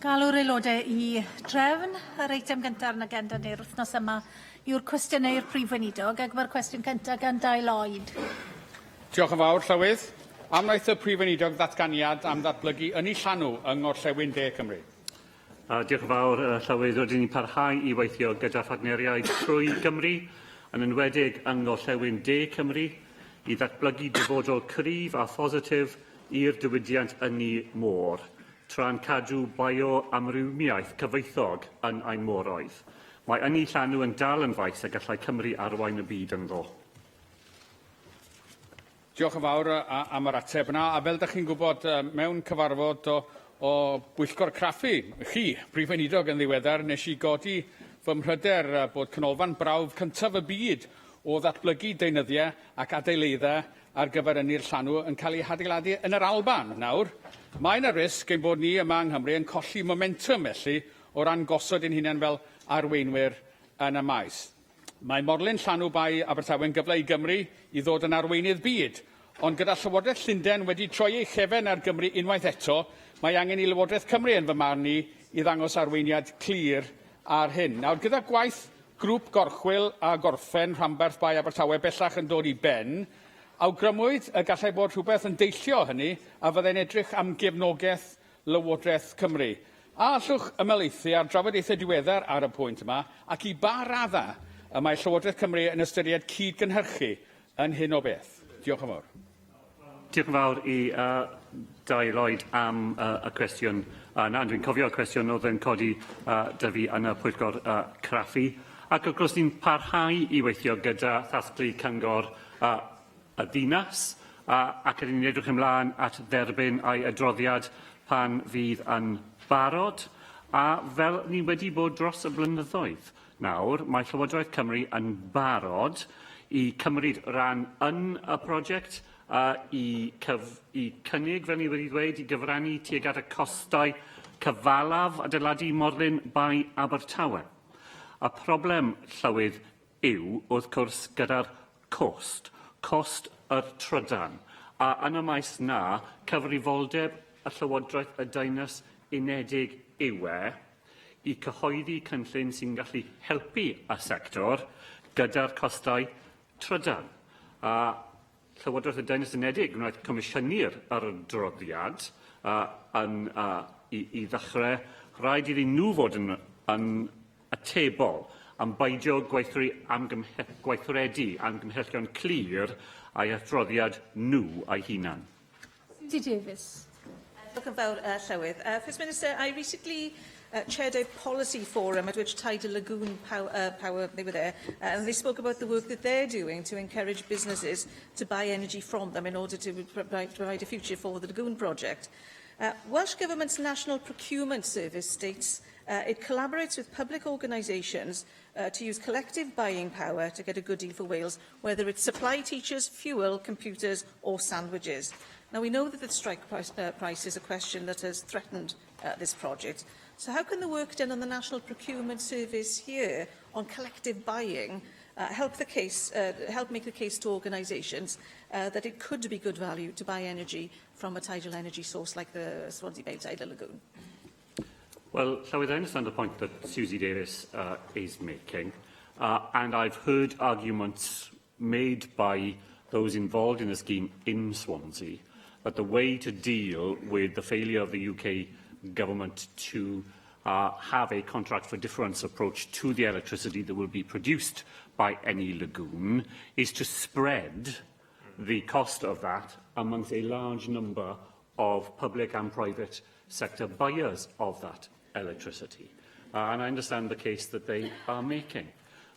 Galw'r aelodau i drefn yr eitem gyntaf yn agenda ni'r wythnos yma yw'r cwestiynau i'r prif weinidog, ac mae'r cwestiwn cyntaf gan Dai Lloyd. Diolch yn fawr, Llywydd. Am wnaeth y prif weinidog ddatganiad am ddatblygu yn ei llanw yng Ngorllewin De Cymru. Diolch yn fawr, Llywydd. Rydyn ni'n parhau i weithio gyda phartneriaid trwy Gymru, yn enwedig yng Ngorllewin De Cymru, i ddatblygu dyfodol cryf a phositif i'r diwydiant ynni môr, tra'n cadw bioamrywiaeth cyfoethog yn ein môroedd. Mae ynni llanw yn dal yn faes a gallai Cymru arwain y byd ynddo. Diolch yn fawr am yr ateb yna. A fel ydych chi'n gwybod, mewn cyfarfod o Bwyllgor Craffu, chi, prif weinidog yn ddiweddar, nes i godi fy mhryder bod canolfan brawf cyntaf y byd o ddatblygu deunyddiau ac adeileddau ar gyfer ynni'r llanw yn cael ei adeiladu yn yr Alban. Nawr, mae yna risg ein bod ni yma yng Nghymru yn colli momentum felly o ran gosod ein hunain fel arweinwyr yn y maes. Mae morlun llanw bai Abertawe'n gyfle i Gymru i ddod yn arweinydd byd, ond gyda Llywodraeth Llundain wedi troi ei chefen ar Gymru unwaith eto, mae angen i Lywodraeth Cymru yn fy marn i ddangos arweiniad clir ar hyn. Nawr, gyda gwaith grŵp gorchwil a gorffen rhanbarth bai Abertawe bellach yn dod i ben, awgrymwyd y gallai bod rhywbeth yn deillio hynny a fyddai'n edrych am gefnogaeth Lywodraeth Cymru. A allwch ymelaethu ar drafodaethau diweddar ar y pwynt yma, ac i ba radda y mae Llywodraeth Cymru yn ystyried cyd-gynhyrchu yn hyn o beth. Diolch yn fawr. Diolch yn fawr i Dai Lloyd am y cwestiwn yna. Dwi'n cofio y cwestiwn oedd yn codi dy fi yn y Pwyllgor Craffu. Ac wrth gwrs ni'n parhau i weithio gyda thathlu cyngor y ddinas, ac rydyn ni'n edrych ymlaen at dderbyn a'i adroddiad pan fydd yn barod. A fel ni wedi bod dros y blynyddoedd nawr, mae Llywodraeth Cymru yn barod i cymryd ran yn y prosiect, i cynnig, fel ni wedi dweud, i gyfrannu tuag at y costau cyfalaf adeiladu morlun bai Abertawe. Y problem, Llywydd, yw, wrth gwrs, gyda'r cost yr trydan. A yn y maes na, cyfrifoldeb y Llywodraeth y Deyrnas Unedig yw i cyhoeddi cynllun sy'n gallu helpu y sector gyda'r costau trydan. Llywodraeth y Deyrnas Unedig wnaeth comisiynu'r adroddiad i ddechrau. Rhaid iddyn nhw fod yn atebol am beidio gweithredu amgymhellion clir a'i adroddiad nhw a'i hunan. Susie Davies. Diolch yn fawr, Llywydd. First Minister, I recently chaired a policy forum at which Tidal Lagoon Power they were there, and they spoke about the work that they're doing to encourage businesses to buy energy from them in order to provide a future for the Lagoon project. Welsh Government's National Procurement Service states it collaborates with public organisations to use collective buying power to get a good deal for Wales, whether it's supply teachers, fuel, computers or sandwiches. Now, we know that the strike price is a question that has threatened this project. So how can the work done on the National Procurement Service here on collective buying help make the case to organisations that it could be good value to buy energy from a tidal energy source like the Swansea Bay Tidal Lagoon? Well, Llywydd, I understand the point that Susie Davies is making, and I've heard arguments made by those involved in the scheme in Swansea that the way to deal with the failure of the UK government to have a contract for difference approach to the electricity that will be produced by any lagoon is to spread the cost of that amongst a large number of public and private sector buyers of that electricity. And I understand the case that they are making.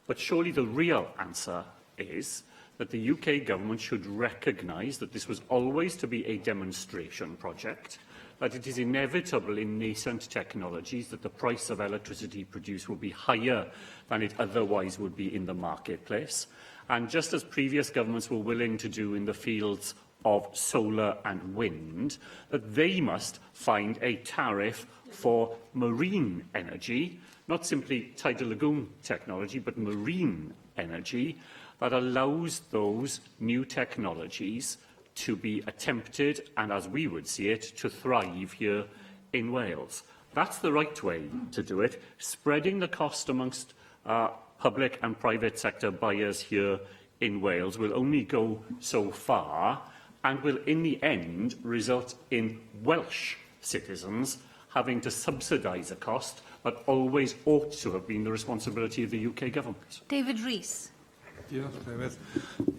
But surely the real answer is that the UK government should recognise that this was always to be a demonstration project, that it is inevitable in nascent technologies that the price of electricity produced will be higher than it otherwise would be in the marketplace. And just as previous governments were willing to do in the fields of solar and wind, that they must find a tariff for marine energy, not simply tidal lagoon technology, but marine energy, that allows those new technologies to be attempted and, as we would see it, to thrive here in Wales. That's the right way to do it, spreading the cost amongst public and private sector buyers here in Wales will only go so far and will in the end result in Welsh citizens having to subsidise a cost that always ought to have been the responsibility of the UK government. David Rees.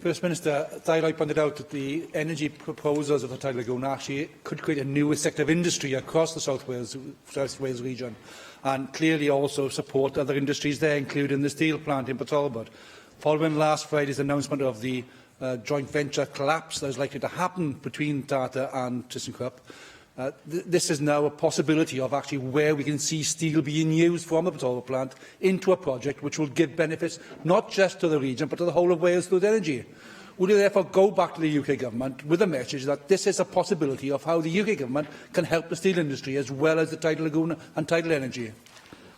First Minister, Dailai pointed out that the energy proposals of the Tidal Lagoon actually could create a new sector of industry across the South Wales region, and clearly also support other industries there, including the steel plant in Port Talbot. Following last Friday's announcement of the joint venture collapse that is likely to happen between Tata and ThyssenKrupp, this is now a possibility of actually where we can see steel being used from the Port Talbot plant into a project which will give benefits not just to the region but to the whole of Wales through energy. Would you therefore go back to the UK Government with a message that this is a possibility of how the UK Government can help the steel industry as well as the Tidal Lagoon and tidal energy?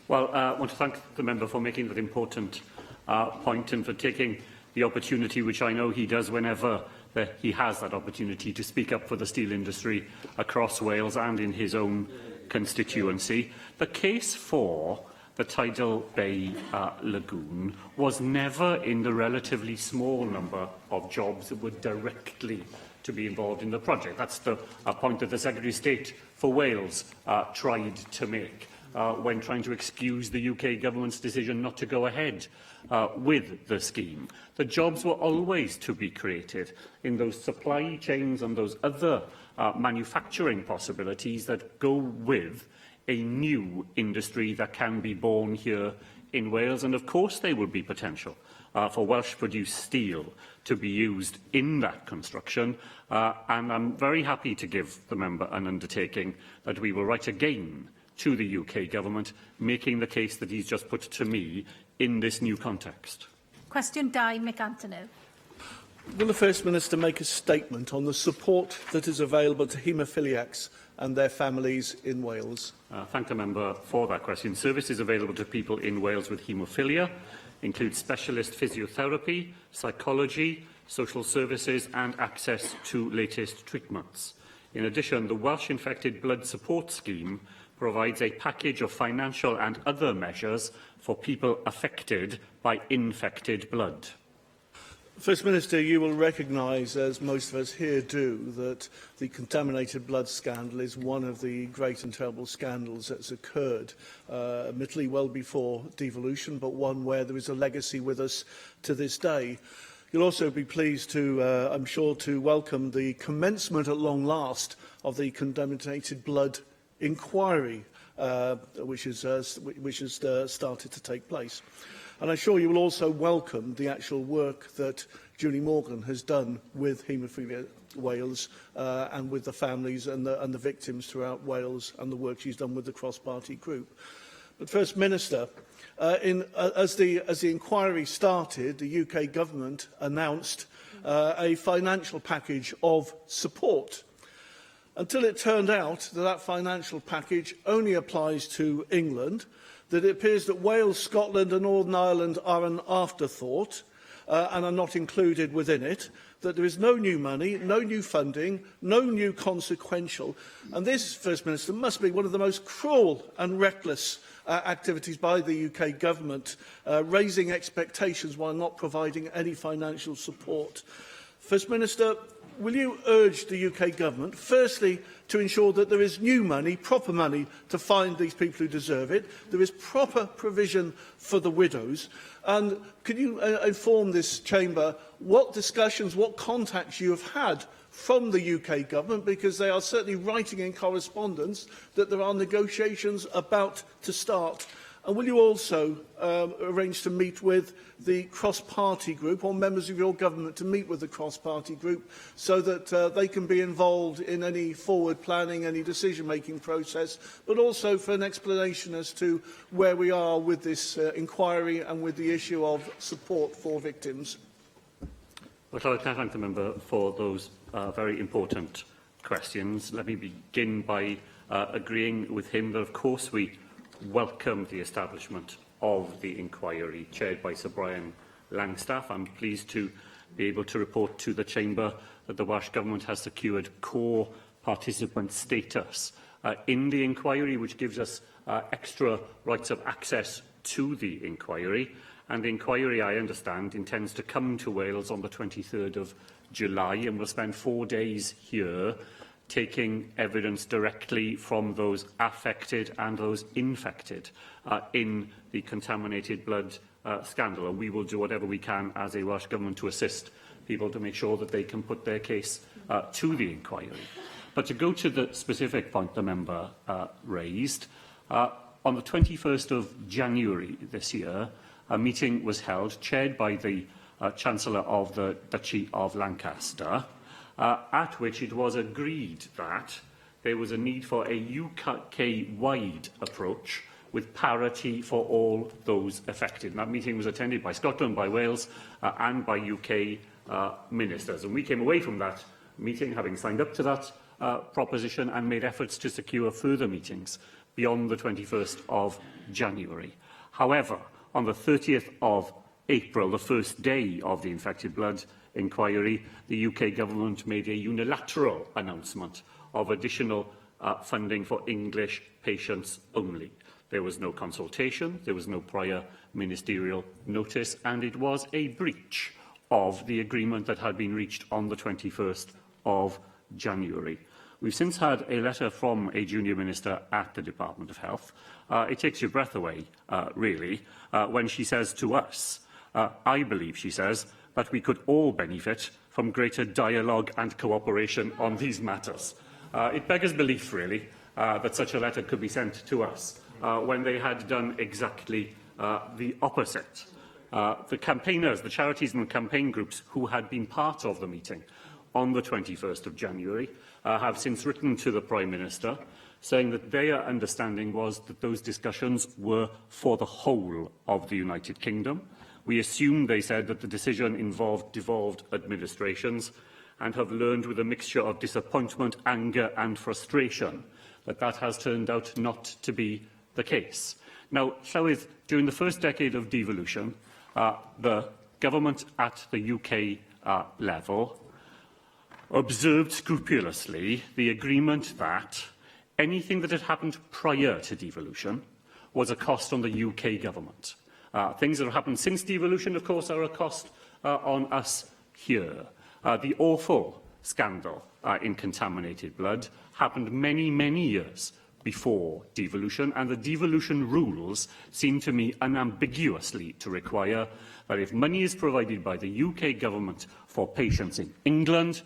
Well, I want to thank the member for making that important point and for taking the opportunity, which I know he does whenever he has that opportunity, to speak up for the steel industry across Wales and in his own constituency. The case for the Tidal Bay Lagoon was never in the relatively small number of jobs that were directly to be involved in the project. That's the point that the Secretary of State for Wales tried to make when trying to excuse the UK Government's decision not to go ahead with the scheme. The jobs were always to be created in those supply chains and those other manufacturing possibilities that go with a new industry that can be born here in Wales. And of course there will be potential for Welsh-produced steel to be used in that construction. And I'm very happy to give the member an undertaking that we will write again to the UK Government, making the case that he's just put to me in this new context. Question 2, Mick Anthony. Will the First Minister make a statement on the support that is available to haemophiliacs and their families in Wales? Thank the member for that question. Services available to people in Wales with haemophilia include specialist physiotherapy, psychology, social services and access to latest treatments. In addition, the Welsh Infected Blood Support Scheme provides a package of financial and other measures for people affected by infected blood. First Minister, you will recognise, as most of us here do, that the contaminated blood scandal is one of the great and terrible scandals that's occurred, admittedly well before devolution, but one where there is a legacy with us to this day. You'll also be pleased to, I'm sure, to welcome the commencement at long last of the contaminated blood inquiry, which has started to take place. And I'm sure you will also welcome the actual work that Julie Morgan has done with Haemophilia Wales and with the families and the victims throughout Wales, and the work she's done with the cross-party group. But First Minister, as the inquiry started, the UK Government announced a financial package of support, until it turned out that that financial package only applies to England, that it appears that Wales, Scotland and Northern Ireland are an afterthought and are not included within it, that there is no new money, no new funding, no new consequential. And this, First Minister, must be one of the most cruel and reckless activities by the UK Government, raising expectations while not providing any financial support. First Minister, will you urge the UK Government, firstly, to ensure that there is new money, proper money, to find these people who deserve it, there is proper provision for the widows, and could you inform this Chamber what discussions, what contacts you have had from the UK Government, because they are certainly writing in correspondence that there are negotiations about to start. And will you also arrange to meet with the cross-party group, or members of your government to meet with the cross-party group, so that they can be involved in any forward planning, any decision-making process, but also for an explanation as to where we are with this inquiry and with the issue of support for victims? Well, I thank the member for those very important questions. Let me begin by agreeing with him that, of course, we welcome the establishment of the inquiry chaired by Sir Brian Langstaff. I'm pleased to be able to report to the Chamber that the Welsh Government has secured core participant status in the inquiry, which gives us extra rights of access to the inquiry. And the inquiry, I understand, intends to come to Wales on the 23rd of July, and we'll spend 4 days here taking evidence directly from those affected and those infected in the contaminated blood scandal. And we will do whatever we can as a Welsh Government to assist people to make sure that they can put their case to the inquiry. But to go to the specific point the member raised, on the 21st of January this year, a meeting was held, chaired by the Chancellor of the Duchy of Lancaster, at which it was agreed that there was a need for a UK-wide approach with parity for all those affected. And that meeting was attended by Scotland, by Wales, and by UK ministers. And we came away from that meeting having signed up to that proposition and made efforts to secure further meetings beyond the 21st of January. However, on the 30th of April, the first day of the infected blood inquiry, the UK Government made a unilateral announcement of additional funding for English patients only. There was no consultation, there was no prior ministerial notice, and it was a breach of the agreement that had been reached on the 21st of January. We've since had a letter from a junior minister at the Department of Health. It takes your breath away, really, when she says to us, I believe, she says, that we could all benefit from greater dialogue and cooperation on these matters. It beggars belief, really, that such a letter could be sent to us when they had done exactly the opposite. The campaigners, the charities and campaign groups who had been part of the meeting on the 21st of January have since written to the Prime Minister saying that their understanding was that those discussions were for the whole of the United Kingdom. We assumed, they said, that the decision involved devolved administrations and have learned with a mixture of disappointment, anger and frustration that that has turned out not to be the case. Now, Llywydd, during the first decade of devolution, the government at the UK level observed scrupulously the agreement that anything that had happened prior to devolution was a cost on the UK government. Things that have happened since devolution, of course, are a cost on us here. The awful scandal in contaminated blood happened many, many years before devolution, and the devolution rules seem to me unambiguously to require that if money is provided by the UK government for patients in England,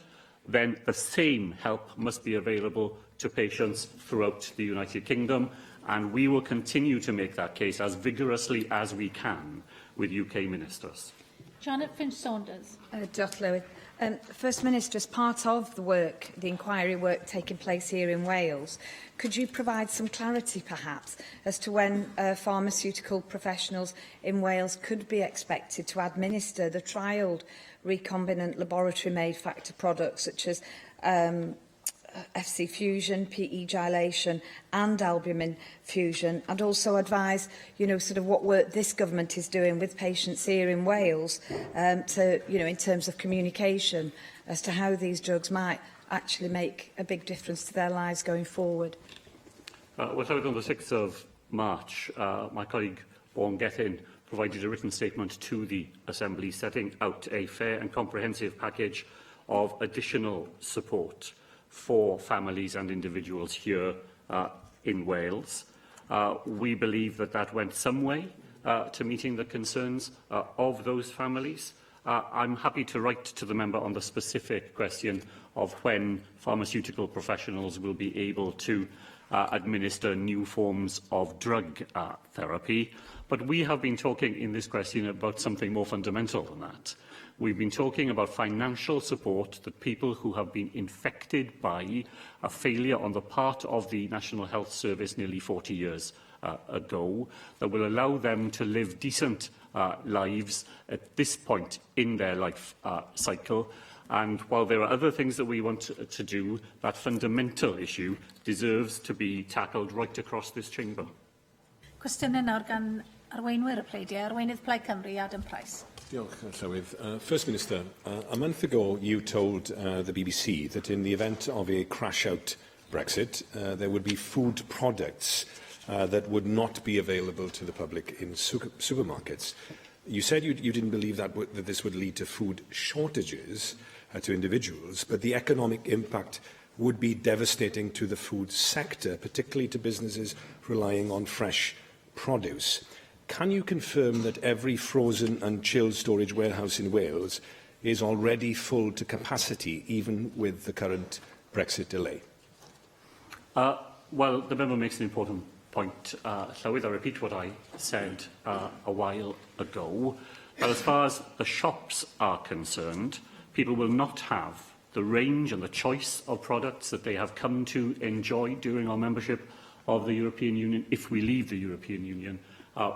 then the same help must be available to patients throughout the United Kingdom, and we will continue to make that case as vigorously as we can with UK ministers. Janet Finch-Saunders. Diolch, Llywydd. First Minister, as part of the work, the inquiry work taking place here in Wales, could you provide some clarity, perhaps, as to when pharmaceutical professionals in Wales could be expected to administer the trialled recombinant laboratory-made factor products such as FC fusion, PE dilation and albumin fusion, and also advise, sort of what work this government is doing with patients here in Wales to, in terms of communication as to how these drugs might actually make a big difference to their lives going forward. Well, on the 6th of March, my colleague Vaughan Gethin provided a written statement to the Assembly setting out a fair and comprehensive package of additional support for families and individuals here in Wales. We believe that that went some way to meeting the concerns of those families. I'm happy to write to the member on the specific question of when pharmaceutical professionals will be able to administer new forms of drug therapy. But we have been talking in this question about something more fundamental than that. We've been talking about financial support that people who have been infected by a failure on the part of the National Health Service nearly 40 years ago, that will allow them to live decent lives at this point in their life cycle. And while there are other things that we want to do, that fundamental issue deserves to be tackled right across this chamber. Cwestiwn nawr gan arweinwyr y pleidiau, Arweinydd Plaid Cymru, Adam Price. Diolch, Llywydd. First Minister, a month ago you told the BBC that in the event of a crash-out Brexit, there would be food products that would not be available to the public in supermarkets. You said you didn't believe that this would lead to food shortages to individuals, but the economic impact would be devastating to the food sector, particularly to businesses relying on fresh produce. Can you confirm that every frozen and chilled storage warehouse in Wales is already full to capacity, even with the current Brexit delay? Well, the member makes an important point, Llywydd. I repeat what I said a while ago. But as far as the shops are concerned, people will not have the range and the choice of products that they have come to enjoy during our membership of the European Union if we leave the European Union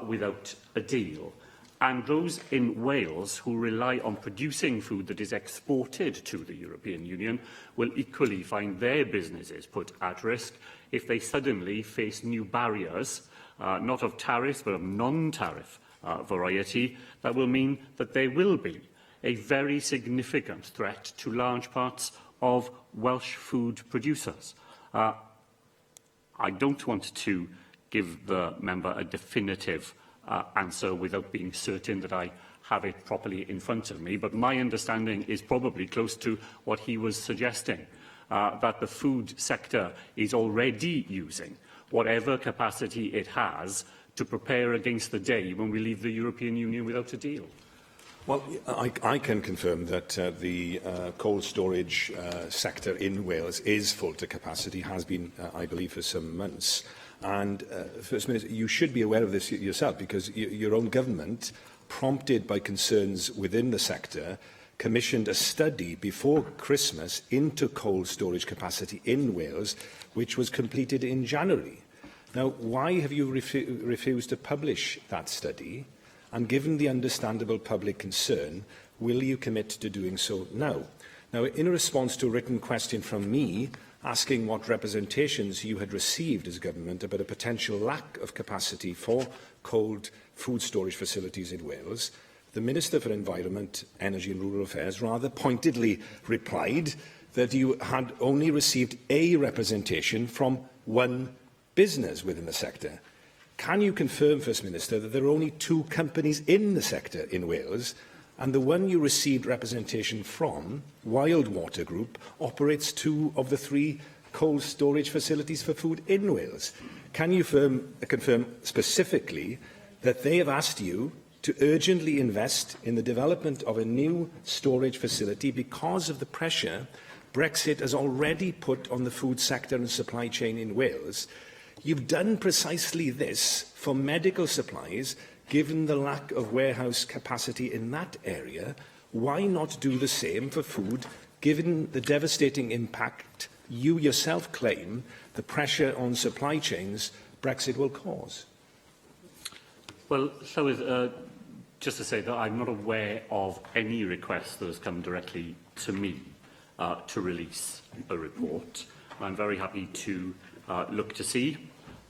without a deal. And those in Wales who rely on producing food that is exported to the European Union will equally find their businesses put at risk if they suddenly face new barriers, not of tariffs but of non-tariff variety, that will mean that there will be a very significant threat to large parts of Welsh food producers. I don't want to give the member a definitive answer without being certain that I have it properly in front of me, but my understanding is probably close to what he was suggesting, that the food sector is already using whatever capacity it has to prepare against the day when we leave the European Union without a deal. Well, I can confirm that the cold storage sector in Wales is full to capacity, has been, I believe, for some months. And, First Minister, you should be aware of this yourself, because your own government, prompted by concerns within the sector, commissioned a study before Christmas into cold storage capacity in Wales, which was completed in January. Now, why have you refused to publish that study? And given the understandable public concern, will you commit to doing so now? Now, in response to a written question from me, asking what representations you had received as government about a potential lack of capacity for cold food storage facilities in Wales, the Minister for Environment, Energy and Rural Affairs rather pointedly replied that you had only received a representation from one business within the sector. Can you confirm, First Minister, that there are only 2 companies in the sector in Wales, and the one you received representation from, Wildwater Group, operates 2 of the 3 cold storage facilities for food in Wales? Can you confirm specifically that they have asked you to urgently invest in the development of a new storage facility because of the pressure Brexit has already put on the food sector and supply chain in Wales? You've done precisely this for medical supplies. Given the lack of warehouse capacity in that area, why not do the same for food, given the devastating impact you yourself claim the pressure on supply chains Brexit will cause? Well, Llywydd, just to say that I'm not aware of any request that has come directly to me to release a report. I'm very happy to look to see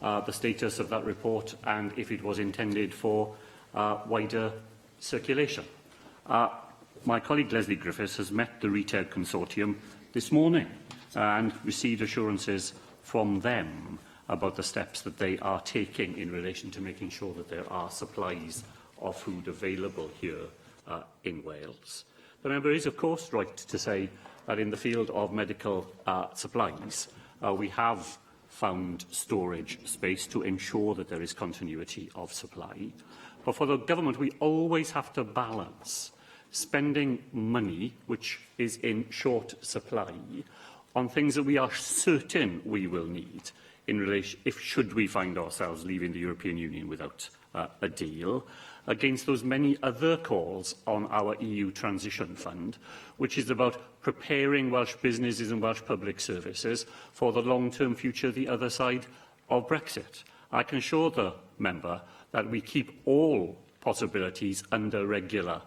the status of that report and if it was intended for wider circulation. My colleague Leslie Griffiths has met the Retail Consortium this morning and received assurances from them about the steps that they are taking in relation to making sure that there are supplies of food available here in Wales. The member is, of course, right to say that in the field of medical supplies, we have found storage space to ensure that there is continuity of supply. But for the government, we always have to balance spending money, which is in short supply, on things that we are certain we will need in relation, should we find ourselves leaving the European Union without a deal, against those many other calls on our EU Transition Fund, which is about preparing Welsh businesses and Welsh public services for the long-term future the other side of Brexit. I can assure the member that we keep all possibilities under regular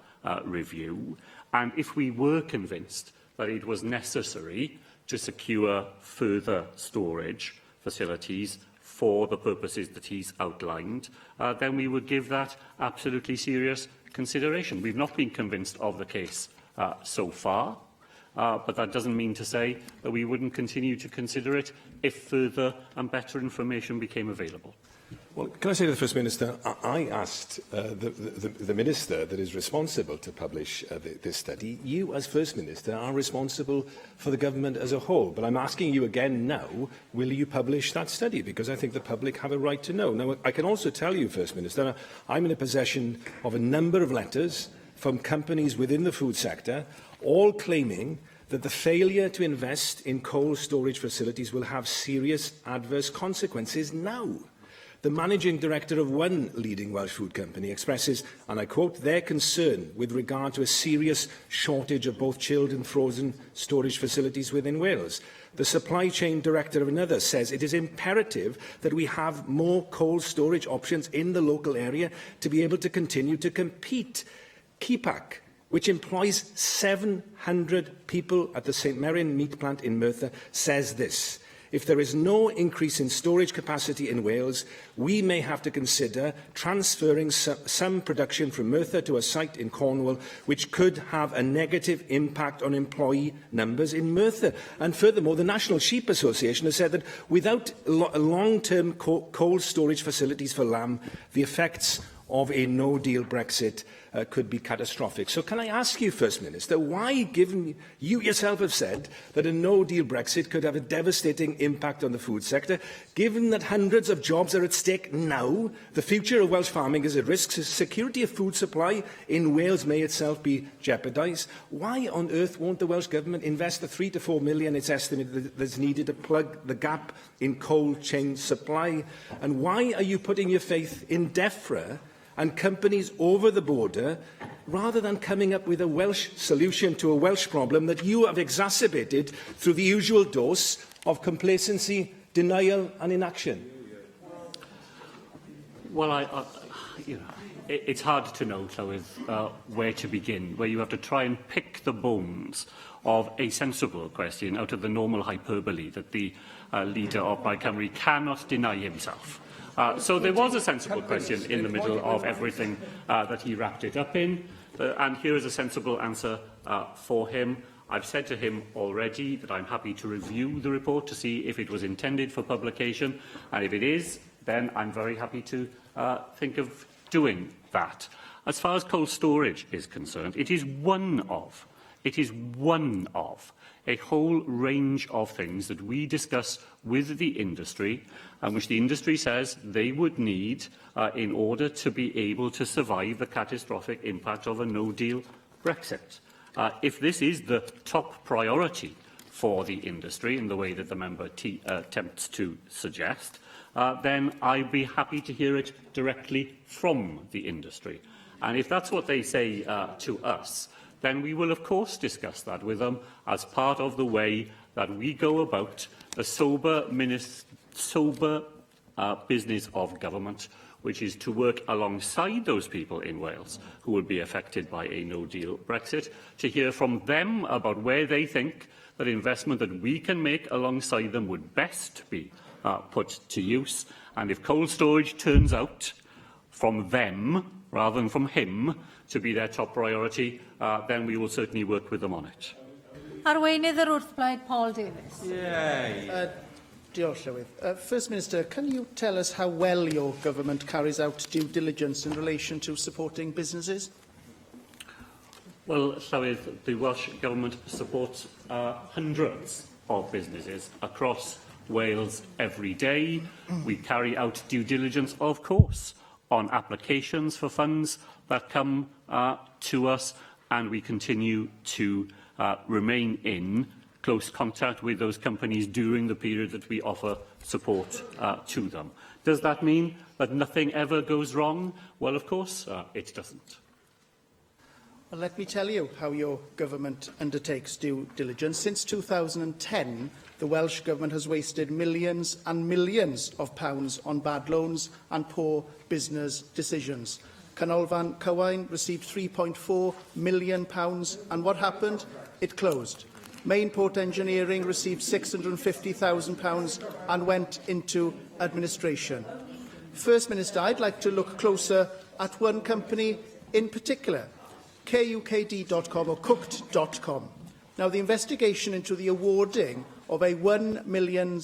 review, and if we were convinced that it was necessary to secure further storage facilities for the purposes that he's outlined, then we would give that absolutely serious consideration. We've not been convinced of the case so far, but that doesn't mean to say that we wouldn't continue to consider it if further and better information became available. Well, can I say to the First Minister, I asked the Minister that is responsible to publish this study. You, as First Minister, are responsible for the government as a whole. But I'm asking you again now, will you publish that study? Because I think the public have a right to know. Now, I can also tell you, First Minister, I'm in a possession of a number of letters from companies within the food sector, all claiming that the failure to invest in cold storage facilities will have serious adverse consequences now. The managing director of one leading Welsh food company expresses, and I quote, their concern with regard to a serious shortage of both chilled and frozen storage facilities within Wales. The supply chain director of another says it is imperative that we have more cold storage options in the local area to be able to continue to compete. Kepac, which employs 700 people at the St Merrin meat plant in Merthyr, says this: if there is no increase in storage capacity in Wales, we may have to consider transferring some production from Merthyr to a site in Cornwall, which could have a negative impact on employee numbers in Merthyr. And furthermore, the National Sheep Association has said that without long-term cold storage facilities for lamb, the effects of a no-deal Brexit could be catastrophic. So can I ask you, First Minister, why, given you yourself have said that a no-deal Brexit could have a devastating impact on the food sector, given that hundreds of jobs are at stake now, the future of Welsh farming is at risk, security of food supply in Wales may itself be jeopardised, why on earth won't the Welsh Government invest the 3 to 4 million it's estimated that's needed to plug the gap in cold chain supply? And why are you putting your faith in DEFRA and companies over the border, rather than coming up with a Welsh solution to a Welsh problem that you have exacerbated through the usual dose of complacency, denial and inaction? Well, it's hard to know, Llywydd, where to begin, where you have to try and pick the bones of a sensible question out of the normal hyperbole that the leader of Plaid Cymru cannot deny himself. So there was a sensible question in the middle of everything that he wrapped it up in, and here is a sensible answer for him. I've said to him already that I'm happy to review the report to see if it was intended for publication, and if it is, then I'm very happy to think of doing that. As far as cold storage is concerned, it is one of a whole range of things that we discuss with the industry, and which the industry says they would need in order to be able to survive the catastrophic impact of a no-deal Brexit. If this is the top priority for the industry, in the way that the member attempts to suggest, then I'd be happy to hear it directly from the industry. And if that's what they say to us, then we will, of course, discuss that with them as part of the way that we go about the sober business of government, which is to work alongside those people in Wales who will be affected by a no-deal Brexit, to hear from them about where they think that investment that we can make alongside them would best be put to use. And if cold storage turns out from them, rather than from him, to be their top priority, then we will certainly work with them on it. Arweinydd yr wrthblaid, Paul Davies. Diolch, Llywydd. First Minister, can you tell us how well your government carries out due diligence in relation to supporting businesses? Well, Llywydd, the Welsh Government supports hundreds of businesses across Wales every day. We carry out due diligence, of course, on applications for funds that come to us, and we continue to remain in close contact with those companies during the period that we offer support to them. Does that mean that nothing ever goes wrong? Well, of course, it doesn't. Well, let me tell you how your government undertakes due diligence. Since 2010, the Welsh Government has wasted millions and millions of pounds on bad loans and poor business decisions. Canolfan Cywaen received £3.4 million, and what happened? It closed. Mainport Engineering received £650,000 and went into administration. First Minister, I'd like to look closer at one company in particular, KUKD.com or Cooked.com. Now, the investigation into the awarding of a £1 million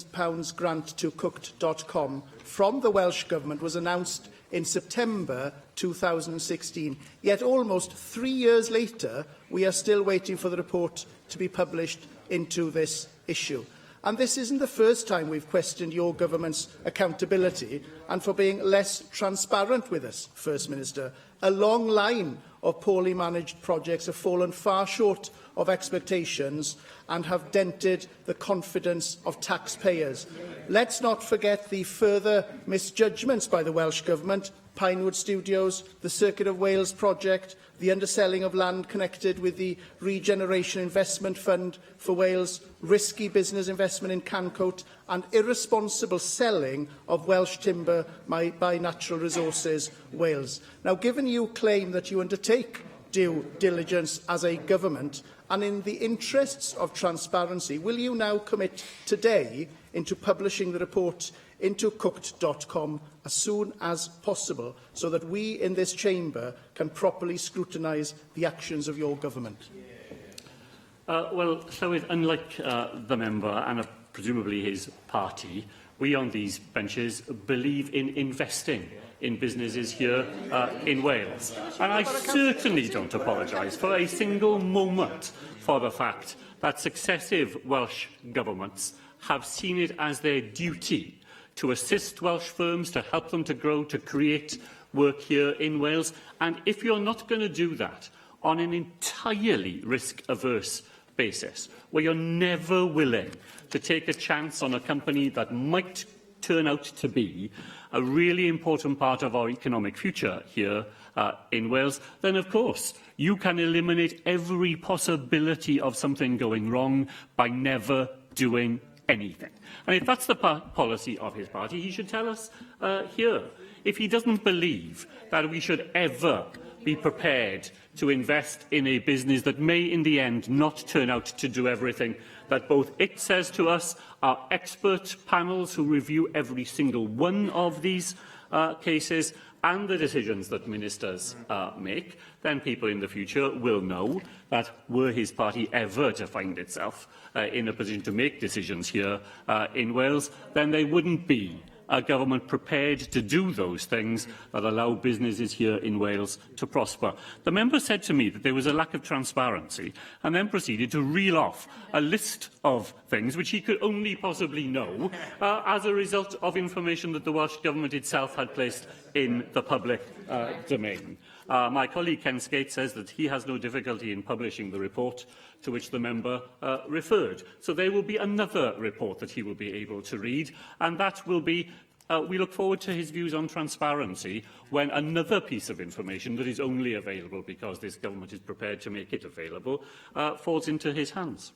grant to Cooked.com from the Welsh Government was announced in September 2016. Yet almost 3 years later, we are still waiting for the report to be published into this issue. And this isn't the first time we've questioned your government's accountability and for being less transparent with us, First Minister. A long line of poorly managed projects have fallen far short of expectations and have dented the confidence of taxpayers. Let's not forget the further misjudgments by the Welsh Government: Pinewood Studios, the Circuit of Wales project, the underselling of land connected with the Regeneration Investment Fund for Wales, risky business investment in Cancoat, and irresponsible selling of Welsh timber by Natural Resources Wales. Now, given you claim that you undertake due diligence as a government, and in the interests of transparency, will you now commit today into publishing the report into Cooked.com as soon as possible, so that we in this chamber can properly scrutinise the actions of your government? Well, Llywydd, unlike the member and presumably his party, we on these benches believe in investing in businesses here in Wales. And I certainly don't apologise for a single moment for the fact that successive Welsh governments have seen it as their duty to assist Welsh firms, to help them to grow, to create work here in Wales. And if you're not going to do that on an entirely risk-averse basis, where you're never willing to take a chance on a company that might turn out to be a really important part of our economic future here in Wales, then of course you can eliminate every possibility of something going wrong by never doing anything. And if that's the policy of his party, he should tell us here. If he doesn't believe that we should ever be prepared to invest in a business that may in the end not turn out to do everything that both it says to us, our expert panels who review every single one of these cases, and the decisions that ministers make, then people in the future will know that were his party ever to find itself in a position to make decisions here in Wales, then they wouldn't be a government prepared to do those things that allow businesses here in Wales to prosper. The member said to me that there was a lack of transparency and then proceeded to reel off a list of things which he could only possibly know as a result of information that the Welsh Government itself had placed in the public domain. My colleague Ken Skate says that he has no difficulty in publishing the report to which the member referred. So there will be another report that he will be able to read, and that will be, we look forward to his views on transparency when another piece of information that is only available because this government is prepared to make it available falls into his hands.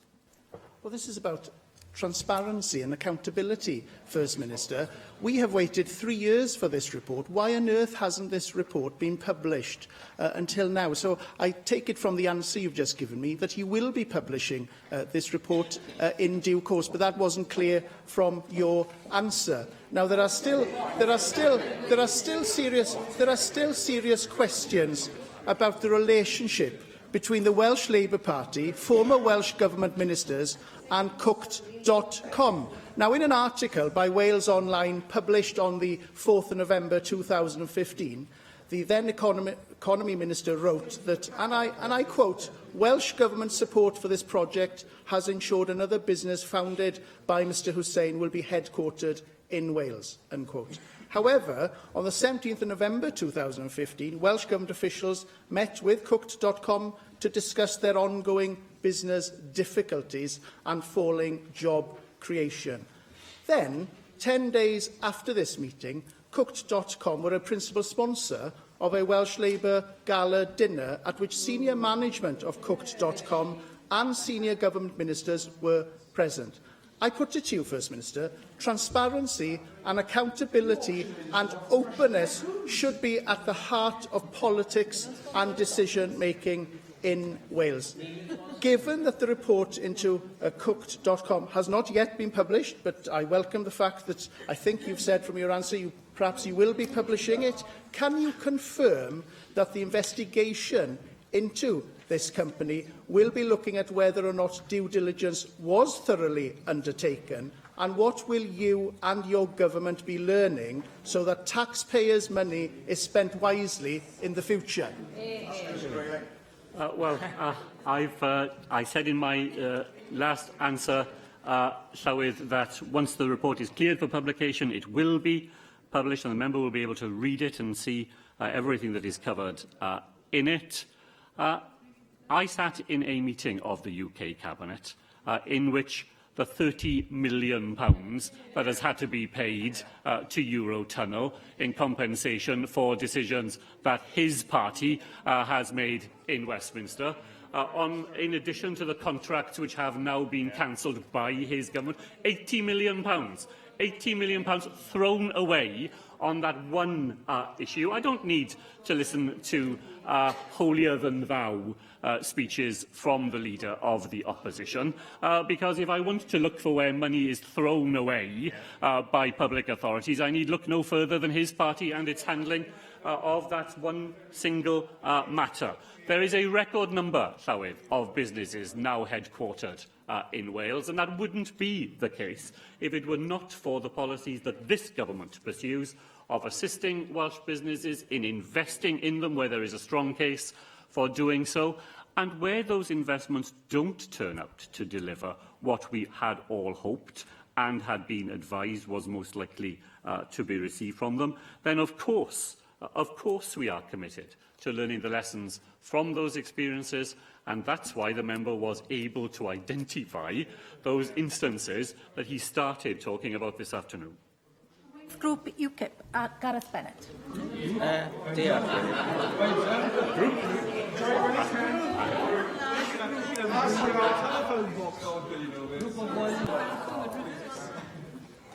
Well, this is about transparency and accountability, First Minister. We have waited 3 years for this report. Why on earth hasn't this report been published until now? So I take it from the answer you've just given me that you will be publishing this report in due course, but that wasn't clear from your answer. Now, there are still serious questions about the relationship between the Welsh Labour Party, former Welsh Government ministers, and Cooked.com. Now, in an article by Wales Online published on the 4th of November 2015, the then Economy Minister wrote that, and I quote, "Welsh Government support for this project has ensured another business founded by Mr Hussain will be headquartered in Wales," unquote. However, on the 17th of November 2015, Welsh Government officials met with Cooked.com to discuss their ongoing business difficulties and falling job creation. Then, 10 days after this meeting, Cooked.com were a principal sponsor of a Welsh Labour gala dinner at which senior management of Cooked.com and senior government ministers were present. I put it to you, First Minister, transparency and accountability and openness should be at the heart of politics and decision-making in Wales. Given that the report into Cooked.com has not yet been published, but I welcome the fact that I think you've said from your answer perhaps you will be publishing it, can you confirm that the investigation into this company will be looking at whether or not due diligence was thoroughly undertaken, and what will you and your government be learning so that taxpayers' money is spent wisely in the future? I said in my last answer, Llywydd, that once the report is cleared for publication, it will be published and the member will be able to read it and see everything that is covered in it. I sat in a meeting of the UK Cabinet in which the £30 million that has had to be paid to Eurotunnel in compensation for decisions that his party has made in Westminster, in addition to the contracts which have now been cancelled by his government, £80 million. £80 million thrown away on that one issue. I don't need to listen to holier-than-thou speeches from the Leader of the Opposition, because if I want to look for where money is thrown away by public authorities, I need look no further than his party and its handling of that one single matter. There is a record number, Llywydd, of businesses now headquartered in Wales, and that wouldn't be the case if it were not for the policies that this government pursues of assisting Welsh businesses in investing in them where there is a strong case for doing so, and where those investments don't turn out to deliver what we had all hoped and had been advised was most likely to be received from them, then of course we are committed to learning the lessons from those experiences, and that's why the member was able to identify those instances that he started talking about this afternoon. Group UKIP, Gareth Bennett.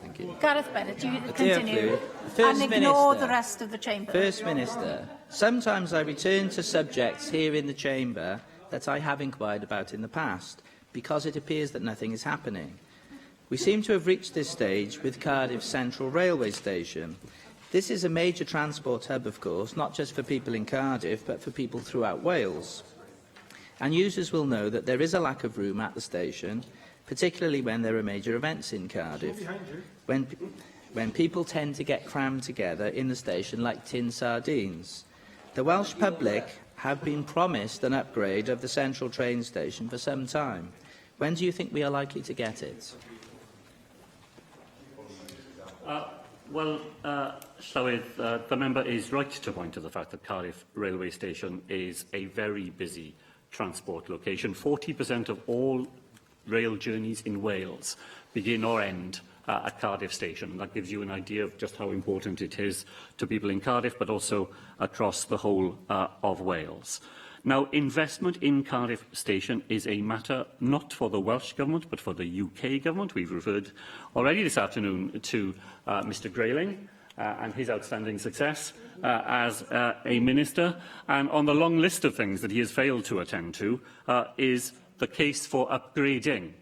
Thank you. Gareth Bennett, you continue and ignore the rest of the chamber. First Minister, sometimes I return to subjects here in the chamber that I have inquired about in the past, because it appears that nothing is happening. We seem to have reached this stage with Cardiff Central Railway Station. This is a major transport hub, of course, not just for people in Cardiff, but for people throughout Wales. And users will know that there is a lack of room at the station, particularly when there are major events in Cardiff, when people tend to get crammed together in the station like tin sardines. The Welsh public have been promised an upgrade of the central train station for some time. When do you think we are likely to get it? Llywydd, the member is right to point to the fact that Cardiff Railway Station is a very busy transport location. 40% of all rail journeys in Wales begin or end at Cardiff Station. And that gives you an idea of just how important it is to people in Cardiff, but also across the whole of Wales. Now, investment in Cardiff Station is a matter not for the Welsh Government, but for the UK Government. We've referred already this afternoon to Mr Grayling and his outstanding success as a Minister. And on the long list of things that he has failed to attend to is the case for upgrading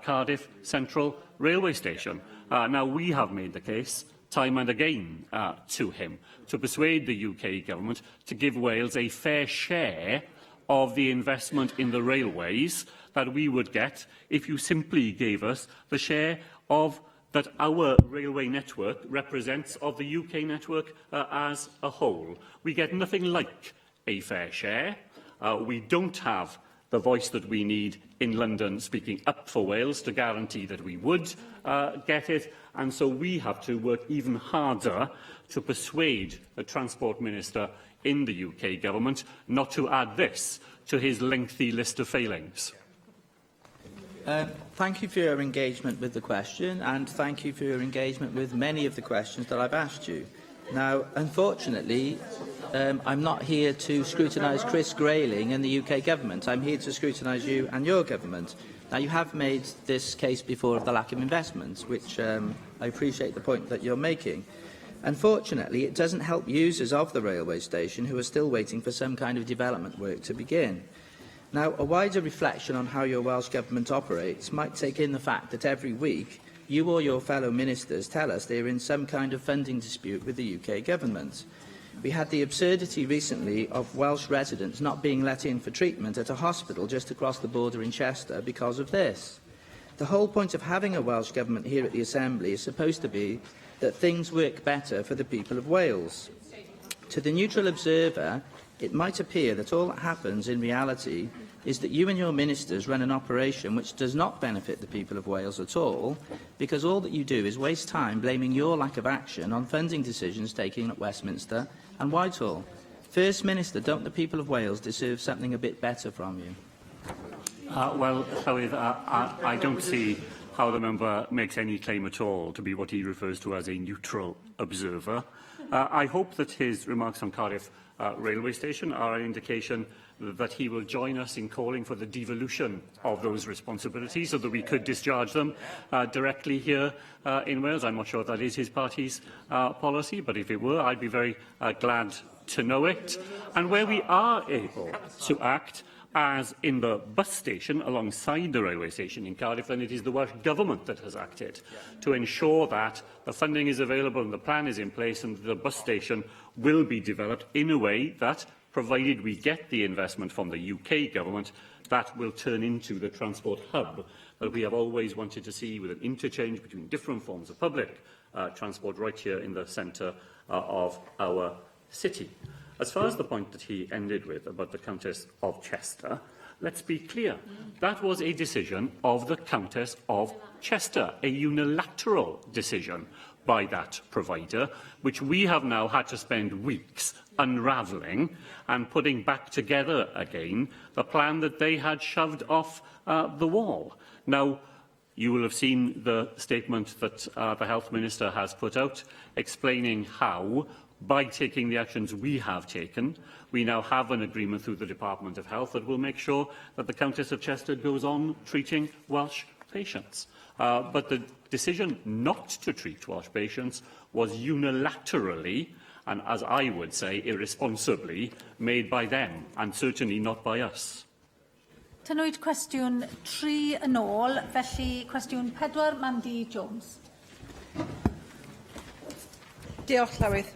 Cardiff Central Railway Station. Now, we have made the case time and again to him to persuade the UK Government to give Wales a fair share of the investment in the railways that we would get if you simply gave us the share of that our railway network represents of the UK network as a whole. We get nothing like a fair share. We don't have the voice that we need in London speaking up for Wales to guarantee that we would get it, and so we have to work even harder to persuade the Transport Minister in the UK Government not to add this to his lengthy list of failings. Thank you for your engagement with the question, and thank you for your engagement with many of the questions that I've asked you. Now, unfortunately, I'm not here to scrutinise Chris Grayling and the UK Government. I'm here to scrutinise you and your government. Now, you have made this case before of the lack of investment, which I appreciate the point that you're making. Unfortunately, it doesn't help users of the railway station who are still waiting for some kind of development work to begin. Now, a wider reflection on how your Welsh Government operates might take in the fact that every week you or your fellow ministers tell us they are in some kind of funding dispute with the UK Government. We had the absurdity recently of Welsh residents not being let in for treatment at a hospital just across the border in Chester because of this. The whole point of having a Welsh Government here at the Assembly is supposed to be that things work better for the people of Wales. To the neutral observer, it might appear that all that happens in reality is that you and your ministers run an operation which does not benefit the people of Wales at all, because all that you do is waste time blaming your lack of action on funding decisions taken at Westminster and Whitehall. First Minister, don't the people of Wales deserve something a bit better from you? Well, Llywydd, I don't see how the member makes any claim at all to be what he refers to as a neutral observer. I hope that his remarks on Cardiff railway station are an indication that he will join us in calling for the devolution of those responsibilities so that we could discharge them directly here in Wales. I'm not sure that is his party's policy, but if it were, I'd be very glad to know it. And where we are able to act, as in the bus station alongside the railway station in Cardiff, then it is the Welsh Government that has acted to ensure that the funding is available and the plan is in place and the bus station will be developed in a way that, provided we get the investment from the UK Government, that will turn into the transport hub that we have always wanted to see, with an interchange between different forms of public transport right here in the centre of our city. As far as the point that he ended with about the Countess of Chester, let's be clear. That was a decision of the Countess of Chester, a unilateral decision by that provider, which we have now had to spend weeks unravelling and putting back together again, the plan that they had shoved off the wall. Now, you will have seen the statement that the Health Minister has put out, explaining how, by taking the actions we have taken, we now have an agreement through the Department of Health that will make sure that the Countess of Chester goes on treating Welsh patients. But the decision not to treat Welsh patients was unilaterally, and as I would say, irresponsibly, made by them, and certainly not by us. Tynwyd cwestiwn 3 yn ôl, felly cwestiwn 4, Mandy Jones. Diolch, Llywydd.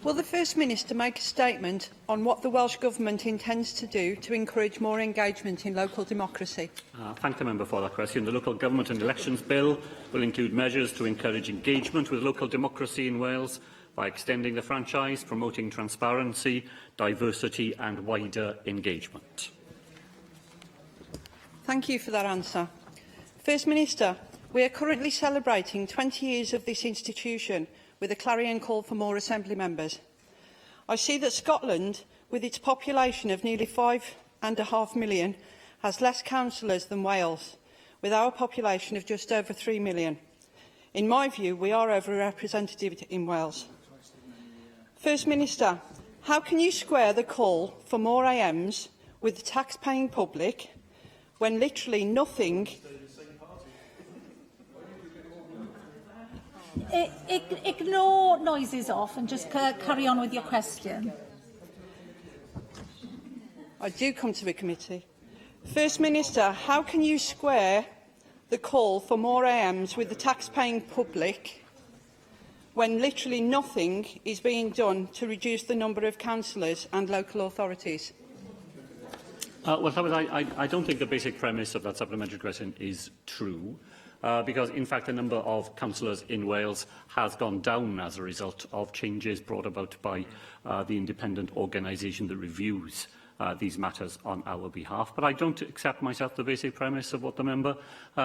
Will the First Minister make a statement on what the Welsh Government intends to do to encourage more engagement in local democracy? Thank the member for that question. The Local Government and Elections Bill will include measures to encourage engagement with local democracy in Wales by extending the franchise, promoting transparency, diversity and wider engagement. Thank you for that answer. First Minister, we are currently celebrating 20 years of this institution with a clarion call for more Assembly members. I see that Scotland, with its population of nearly 5.5 million, has less councillors than Wales, with our population of just over 3 million. In my view, we are overrepresented in Wales. First Minister, how can you square the call for more AMs with the tax-paying public when literally nothing... Ignore noises off and just carry on with your question. I do come to the committee. First Minister, how can you square the call for more AMs with the tax-paying public when literally nothing is being done to reduce the number of councillors and local authorities? Well, I don't think the basic premise of that supplementary question is true. Because, in fact, the number of councillors in Wales has gone down as a result of changes brought about by the independent organisation that reviews these matters on our behalf. But I don't accept myself the basic premise of what the member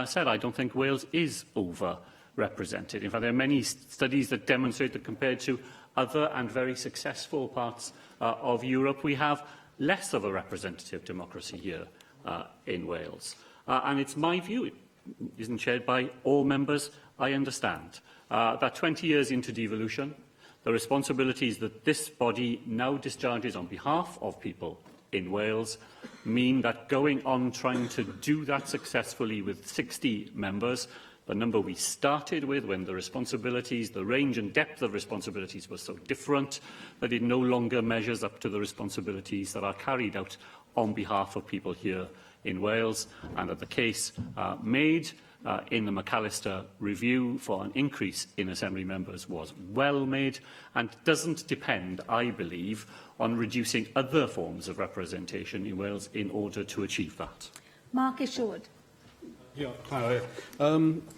said. I don't think Wales is over-represented. In fact, there are many studies that demonstrate that compared to other and very successful parts of Europe, we have less of a representative democracy here in Wales. And it's my view, isn't shared by all members, I understand, that 20 years into devolution, the responsibilities that this body now discharges on behalf of people in Wales mean that going on trying to do that successfully with 60 members, the number we started with when the responsibilities, the range and depth of responsibilities was so different, that it no longer measures up to the responsibilities that are carried out on behalf of people here in Wales, and that the case made in the McAllister review for an increase in Assembly members was well made and doesn't depend, I believe, on reducing other forms of representation in Wales in order to achieve that. Mark Isherwood. Yeah, hi.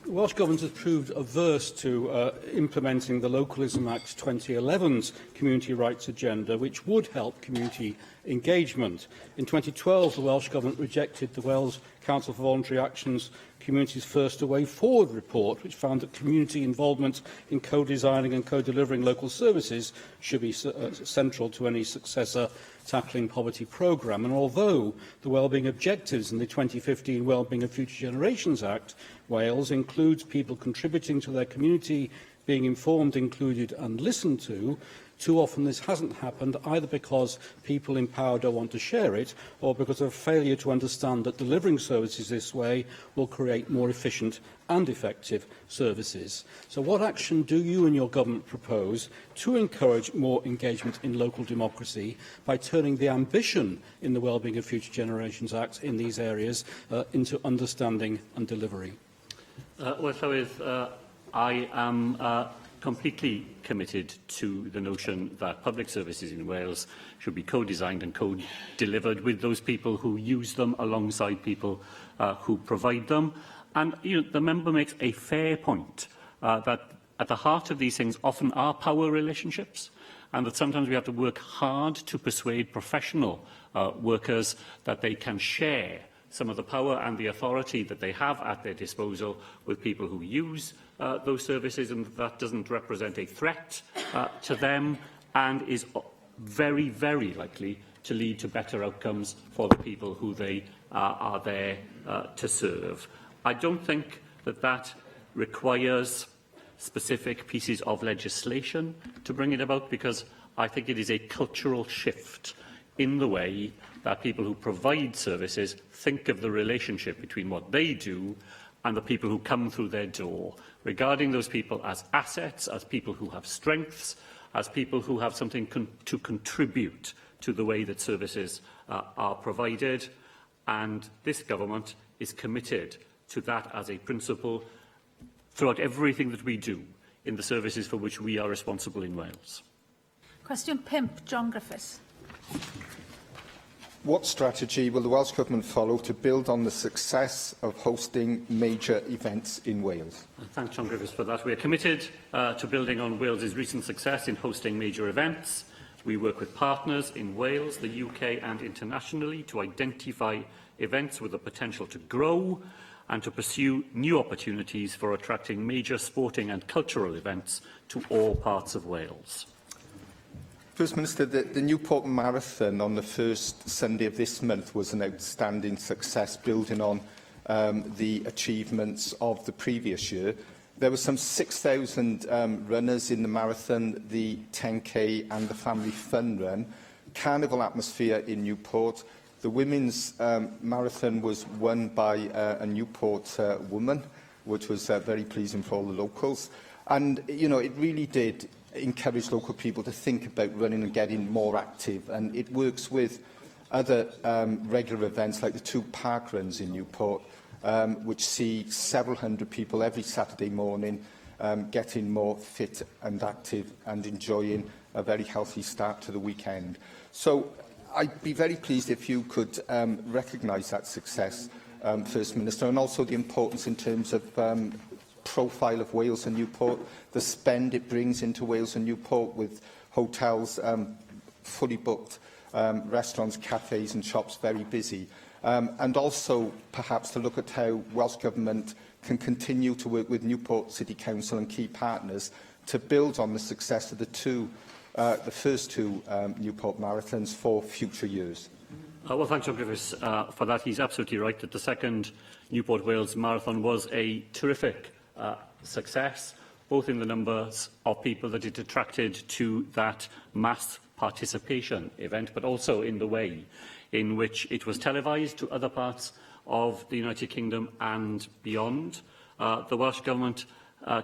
Welsh Government has proved averse to implementing the Localism Act 2011's community rights agenda, which would help community engagement. In 2012, the Welsh Government rejected the Wales Council for Voluntary Action's Community's First A Way Forward report, which found that community involvement in co-designing and co-delivering local services should be central to any successor Tackling Poverty programme. And although the wellbeing objectives in the 2015 Wellbeing of Future Generations Act, Wales includes people contributing to their community, being informed, included and listened to, too often this hasn't happened, either because people in power don't want to share it, or because of failure to understand that delivering services this way will create more efficient and effective services. So what action do you and your government propose to encourage more engagement in local democracy by turning the ambition in the Wellbeing of Future Generations Act in these areas into understanding and delivery? Well, Llywydd, I am completely committed to the notion that public services in Wales should be co-designed and co-delivered with those people who use them alongside people who provide them. And the member makes a fair point that at the heart of these things often are power relationships, and that sometimes we have to work hard to persuade professional workers that they can share some of the power and the authority that they have at their disposal with people who use those services, and that doesn't represent a threat to them and is very, very likely to lead to better outcomes for the people who they are there to serve. I don't think that that requires specific pieces of legislation to bring it about, because I think it is a cultural shift in the way that people who provide services think of the relationship between what they do and the people who come through their door, regarding those people as assets, as people who have strengths, as people who have something to contribute to the way that services are provided. And this government is committed to that as a principle throughout everything that we do in the services for which we are responsible in Wales. Question 5, John Griffiths. What strategy will the Welsh Government follow to build on the success of hosting major events in Wales? Thanks, John Griffiths, for that. We are committed to building on Wales's recent success in hosting major events. We work with partners in Wales, the UK and internationally to identify events with the potential to grow and to pursue new opportunities for attracting major sporting and cultural events to all parts of Wales. First Minister, the Newport Marathon on the first Sunday of this month was an outstanding success, building on the achievements of the previous year. There were some 6,000 runners in the marathon, the 10K and the family fun run. Carnival atmosphere in Newport. The women's marathon was won by a Newport woman, which was very pleasing for all the locals. And, it really did encourage local people to think about running and getting more active. And it works with other regular events like the 2 park runs in Newport, which see several hundred people every Saturday morning getting more fit and active and enjoying a very healthy start to the weekend. So I'd be very pleased if you could recognise that success, First Minister, and also the importance in terms of profile of Wales and Newport, the spend it brings into Wales and Newport with hotels fully booked, restaurants, cafes and shops very busy. And also perhaps to look at how Welsh Government can continue to work with Newport City Council and key partners to build on the success of the first 2 Newport marathons for future years. Well, thanks, John Griffiths, for that. He's absolutely right that the second Newport Wales Marathon was a terrific success, both in the numbers of people that it attracted to that mass participation event, but also in the way in which it was televised to other parts of the United Kingdom and beyond. The Welsh Government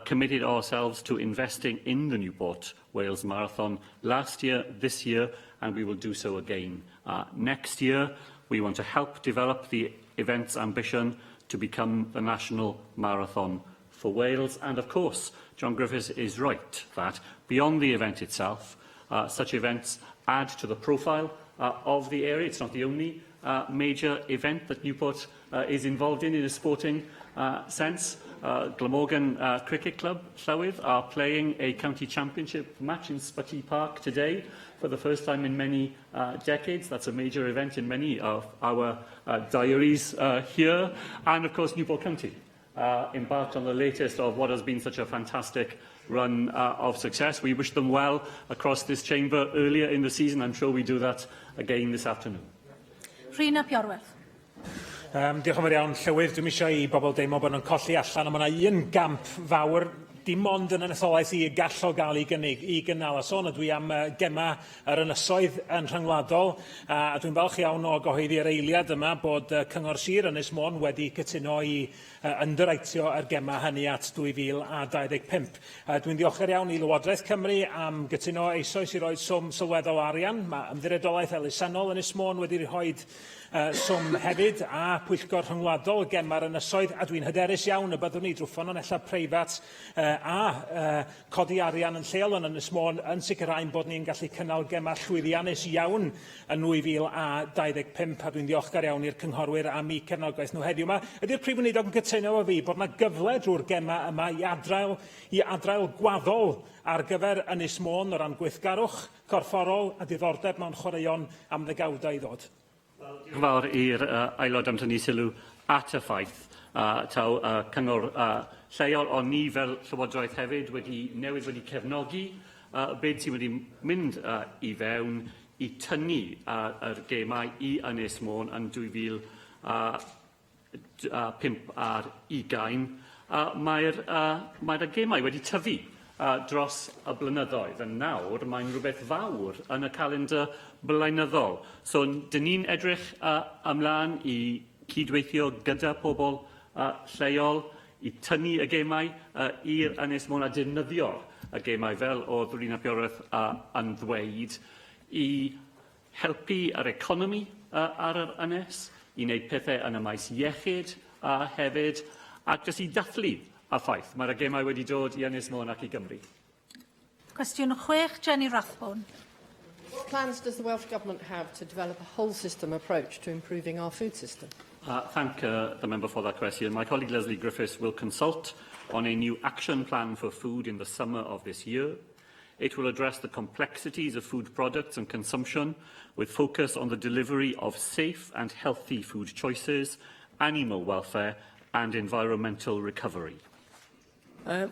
committed ourselves to investing in the Newport Wales Marathon last year, this year, and we will do so again next year. We want to help develop the event's ambition to become the national marathon for Wales. And of course, John Griffiths is right that beyond the event itself, such events add to the profile of the area. It's not the only major event that Newport is involved in a sporting sense. Glamorgan Cricket Club, Llywydd, are playing a county championship match in Sputty Park today for the first time in many decades. That's a major event in many of our diaries here. And of course, Newport County embarked on the latest of what has been such a fantastic run of success. We wish them well across this chamber earlier in the season. I'm sure we do that again this afternoon. Rhys Iorwerth. Diolch yn fawr iawn, Llywydd. Dwi'n eisiau i bobl deimlo bod nhw'n colli allan, a mae yna un gamp fawr dim ond yn etholaeth i gall o gael i gynnal. A sôn ydw i am gema yr ynysoedd yn rhyngwladol, a dwi'n falch iawn o gyhoeddi'r eiliad yma bod Cyngor Sir Ynys Môn wedi cytuno i underwritio yr gema hynny at 2025. Dwi'n ddiolchgar iawn i Lywodraeth Cymru am gytuno eisoes i roi swm sylweddol arian. Mae ymddiriedolaeth elusennol Ynys Môn wedi rhoi swm hefyd a pwyllgor rhyngwladol gema'r ynysoedd, a dwi'n hyderus iawn y byddwn ni drwy ffonon ella preifat codi arian yn lleol yn Ynys Môn yn sicrhau bod ni'n gallu cynnal gema llwyddiannus iawn yn 2025, a dwi'n ddiolchgar iawn i'r cynghorwyr am eu cefnogaeth nhw heddiw yma. Ydy'r Prif Weinidog yn cytuno efo fi bod yna gyfle drwy'r gema yma i adраil gwaddol ar gyfer Ynys Môn o ran gweithgarwch, corfforol a diddordeb mewn chwaraeon am ddegawdau i ddod. Diolch yn fawr i'r aelod am tynnu sylw at y ffaith taw cyngor lleol, ond ni fel Llywodraeth hefyd wedi cefnogi byd sydd wedi mynd i fewn i tynnu yr gemau i Ynys Môn yn 2005 ar 20. Mae'r gemau wedi tyfu dros y blynyddoedd, yn nawr mae'n rhywbeth fawr yn y calendar blynyddol. So, dyn ni'n edrych ymlaen i cydweithio gyda pobl lleol, i tynnu y gemau i'r Ynys Môn a defnyddio y gemau fel oedd Rhys Iorwerth yn ddweud, i helpu yr economi ar yr ynys, i wneud pethau yn y maes iechyd hefyd, ac jyst i dathlu a ffaith. Mae'r gemau wedi dod i Ynys Môn ac i Gymru. Cwestiwn 6, Jenny Rathbone. What plans does the Welsh Government have to develop a whole system approach to improving our food system? Thank the member for that question. My colleague Lesley Griffiths will consult on a new action plan for food in the summer of this year. It will address the complexities of food products and consumption, with focus on the delivery of safe and healthy food choices, animal welfare and environmental recovery.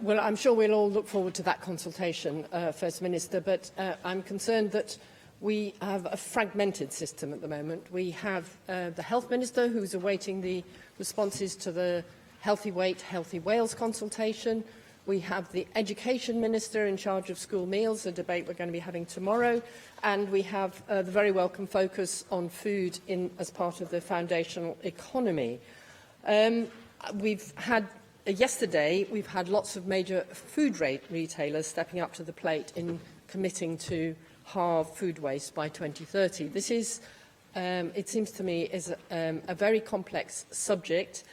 Well, I'm sure we'll all look forward to that consultation, First Minister, but I'm concerned that we have a fragmented system at the moment. We have the Health Minister who's awaiting the responses to the Healthy Weight, Healthy Wales consultation. We have the Education Minister in charge of school meals, a debate we're going to be having tomorrow. And we have the very welcome focus on food as part of the foundational economy. Yesterday, we've had lots of major food retailers stepping up to the plate in committing to halve food waste by 2030. This is, it seems to me, is a very complex subject,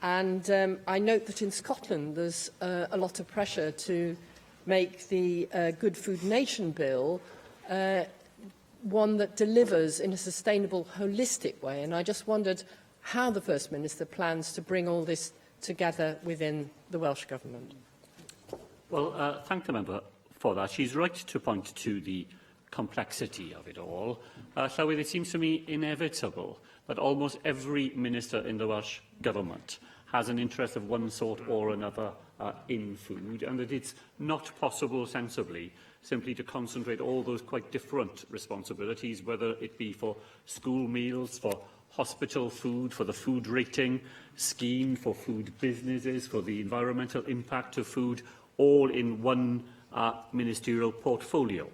and I note that in Scotland there's a lot of pressure to make the Good Food Nation Bill one that delivers in a sustainable, holistic way, and I just wondered how the First Minister plans to bring all this together within the Welsh Government. Well, thank the member for that. She's right to point to the complexity of it all. Llywydd, it seems to me inevitable that almost every minister in the Welsh Government has an interest of one sort or another in food, and that it's not possible sensibly simply to concentrate all those quite different responsibilities, whether it be for school meals, for hospital food, for the food rating scheme, for food businesses, for the environmental impact of food, all in one ministerial portfolio.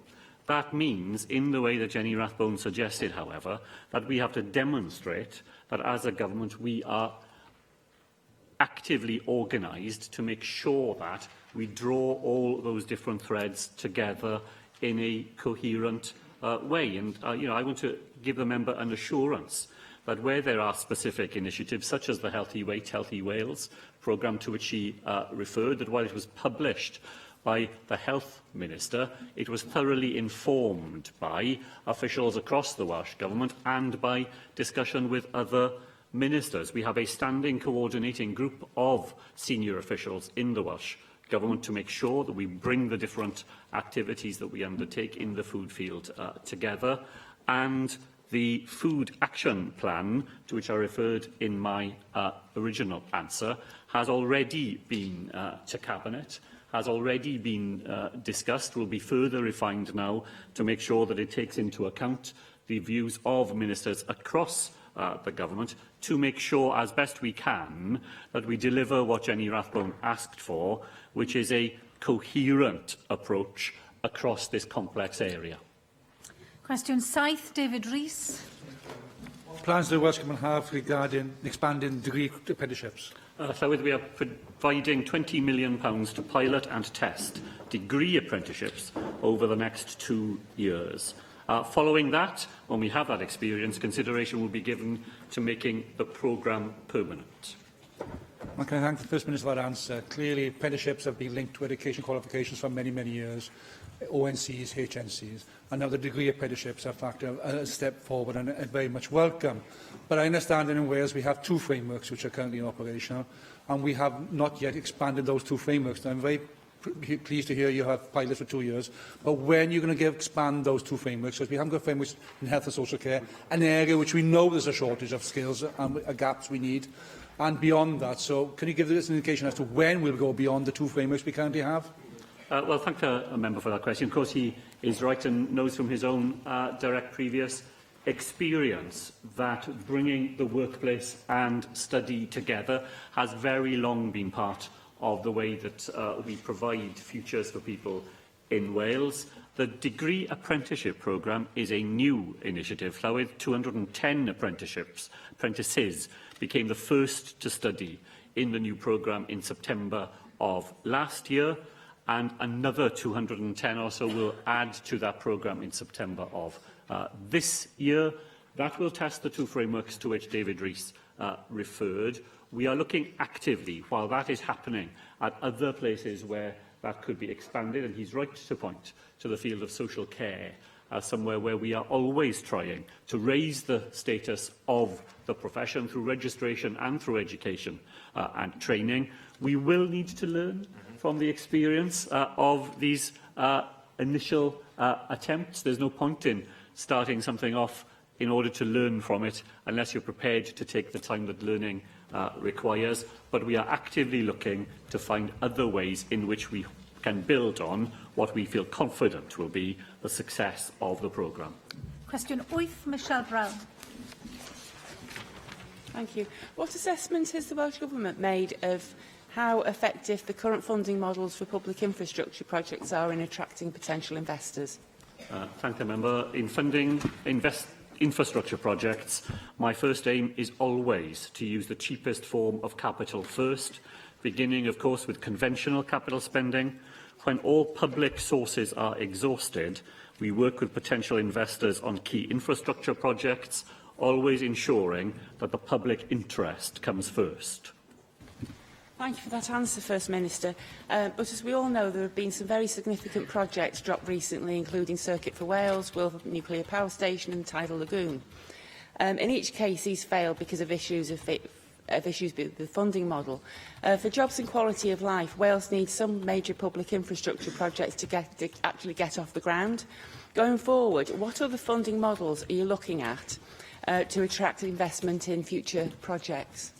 That means, in the way that Jenny Rathbone suggested, however, that we have to demonstrate that as a government we are actively organised to make sure that we draw all those different threads together in a coherent way. And I want to give the member an assurance that where there are specific initiatives, such as the Healthy Weight, Healthy Wales programme to which she referred, that while it was published by the Health Minister, it was thoroughly informed by officials across the Welsh Government and by discussion with other ministers. We have a standing coordinating group of senior officials in the Welsh Government to make sure that we bring the different activities that we undertake in the food field together, and the Food Action Plan, to which I referred in my original answer, has already been to Cabinet, has already been discussed, will be further refined now to make sure that it takes into account the views of ministers across the Government, to make sure as best we can that we deliver what Jenny Rathbone asked for, which is a coherent approach across this complex area. Question 7, David Rees. Plans the Welsh Government have regarding expanding degree apprenticeships? Llywydd, we are providing £20 million to pilot and test degree apprenticeships over the next 2 years. Following that, when we have that experience, consideration will be given to making the programme permanent. I can thank the First Minister for that answer. Clearly, apprenticeships have been linked to education qualifications for many, many years, ONCs, HNCs, and now the degree apprenticeships are in fact a step forward and very much welcome. But I understand that in Wales we have 2 frameworks which are currently operational, and we have not yet expanded those 2 frameworks. I'm very pleased to hear you have pilots for 2 years, but when are you going to expand those 2 frameworks? Because we haven't got frameworks in health and social care, an area which we know there's a shortage of skills and gaps we need, and beyond that. So can you give us an indication as to when we'll go beyond the 2 frameworks we currently have? Well, thank the member for that question. Of course, he is right and knows from his own direct previous experience that bringing the workplace and study together has very long been part of the way that we provide futures for people in Wales. The degree apprenticeship programme is a new initiative. Llywydd, 210 apprentices became the first to study in the new programme in September of last year, and another 210 or so will add to that programme in September of this year. That will test the 2 frameworks to which David Rees referred. We are looking actively, while that is happening, at other places where that could be expanded, and he's right to point to the field of social care as somewhere where we are always trying to raise the status of the profession through registration and through education and training. We will need to learn from the experience of these initial attempts. There's no point in starting something off in order to learn from it unless you're prepared to take the time that learning requires. But we are actively looking to find other ways in which we can build on what we feel confident will be the success of the programme. Question 8, Michelle Brown. Thank you. What assessment has the Welsh Government made of how effective the current funding models for public infrastructure projects are in attracting potential investors? Thank the member. In funding infrastructure projects, my first aim is always to use the cheapest form of capital first, beginning, of course, with conventional capital spending. When all public sources are exhausted, we work with potential investors on key infrastructure projects, always ensuring that the public interest comes first. Thank you for that answer, First Minister. But as we all know, there have been some very significant projects dropped recently, including Circuit for Wales, Wilf Nuclear Power Station and Tidal Lagoon. In each case, these failed because of issues with the funding model. For jobs and quality of life, Wales needs some major public infrastructure projects to actually get off the ground. Going forward, what other funding models are you looking at to attract investment in future projects?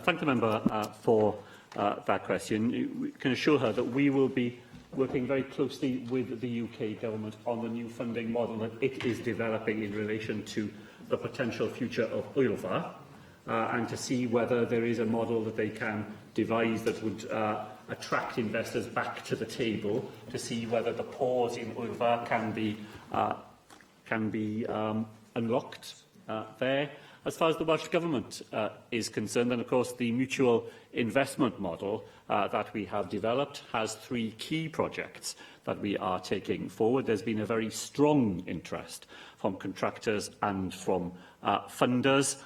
Thank the member for that question. We can assure her that we will be working very closely with the UK Government on the new funding model that it is developing in relation to the potential future of Oilfa, and to see whether there is a model that they can devise that would attract investors back to the table, to see whether the pause in Oilfa can be unlocked there. As far as the Welsh Government is concerned, and of course the mutual investment model that we have developed has 3 key projects that we are taking forward. There's been a very strong interest from contractors and from funders.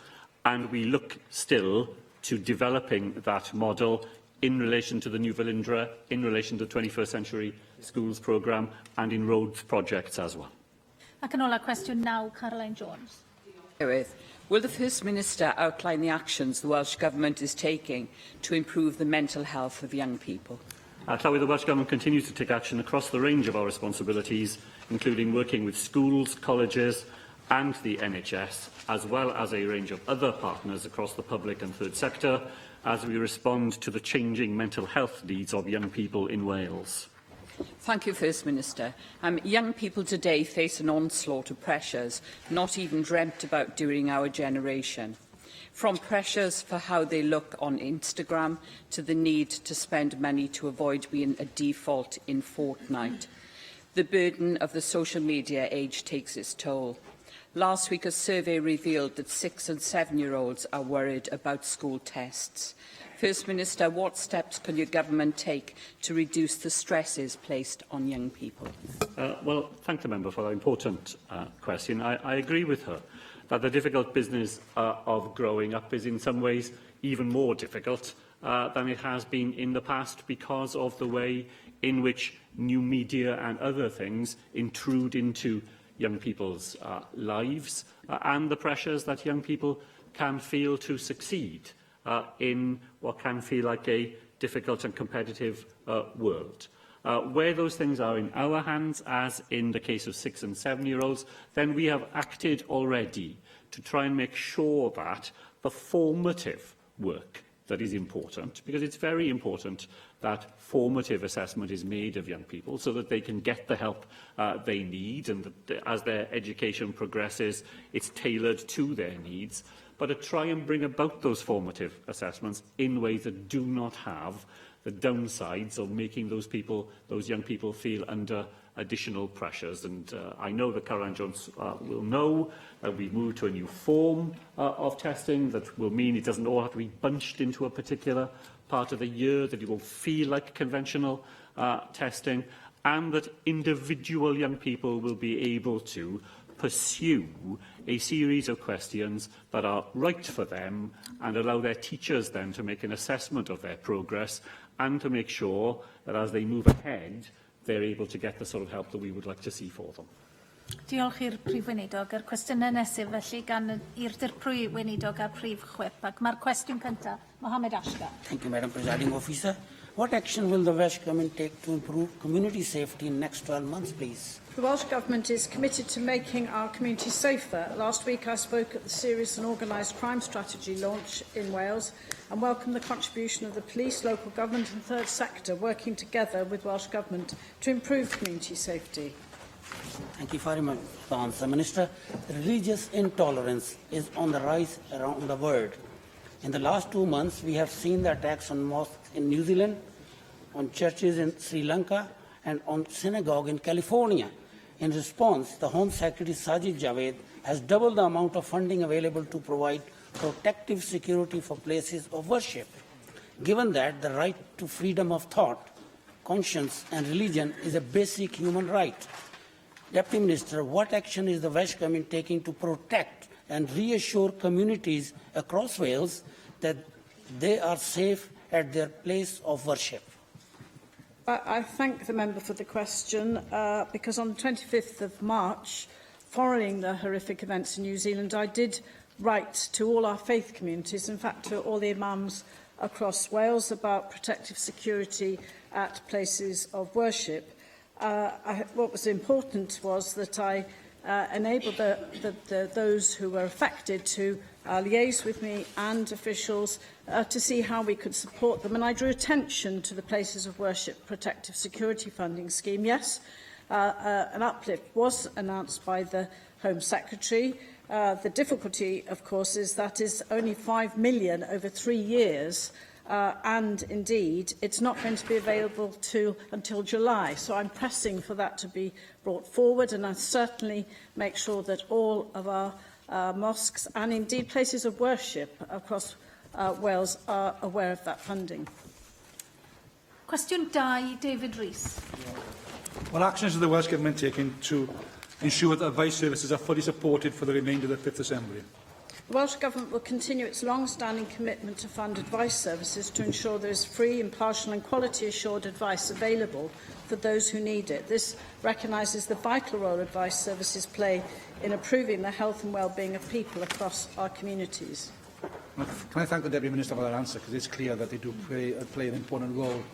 and we look still to developing that model in relation to the New Velindre, in relation to the 21st Century Schools programme and in roads projects as well. Ac yn ola cwestiwn 9, Caroline Jones. Will the First Minister outline the actions the Welsh Government is taking to improve the mental health of young people? Llywydd, the Welsh Government continues to take action across the range of our responsibilities, including working with schools, colleges and the NHS, as well as a range of other partners across the public and third sector, as we respond to the changing mental health needs of young people in Wales. Thank you, First Minister. Young people today face an onslaught of pressures not even dreamt about during our generation. From pressures for how they look on Instagram to the need to spend money to avoid being a default in Fortnite. The burden of the social media age takes its toll. Last week, a survey revealed that 6- and 7-year-olds are worried about school tests. First Minister, what steps can your government take to reduce the stresses placed on young people? Well, thank the member for that important question. I agree with her that the difficult business of growing up is in some ways even more difficult than it has been in the past because of the way in which new media and other things intrude into young people's lives and the pressures that young people can feel to succeed in what can feel like a difficult and competitive world. Where those things are in our hands, as in the case of 6- and 7-year-olds, then we have acted already to try and make sure that the formative work that is important, because it's very important that formative assessment is made of young people so that they can get the help they need, and that as their education progresses, it's tailored to their needs, but to try and bring about those formative assessments in ways that do not have the downsides of making those young people feel under additional pressures. And I know that Caroline Jones will know that we move to a new form of testing that will mean it doesn't all have to be bunched into a particular part of the year, that it will feel like conventional testing, and that individual young people will be able to pursue a series of questions that are right for them and allow their teachers then to make an assessment of their progress and to make sure that as they move ahead, they're able to get the sort of help that we would like to see for them. Diolch i'r Prif Weinidog. Yr cwestiynau nesaf felly gan i'r Prif Weinidog a Prif Chwip. Ac mae'r cwestiwn cyntaf, Mohamed Ashgar. Thank you, Madam Presiding Officer. What action will the Welsh Government take to improve community safety in the next 12 months, please? The Welsh Government is committed to making our community safer. Last week I spoke at the Serious and Organised Crime Strategy launch in Wales and welcomed the contribution of the police, local government and third sector working together with Welsh Government to improve community safety. Thank you very much for the answer, Minister. Religious intolerance is on the rise around the world. In the last 2 months, we have seen the attacks on mosques in New Zealand, on churches in Sri Lanka, and on synagogue in California. In response, the Home Secretary Sajid Javid has doubled the amount of funding available to provide protective security for places of worship. Given that the right to freedom of thought, conscience and religion is a basic human right, Deputy Minister, what action is the Welsh Government taking to protect and reassure communities across Wales that they are safe at their place of worship? I thank the member for the question because on the 25th of March, following the horrific events in New Zealand, I did write to all our faith communities, in fact to all the imams across Wales, about protective security at places of worship. What was important was that I enabled those who were affected to liaise with me and officials to see how we could support them. And I drew attention to the Places of Worship Protective Security Funding Scheme. Yes, an uplift was announced by the Home Secretary. The difficulty, of course, is that is only £5 million over 3 years. And indeed, it's not going to be available until July. So I'm pressing for that to be brought forward, and I'll certainly make sure that all of our mosques and indeed places of worship across Wales are aware of that funding. Cwestiwn 2, David Rees. What actions is the Welsh Government taking to ensure that advice services are fully supported for the remainder of the Fifth Assembly? The Welsh Government will continue its long-standing commitment to fund advice services to ensure there is free, impartial and quality-assured advice available for those who need it. This recognises the vital role advice services play in improving the health and well-being of people across our communities. Can I thank the Deputy Minister for that answer, because it's clear that they do play an important role.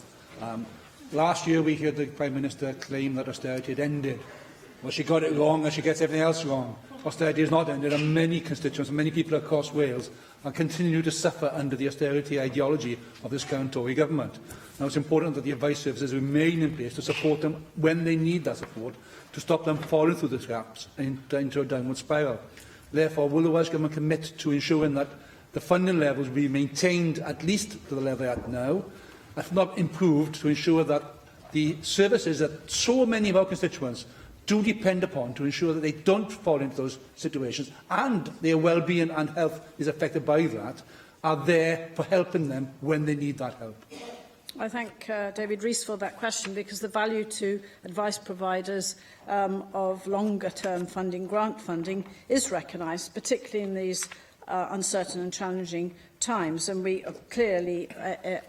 Last year we heard the Prime Minister claim that austerity had ended. Well, she got it wrong, and she gets everything else wrong. Austerity has not ended, and many constituents, many people across Wales are continue to suffer under the austerity ideology of this current Tory government. Now, it's important that the advice services remain in place to support them when they need that support, to stop them falling through the gaps into a downward spiral. Therefore, will the Welsh Government commit to ensuring that the funding levels be maintained at least to the level they are at now, if not improved, to ensure that the services that so many of our constituents do depend upon to ensure that they don't fall into those situations and their well-being and health is affected by that, are there for helping them when they need that help? I thank David Rees for that question, because the value to advice providers of longer-term funding, grant funding, is recognised, particularly in these uncertain and challenging times, and we are clearly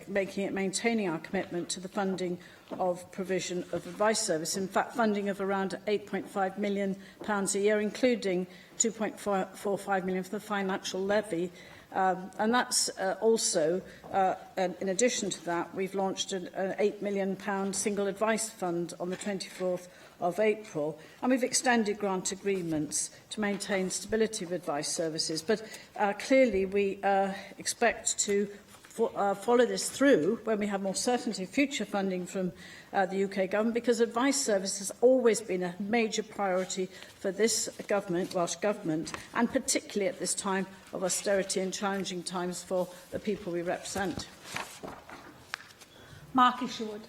maintaining our commitment to the funding of provision of advice service. In fact, funding of around £8.5 million a year, including £2.45 million for the financial levy. And that's also, in addition to that, we've launched an £8 million single advice fund on the 24th of April, and we've extended grant agreements to maintain stability of advice services. But clearly we expect to follow this through when we have more certainty of future funding from the UK Government, because advice service has always been a major priority for this Government, Welsh Government, and particularly at this time of austerity and challenging times for the people we represent. Mark Isherwood.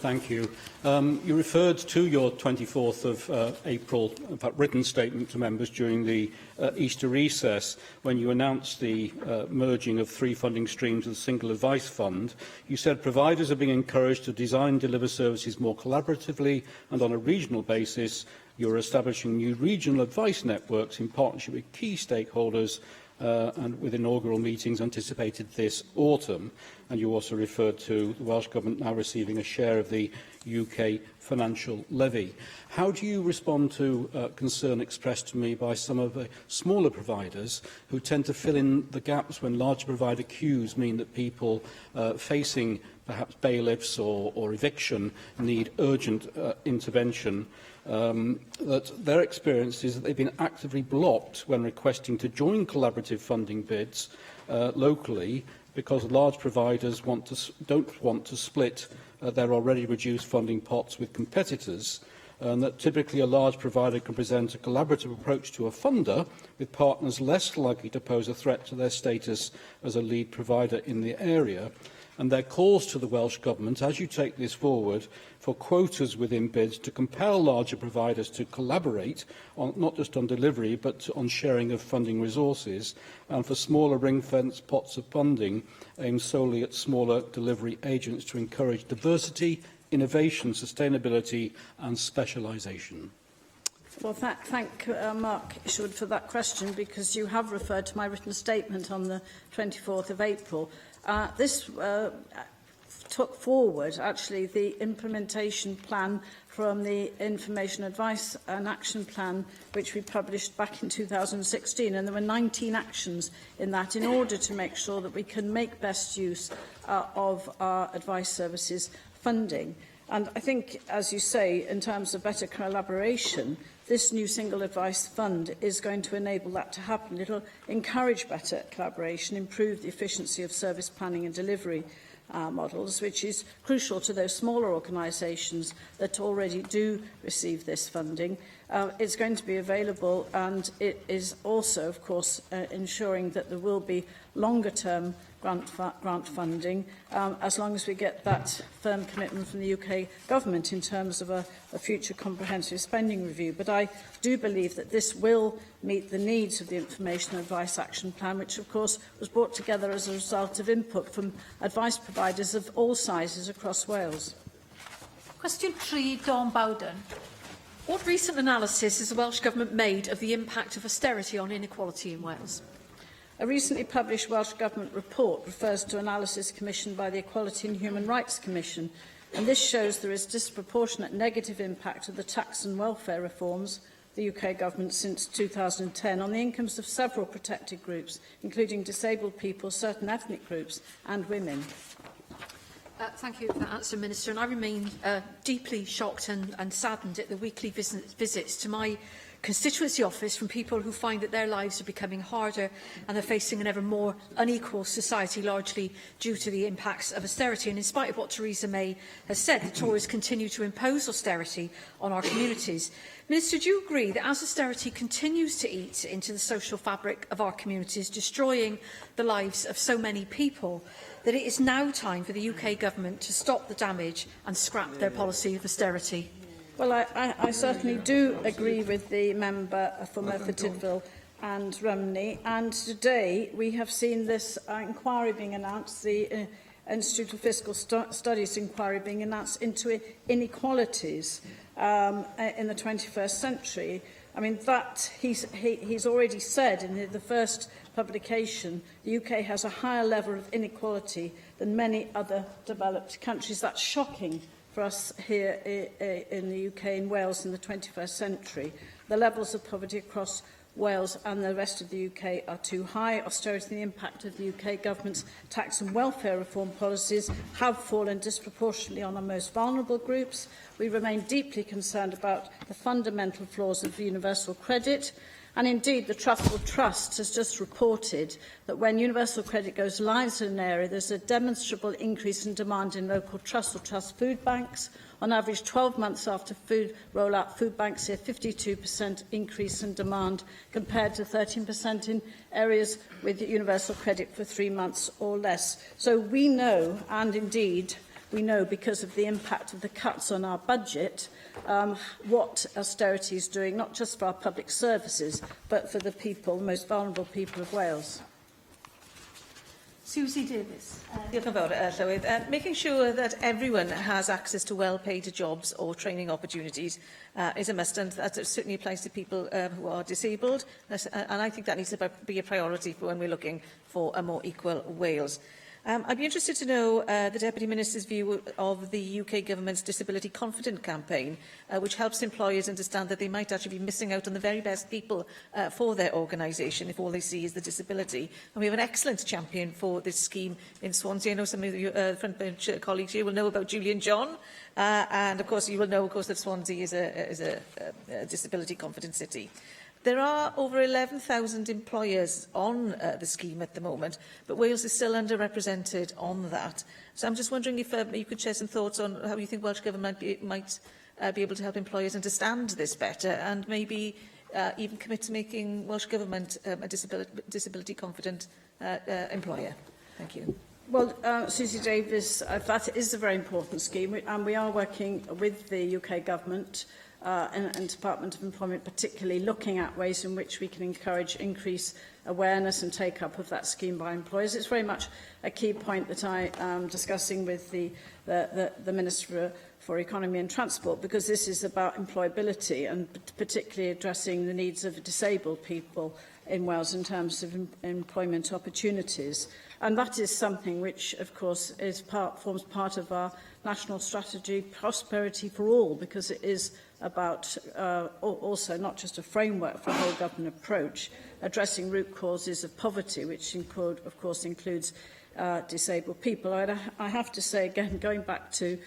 Thank you. You referred to your 24th of April, in fact, written statement to members during the Easter recess, when you announced the merging of 3 funding streams of the Single Advice Fund. You said providers are being encouraged to design and deliver services more collaboratively and on a regional basis. You're establishing new regional advice networks in partnership with key stakeholders and with inaugural meetings anticipated this autumn. And you also referred to the Welsh Government now receiving a share of the UK financial levy. How do you respond to concern expressed to me by some of the smaller providers who tend to fill in the gaps when larger provider queues mean that people facing perhaps bailiffs or eviction need urgent intervention? That their experience is that they've been actively blocked when requesting to join collaborative funding bids locally, because large providers don't want to split their already reduced funding pots with competitors, and that typically a large provider can present a collaborative approach to a funder with partners less likely to pose a threat to their status as a lead provider in the area. And their calls to the Welsh Government, as you take this forward, for quotas within bids to compel larger providers to collaborate, not just on delivery, but on sharing of funding resources, and for smaller ring-fenced pots of funding aimed solely at smaller delivery agents to encourage diversity, innovation, sustainability and specialisation. Well, thank Mark Isherwood for that question, because you have referred to my written statement on the 24th of April. This took forward, actually, the implementation plan from the Information Advice and Action Plan, which we published back in 2016. And there were 19 actions in that in order to make sure that we can make best use of our advice services funding. And I think, as you say, in terms of better collaboration, this new single advice fund is going to enable that to happen. It will encourage better collaboration, improve the efficiency of service planning and delivery models, which is crucial to those smaller organisations that already do receive this funding. It's going to be available, and it is also, of course, ensuring that there will be longer-term grant funding, as long as we get that firm commitment from the UK Government in terms of a future comprehensive spending review. But I do believe that this will meet the needs of the Information Advice Action Plan, which of course was brought together as a result of input from advice providers of all sizes across Wales. Question 3, Dawn Bowden. What recent analysis has the Welsh Government made of the impact of austerity on inequality in Wales? A recently published Welsh Government report refers to analysis commissioned by the Equality and Human Rights Commission, and this shows there is disproportionate negative impact of the tax and welfare reforms of the UK Government since 2010 on the incomes of several protected groups, including disabled people, certain ethnic groups and women. Thank you for that answer, Minister. And I remain deeply shocked and saddened at the weekly visits to my constituency office from people who find that their lives are becoming harder and they're facing an ever more unequal society, largely due to the impacts of austerity. And in spite of what Theresa May has said, the Tories continue to impose austerity on our communities. Minister, do you agree that as austerity continues to eat into the social fabric of our communities, destroying the lives of so many people, that it is now time for the UK Government to stop the damage and scrap their policy of austerity? Well, I certainly do agree with the member for Merthyr Tydfil and Rumney, and today we have seen this inquiry being announced, the Institute of Fiscal Studies inquiry being announced into inequalities in the 21st century. I mean, that he's already said in the first publication, the UK has a higher level of inequality than many other developed countries. That's shocking for us here in the UK and Wales in the 21st century. The levels of poverty across Wales and the rest of the UK are too high. Austerity and the impact of the UK Government's tax and welfare reform policies have fallen disproportionately on our most vulnerable groups. We remain deeply concerned about the fundamental flaws of universal credit. And indeed, the Truffle Trust has just reported that when universal credit goes live in an area, there's a demonstrable increase in demand in local trusts or trust food banks. On average, 12 months after food rollout, food banks see a 52% increase in demand compared to 13% in areas with universal credit for 3 months or less. So we know, and indeed we know because of the impact of the cuts on our budget, what austerity is doing, not just for our public services, but for the people, the most vulnerable people of Wales. Susie Davis. Diolch yn fawr, Llywydd. Making sure that everyone has access to well-paid jobs or training opportunities is a must, and that certainly applies to people who are disabled. And I think that needs to be a priority for when we're looking for a more equal Wales. I'd be interested to know the Deputy Minister's view of the UK Government's Disability Confident campaign, which helps employers understand that they might actually be missing out on the very best people for their organisation if all they see is the disability. And we have an excellent champion for this scheme in Swansea. I know some of your front bench colleagues here will know about Julian John, and of course you will know, of course, that Swansea is a disability confident city. There are over 11,000 employers on the scheme at the moment, but Wales is still underrepresented on that. So I'm just wondering if you could share some thoughts on how you think Welsh Government might be able to help employers understand this better, and maybe even commit to making Welsh Government a disability-confident employer. Thank you. Well, Susie Davis, that is a very important scheme, and we are working with the UK Government and Department of Employment, particularly looking at ways in which we can increase awareness and take-up of that scheme by employers. It's very much a key point that I am discussing with the Minister for Economy and Transport, because this is about employability and particularly addressing the needs of disabled people in Wales in terms of employment opportunities. And that is something which, of course, forms part of our national strategy, Prosperity for All, because it is about also not just a framework for a whole government approach, addressing root causes of poverty, which of course includes disabled people. I have to say, again, going back to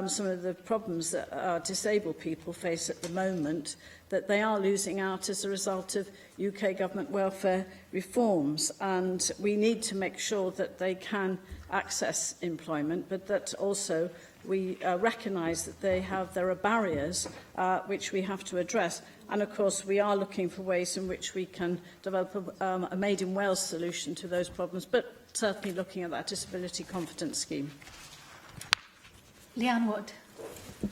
some of the problems that disabled people face at the moment, that they are losing out as a result of UK government welfare reforms, and we need to make sure that they can access employment, but that also we recognise that there are barriers which we have to address. And of course, we are looking for ways in which we can develop a Made in Wales solution to those problems, but certainly looking at that disability confidence scheme. Leanne Wood.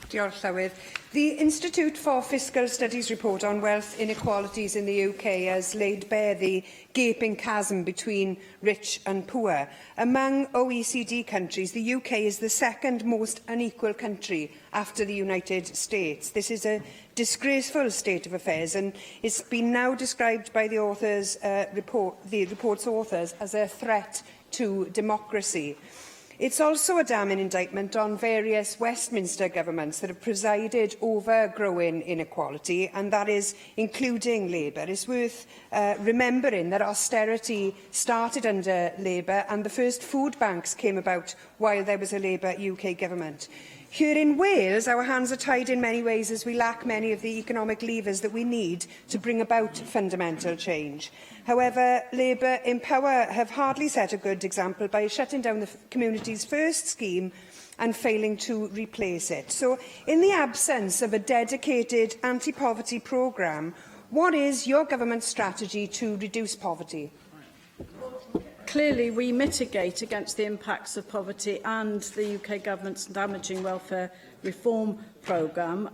Diolch, Llywydd. The Institute for Fiscal Studies report on wealth inequalities in the UK has laid bare the gaping chasm between rich and poor. Among OECD countries, the UK is the second most unequal country after the United States. This is a disgraceful state of affairs, and it's been now described by the report's authors as a threat to democracy. It's also a damning indictment on various Westminster governments that have presided over growing inequality, and that is including Labour. It's worth remembering that austerity started under Labour and the first food banks came about while there was a Labour UK government. Here in Wales, our hands are tied in many ways as we lack many of the economic levers that we need to bring about fundamental change. However, Labour in power have hardly set a good example by shutting down the community's first scheme and failing to replace it. So, in the absence of a dedicated anti-poverty programme, what is your government's strategy to reduce poverty? Clearly, we mitigate against the impacts of poverty and the UK government's damaging welfare reform programme.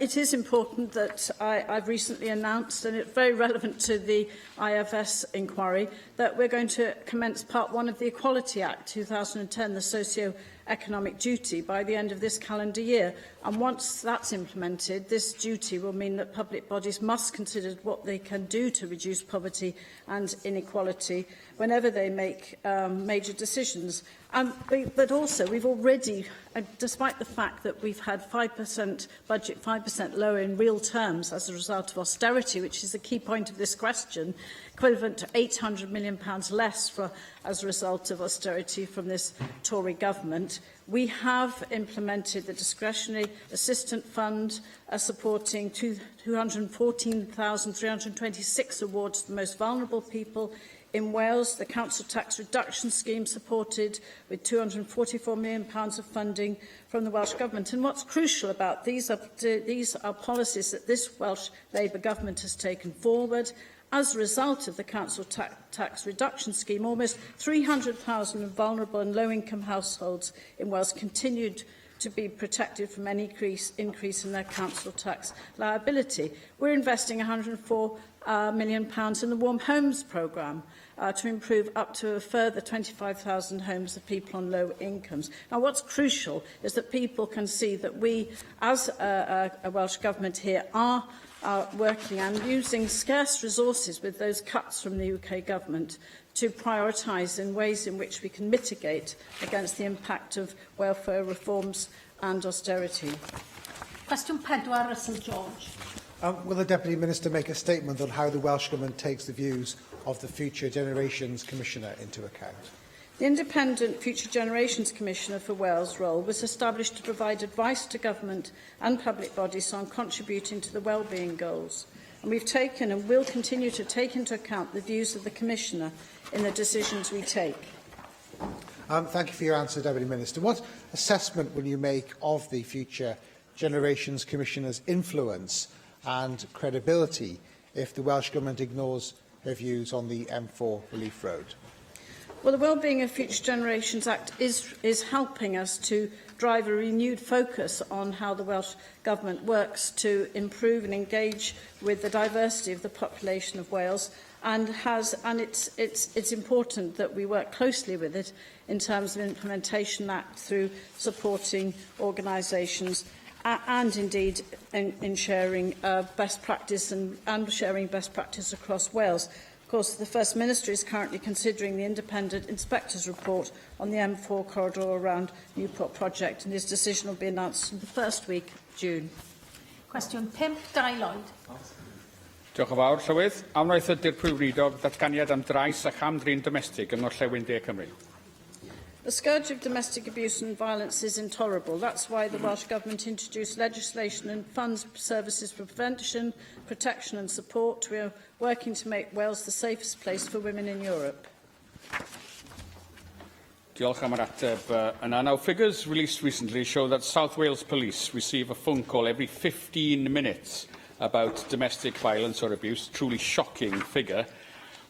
It is important that I've recently announced, and it's very relevant to the IFS inquiry, that we're going to commence Part 1 of the Equality Act 2010, the socio-economic duty, by the end of this calendar year. And once that's implemented, this duty will mean that public bodies must consider what they can do to reduce poverty and inequality whenever they make major decisions. But also, we've already, despite the fact that we've had 5% budget, 5% lower in real terms as a result of austerity, which is the key point of this question, equivalent to £800 million less as a result of austerity from this Tory government, we have implemented the discretionary assistant fund, supporting 214,326 awards to the most vulnerable people in Wales. The council tax reduction scheme supported with £244 million of funding from the Welsh Government. And what's crucial about these are policies that this Welsh Labour Government has taken forward. As a result of the council tax reduction scheme, almost 300,000 vulnerable and low-income households in Wales continued to be protected from any increase in their council tax liability. We're investing £104 million in the Warm Homes programme to improve up to a further 25,000 homes of people on low incomes. Now, what's crucial is that people can see that we, as a Welsh Government here, are working and using scarce resources with those cuts from the UK Government to prioritise in ways in which we can mitigate against the impact of welfare reforms and austerity. Question 4, Russell George. Will the Deputy Minister make a statement on how the Welsh Government takes the views of the Future Generations Commissioner into account? The Independent Future Generations Commissioner for Wales' role was established to provide advice to government and public bodies on contributing to the wellbeing goals. And we've taken and will continue to take into account the views of the Commissioner in the decisions we take. Thank you for your answer, Deputy Minister. What assessment will you make of the Future Generations Commissioner's influence and credibility if the Welsh Government ignores her views on the M4 Relief Road? Well, the Wellbeing of Future Generations Act is helping us to drive a renewed focus on how the Welsh Government works to improve and engage with the diversity of the population of Wales, and it's important that we work closely with it in terms of implementation of that through supporting organisations and indeed in sharing best practice and sharing best practice across Wales. Of course, the First Minister is currently considering the independent inspector's report on the M4 corridor around Newport project, and his decision will be announced in the first week of June. Question 5, Dai Lloyd. Diolch yn fawr, Llywydd. Amlaeth ydy'r Prifwydog datganiad am drais a cham-drin domestig yng Ngorllewin De Cymru. The scourge of domestic abuse and violence is intolerable. That's why the Welsh Government introduced legislation and funds services for prevention, protection and support. We are working to make Wales the safest place for women in Europe. Diolch am yr ateb yna. Now, figures released recently show that South Wales Police receive a phone call every 15 minutes about domestic violence or abuse. Truly shocking figure.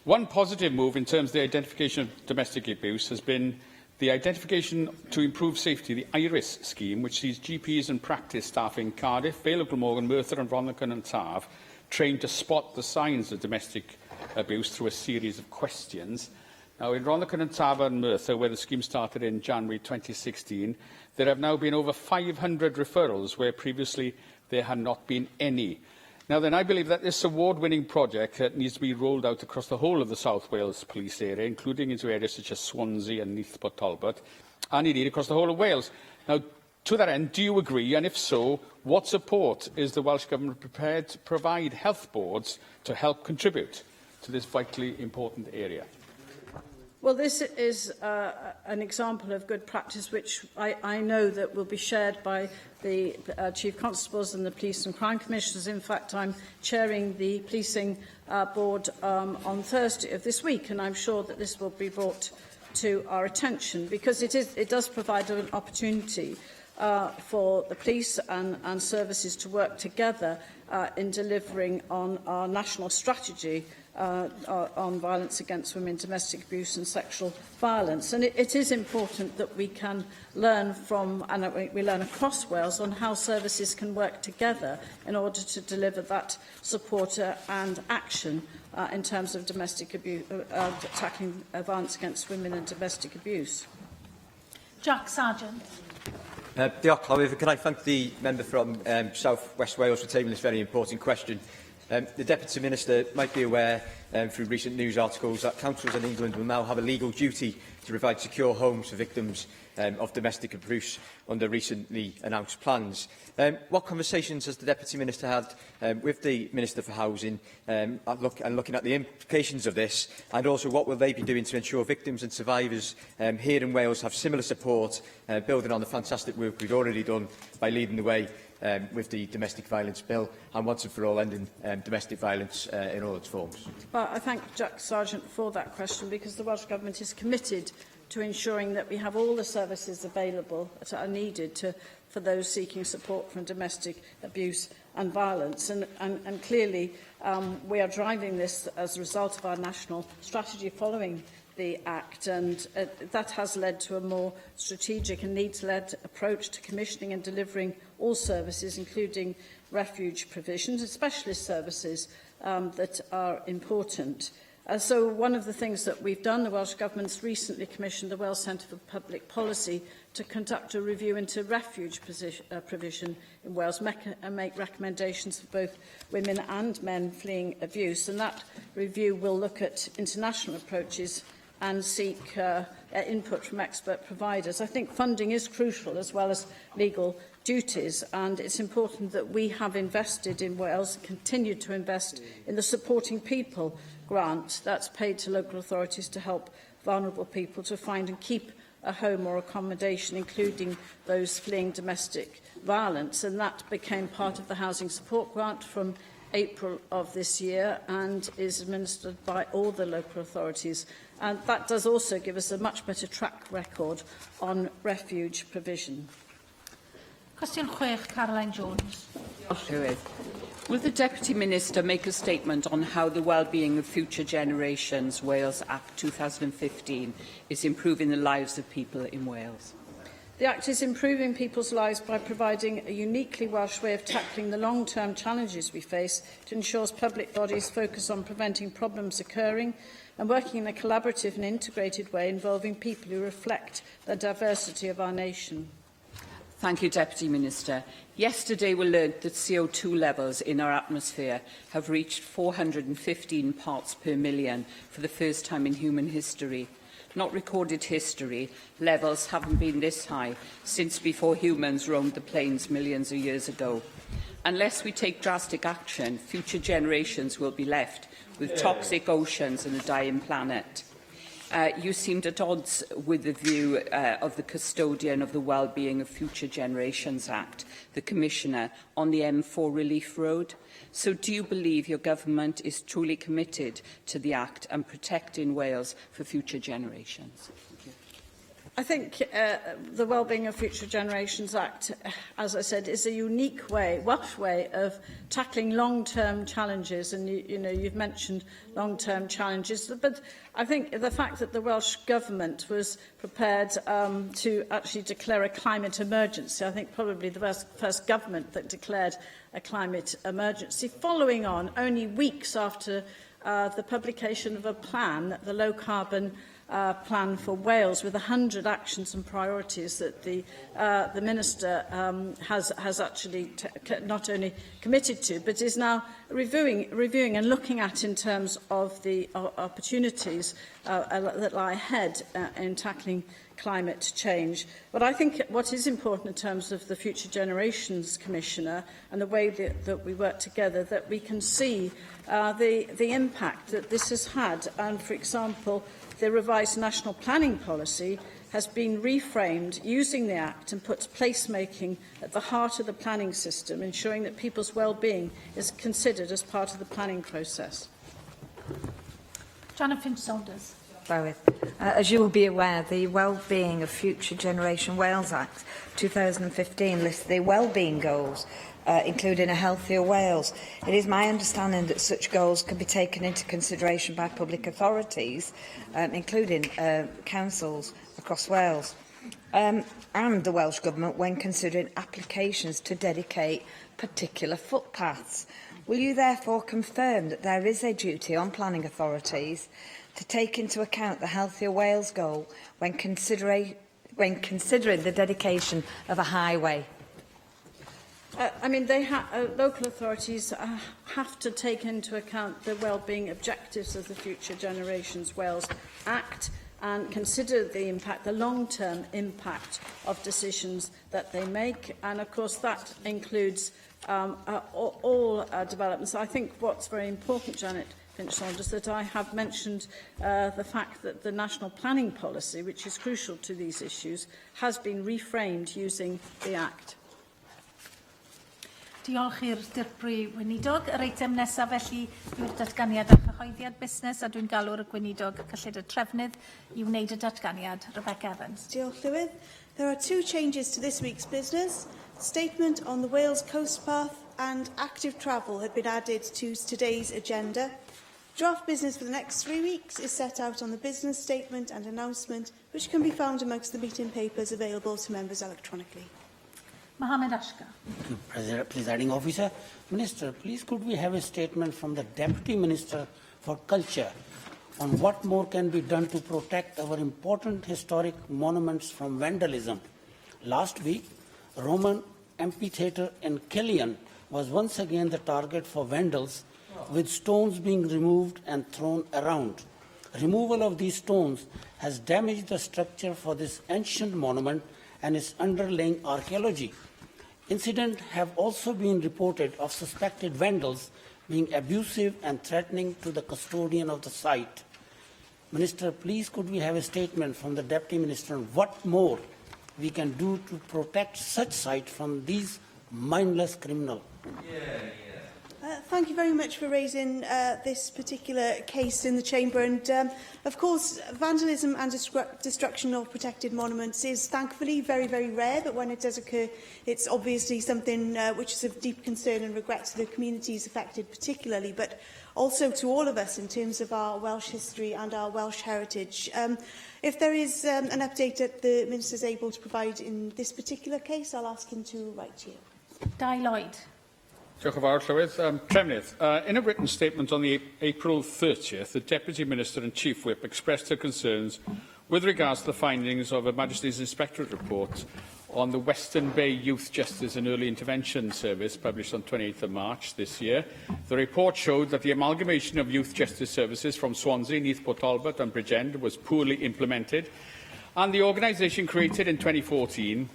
One positive move in terms of the identification of domestic abuse has been The identification to improve safety, the IRIS scheme, which sees GPs and practice staff in Cardiff, Vale of Glamorgan, Merthyr and Rhondda and Taf trained to spot the signs of domestic abuse through a series of questions. Now, in Rhondda and Taf and Merthyr, where the scheme started in January 2016, there have now been over 500 referrals where previously there had not been any. Now then, I believe that this award-winning project needs to be rolled out across the whole of the South Wales police area, including into areas such as Swansea and Neath Talbot, and indeed across the whole of Wales. Now, to that end, do you agree? And if so, what support is the Welsh Government prepared to provide health boards to help contribute to this vitally important area? Well, this is an example of good practice which I know that will be shared by the Chief Constables and the Police and Crime Commissioners. In fact, I'm chairing the Policing Board on Thursday of this week, and I'm sure that this will be brought to our attention because it does provide an opportunity for the police and services to work together in delivering on our national strategy on violence against women, domestic abuse and sexual violence. And it is important that we can learn from, and we learn across Wales, on how services can work together in order to deliver that support and action in terms of domestic abuse, tackling violence against women and domestic abuse. Jack Sargent. Diolch, However, can I thank the member from South West Wales for tabling this very important question. The Deputy Minister might be aware through recent news articles that councils in England will now have a legal duty to provide secure homes for victims of domestic abuse under recently announced plans. What conversations has the Deputy Minister had with the Minister for Housing looking at the implications of this, and also what will they be doing to ensure victims and survivors here in Wales have similar support, building on the fantastic work we've already done by leading the way with the Domestic Violence Bill and once and for all ending domestic violence in all its forms? Well, I thank Jack Sargent for that question because the Welsh Government is committed to ensuring that we have all the services available that are needed for those seeking support from domestic abuse and violence. And clearly, we are driving this as a result of our national strategy following the Act, and that has led to a more strategic and needs-led approach to commissioning and delivering all services, including refuge provisions and specialist services that are important. So one of the things that we've done, the Welsh Government's recently commissioned the Wales Centre for Public Policy to conduct a review into refuge provision in Wales and make recommendations for both women and men fleeing abuse. And that review will look at international approaches and seek input from expert providers. I think funding is crucial as well as legal duties, and it's important that we have invested in Wales and continue to invest in the Supporting People grant that's paid to local authorities to help vulnerable people to find and keep a home or accommodation, including those fleeing domestic violence. And that became part of the Housing Support Grant from April of this year and is administered by all the local authorities. And that does also give us a much better track record on refuge provision. Cwestiwn 6, Caroline Jones. Will the Deputy Minister make a statement on how the Wellbeing of Future Generations Wales Act 2015 is improving the lives of people in Wales? The Act is improving people's lives by providing a uniquely Welsh way of tackling the long-term challenges we face to ensure public bodies focus on preventing problems occurring and working in a collaborative and integrated way involving people who reflect the diversity of our nation. Thank you, Deputy Minister. Yesterday we learned that CO2 levels in our atmosphere have reached 415 parts per million for the first time in human history. Not recorded history, levels haven't been this high since before humans roamed the plains millions of years ago. Unless we take drastic action, future generations will be left with toxic oceans and a dying planet. You seemed at odds with the view of the custodian of the Wellbeing of Future Generations Act, the Commissioner, on the M4 Relief Road. So do you believe your government is truly committed to the Act and protecting Wales for future generations? I think the Wellbeing of Future Generations Act, as I said, is a unique way, Welsh way, of tackling long-term challenges. And you've mentioned long-term challenges, but I think the fact that the Welsh Government was prepared to actually declare a climate emergency, I think probably the first government that declared a climate emergency, following on only weeks after the publication of a plan, the low-carbon plan for Wales, with 100 actions and priorities that the Minister has actually not only committed to, but is now reviewing and looking at in terms of the opportunities that lie ahead in tackling climate change. But I think what is important in terms of the Future Generations Commissioner and the way that we work together, that we can see the impact that this has had. And, for example, the revised national planning policy has been reframed using the Act and puts placemaking at the heart of the planning system, ensuring that people's well-being is considered as part of the planning process. Janet Finch-Saunders. As you will be aware, the Wellbeing of Future Generation Wales Act 2015 lists the wellbeing goals, including a healthier Wales. It is my understanding that such goals can be taken into consideration by public authorities, including councils across Wales, and the Welsh Government when considering applications to dedicate particular footpaths. Will you therefore confirm that there is a duty on planning authorities to take into account the Healthier Wales goal when considering the dedication of a highway? Local authorities have to take into account the wellbeing objectives of the Future Generations Wales Act and consider the impact, the long-term impact of decisions that they make. And, of course, that includes all developments. I think what's very important, Janet Finch-Saunders, that I have mentioned the fact that the national planning policy, which is crucial to these issues, has been reframed using the Act. Diolch i'r Dirprwy Weinidog. Yr eitem nesaf felly yw'r datganiad a chyhoeddiad busnes, a dwi'n galw'r Gweinidog cyllid y trefnydd i wneud y datganiad. Rebecca Evans. Diolch, Llywydd. There are two changes to this week's business. Statement on the Wales Coast Path and active travel had been added to today's agenda. Draft business for the next 3 weeks is set out on the business statement and announcement, which can be found amongst the meeting papers available to members electronically. Mohammed Ashka. Presiding Officer. Minister, please could we have a statement from the Deputy Minister for Culture on what more can be done to protect our important historic monuments from vandalism? Last week, Roman amphitheatre in Killian was once again the target for vandals, with stones being removed and thrown around. Removal of these stones has damaged the structure for this ancient monument and its underlying archaeology. Incidents have also been reported of suspected vandals being abusive and threatening to the custodian of the site. Minister, please could we have a statement from the Deputy Minister on what more we can do to protect such sites from these mindless criminals? Thank you very much for raising this particular case in the Chamber. And, of course, vandalism and destruction of protected monuments is thankfully very, very rare. But when it does occur, it's obviously something which is of deep concern and regret to the communities affected particularly, but also to all of us in terms of our Welsh history and our Welsh heritage. If there is an update that the Minister is able to provide in this particular case, I'll ask him to write to you. Dai Lloyd. Diolch yn fawr, Llywydd. Trefnydd, in a written statement on the April 30th, the Deputy Minister and Chief Whip expressed her concerns with regards to the findings of Her Majesty's Inspectorate report on the Western Bay Youth Justice and Early Intervention Service, published on 28th of March this year. The report showed that the amalgamation of youth justice services from Swansea, Neath Port Talbot and Bridgend was poorly implemented, and the organisation created in 2014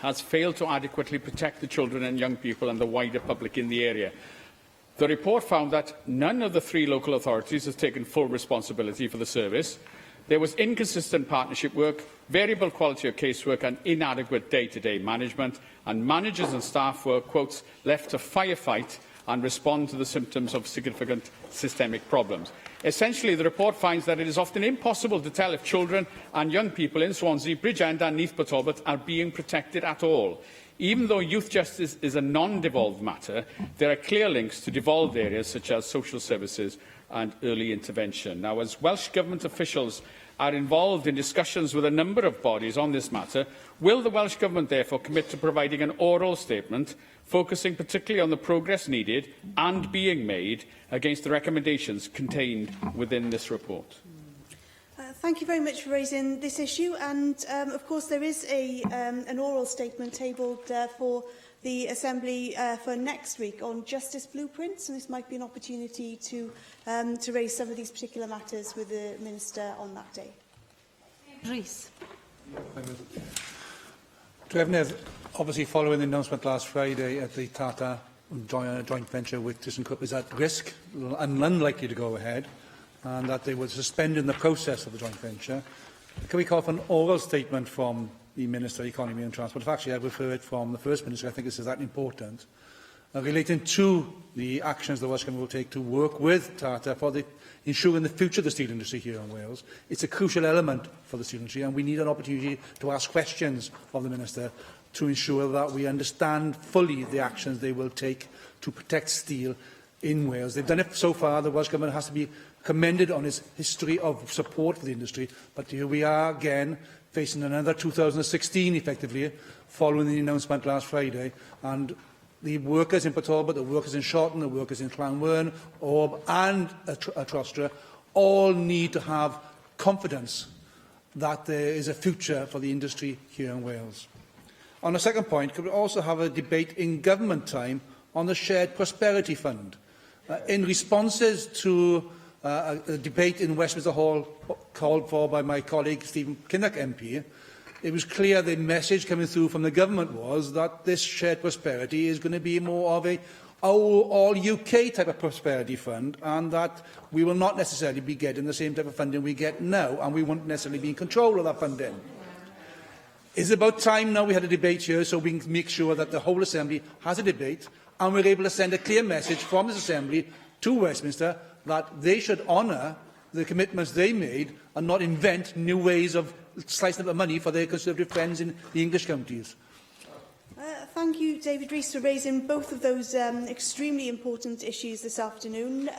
has failed to adequately protect the children and young people and the wider public in the area. The report found that none of the 3 local authorities has taken full responsibility for the service. There was inconsistent partnership work, variable quality of casework and inadequate day-to-day management, and managers and staff were, quote, left to firefight and respond to the symptoms of significant systemic problems. Essentially, the report finds that it is often impossible to tell if children and young people in Swansea, Bridgend and Neath Talbot are being protected at all. Even though youth justice is a non-devolved matter, there are clear links to devolved areas such as social services and early intervention. Now, as Welsh Government officials are involved in discussions with a number of bodies on this matter, will the Welsh Government therefore commit to providing an oral statement focusing particularly on the progress needed and being made against the recommendations contained within this report? Thank you very much for raising this issue, and of course there is an oral statement tabled for the Assembly for next week on justice blueprints, and this might be an opportunity to raise some of these particular matters with the Minister on that day. Rhys. Trefnydd, obviously following the announcement last Friday at the Tata joint venture with ThyssenKrupp is at risk and unlikely to go ahead, and that they were suspending the process of the joint venture. Can we call for an oral statement from the Minister of Economy and Transport? Actually, I refer it from the First Minister. I think this is that important. Relating to the actions the Welsh Government will take to work with Tata for ensuring the future of the steel industry here in Wales. It's a crucial element for the steel industry, and we need an opportunity to ask questions of the Minister to ensure that we understand fully the actions they will take to protect steel in Wales. They've done it so far. The Welsh Government has to be commended on its history of support for the industry, but here we are again facing another 2016 effectively following the announcement last Friday, and the workers in Port Talbot, the workers in Shorton, the workers in Llanwern, Orb and Trostre all need to have confidence that there is a future for the industry here in Wales. On the second point, could we also have a debate in government time on the Shared Prosperity Fund? In responses to a debate in Westminster Hall called for by my colleague Stephen Kinnock MP, it was clear the message coming through from the government was that this shared prosperity is going to be more of a all-UK type of prosperity fund, and that we will not necessarily be getting the same type of funding we get now, and we won't necessarily be in control of that funding. It's about time now we had a debate here so we can make sure that the whole Assembly has a debate and we're able to send a clear message from this Assembly to Westminster that they should honour the commitments they made and not invent new ways of slicing up the money for their Conservative friends in the English counties. Thank you, David Rees, for raising both of those extremely important issues this afternoon.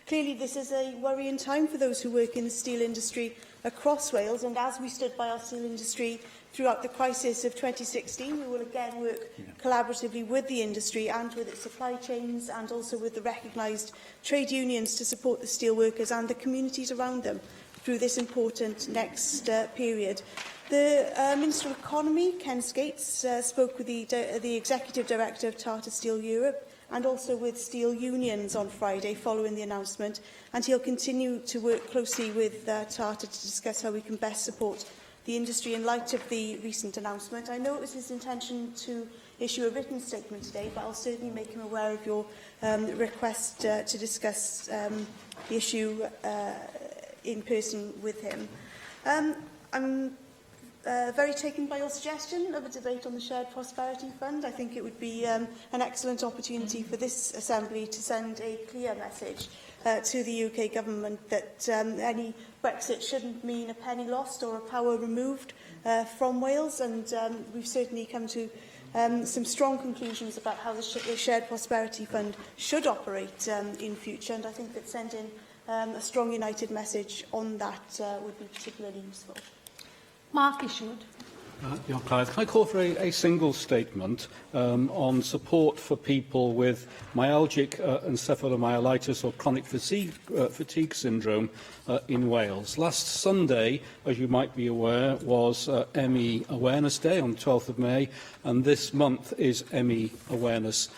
Clearly, this is a worrying time for those who work in the steel industry across Wales, and as we stood by our steel industry throughout the crisis of 2016, we will again work collaboratively with the industry and with its supply chains, and also with the recognised trade unions to support the steel workers and the communities around them through this important next period. The Minister of Economy, Ken Skates, spoke with the Executive Director of Tata Steel Europe and also with steel unions on Friday following the announcement, and he'll continue to work closely with Tata to discuss how we can best support the industry in light of the recent announcement. I know it was his intention to issue a written statement today, but I'll certainly make him aware of your request to discuss the issue in person with him. I'm very taken by your suggestion of a debate on the Shared Prosperity Fund. I think it would be an excellent opportunity for this Assembly to send a clear message to the UK Government that any Brexit shouldn't mean a penny lost or a power removed from Wales, and we've certainly come to some strong conclusions about how the Shared Prosperity Fund should operate in future, and I think that sending a strong united message on that would be particularly useful. Mark Isherwood. Can I call for a single statement on support for people with myalgic encephalomyelitis or chronic fatigue syndrome in Wales? Last Sunday, as you might be aware, was ME Awareness Day on the 12th of May, and this month is ME Awareness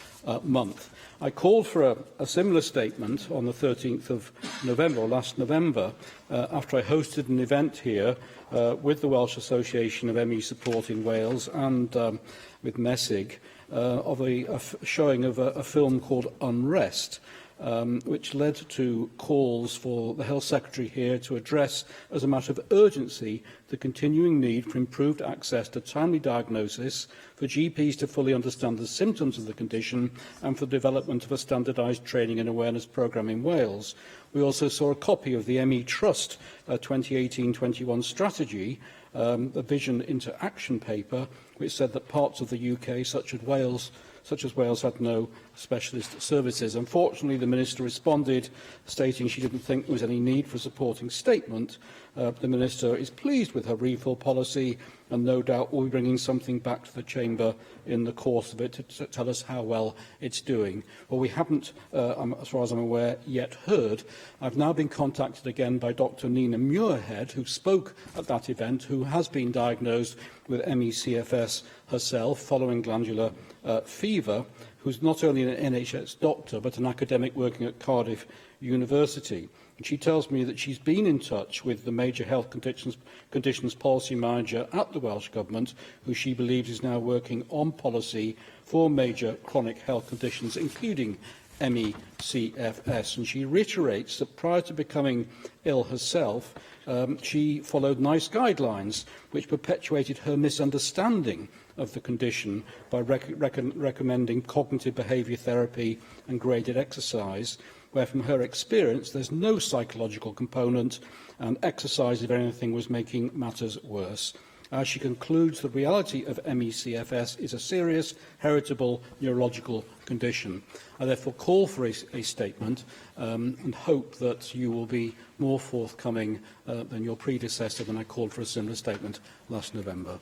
Month. I called for a similar statement on the 13th of November, or last November, after I hosted an event here with the Welsh Association of ME Support in Wales and with MESIG of a showing of a film called Unrest. which led to calls for the Health Secretary here to address, as a matter of urgency, the continuing need for improved access to timely diagnosis, for GPs to fully understand the symptoms of the condition, and for the development of a standardised training and awareness programme in Wales. We also saw a copy of the ME Trust 2018-21 strategy, a vision into action paper, which said that parts of the UK, such as Wales, had no specialist services. Unfortunately, the Minister responded, stating she didn't think there was any need for a supporting statement. The Minister is pleased with her refill policy and no doubt will be bringing something back to the Chamber in the course of it to tell us how well it's doing. Well, we haven't, as far as I'm aware, yet heard. I've now been contacted again by Dr Nina Muirhead, who spoke at that event, who has been diagnosed with ME/CFS herself following glandular fever, who's not only an NHS doctor but an academic working at Cardiff University. And she tells me that she's been in touch with the major health conditions policy manager at the Welsh Government, who she believes is now working on policy for major chronic health conditions, including ME/CFS. And she reiterates that prior to becoming ill herself, she followed NICE guidelines, which perpetuated her misunderstanding of the condition by recommending cognitive behaviour therapy and graded exercise, where from her experience there's no psychological component and exercise, if anything, was making matters worse. She concludes the reality of ME/CFS is a serious, heritable neurological condition. I therefore call for a statement and hope that you will be more forthcoming than your predecessor when I called for a similar statement last November.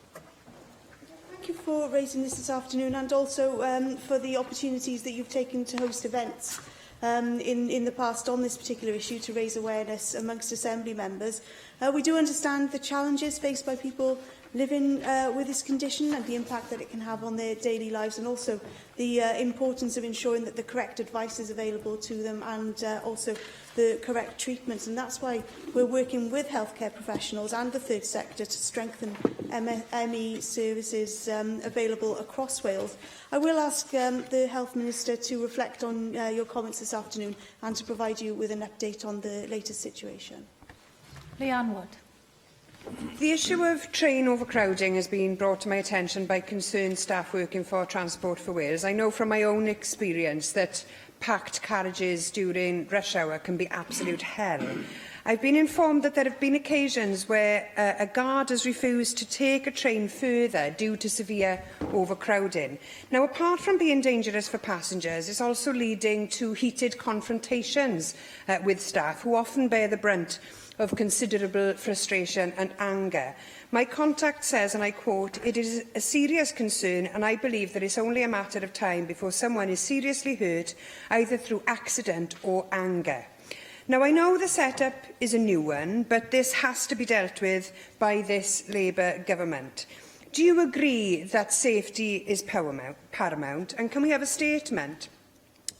Thank you for raising this afternoon, and also for the opportunities that you've taken to host events in the past on this particular issue to raise awareness amongst Assembly members. We do understand the challenges faced by people living with this condition and the impact that it can have on their daily lives, and also the importance of ensuring that the correct advice is available to them, and also the correct treatments. And that's why we're working with healthcare professionals and the third sector to strengthen ME services available across Wales. I will ask the Health Minister to reflect on your comments this afternoon and to provide you with an update on the latest situation. Leanne Wood. The issue of train overcrowding has been brought to my attention by concerned staff working for Transport for Wales. I know from my own experience that packed carriages during rush hour can be absolute hell. I've been informed that there have been occasions where a guard has refused to take a train further due to severe overcrowding. Now, apart from being dangerous for passengers, it's also leading to heated confrontations with staff, who often bear the brunt of considerable frustration and anger. My contact says, and I quote, "It is a serious concern, and I believe that it's only a matter of time before someone is seriously hurt, either through accident or anger." Now, I know the setup is a new one, but this has to be dealt with by this Labour government. Do you agree that safety is paramount? And can we have a statement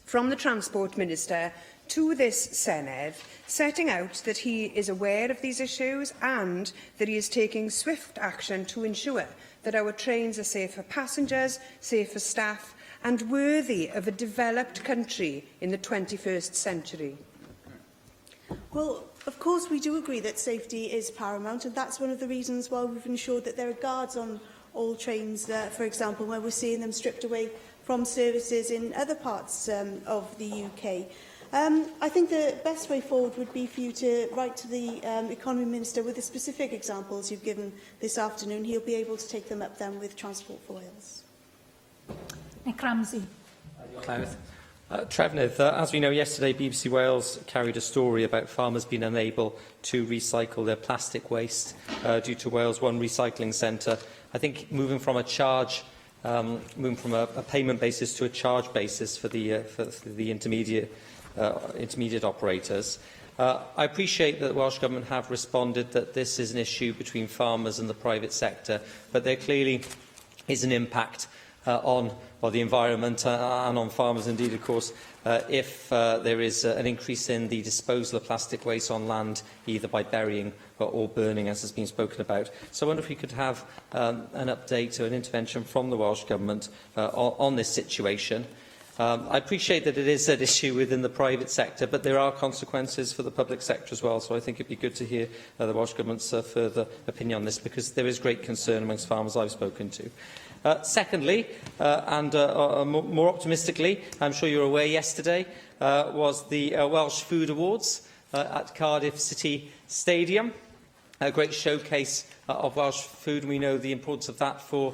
from the Transport Minister to this Senedd, setting out that he is aware of these issues and that he is taking swift action to ensure that our trains are safe for passengers, safe for staff, and worthy of a developed country in the 21st century? Well, of course, we do agree that safety is paramount, and that's one of the reasons why we've ensured that there are guards on all trains, for example, where we're seeing them stripped away from services in other parts of the UK. I think the best way forward would be for you to write to the Economy Minister with the specific examples you've given this afternoon. He'll be able to take them up then with Transport for Wales. Nick Ramsey. Trefnydd, as we know, yesterday BBC Wales carried a story about farmers being unable to recycle their plastic waste due to Wales One Recycling Centre. I think moving from a payment basis to a charge basis for the intermediate operators. I appreciate that the Welsh Government have responded that this is an issue between farmers and the private sector, but there clearly is an impact on the environment and on farmers indeed, of course, if there is an increase in the disposal of plastic waste on land, either by burying or burning, as has been spoken about. So I wonder if we could have an update or an intervention from the Welsh Government on this situation. I appreciate that it is an issue within the private sector, but there are consequences for the public sector as well, so I think it would be good to hear the Welsh Government's further opinion on this, because there is great concern amongst farmers I've spoken to. Secondly, and more optimistically, I'm sure you're aware yesterday, was the Welsh Food Awards at Cardiff City Stadium. A great showcase of Welsh food. We know the importance of that for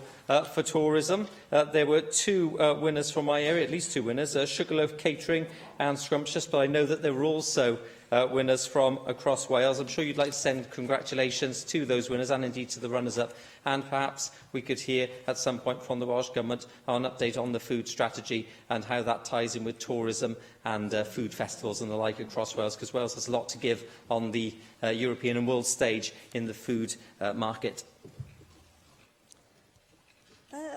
tourism. There were two winners from my area, at least two winners, Sugarloaf Catering and Scrumptious, but I know that there were also winners from across Wales. I'm sure you'd like to send congratulations to those winners and indeed to the runners-up, and perhaps we could hear at some point from the Welsh Government an update on the food strategy and how that ties in with tourism and food festivals and the like across Wales, because Wales has a lot to give on the European and world stage in the food market.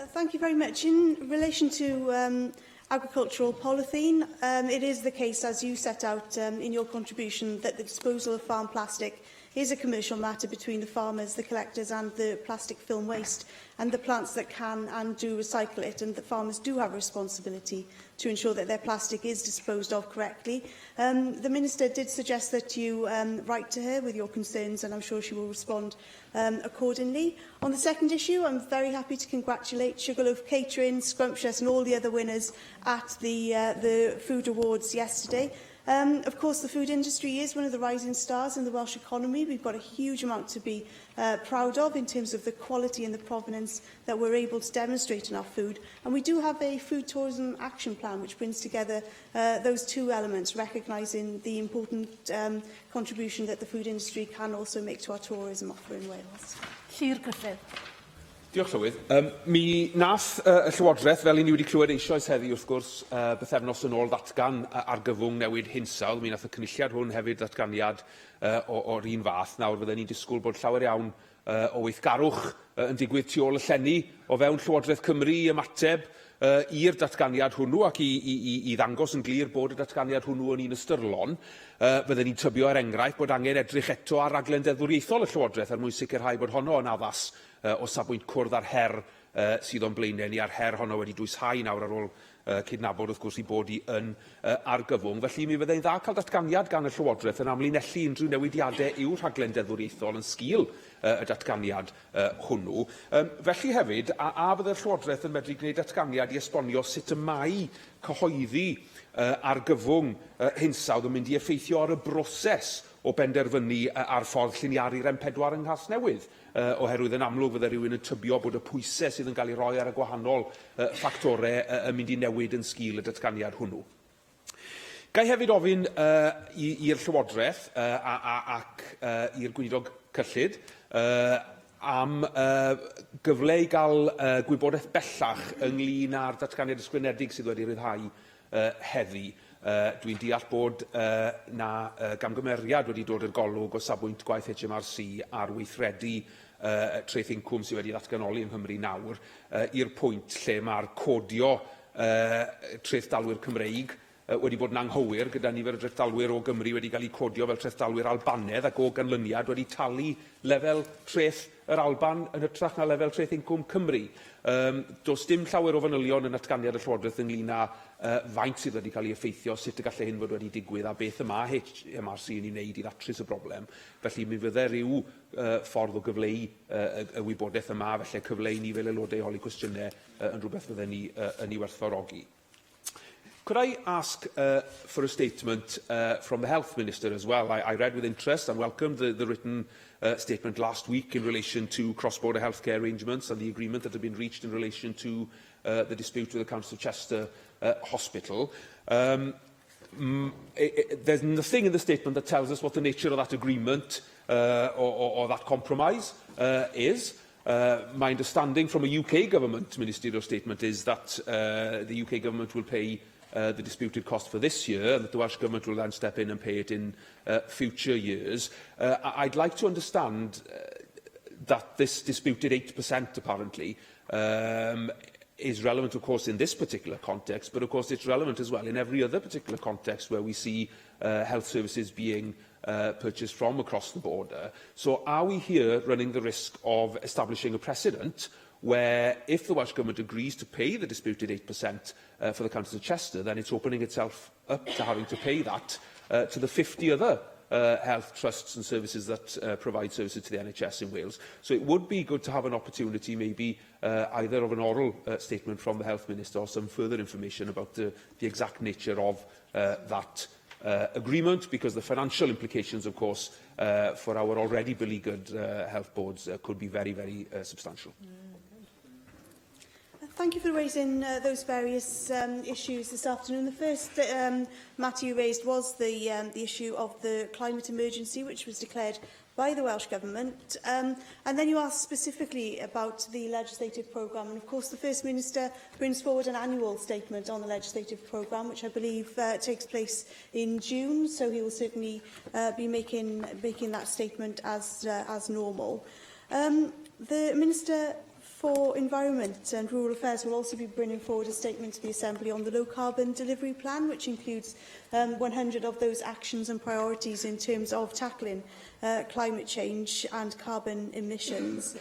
Thank you very much. In relation to agricultural polythene, it is the case, as you set out in your contribution, that the disposal of farm plastic is a commercial matter between the farmers, the collectors and the plastic film waste, and the plants that can and do recycle it, and the farmers do have a responsibility to ensure that their plastic is disposed of correctly. The Minister did suggest that you write to her with your concerns, and I'm sure she will respond accordingly. On the second issue, I'm very happy to congratulate Sugarloaf Catering, Scrumptious and all the other winners at the Food Awards yesterday. Of course, the food industry is one of the rising stars in the Welsh economy. We've got a huge amount to be proud of in terms of the quality and the provenance that we're able to demonstrate in our food. And we do have a food tourism action plan which brings together those two elements, recognising the important contribution that the food industry can also make to our tourism offer in Wales. Llyr Griffith. Diolch, Llywydd. Mi nath y Llywodraeth, fel i ni wedi clywed eisoes heddi wrth gwrs, bythefnos yn ôl ddatgan argyfwng newid hinsawdd. Mi nath y cynulliad hwn hefyd ddatganiad o'r un fath. Nawr fyddwn ni'n disgwyl bod llawer iawn o weithgarwch yn digwydd tu ôl y llenni o fewn Llywodraeth Cymru i ymateb i'r datganiad hwnnw ac i ddangos yn glir bod y datganiad hwnnw yn un ystyrlon. Byddwn ni'n tybio enghraifft bod angen edrych eto ar raglen deddfwriaethol y Llywodraeth er mwyn sicrhau bod honno yn addas o safbwynt cwrdd ar her sydd o'n blaenau ni, a'r her honno wedi dwysau nawr ar ôl cydnabod wrth gwrs i bod i yn argyfwng. Felly mi fyddai'n dda cael datganiad gan y Llywodraeth yn amlinellu unrhyw newidiadau i'w rhaglen deddfwriaethol yn sgil y datganiad hwnnw. Felly hefyd, a byddai'r Llywodraeth yn medru gwneud datganiad i esbonio sut y mae cyhoeddi argyfwng hinsawdd yn mynd i effeithio ar y broses o benderfynu ar ffordd lliniaru'r M4 yng Nghas Newydd, oherwydd yn amlwg fydde rhywun yn tybio bod y pwysau sydd yn cael ei roi ar y gwahanol ffactorau yn mynd i newid yn sgil y datganiad hwnnw. Gai hefyd ofyn i'r Llywodraeth ac i'r Gweinidog Cyllid am gyfle i gael gwybodaeth bellach ynglyn â'r datganiad ysgrifenedig sydd wedi ryddhau heddi. Dwi'n deall bod na gamgymeriad wedi dod yn golwg o safbwynt gwaith HMRC ar weithredu traeth incwm sydd wedi ddatganoli yng Nghymru nawr i'r pwynt lle mae'r codio traeth dalwyr Cymreig wedi bod yn anghywir gyda nifer y drefthdalwyr o Gymru wedi cael eu codio fel trefthdalwyr Albanaidd ac o ganlyniad wedi talu lefel treth yr Alban yn hytrach na lefel treth incwm Cymru. Does dim llawer o fanylion yn atganiad y Llywodraeth ynglyn â faint sydd wedi cael ei effeithio, sut y gallai hyn fod wedi digwydd a beth yma HMRC yn ei wneud i ddatrys y broblem. Felly mi fydde rhyw ffordd o gyfleu y wybodaeth yma, felly cyfleu ni fel aelodau holi cwestiynau yn rhywbeth fydde ni yn ei werthfawrogi. Could I ask for a statement from the Health Minister as well? I read with interest and welcomed the written statement last week in relation to cross-border healthcare arrangements and the agreement that had been reached in relation to the dispute with the Council of Chester Hospital. There's nothing in the statement that tells us what the nature of that agreement or that compromise is. My understanding from a UK government ministerial statement is that the UK government will pay the disputed cost for this year, and that the Welsh Government will then step in and pay it in future years. I'd like to understand that this disputed 8%, apparently, is relevant, of course, in this particular context, but, of course, it's relevant as well in every other particular context where we see health services being purchased from across the border. So are we here running the risk of establishing a precedent where if the Welsh Government agrees to pay the disputed 8% for the Countess of Chester, then it's opening itself up to having to pay that to the 50 other health trusts and services that provide services to the NHS in Wales. So it would be good to have an opportunity, maybe either of an oral statement from the Health Minister or some further information about the exact nature of that agreement, because the financial implications, of course, for our already beleaguered health boards could be very, very substantial. Thank you for raising those various issues this afternoon. The first matter you raised was the issue of the climate emergency, which was declared by the Welsh Government. And then you asked specifically about the legislative programme. And of course, the First Minister brings forward an annual statement on the legislative programme, which I believe takes place in June. So he will certainly be making that statement as normal. The Minister for Environment and Rural Affairs will also be bringing forward a statement to the Assembly on the low-carbon delivery plan, which includes 100 of those actions and priorities in terms of tackling climate change and carbon emissions.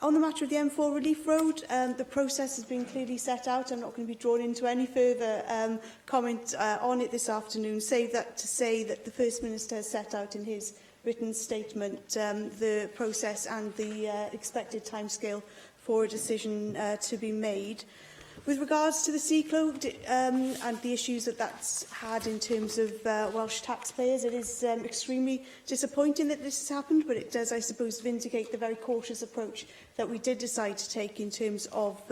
On the matter of the M4 Relief Road, the process has been clearly set out. I'm not going to be drawn into any further comment on it this afternoon, save that to say that the First Minister has set out in his written statement the process and the expected timescale for a decision to be made. With regards to the Seacloak and the issues that that's had in terms of Welsh taxpayers, it is extremely disappointing that this has happened, but it does, I suppose, vindicate the very cautious approach that we did decide to take in terms of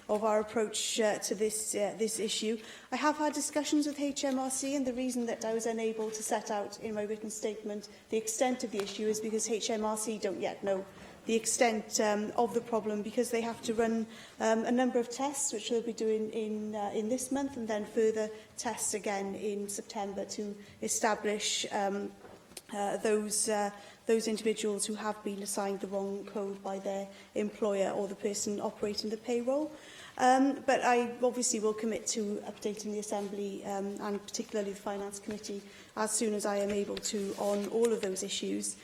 our approach to this issue. I have had discussions with HMRC, and the reason that I was unable to set out in my written statement the extent of the issue is because HMRC don't yet know the extent of the problem, because they have to run a number of tests, which they'll be doing in this month, and then further tests again in September to establish those individuals who have been assigned the wrong code by their employer or the person operating the payroll. But I obviously will commit to updating the Assembly and particularly the Finance Committee as soon as I am able to on all of those issues.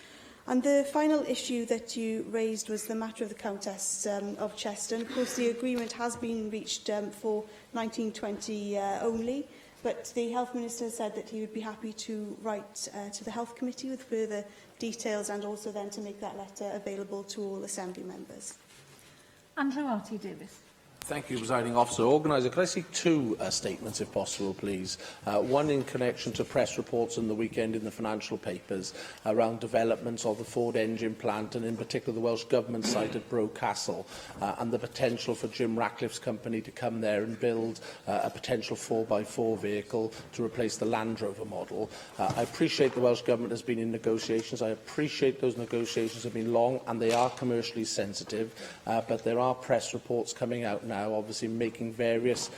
And the final issue that you raised was the matter of the Countess of Chester. And of course, the agreement has been reached for 1920 only, but the Health Minister said that he would be happy to write to the Health Committee with further details, and also then to make that letter available to all Assembly members. Andrew Arty-Davies. Thank you, Presiding Officer. Organiser, could I see two statements, if possible, please? One in connection to press reports on the weekend in the financial papers around developments of the Ford engine plant, and in particular the Welsh Government site at Bro Castle, and the potential for Jim Ratcliffe's company to come there and build a potential 4x4 vehicle to replace the Land Rover model. I appreciate the Welsh Government has been in negotiations. I appreciate those negotiations have been long and they are commercially sensitive, but there are press reports coming out now, obviously making various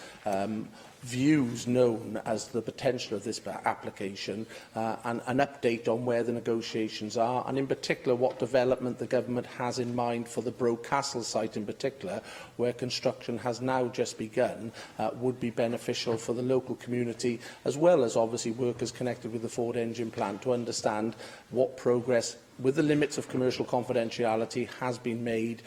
views known as to the potential of this application, and an update on where the negotiations are, and in particular what development the government has in mind for the Bro Castle site in particular, where construction has now just begun, would be beneficial for the local community, as well as obviously workers connected with the Ford engine plant, to understand what progress with the limits of commercial confidentiality has been made,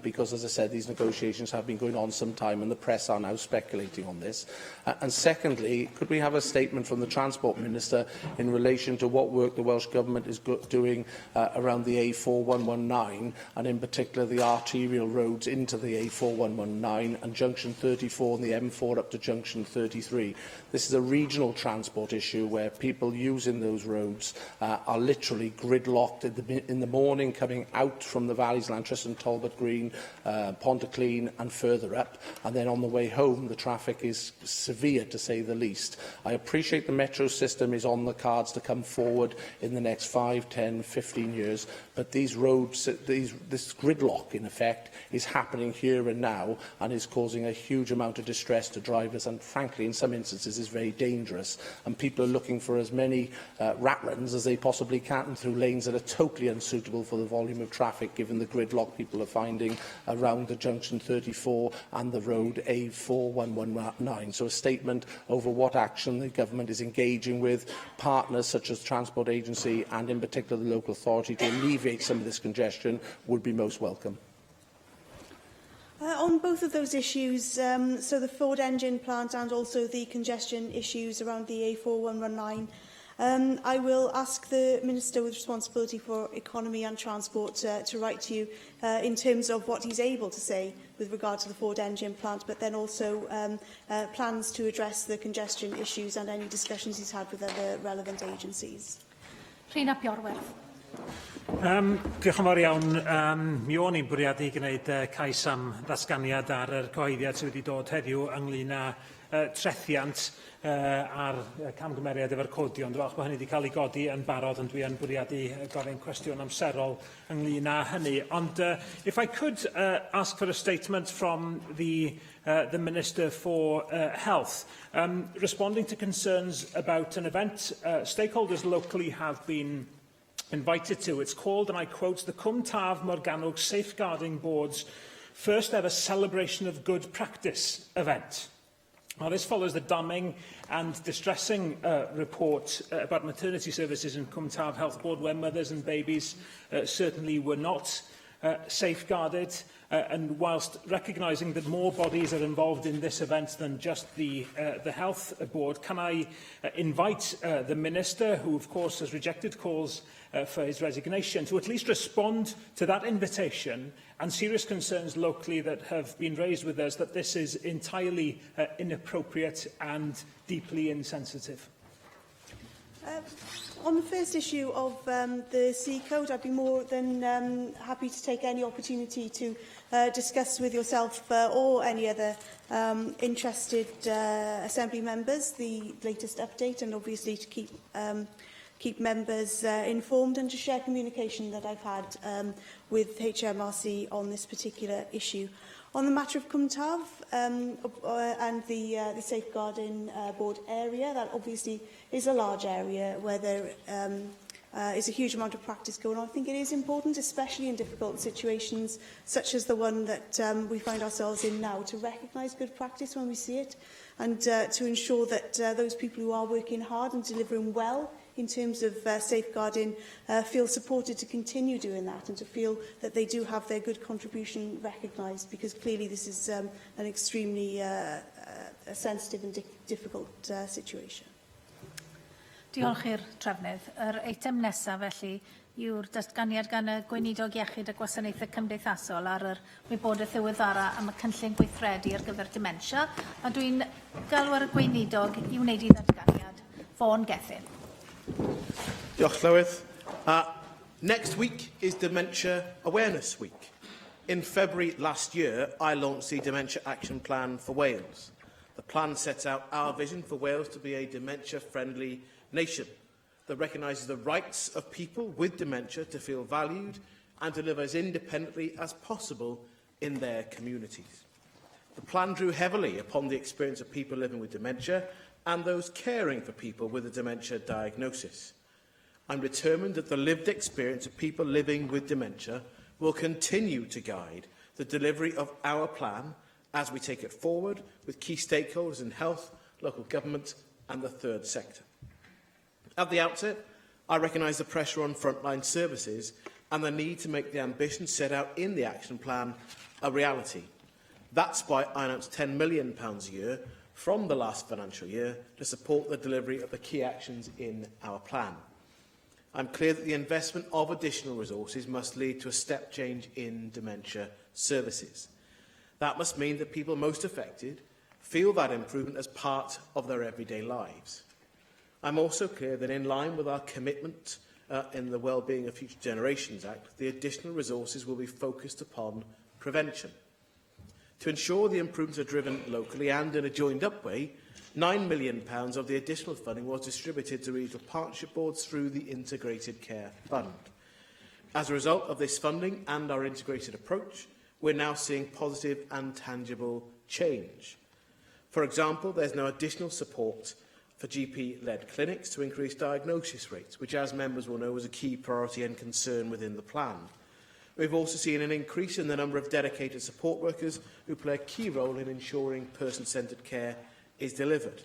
because, as I said, these negotiations have been going on some time and the press are now speculating on this. And secondly, could we have a statement from the Transport Minister in relation to what work the Welsh Government is doing around the A4119, and in particular the arterial roads into the A4119 and Junction 34 and the M4 up to Junction 33. This is a regional transport issue where people using those roads are literally gridlocked in the morning coming out from the valleys, Lantriston, Talbot Green, Pontyclun and further up, and then on the way home the traffic is severe, to say the least. I appreciate the metro system is on the cards to come forward in the next 5, 10, 15 years, but these roads, this gridlock in effect is happening here and now and is causing a huge amount of distress to drivers, and frankly in some instances is very dangerous, and people are looking for as many rat runs as they possibly can through lanes that are totally unsuitable for the volume of traffic, given the gridlock people are finding around the Junction 34 and the road A4119. So a statement over what action the Government is engaging with partners such as Transport Agency and in particular the local authority to alleviate some of this congestion would be most welcome. On both of those issues, so the Ford engine plant and also the congestion issues around the A4119, I will ask the Minister with responsibility for economy and transport to write to you in terms of what he's able to say with regard to the Ford engine plant, but then also plans to address the congestion issues and any discussions he's had with other relevant agencies. Rhina Piorwerth. Diolch yn fawr iawn. Mi o'n i'n bwriadu gwneud cais am ddatganiad ar y cyhoeddiad sydd wedi dod heddiw ynglyn â trethiant a'r camgymeriad efo'r codion. Dwi'n falch bod hynny wedi cael ei godi yn barod, ond dwi yn bwriadu gofyn cwestiwn amserol ynglyn â hynny. Ond if I could ask for a statement from the Minister for Health, responding to concerns about an event stakeholders locally have been invited to. It's called, and I quote, the Cwm Taf Morgannwg Safeguarding Board's first ever celebration of good practice event. Now, this follows the damning and distressing report about maternity services in Cwm Taf Health Board, where mothers and babies certainly were not safeguarded. And whilst recognising that more bodies are involved in this event than just the Health Board, can I invite the Minister, who of course has rejected calls for his resignation, to at least respond to that invitation and serious concerns locally that have been raised with us that this is entirely inappropriate and deeply insensitive? On the first issue of the C Code, I'd be more than happy to take any opportunity to discuss with yourself or any other interested Assembly members the latest update, and obviously to keep members informed and to share communication that I've had with HMRC on this particular issue. On the matter of Cwm Taf and the Safeguarding Board area, that obviously is a large area where there is a huge amount of practice going on. I think it is important, especially in difficult situations such as the one that we find ourselves in now, to recognise good practice when we see it, and to ensure that those people who are working hard and delivering well in terms of safeguarding feel supported to continue doing that, and to feel that they do have their good contribution recognised, because clearly this is an extremely sensitive and difficult situation. Diolch i'r trefnydd. Yr eitem nesaf felly yw'r datganiad gan y Gweinidog Iechyd a Gwasanaethau Cymdeithasol ar yr wybodaeth ddiweddara am y cynllun gweithredu ar gyfer dementia, a dwi'n galw ar y Gweinidog i wneud i ddatganiad. Fawn Gethin. Diolch Llywydd. Next week is Dementia Awareness Week. In February last year, I launched the Dementia Action Plan for Wales. The plan sets out our vision for Wales to be a dementia-friendly nation that recognises the rights of people with dementia to feel valued and to live as independently as possible in their communities. The plan drew heavily upon the experience of people living with dementia and those caring for people with a dementia diagnosis. I'm determined that the lived experience of people living with dementia will continue to guide the delivery of our plan as we take it forward with key stakeholders in health, local government and the third sector. At the outset, I recognise the pressure on frontline services and the need to make the ambition set out in the action plan a reality. That's why I announced £10 million a year from the last financial year to support the delivery of the key actions in our plan. I'm clear that the investment of additional resources must lead to a step change in dementia services. That must mean that people most affected feel that improvement as part of their everyday lives. I'm also clear that in line with our commitment in the Wellbeing of Future Generations Act, the additional resources will be focused upon prevention. To ensure the improvements are driven locally and in a joined-up way, £9 million of the additional funding was distributed to regional partnership boards through the Integrated Care Fund. As a result of this funding and our integrated approach, we're now seeing positive and tangible change. For example, there's now additional support for GP-led clinics to increase diagnosis rates, which, as members will know, was a key priority and concern within the plan. We've also seen an increase in the number of dedicated support workers who play a key role in ensuring person-centred care is delivered.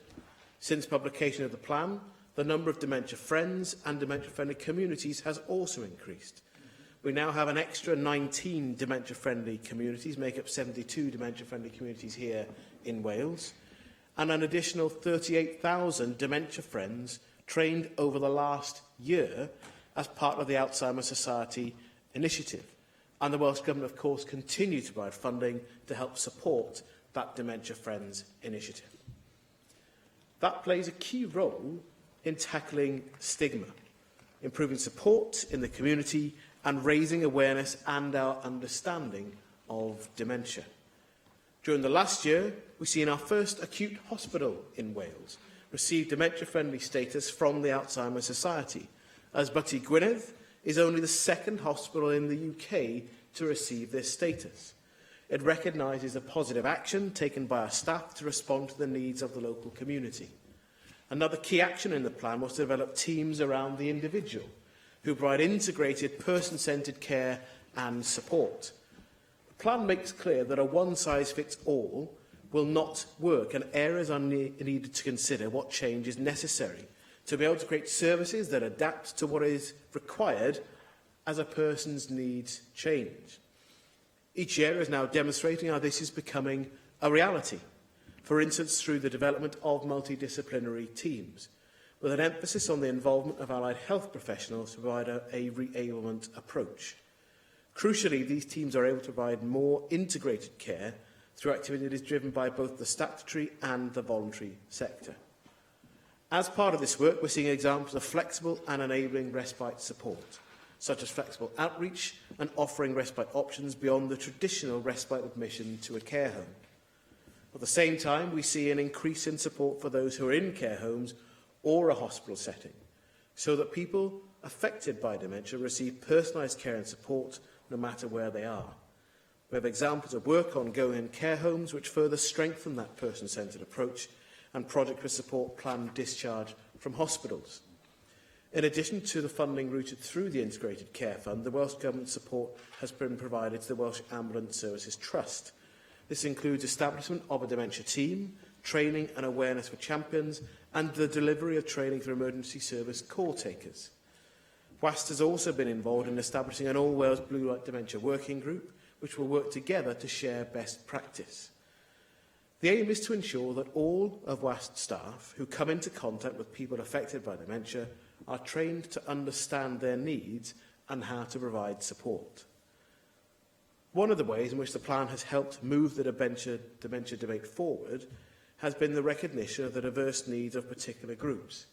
Since publication of the plan, the number of dementia friends and dementia-friendly communities has also increased. We now have an extra 19 dementia-friendly communities, make up 72 dementia-friendly communities here in Wales, and an additional 38,000 dementia friends trained over the last year as part of the Alzheimer's Society initiative. And the Welsh Government, of course, continue to provide funding to help support that Dementia Friends initiative. That plays a key role in tackling stigma, improving support in the community and raising awareness and our understanding of dementia. During the last year, we've seen our first acute hospital in Wales receive dementia-friendly status from the Alzheimer's Society, as Ysbyty Gwynedd is only the second hospital in the UK to receive this status. It recognises the positive action taken by our staff to respond to the needs of the local community. Another key action in the plan was to develop teams around the individual who provide integrated, person-centred care and support. The plan makes clear that a one-size-fits-all will not work, and areas are needed to consider what change is necessary to be able to create services that adapt to what is required as a person's needs change. Each year is now demonstrating how this is becoming a reality, for instance through the development of multidisciplinary teams, with an emphasis on the involvement of allied health professionals to provide a re-ablement approach. Crucially, these teams are able to provide more integrated care through activities driven by both the statutory and the voluntary sector. As part of this work, we're seeing examples of flexible and enabling respite support, such as flexible outreach and offering respite options beyond the traditional respite admission to a care home. At the same time, we see an increase in support for those who are in care homes or a hospital setting, so that people affected by dementia receive personalised care and support no matter where they are. We have examples of work ongoing in care homes which further strengthen that person-centred approach, and projects with support planned discharge from hospitals. In addition to the funding routed through the Integrated Care Fund, the Welsh Government support has been provided to the Welsh Ambulance Services Trust. This includes establishment of a dementia team, training and awareness for champions, and the delivery of training for emergency service call takers. WAST has also been involved in establishing an all-Wales Blue Light Dementia Working Group, which will work together to share best practice. The aim is to ensure that all of WAST staff who come into contact with people affected by dementia are trained to understand their needs and how to provide support. One of the ways in which the plan has helped move the dementia debate forward has been the recognition of the diverse needs of particular groups.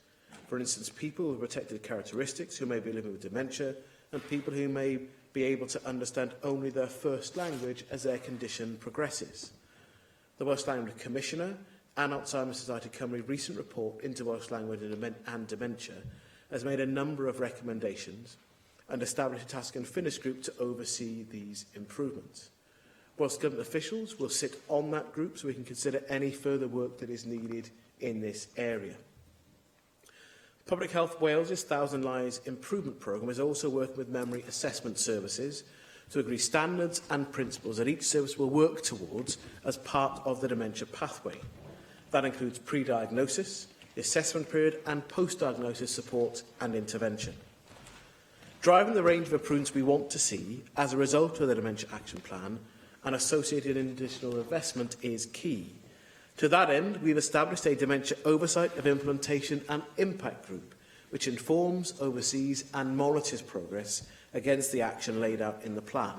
For instance, people with protected characteristics who may be living with dementia, and people who may be able to understand only their first language as their condition progresses. The Welsh Language Commissioner and Alzheimer's Society Cymru recent report into Welsh language and dementia has made a number of recommendations and established a task and finish group to oversee these improvements. Welsh Government officials will sit on that group so we can consider any further work that is needed in this area. Public Health Wales' 1,000 Lives Improvement Programme is also working with memory assessment services to agree standards and principles that each service will work towards as part of the dementia pathway. That includes pre-diagnosis, the assessment period and post-diagnosis support and intervention. Driving the range of improvements we want to see as a result of the Dementia Action Plan and associated additional investment is key. To that end, we have established a Dementia Oversight of Implementation and Impact Group, which informs, oversees and monitors progress against the action laid out in the plan.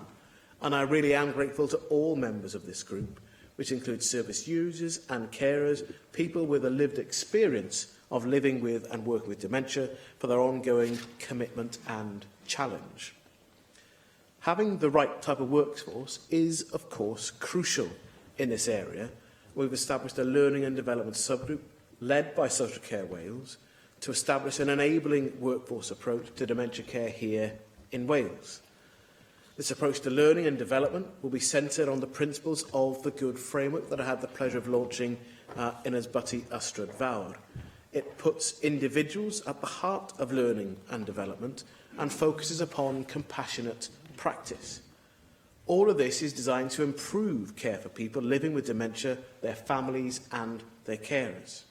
And I really am grateful to all members of this group, which includes service users and carers, people with a lived experience of living with and working with dementia, for their ongoing commitment and challenge. Having the right type of workforce is, of course, crucial in this area. We've established a learning and development subgroup led by Social Care Wales to establish an enabling workforce approach to dementia care here in Wales. This approach to learning and development will be centred on the principles of the Good Framework that I had the pleasure of launching in Ysbyty Ystrad Fawr. It puts individuals at the heart of learning and development and focuses upon compassionate practice. All of this is designed to improve care for people living with dementia, their families and their carers.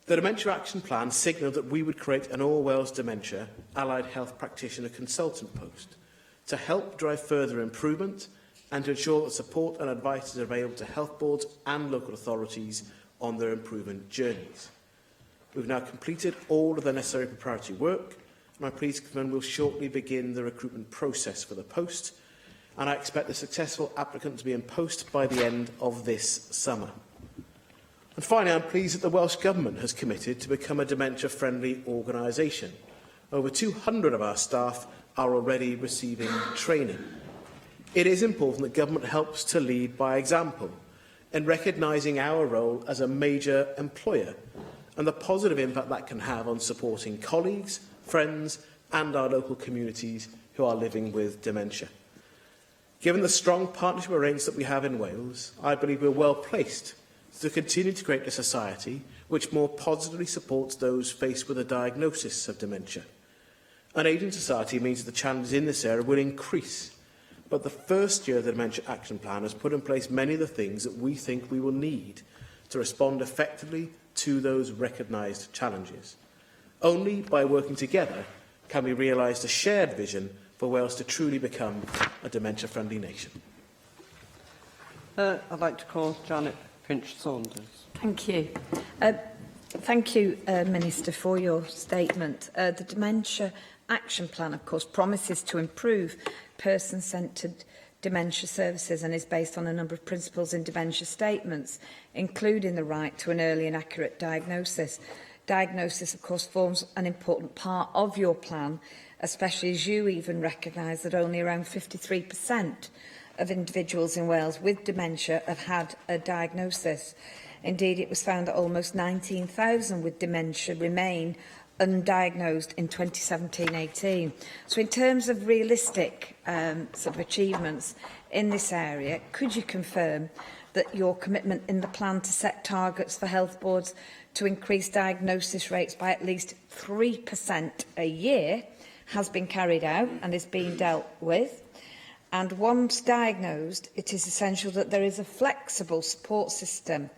The Dementia Action Plan signalled that we would create an All Wales Dementia Allied Health Practitioner Consultant post to help drive further improvement and to ensure that support and advice is available to health boards and local authorities on their improvement journeys. We've now completed all of the necessary preparatory work, and I'm pleased to confirm we'll shortly begin the recruitment process for the post, and I expect the successful applicant to be in post by the end of this summer. And finally, I'm pleased that the Welsh Government has committed to become a dementia-friendly organisation. Over 200 of our staff are already receiving training. It is important that Government helps to lead by example in recognising our role as a major employer and the positive impact that can have on supporting colleagues, friends and our local communities who are living with dementia. Given the strong partnership arrangements that we have in Wales, I believe we're well placed to continue to create a society which more positively supports those faced with a diagnosis of dementia. An ageing society means that the challenges in this area will increase, but the first year of the Dementia Action Plan has put in place many of the things that we think we will need to respond effectively to those recognised challenges. Only by working together can we realise the shared vision for Wales to truly become a dementia-friendly nation. I'd like to call Janet Finch-Saunders. Thank you. Thank you, Minister, for your statement. The Dementia Action Plan, of course, promises to improve person-centred dementia services and is based on a number of principles in dementia statements, including the right to an early and accurate diagnosis. Diagnosis, of course, forms an important part of your plan, especially as you even recognise that only around 53% of individuals in Wales with dementia have had a diagnosis. Indeed, it was found that almost 19,000 with dementia remain undiagnosed in 2017-18. So in terms of realistic sort of achievements in this area, could you confirm that your commitment in the plan to set targets for health boards to increase diagnosis rates by at least 3% a year has been carried out and is being dealt with? And once diagnosed, it is essential that there is a flexible support system.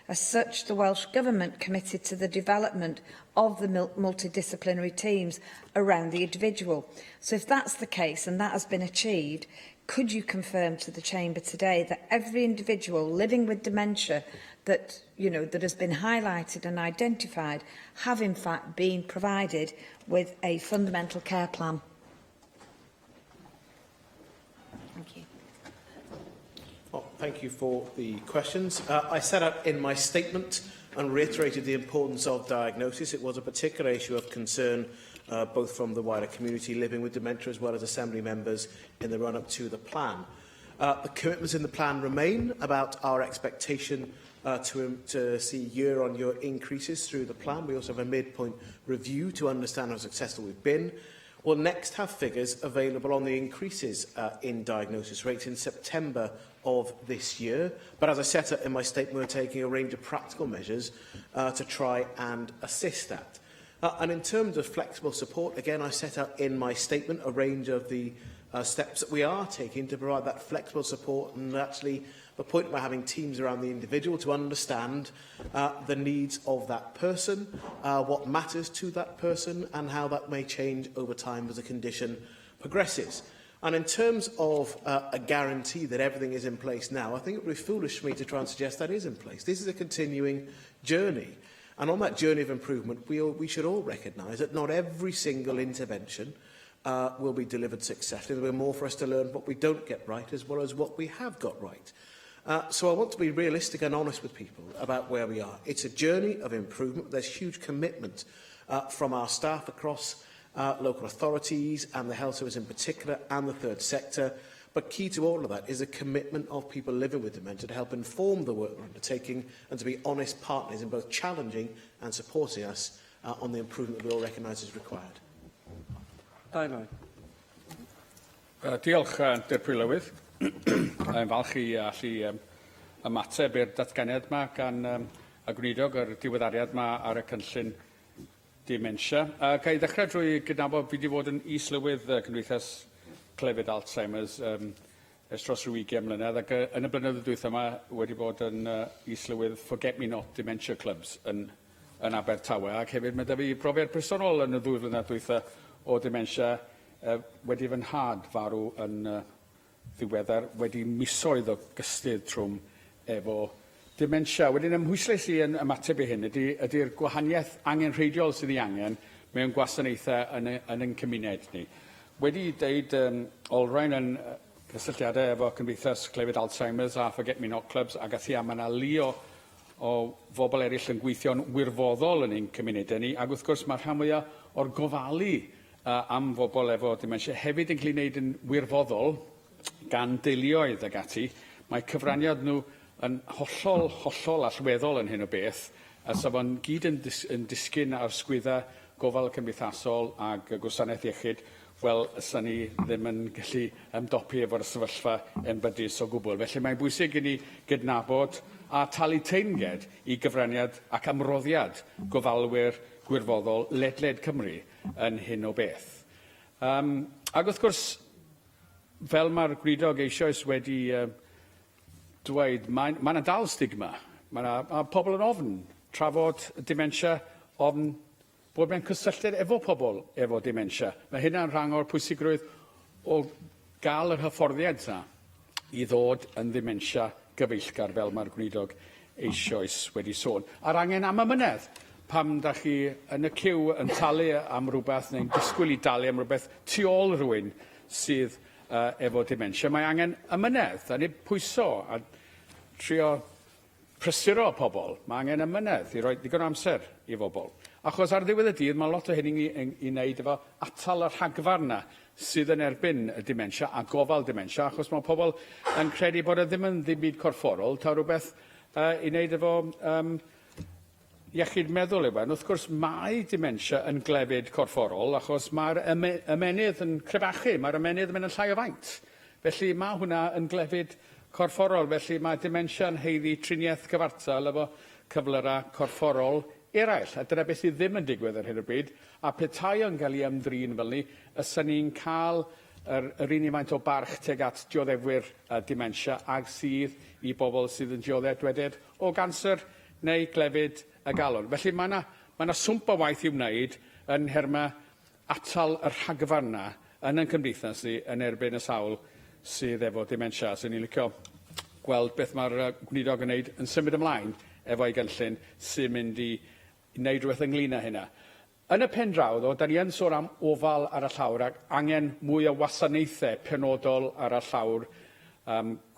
As such, the Welsh Government committed to the development of the multidisciplinary teams around the individual. So if that's the case and that has been achieved, could you confirm to the Chamber today that every individual living with dementia that has been highlighted and identified have in fact been provided with a fundamental care plan? Thank you. Well, thank you for the questions. I set out in my statement and reiterated the importance of diagnosis. It was a particular issue of concern both from the wider community living with dementia as well as Assembly members in the run-up to the plan. The commitments in the plan remain about our expectation to see year-on-year increases through the plan. We also have a midpoint review to understand how successful we've been. We'll next have figures available on the increases in diagnosis rates in September of this year. But as I set out in my statement, we're taking a range of practical measures to try and assist that. And in terms of flexible support, again, I set out in my statement a range of the steps that we are taking to provide that flexible support, and actually the point about having teams around the individual to understand the needs of that person, what matters to that person, and how that may change over time as the condition progresses. And in terms of a guarantee that everything is in place now, I think it would be foolish for me to try and suggest that is in place. This is a continuing journey. And on that journey of improvement, we should all recognise that not every single intervention will be delivered successfully. There will be more for us to learn what we don't get right as well as what we have got right. So I want to be realistic and honest with people about where we are. It's a journey of improvement. There's huge commitment from our staff across local authorities and the health service in particular and the third sector. But key to all of that is a commitment of people living with dementia to help inform the work we're undertaking and to be honest partners in both challenging and supporting us on the improvement that we all recognise is required. Diolch, Dirprwy Lywydd. Yn falch i allu ymateb i'r datganiad yma gan y gweinidog yr diweddariad yma ar y cynllun dementia. Ga i ddechrau drwy gydnabod fi wedi bod yn is-lywydd Cymdeithas Clefyd Alzheimer's ers dros rhyw 20 mlynedd, ac yn y blynyddoedd dwytha yma wedi bod yn is-lywydd Forget Me Not Dementia Clubs yn yn Abertawe, ac hefyd mae 'da fi brofiad personol yn y 2 flynedd dwytha o dementia wedi fy nhad farw yn ddiweddar, wedi misoedd o gystydd trwm efo dementia. Wedyn ymhwyslais i yn ymateb i hyn ydy'r gwahaniaeth angenrheidiol sydd ei angen mewn gwasanaethau yn ein cymuned ni. Wedi deud olrhain yn cysylltiadau efo Cymdeithas Clefyd Alzheimer's a Forget-Me-Not Clubs ac athi am yna lu o bobl eraill yn gweithio'n wirfoddol yn ein cymunedau ni, ac wrth gwrs mae rhan mwyaf o'r gofalu am bobl efo dementia hefyd yn cael ei wneud yn wirfoddol gan deuluoedd ag ati. Mae cyfraniad nhw yn hollol allweddol yn hyn o beth, a sef o'n gyd yn disgyn ar sgwyddau gofal cymdeithasol ag gwasanaeth iechyd, wel, ysa ni ddim yn gallu ymdopi efo'r sefyllfa embydus o gwbl. Felly mae'n bwysig i ni gydnabod a talu teinged i gyfraniad ac amroddiad gofalwyr gwirfoddol ledled Cymru yn hyn o beth. Ac wrth gwrs, fel mae'r gweinidog eisoes wedi dweud, mae yna dal stigma. Mae pobl yn ofn trafod dementia, ofn bod mewn cysylltiad efo pobl efo dementia. Mae hynna'n rhan o'r pwysigrwydd o gael yr hyfforddiad yna i ddod yn dementia gyfeillgar fel mae'r gweinidog eisoes wedi sôn. A'r angen am ymynedd, pam da chi yn y cyw yn talu am rhywbeth neu'n disgwyl i dalu am rhywbeth tu ôl rhywun sydd efo dementia. Mae angen ymynedd, a nid pwyso a trio prysuro pobl. Mae angen ymynedd i roi digon o amser i bobl. Achos ar ddiwedd y dydd, mae lot o hyn i wneud efo atal y rhagfar yna sydd yn erbyn y dementia a gofal dementia, achos mae pobl yn credu bod e ddim yn ddim byd corfforol, ta rhywbeth i wneud efo iechyd meddwl yw. Wrth gwrs, mae dementia yn glefyd corfforol, achos mae'r ymenydd yn crebachu, mae'r ymenydd yn mynd yn llai o faint. Felly mae hwnna yn glefyd corfforol, felly mae dementia yn heiddi triniaeth cyfartal efo cyflyrau corfforol eraill. A dyna beth sydd ddim yn digwydd ar hyn o bryd, a petai o'n cael ei ymdrin fel ni, ysa ni'n cael yr un faint o barch teg at dioddefwyr dementia ag sydd i bobl sydd yn dioddef o ganser neu glefyd y galon. Felly mae yna swmp o waith i'w wneud yn herma atal y rhagfar yna yn ein cymdeithas ni yn erbyn y sawl sydd efo dementia. So ni'n licio gweld beth mae'r gweinidog yn wneud yn symud ymlaen efo'i gynllun sy'n mynd i wneud rhywbeth ynglyn â hynna. Yn y pen draw, ddo, da ni yn sôn am ofal ar y llawr ac angen mwy o wasanaethau penodol ar y llawr.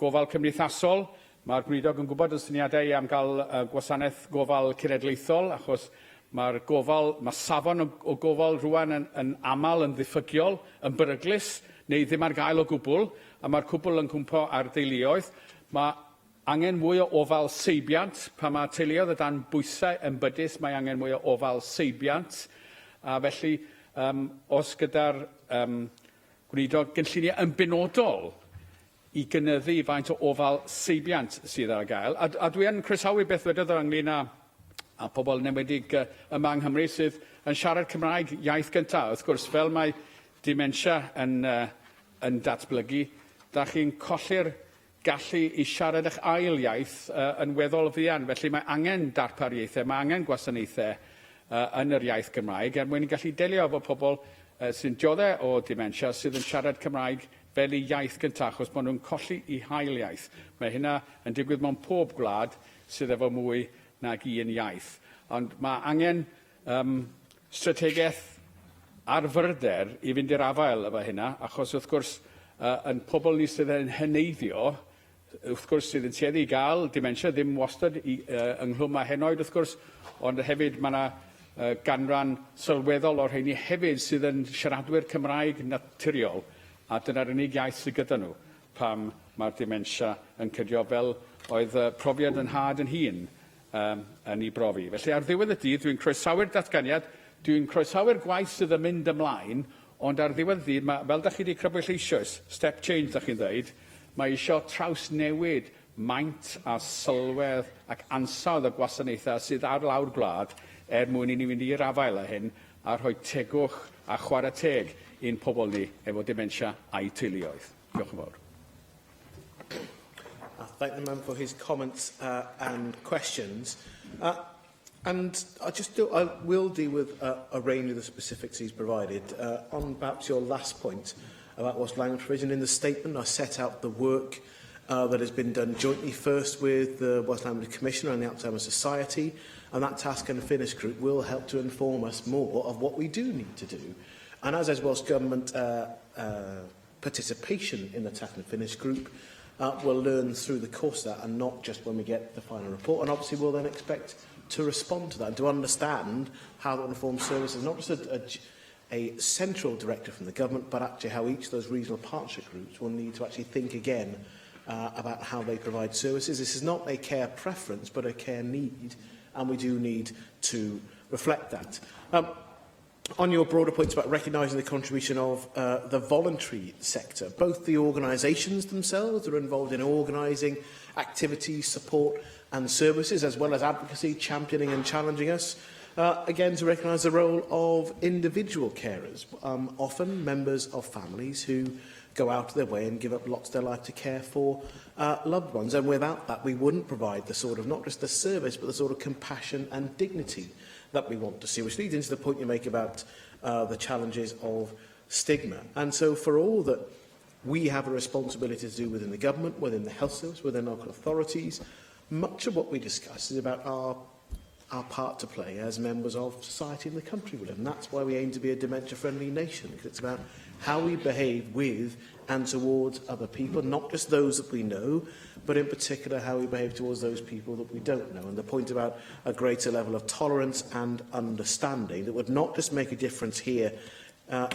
Gofal cymdeithasol, mae'r gweinidog yn gwybod y syniadau am gael gwasanaeth gofal cenedlaethol, achos mae safon o gofal rwan yn aml yn ddiffygiol, yn beryglus, neu ddim ar gael o gwbl, a mae'r cwbl yn cwmpo ar deuluoedd. Mae angen mwy o ofal seibiant, pa mae teuluoedd o dan bwysau embydus, mae angen mwy o ofal seibiant. A felly, os gyda'r gweinidog gynlluniau yn benodol i gynyddu faint o ofal seibiant sydd ar gael, a dwi yn croesawu beth wedodd ynglyn â pobl enwedig yma yng Nghymru sydd yn siarad Cymraeg iaith gyntaf. Wrth gwrs, fel mae dementia yn datblygu, da chi'n colli'r gallu i siarad eich ail iaith yn weddol fuan. Felly mae angen darpariaethau, mae angen gwasanaethau yn yr iaith Gymraeg, er mwyn i gallu delio efo pobl sy'n dioddef o dementia sydd yn siarad Cymraeg fel ei iaith gyntaf, achos bod nhw'n colli eu hail iaith. Mae hynna yn digwydd mewn pob gwlad sydd efo mwy nag un iaith. Ond mae angen strategaeth arfyrder i fynd i'r afael efo hynna, achos wrth gwrs yn pobl ni sydd yn heneiddio, wrth gwrs sydd yn tueddu i gael dementia, ddim wastad ynghlwm â henoed wrth gwrs, ond hefyd mae yna ganran sylweddol o'r rheini hefyd sydd yn siaradwyr Cymraeg naturiol, a dyna'r unig iaith sydd gyda nhw pam mae'r dementia yn cydio fel oedd profiad yn had yn hun yn ei brofi. Felly ar ddiwedd y dydd, dwi'n croesawu'r datganiad, dwi'n croesawu'r gwaith sydd yn mynd ymlaen, ond ar ddiwedd y dydd, fel da chi wedi crybwyll eisoes, step change da chi'n dweud, mae eisiau traws newid maint a sylwedd ac ansawdd y gwasanaethau sydd ar lawr gwlad mwyn i ni fynd i'r afael â hyn a rhoi tegwch a chwarae teg i'n pobl ni efo dementia a'i teuluoedd. Diolch yn fawr. I thank the member for his comments and questions. And I will deal with a range of the specifics he's provided. On perhaps your last point about Welsh language provision, in the statement I set out the work that has been done jointly, first with the Welsh Language Commissioner and the Alzheimer's Society, and that task and finish group will help to inform us more of what we do need to do. And as Welsh Government participation in the task and finish group, we'll learn through the course of that, and not just when we get the final report. And obviously we'll then expect to respond to that and to understand how that informs services, not just a central directive from the government, but actually how each of those regional partnership groups will need to actually think again about how they provide services. This is not a care preference, but a care need, and we do need to reflect that. On your broader points about recognising the contribution of the voluntary sector, both the organisations themselves that are involved in organising activities, support and services, as well as advocacy, championing and challenging us, again to recognise the role of individual carers, often members of families who go out of their way and give up lots of their life to care for loved ones. And without that, we wouldn't provide the sort of, not just the service, but the sort of compassion and dignity that we want to see, which leads into the point you make about the challenges of stigma. And so for all that we have a responsibility to do within the government, within the health service, within local authorities, much of what we discuss is about our part to play as members of society in the country we live in. And that's why we aim to be a dementia-friendly nation, because it's about how we behave with and towards other people, not just those that we know, but in particular how we behave towards those people that we don't know. And the point about a greater level of tolerance and understanding that would not just make a difference here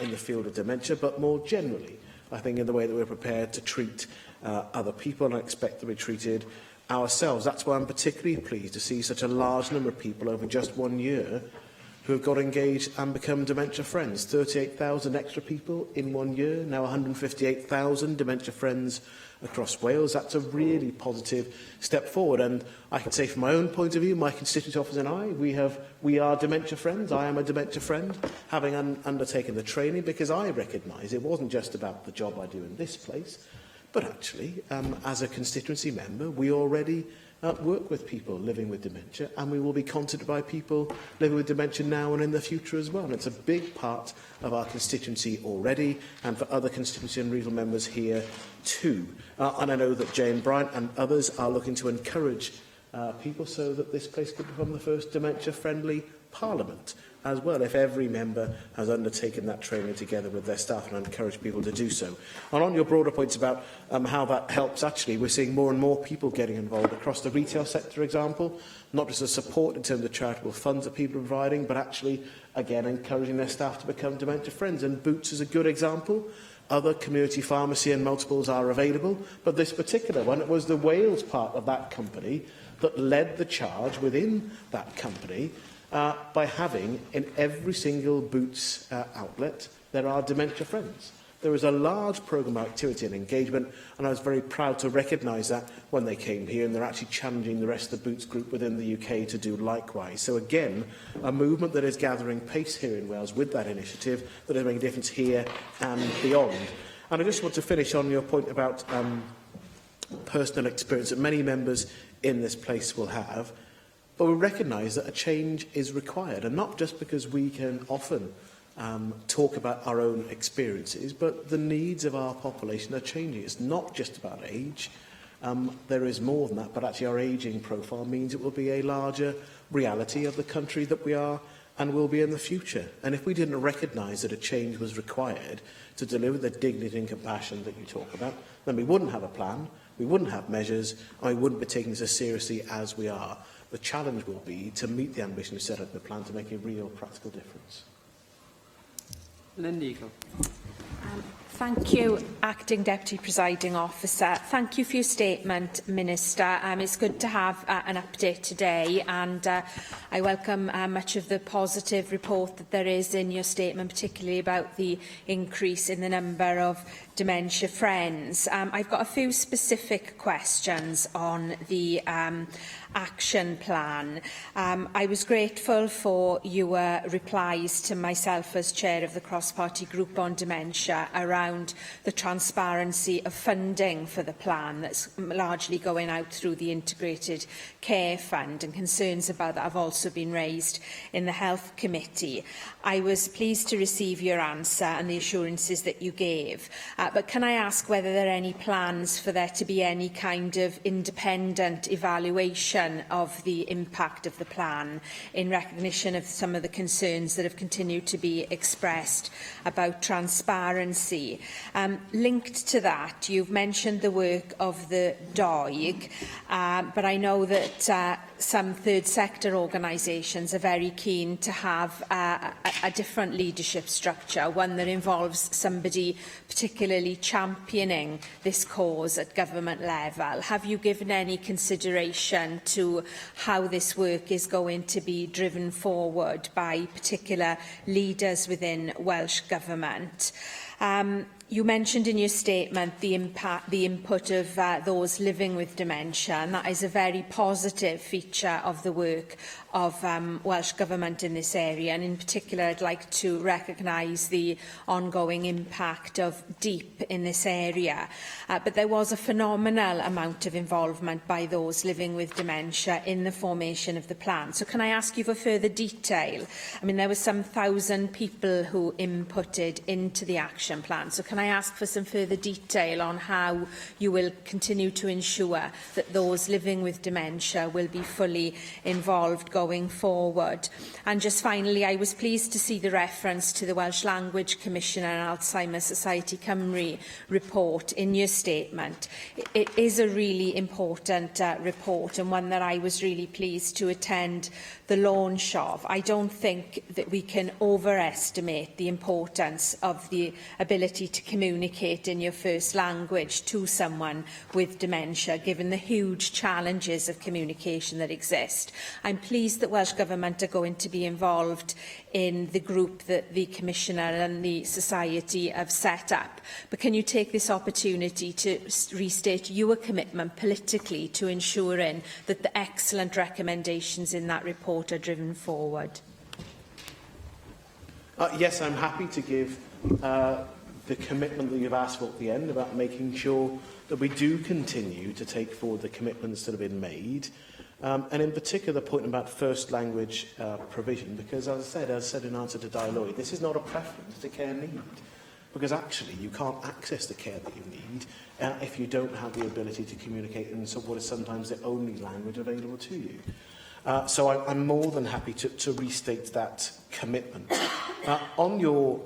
in the field of dementia, but more generally, I think, in the way that we're prepared to treat other people and expect to be treated ourselves. That's why I'm particularly pleased to see such a large number of people over just 1 year who have got engaged and become dementia friends. 38,000 extra people in 1 year, now 158,000 dementia friends across Wales. That's a really positive step forward. And I can say from my own point of view, my constituent officer and I, we are dementia friends. I am a dementia friend, having undertaken the training, because I recognise it wasn't just about the job I do in this place, but actually, as a constituency member, we already work with people living with dementia, and we will be contacted by people living with dementia now and in the future as well. And it's a big part of our constituency already, and for other constituency and regional members here too. And I know that Jane Bryant and others are looking to encourage people so that this place could become the first dementia-friendly Parliament as well, if every member has undertaken that training together with their staff, and encourage people to do so. And on your broader points about how that helps, actually, we're seeing more and more people getting involved across the retail sector, for example, not just as support in terms of charitable funds that people are providing, but actually, again, encouraging their staff to become dementia friends. And Boots is a good example. Other community pharmacy and multiples are available, but this particular one, it was the Wales part of that company that led the charge within that company by having in every single Boots outlet, there are dementia friends. There is a large programme of activity and engagement, and I was very proud to recognise that when they came here, and they're actually challenging the rest of the Boots group within the UK to do likewise. So again, a movement that is gathering pace here in Wales with that initiative, that is making a difference here and beyond. And I just want to finish on your point about personal experience that many members in this place will have. But we recognise that a change is required, and not just because we can often talk about our own experiences, but the needs of our population are changing. It's not just about age. There is more than that, but actually our ageing profile means it will be a larger reality of the country that we are and will be in the future. And if we didn't recognise that a change was required to deliver the dignity and compassion that you talk about, then we wouldn't have a plan, we wouldn't have measures, and we wouldn't be taking this as seriously as we are. The challenge will be to meet the ambition we set up in the plan to make a real practical difference. Lynn Eagle. Thank you, Acting Deputy Presiding Officer. Thank you for your statement, Minister. It's good to have an update today, and I welcome much of the positive report that there is in your statement, particularly about the increase in the number of dementia friends. I've got a few specific questions on the action plan. I was grateful for your replies to myself as chair of the cross-party group on dementia around the transparency of funding for the plan that's largely going out through the Integrated Care Fund, and concerns about that have also been raised in the Health Committee. I was pleased to receive your answer and the assurances that you gave, but can I ask whether there are any plans for there to be any kind of independent evaluation of the impact of the plan in recognition of some of the concerns that have continued to be expressed about transparency? Linked to that, you've mentioned the work of the DOIG, but I know that some third sector organisations are very keen to have a different leadership structure, one that involves somebody particularly championing this cause at government level. Have you given any consideration to how this work is going to be driven forward by particular leaders within Welsh Government? You mentioned in your statement the input of those living with dementia, and that is a very positive feature of the work of Welsh Government in this area. And in particular, I'd like to recognise the ongoing impact of DEEP in this area. But there was a phenomenal amount of involvement by those living with dementia in the formation of the plan. So can I ask you for further detail? I mean, there were some 1,000 people who inputted into the action plan. So can I ask for some further detail on how you will continue to ensure that those living with dementia will be fully involved going forward? And just finally, I was pleased to see the reference to the Welsh Language Commissioner and Alzheimer's Society Cymru report in your statement. It is a really important report, and one that I was really pleased to attend the launch of. I don't think that we can overestimate the importance of the ability to communicate in your first language to someone with dementia, given the huge challenges of communication that exist. I'm pleased that Welsh Government are going to be involved in the group that the Commissioner and the Society have set up. But can you take this opportunity to restate your commitment politically to ensuring that the excellent recommendations in that report are driven forward? Yes, I'm happy to give the commitment that you've asked for at the end about making sure that we do continue to take forward the commitments that have been made. And in particular, the point about first language provision, because as I said in answer to Di Lloyd, this is not a preference, it's a care need. Because actually, you can't access the care that you need if you don't have the ability to communicate in what is sometimes the only language available to you. So I'm more than happy to restate that commitment. On your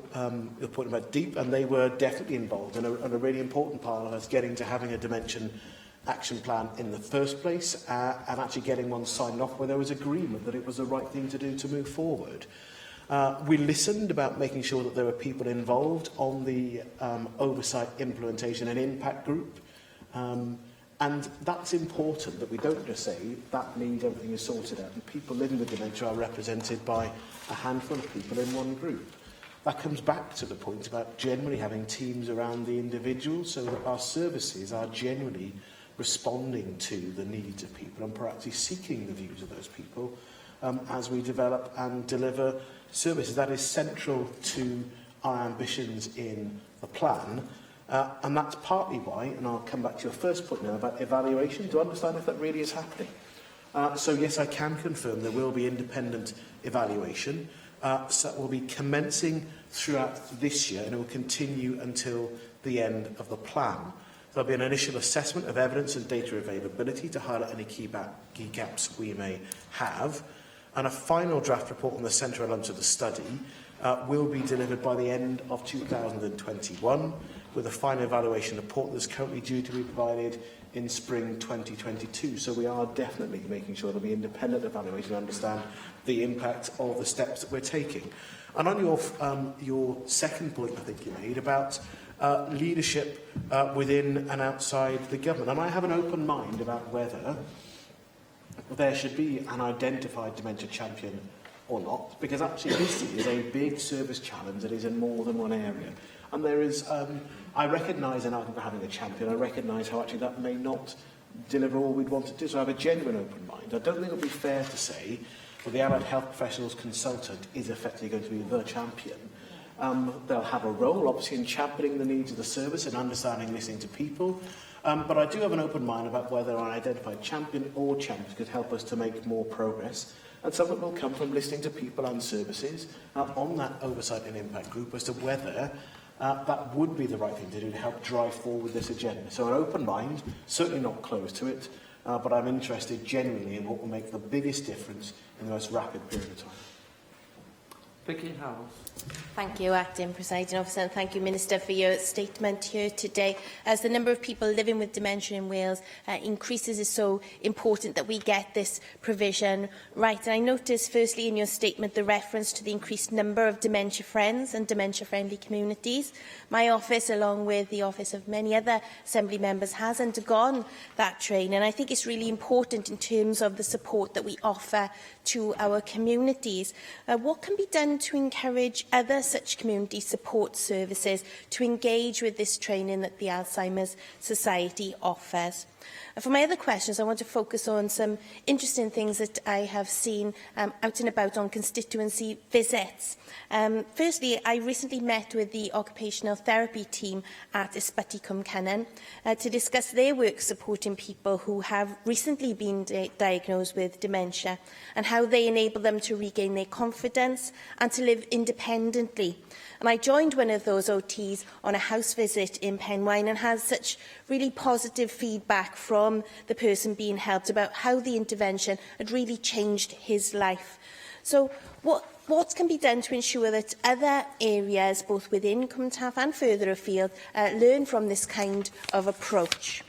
point about DEEP, and they were definitely involved, and a really important part of us getting to having a dementia action plan in the first place, and actually getting one signed off where there was agreement that it was the right thing to do to move forward. We listened about making sure that there were people involved on the oversight, implementation and impact group. And that's important, that we don't just say that means everything is sorted out and people living with dementia are represented by a handful of people in one group. That comes back to the point about generally having teams around the individual so that our services are generally responding to the needs of people and perhaps seeking the views of those people as we develop and deliver services. That is central to our ambitions in the plan. And that's partly why, and I'll come back to your first point now about evaluation, to understand if that really is happening. So yes, I can confirm there will be independent evaluation. So that will be commencing throughout this year and it will continue until the end of the plan. There will be an initial assessment of evidence and data availability to highlight any key gaps we may have. And a final draft report on the central elements of the study will be delivered by the end of 2021, with a final evaluation report that's currently due to be provided in spring 2022. So we are definitely making sure there'll be independent evaluation to understand the impact of the steps that we're taking. And on your second point, I think you made, about leadership within and outside the government. And I have an open mind about whether there should be an identified dementia champion or not, because actually this is a big service challenge that is in more than one area. And there is, I recognise an argument for having a champion, I recognise how actually that may not deliver all we'd want to do. So I have a genuine open mind. I don't think it would be fair to say that the Allied Health Professionals Consultant is effectively going to be the champion. They'll have a role, obviously, in championing the needs of the service and understanding listening to people. But I do have an open mind about whether an identified champion or champions could help us to make more progress. And some of it will come from listening to people and services on that oversight and impact group as to whether that would be the right thing to do to help drive forward this agenda. So an open mind, certainly not closed to it, but I'm interested genuinely in what will make the biggest difference in the most rapid period of time. Vicky Howells. Thank you, Acting Presiding Officer, and thank you, Minister, for your statement here today. As the number of people living with dementia in Wales increases, it's so important that we get this provision right. And I noticed, firstly, in your statement, the reference to the increased number of dementia friends and dementia-friendly communities. My office, along with the office of many other Assembly members, has undergone that training, and I think it's really important in terms of the support that we offer to our communities. What can be done to encourage other such community support services to engage with this training that the Alzheimer's Society offers? For my other questions, I want to focus on some interesting things that I have seen out and about on constituency visits. Firstly, I recently met with the occupational therapy team at Ysbyty Cwm Cynan to discuss their work supporting people who have recently been diagnosed with dementia and how they enable them to regain their confidence and to live independently. And I joined one of those OTs on a house visit in Penwine and had such really positive feedback from the person being helped about how the intervention had really changed his life. So what can be done to ensure that other areas, both within Cwm Taf and further afield, learn from this kind of approach?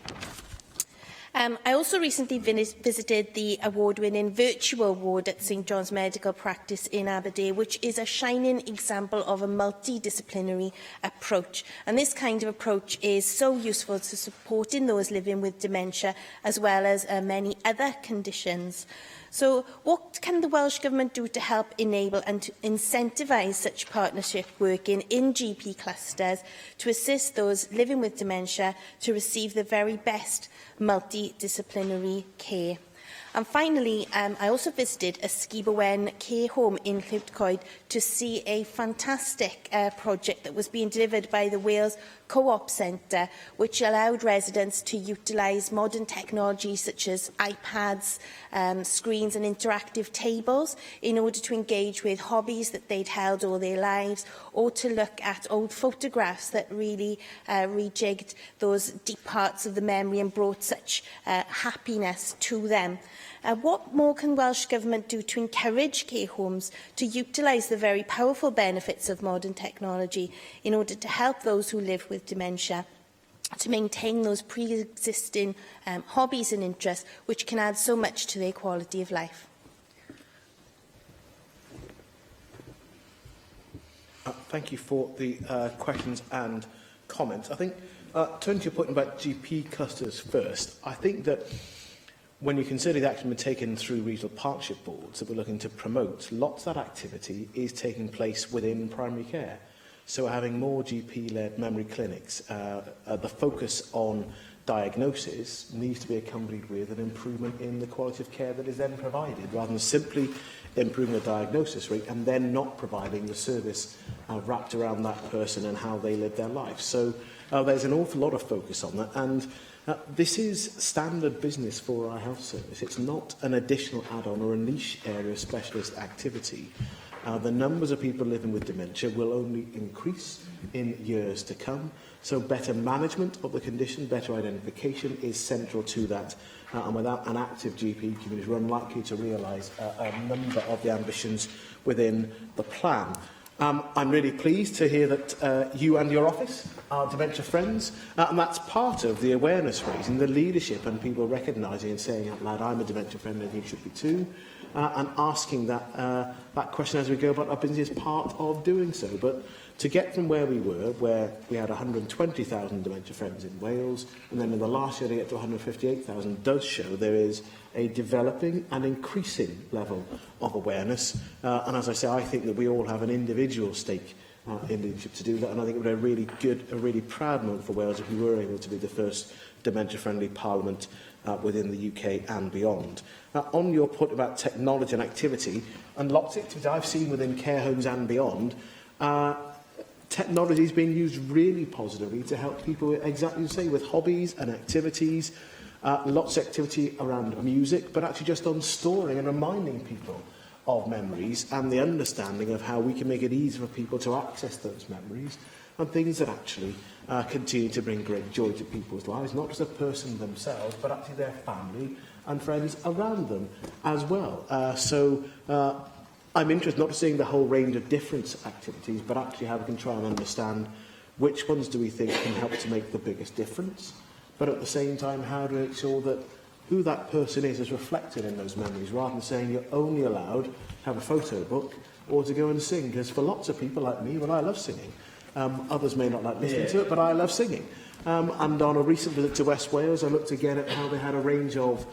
I also recently visited the award-winning virtual ward at St John's Medical Practice in Aberdeen, which is a shining example of a multidisciplinary approach. And this kind of approach is so useful to supporting those living with dementia, as well as many other conditions. So what can the Welsh Government do to help enable and to incentivise such partnership working in GP clusters to assist those living with dementia to receive the very best multidisciplinary care? And finally, I also visited a Sgibowen care home in Llywdcoed to see a fantastic project that was being delivered by the Wales Co-op Centre, which allowed residents to utilise modern technology such as iPads, screens and interactive tables in order to engage with hobbies that they'd held all their lives, or to look at old photographs that really rejigged those deep parts of the memory and brought such happiness to them. What more can Welsh Government do to encourage care homes to utilise the very powerful benefits of modern technology in order to help those who live with dementia to maintain those pre-existing hobbies and interests which can add so much to their quality of life? Thank you for the questions and comments. I think, turning to your point about GP clusters first, I think that when you consider the action being taken through regional partnership boards that we're looking to promote, lots of that activity is taking place within primary care. So having more GP-led memory clinics, the focus on diagnosis needs to be accompanied with an improvement in the quality of care that is then provided, rather than simply improving the diagnosis rate and then not providing the service wrapped around that person and how they live their life. So there's an awful lot of focus on that, and this is standard business for our health service. It's not an additional add-on or a niche area of specialist activity. The numbers of people living with dementia will only increase in years to come. So better management of the condition, better identification is central to that. And without an active GP community, we're unlikely to realise a number of the ambitions within the plan. I'm really pleased to hear that you and your office are dementia friends, and that's part of the awareness raising, the leadership and people recognising and saying out loud, I'm a dementia friend and you should be too, and asking that question as we go about our business is part of doing so. But to get from where we were, where we had 120,000 dementia friends in Wales, and then in the last year to get to 158,000, does show there is a developing and increasing level of awareness. And as I say, I think that we all have an individual stake in leadership to do that, and I think it would be a really good, a really proud moment for Wales if we were able to be the first dementia-friendly parliament within the UK and beyond. On your point about technology and activity, and lots of activities I've seen within care homes and beyond, technology is being used really positively to help people, exactly as you say, with hobbies and activities. Lots of activity around music, but actually just on storing and reminding people of memories and the understanding of how we can make it easier for people to access those memories and things that actually continue to bring great joy to people's lives, not just a person themselves, but actually their family and friends around them as well. I'm interested not to seeing the whole range of different activities, but actually how we can try and understand which ones do we think can help to make the biggest difference, but at the same time, how to make sure that who that person is reflected in those memories, rather than saying you're only allowed to have a photo book or to go and sing. Because for lots of people like me, well, I love singing. Others may not like listening to it, but I love singing. And on a recent visit to West Wales, I looked again at how they had a range of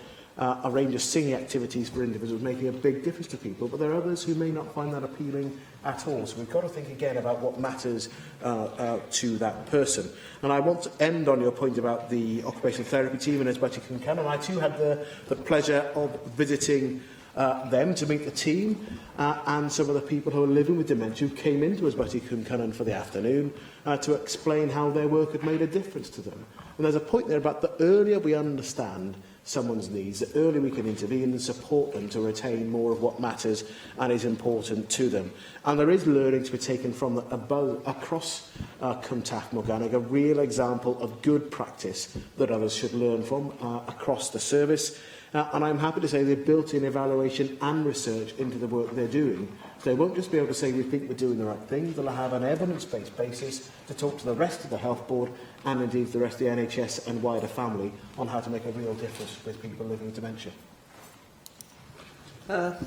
singing activities for individuals, making a big difference to people. But there are others who may not find that appealing at all. So we've got to think again about what matters to that person. And I want to end on your point about the occupational therapy team and Ysbyty Cwmcarn. I too had the pleasure of visiting them to meet the team and some of the people who are living with dementia who came into Ysbyty Cwmcarn for the afternoon to explain how their work had made a difference to them. And there's a point there about the earlier we understand someone's needs, the earlier we can intervene and support them to retain more of what matters and is important to them. And there is learning to be taken from across Cwmtach Morgannwg, a real example of good practice that others should learn from across the service. And I'm happy to say they've built in evaluation and research into the work they're doing. So they won't just be able to say we think we're doing the right thing, they'll have an evidence-based basis to talk to the rest of the health board and indeed the rest of the NHS and wider family on how to make a real difference with people living with dementia.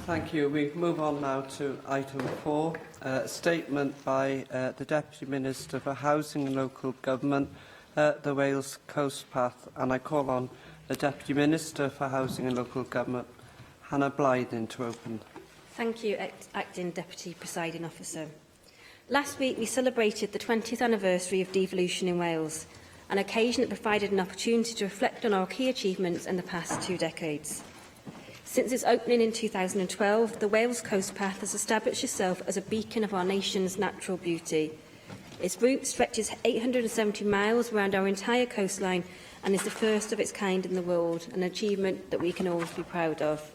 Thank you. We move on now to item 4, a statement by the Deputy Minister for Housing and Local Government, the Wales Coast Path, and I call on the Deputy Minister for Housing and Local Government, Hannah Blyden, to open. Thank you, Acting Deputy Presiding Officer. Last week we celebrated the 20th anniversary of devolution in Wales, an occasion that provided an opportunity to reflect on our key achievements in the past 2 decades. Since its opening in 2012, the Wales Coast Path has established itself as a beacon of our nation's natural beauty. Its route stretches 870 miles around our entire coastline and is the first of its kind in the world, an achievement that we can always be proud of.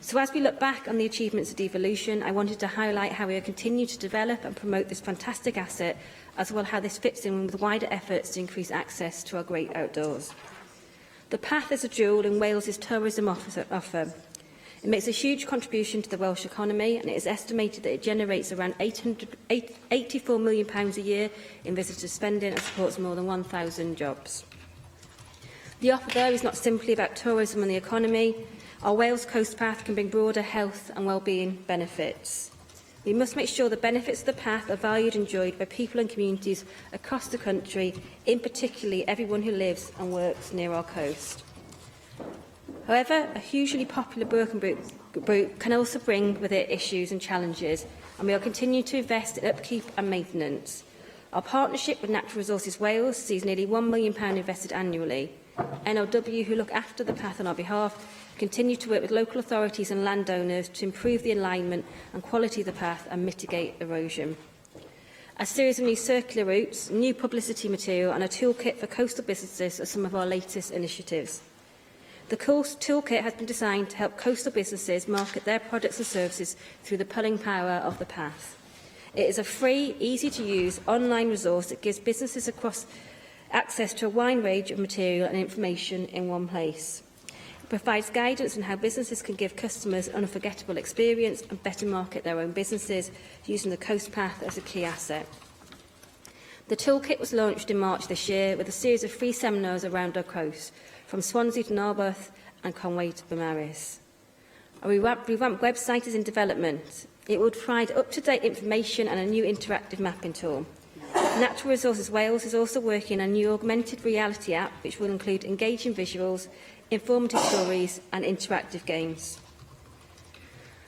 So as we look back on the achievements of devolution, I wanted to highlight how we have continued to develop and promote this fantastic asset, as well as how this fits in with wider efforts to increase access to our great outdoors. The path is a jewel in Wales's tourism offer. It makes a huge contribution to the Welsh economy, and it is estimated that it generates around £84 million a year in visitor spending and supports more than 1,000 jobs. The offer there is not simply about tourism and the economy. Our Wales Coast Path can bring broader health and wellbeing benefits. We must make sure the benefits of the path are valued and enjoyed by people and communities across the country, in particular everyone who lives and works near our coast. However, a hugely popular broken route can also bring with it issues and challenges, and we will continue to invest in upkeep and maintenance. Our partnership with Natural Resources Wales sees nearly £1 million invested annually. NLW, who look after the path on our behalf, continue to work with local authorities and landowners to improve the alignment and quality of the path and mitigate erosion. A series of new circular routes, new publicity material and a toolkit for coastal businesses are some of our latest initiatives. The toolkit has been designed to help coastal businesses market their products and services through the pulling power of the path. It is a free, easy-to-use online resource that gives businesses across access to a wide range of material and information in one place. It provides guidance on how businesses can give customers an unforgettable experience and better market their own businesses, using the Coast Path as a key asset. The toolkit was launched in March this year with a series of free seminars around our coast, from Swansea to Narberth and Conway to Beaumaris. A revamped website is in development. It will provide up-to-date information and a new interactive mapping tool. Natural Resources Wales is also working on a new augmented reality app which will include engaging visuals, informative stories and interactive games.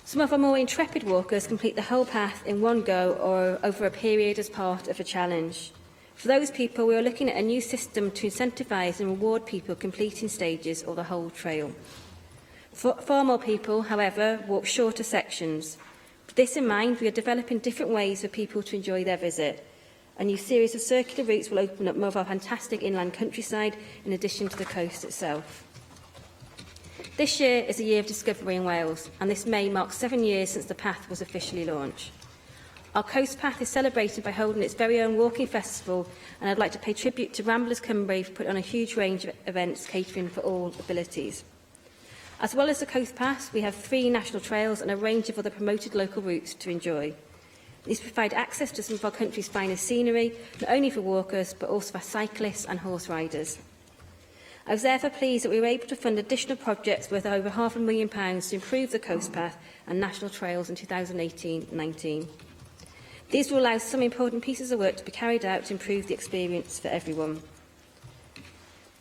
Some of our more intrepid walkers complete the whole path in one go or over a period as part of a challenge. For those people, we are looking at a new system to incentivise and reward people completing stages or the whole trail. Far more people, however, walk shorter sections. With this in mind, we are developing different ways for people to enjoy their visit. A new series of circular routes will open up more of our fantastic inland countryside in addition to the coast itself. This year is a year of discovery in Wales, and this May marks 7 years since the path was officially launched. Our Coast Path is celebrated by holding its very own walking festival, and I'd like to pay tribute to Ramblers Cymru for putting on a huge range of events catering for all abilities. As well as the Coast Path, we have 3 national trails and a range of other promoted local routes to enjoy. These provide access to some of our country's finest scenery, not only for walkers, but also for cyclists and horse riders. I was therefore pleased that we were able to fund additional projects worth over £500,000 to improve the Coast Path and national trails in 2018-19. These will allow some important pieces of work to be carried out to improve the experience for everyone.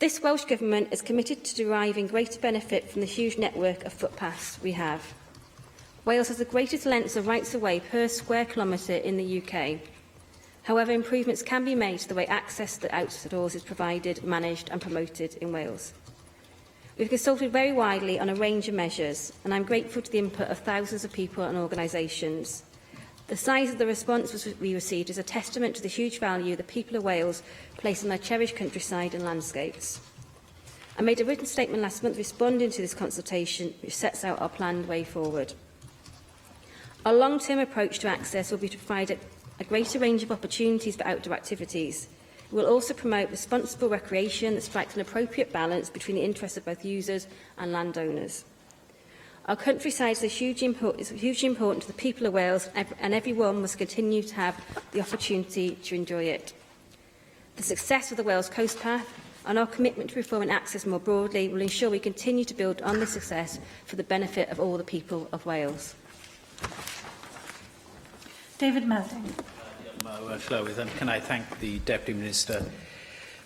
This Welsh Government is committed to deriving greater benefit from the huge network of footpaths we have. Wales has the greatest lengths of rights-of-way per square kilometre in the UK. However, improvements can be made to the way access to the outdoors is provided, managed and promoted in Wales. We've consulted very widely on a range of measures, and I'm grateful to the input of thousands of people and organisations. The size of the response we received is a testament to the huge value the people of Wales place on their cherished countryside and landscapes. I made a written statement last month responding to this consultation, which sets out our planned way forward. Our long-term approach to access will be to provide a greater range of opportunities for outdoor activities. We will also promote responsible recreation that strikes an appropriate balance between the interests of both users and landowners. Our countryside is hugely important to the people of Wales, and everyone must continue to have the opportunity to enjoy it. The success of the Wales Coast Path and our commitment to reforming access more broadly will ensure we continue to build on this success for the benefit of all the people of Wales. David Melding. And can I thank the Deputy Minister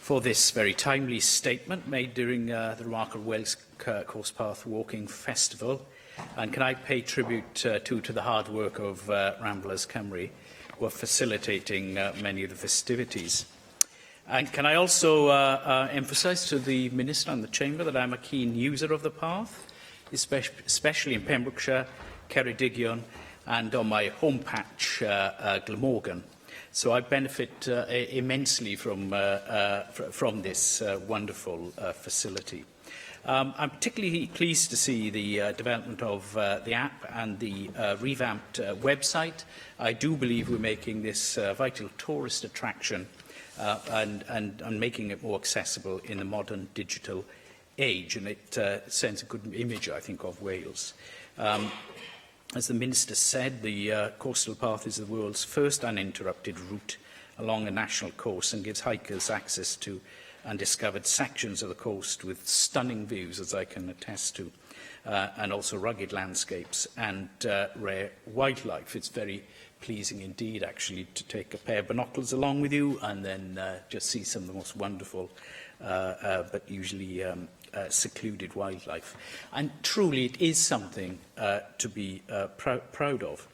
for this very timely statement made during the remarkable Wales Coast Path Walking Festival. And can I pay tribute to the hard work of Ramblers Cymru, who are facilitating many of the festivities. And can I also emphasise to the Minister and the Chamber that I'm a keen user of the path, especially in Pembrokeshire, Ceredigion, and on my home patch, Glamorgan. So I benefit immensely from this wonderful facility. I'm particularly pleased to see the development of the app and the revamped website. I do believe we're making this vital tourist attraction and making it more accessible in the modern digital age, and it sends a good image, I think, of Wales. As the Minister said, the Coastal Path is the world's first uninterrupted route along a national coast and gives hikers access to undiscovered sections of the coast with stunning views, as I can attest to, and also rugged landscapes and rare wildlife. It's very pleasing indeed, actually, to take a pair of binoculars along with you and then just see some of the most wonderful, but usually secluded wildlife. And truly, it is something to be proud of.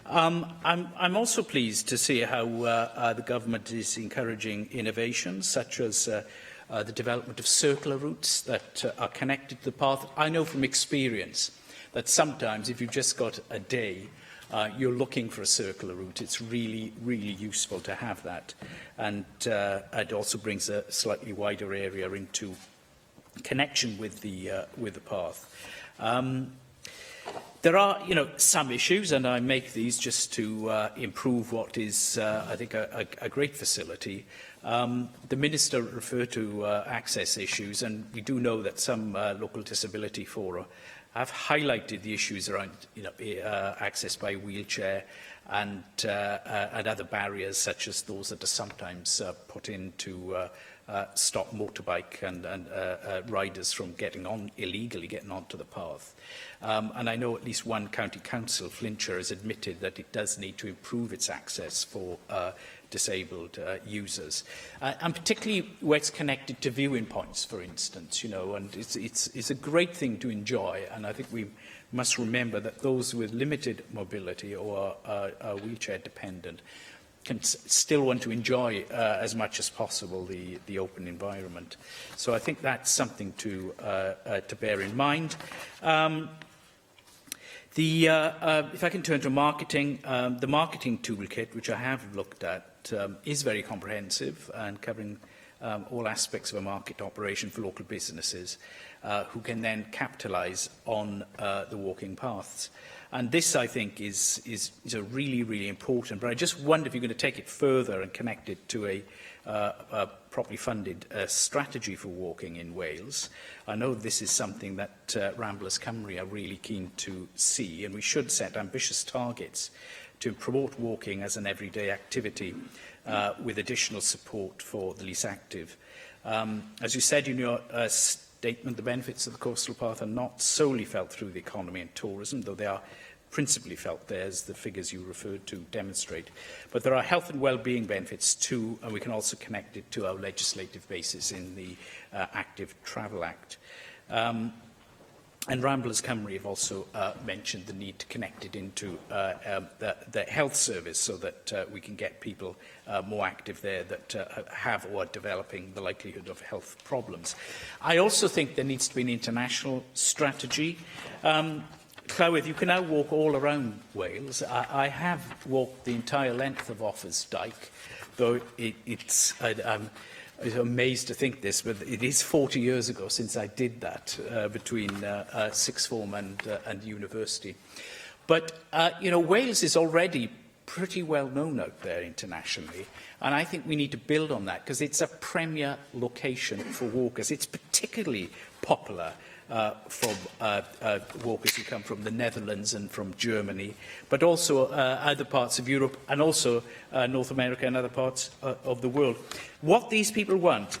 I'm also pleased to see how the government is encouraging innovations, such as the development of circular routes that are connected to the path. I know from experience that sometimes, if you've just got a day, you're looking for a circular route. It's really, really useful to have that. And it also brings a slightly wider area into connection with the path. There are, some issues, and I make these just to improve what is, I think, a great facility. The Minister referred to access issues, and we do know that some local disability fora have highlighted the issues around, access by wheelchair and other barriers, such as those that are sometimes put in to stop motorbike and riders from illegally getting onto the path. And I know at least one county council, Flintshire, has admitted that it does need to improve its access for disabled users, and particularly where it's connected to viewing points, for instance, and it's a great thing to enjoy. And I think we must remember that those with limited mobility or are wheelchair dependent can still want to enjoy as much as possible the open environment. So I think that's something to bear in mind. If I can turn to marketing, the marketing toolkit, which I have looked at, is very comprehensive and covering all aspects of a market operation for local businesses who can then capitalise on the walking paths. And this, I think, is a really, really important. But I just wonder if you're going to take it further and connect it to a properly funded strategy for walking in Wales. I know this is something that Ramblers Cymru are really keen to see, and we should set ambitious targets to promote walking as an everyday activity with additional support for the least active. As you said in your statement, the benefits of the coastal path are not solely felt through the economy and tourism, though they are principally felt there, as the figures you referred to demonstrate. But there are health and well-being benefits too, and we can also connect it to our legislative basis in the Active Travel Act. And Ramblers Cymru have also mentioned the need to connect it into the health service so that we can get people more active there that have or are developing the likelihood of health problems. I also think there needs to be an international strategy. Clywyd, you can now walk all around Wales. I have walked the entire length of Offa's Dyke, though I'm amazed to think this, but it is 40 years ago since I did that between sixth form and university. But, you know, Wales is already pretty well known out there internationally, and I think we need to build on that because it's a premier location for walkers. It's particularly popular from walkers who come from the Netherlands and from Germany, but also other parts of Europe and also North America and other parts of the world. What these people want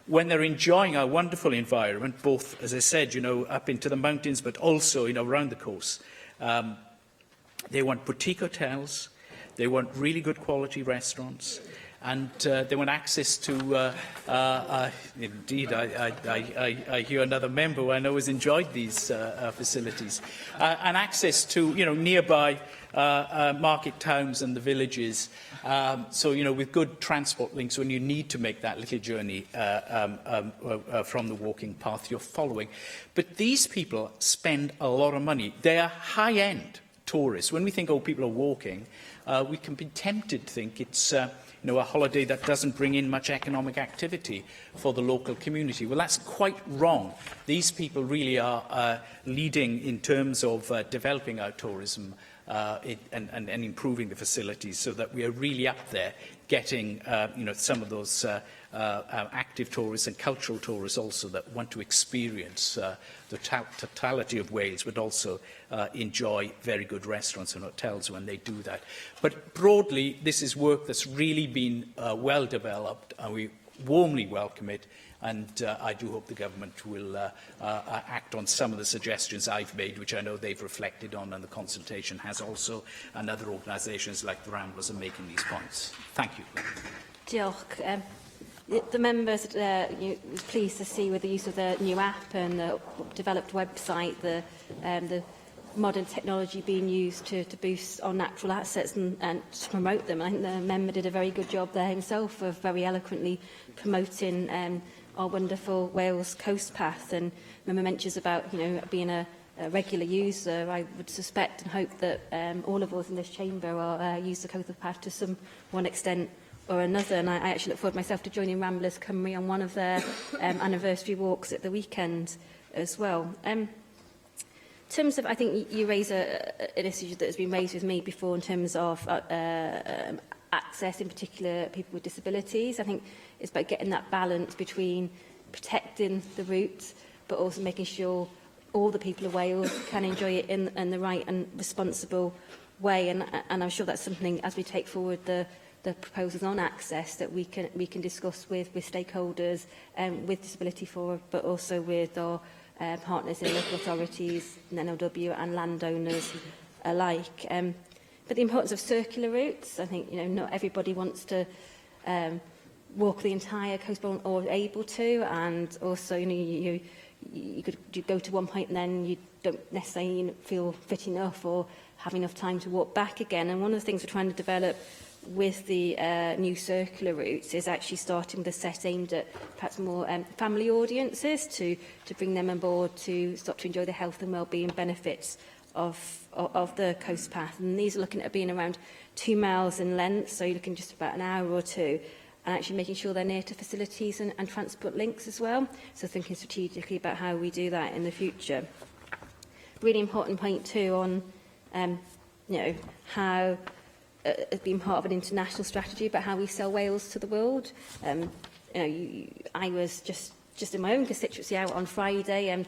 when they're enjoying our wonderful environment, both, as I said, you know, up into the mountains, but also, you know, around the coast, they want boutique hotels, they want really good quality restaurants, and they want access to, indeed, I hear another member who I know has enjoyed these facilities, and access to, you know, nearby market towns and the villages. So, you know, with good transport links, when you need to make that little journey from the walking path you're following. But these people spend a lot of money. They are high-end tourists. When we think, oh, people are walking, we can be tempted to think it's you know, a holiday that doesn't bring in much economic activity for the local community. Well, that's quite wrong. These people really are leading in terms of developing our tourism and improving the facilities so that we are really up there getting you know, some of those active tourists and cultural tourists also that want to experience the totality of Wales, but also enjoy very good restaurants and hotels when they do that. But broadly, this is work that's really been well developed, and we warmly welcome it. And I do hope the government will act on some of the suggestions I've made, which I know they've reflected on, and the consultation has also, and other organisations like the Ramblers are making these points. Thank you. Diolch. The members are pleased to see with the use of the new app and the developed website, the modern technology being used to boost our natural assets and to promote them. I think the member did a very good job there himself of very eloquently promoting our wonderful Wales coast path. And member mentions about, you know, being a regular user. I would suspect and hope that all of us in this chamber are use the coast path to one extent or another, and I actually look forward myself to joining Ramblers Cymru on one of their anniversary walks at the weekend as well. In terms of, I think you raise an issue that has been raised with me before in terms of access, in particular people with disabilities. I think it's about getting that balance between protecting the route, but also making sure all the people of Wales can enjoy it in the right and responsible way. And I'm sure that's something, as we take forward the proposals on access, that we can discuss with stakeholders with Disability Forum, but also with our partners in local authorities, NLW and landowners alike. But the importance of circular routes, I think, you know, not everybody wants to walk the entire coastline or able to, and also, you know, you could go to one point and then you don't necessarily feel fit enough or have enough time to walk back again. And one of the things we're trying to develop with the new circular routes is actually starting with a set aimed at perhaps more family audiences to bring them on board to start to enjoy the health and wellbeing benefits of the coast path. And these are looking at being around 2 miles in length, so you're looking just about an hour or two, and actually making sure they're near to facilities and transport links as well. So thinking strategically about how we do that in the future. Really important point too on how being part of an international strategy about how we sell Wales to the world. I was just in my own constituency out on Friday.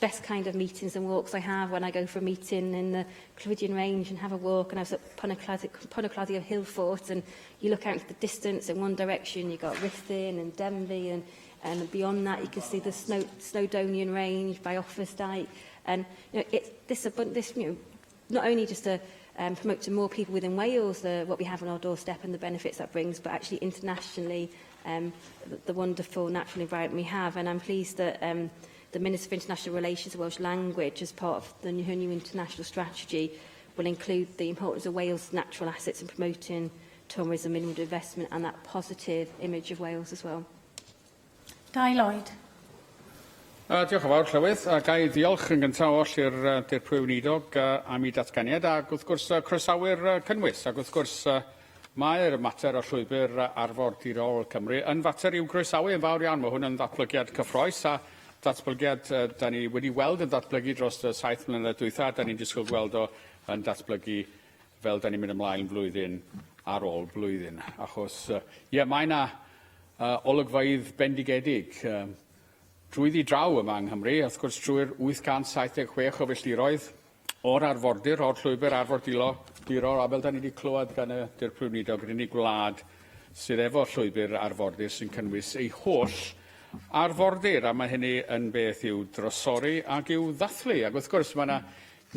Best kind of meetings and walks I have when I go for a meeting in the Clwydian Range and have a walk, and I was at Ponacladdio Hill Fort, and you look out into the distance in one direction, you've got Ruthin and Denby, and beyond that you can see the Snowdonian Range by Offa's Dyke, and this not only just to promote to more people within Wales what we have on our doorstep and the benefits that brings, but actually internationally the wonderful natural environment we have. And I'm pleased that the Minister for International Relations and Welsh Language, as part of her new international strategy, will include the importance of Wales' natural assets in promoting tourism, inward investment and that positive image of Wales as well. Dai Lloyd. Diolch yn fawr, Llywydd. Gai ddiolch yn gyntaf oll i'r Prif Weinidog am ei datganiad, ac wrth gwrs croesawu'r cynnwys, ac wrth gwrs mae'r mater o llwybr arfordirol Cymru yn fater i'w croesawu yn fawr iawn. Mae hwn yn ddatblygiad cyffroes a datblygiad da ni wedi weld yn datblygu dros y 7 mlynedd dwytha. Da ni'n disgwyl gweld o yn datblygu fel da ni'n mynd ymlaen blwyddyn ar ôl blwyddyn. Achos, mae yna olygfeydd bendigedig drwyddi draw yma yng Nghymru, wrth gwrs drwy'r 876 o filltiroedd o'r arfordir, o'r llwybr arfordirol, a fel da ni wedi clywed gan y Prif Weinidog, yr unig gwlad sydd efo llwybr arfordir sy'n cynnwys ei holl arfordir, a mae hynny yn beth i'w drosori ac i'w ddathlu. Ac wrth gwrs mae yna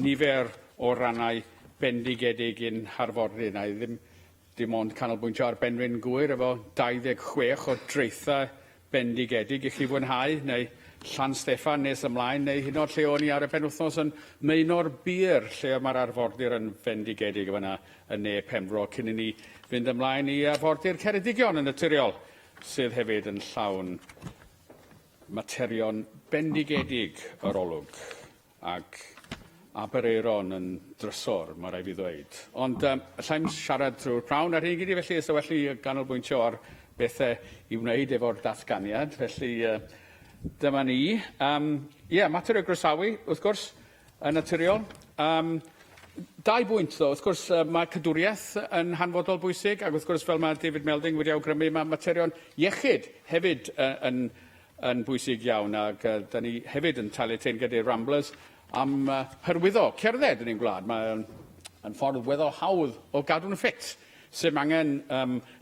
nifer o rannau bendigedig yn harfordir. Na i ddim ond canolbwyntio ar Benwyn Gwyr efo 26 o dreithau bendigedig i chi fwynhau, neu Llan Steffan nes ymlaen, neu hyd yn oed lle o'n i ar y penwythnos yn Maenor Bir, lle mae'r arfordir yn bendigedig yma yn ne Pembro, cyn i ni fynd ymlaen i arfordir Ceredigion yn naturiol, sydd hefyd yn llawn materion bendigedig yr olwg, ac Abereiron yn drysor, mae rai fi ddweud. Ond allai'n siarad trwy'r prawn ar hyn gyd i, felly ysawellu ganolbwyntio ar bethau i wneud efo'r datganiad, felly dyma ni. Mater o groesawu, wrth gwrs, yn naturiol. 2 bwynt, ddo. Wrth gwrs, mae cadwriaeth yn hanfodol bwysig, ac wrth gwrs, fel mae David Melding wedi awgrymu, mae materion iechyd hefyd yn bwysig iawn, ac da ni hefyd yn talu tein gyda'r Ramblers am hyrwyddo cerdded yn ein gwlad. Mae'n ffordd weddol hawdd o gadw'n ffit. Sym angen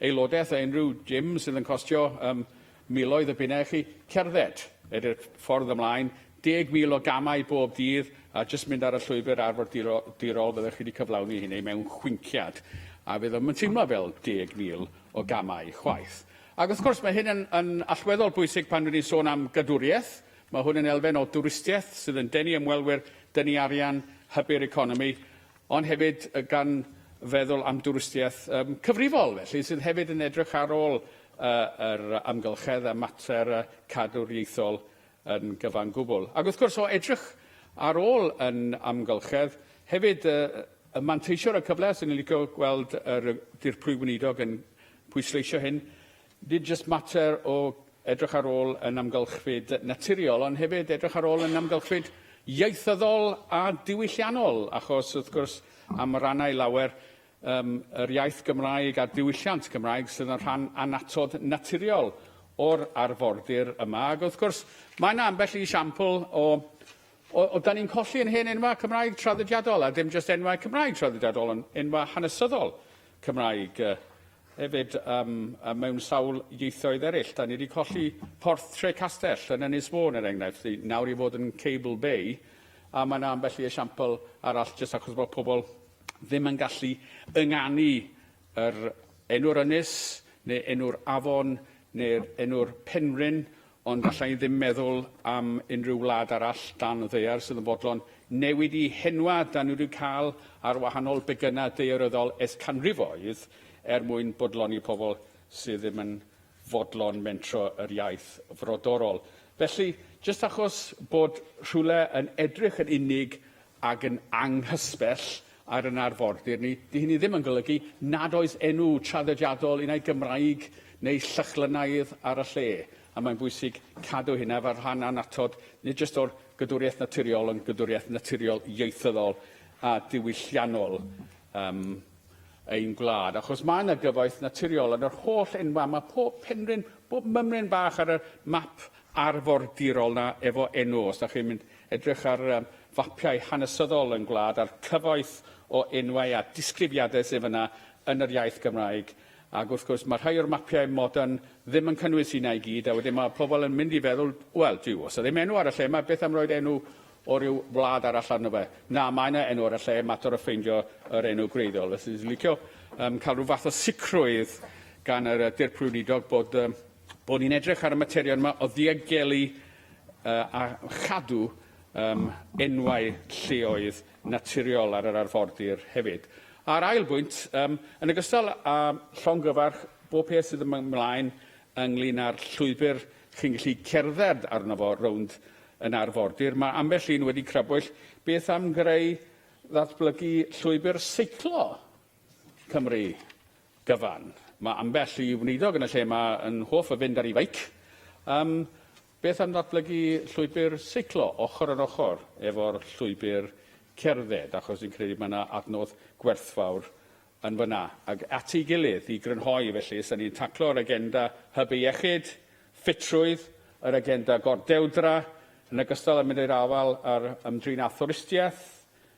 aelodaeth a unrhyw gym sydd yn costio miloedd o bunnau chi cerdded. Ydy'r ffordd ymlaen, 10,000 o gamau bob dydd, a jyst mynd ar y llwybr arfordirol fyddwch chi wedi cyflawni hynny mewn chwinciad. A fydd o'n teimlo fel 10,000 o gamau chwaith. Ac wrth gwrs mae hyn yn allweddol bwysig pan rydyn ni'n sôn am gadwriaeth. Mae hwn yn elfen o dwristiaeth sydd yn denu ymwelwyr, denu arian, hybu'r economi, ond hefyd gan feddwl am dwristiaeth cyfrifol, felly, sydd hefyd yn edrych ar ôl yr amgylchedd a mater cadwriaethol yn gyfan gwbl. Ac wrth gwrs o edrych ar ôl yn amgylchedd, hefyd manteisio'r y cyfle, sy'n ni'n licio gweld di'r Prif Weinidog yn pwysleisio hyn, nid jyst mater o edrych ar ôl yn amgylchfyd naturiol, ond hefyd edrych ar ôl yn amgylchfyd ieithyddol a diwylliannol, achos wrth gwrs am rannau lawer yr iaith Gymraeg a diwylliant Gymraeg sydd yn rhan anatod naturiol o'r arfordir yma. Ac wrth gwrs, mae yna ambell i esiampl o da ni'n colli yn hen enwau Cymraeg traddodiadol, a dim jyst enwau Cymraeg traddodiadol, ond enwau hanesyddol Cymraeg hefyd mewn sawl ieithoedd eraill. Da ni wedi colli Porth Tre Castell yn Ynys Môn, er enghraifft, nawr i fod yn Cable Bay, a mae yna ambell i esiampl arall jyst achos bod pobl ddim yn gallu ynganu yr enw'r ynys, neu enw'r afon, neu'r enw'r penrhyn, ond allai ddim meddwl am unrhyw wlad arall dan y ddaear sydd yn bodlon newid i henwa da ni wedi cael ar wahanol begynnau daearyddol ers canrifoedd mwyn bodloni pobl sydd ddim yn fodlon mentro yr iaith frodorol. Felly, jyst achos bod rhywle yn edrych yn unig ac yn anghysbell ar yn arfordir ni, di hynny ddim yn golygu nad oes enw traddodiadol unai Gymraeg neu llychlynaidd ar y lle. A mae'n bwysig cadw hynna fel rhan anatod, nid jyst o'r gydwriaeth naturiol, ond gydwriaeth naturiol ieithyddol a diwylliannol ein gwlad. Achos mae yna gyfoeth naturiol yn yr holl enwa, mae pob penrhyn, bob mymryn bach ar y map arfordirol na efo enw. Os da chi'n mynd edrych ar fapiau hanesyddol yn gwlad, a'r cyfoeth o enwau a disgrifiadau sydd yna yn yr iaith Gymraeg. Ac wrth gwrs, mae rhai o'r mapiau modern ddim yn cynnwys hynna i gyd, a wedyn mae pobl yn mynd i feddwl, wel, os ddim enw ar y lle, mae beth am roed enw o ryw wlad arall arno fe. Na, mae yna enw ar y lle, mater o ffeindio yr enw gwreiddiol. Felly, dwi'n licio cael rhyw fath o sicrwydd gan yr dirprwy weinidog bod ni'n edrych ar y materion yma o ddiogelu a chadw enwau lleoedd naturiol ar yr arfordir hefyd. A'r ail bwynt, yn ogystal â llongyfarch bob peth sydd yn ymlaen ynglyn â'r llwybr chi'n gallu cerdded arno fo rownd yn arfordir, mae ambell un wedi crybwyll beth am greu ddatblygu llwybr seiclo Cymru gyfan. Mae ambell i weinidog yn y lle yma yn hoff o fynd ar ei feic. Beth am ddatblygu llwybr seiclo ochr yn ochr efo'r llwybr cerdded, achos dwi'n credu mae yna adnodd gwerthfawr yn fyna. Ac at ei gilydd i grynhoi felly, sy'n ni'n taclo'r agenda hybu iechyd, ffitrwydd, yr agenda gordewdra, yn ogystal â mynd i'r afal ar ymdrin a thwristiaeth,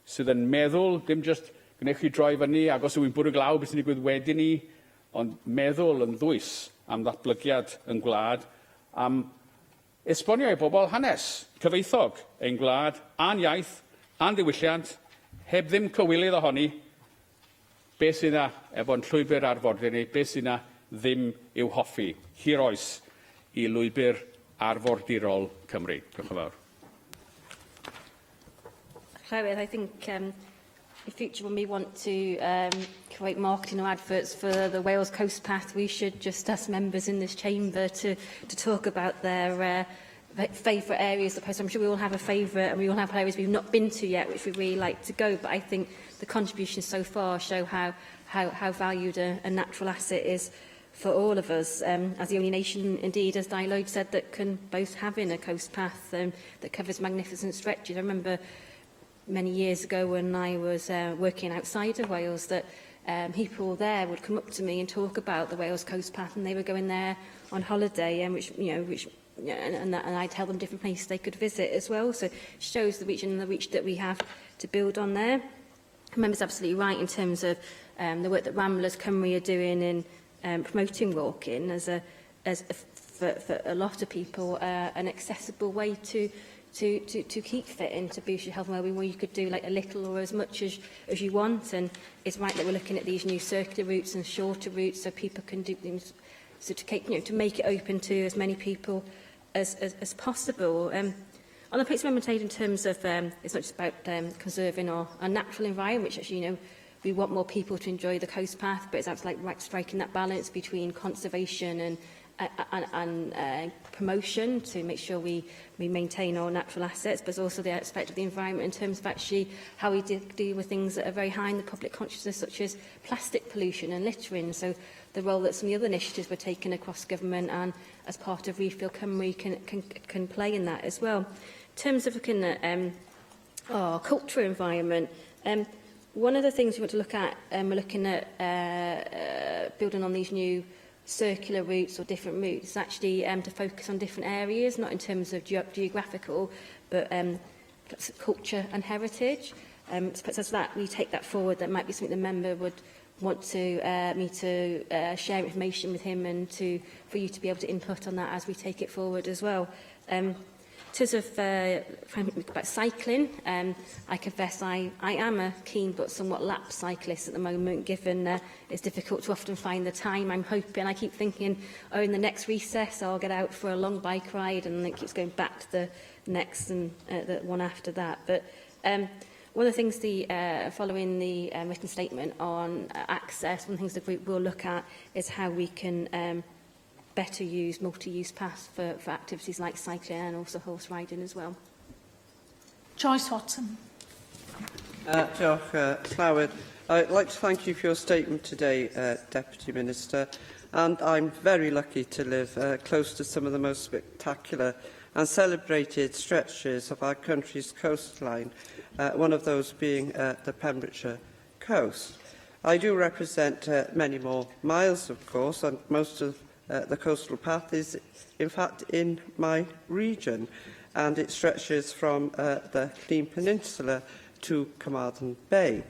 sydd yn meddwl, dim jyst gwneud chi droi fyny, ac os yw'n bwrw glaw beth sy'n digwydd wedyn ni, ond meddwl yn ddwys am ddatblygiad yn gwlad, am esbonio i bobl hanes cyfeithog ein gwlad a'n iaith, a'n diwylliant, heb ddim cywilydd ohoni, beth sydd yna efo'n llwybr arfordir ni, beth sydd yna ddim i'w hoffi. Hir oes i lwybr arfordirol Cymru. Diolch yn fawr. Llywydd, I think in future when we want to create marketing or adverts for the Wales Coast Path, we should just ask members in this chamber to talk about their favourite areas of the post. I'm sure we all have a favourite, and we all have areas we've not been to yet, which we'd really like to go. But I think the contributions so far show how valued a natural asset is for all of us, as the only nation, indeed, as Di Lloyd said, that can both have in a coast path that covers magnificent stretches. I remember many years ago when I was working outside of Wales that people there would come up to me and talk about the Wales Coast Path, and they were going there on holiday, and and I'd tell them different places they could visit as well. So it shows the reach and the reach that we have to build on there. The member's absolutely right in terms of the work that Ramblers Cymru are doing in promoting walking for a lot of people an accessible way to keep fit and to boost your health and wellbeing, where you could do like a little or as much as you want. And it's right that we're looking at these new circular routes and shorter routes so people can do things, so to make it open to as many people as possible. On the points amendment made in terms of it's not just about conserving our natural environment, which actually, we want more people to enjoy the coast path, but it's actually like striking that balance between conservation and promotion to make sure we maintain our natural assets, but also the aspect of the environment in terms of actually how we deal with things that are very high in the public consciousness, such as plastic pollution and littering. So the role that some of the other initiatives were taken across government and as part of Refill Cymru can play in that as well. In terms of looking at our cultural environment, one of the things we want to look at, we're looking at building on these new circular routes or different routes, actually to focus on different areas, not in terms of geographical, but culture and heritage. So as that, we take that forward, that might be something the member would want to me to share information with him and for you to be able to input on that as we take it forward as well. In terms of about cycling, I confess I am a keen but somewhat lapsed cyclist at the moment, given it's difficult to often find the time. I'm hoping, I keep thinking, in the next recess I'll get out for a long bike ride, and it keeps going back to the next and the one after that. But One of the things following the written statement on access, one of the things the group will look at is how we can better use multi-use paths for activities like cycling and also horse riding as well. Joyce Watson. Diolch, Llywyd. I'd like to thank you for your statement today, Deputy Minister. And I'm very lucky to live close to some of the most spectacular and celebrated stretches of our country's coastline, one of those being the Pembrokeshire coast. I do represent many more miles, of course, and most of the coastal path is, in fact, in my region, and it stretches from the Llŷn Peninsula to Carmarthen Bay.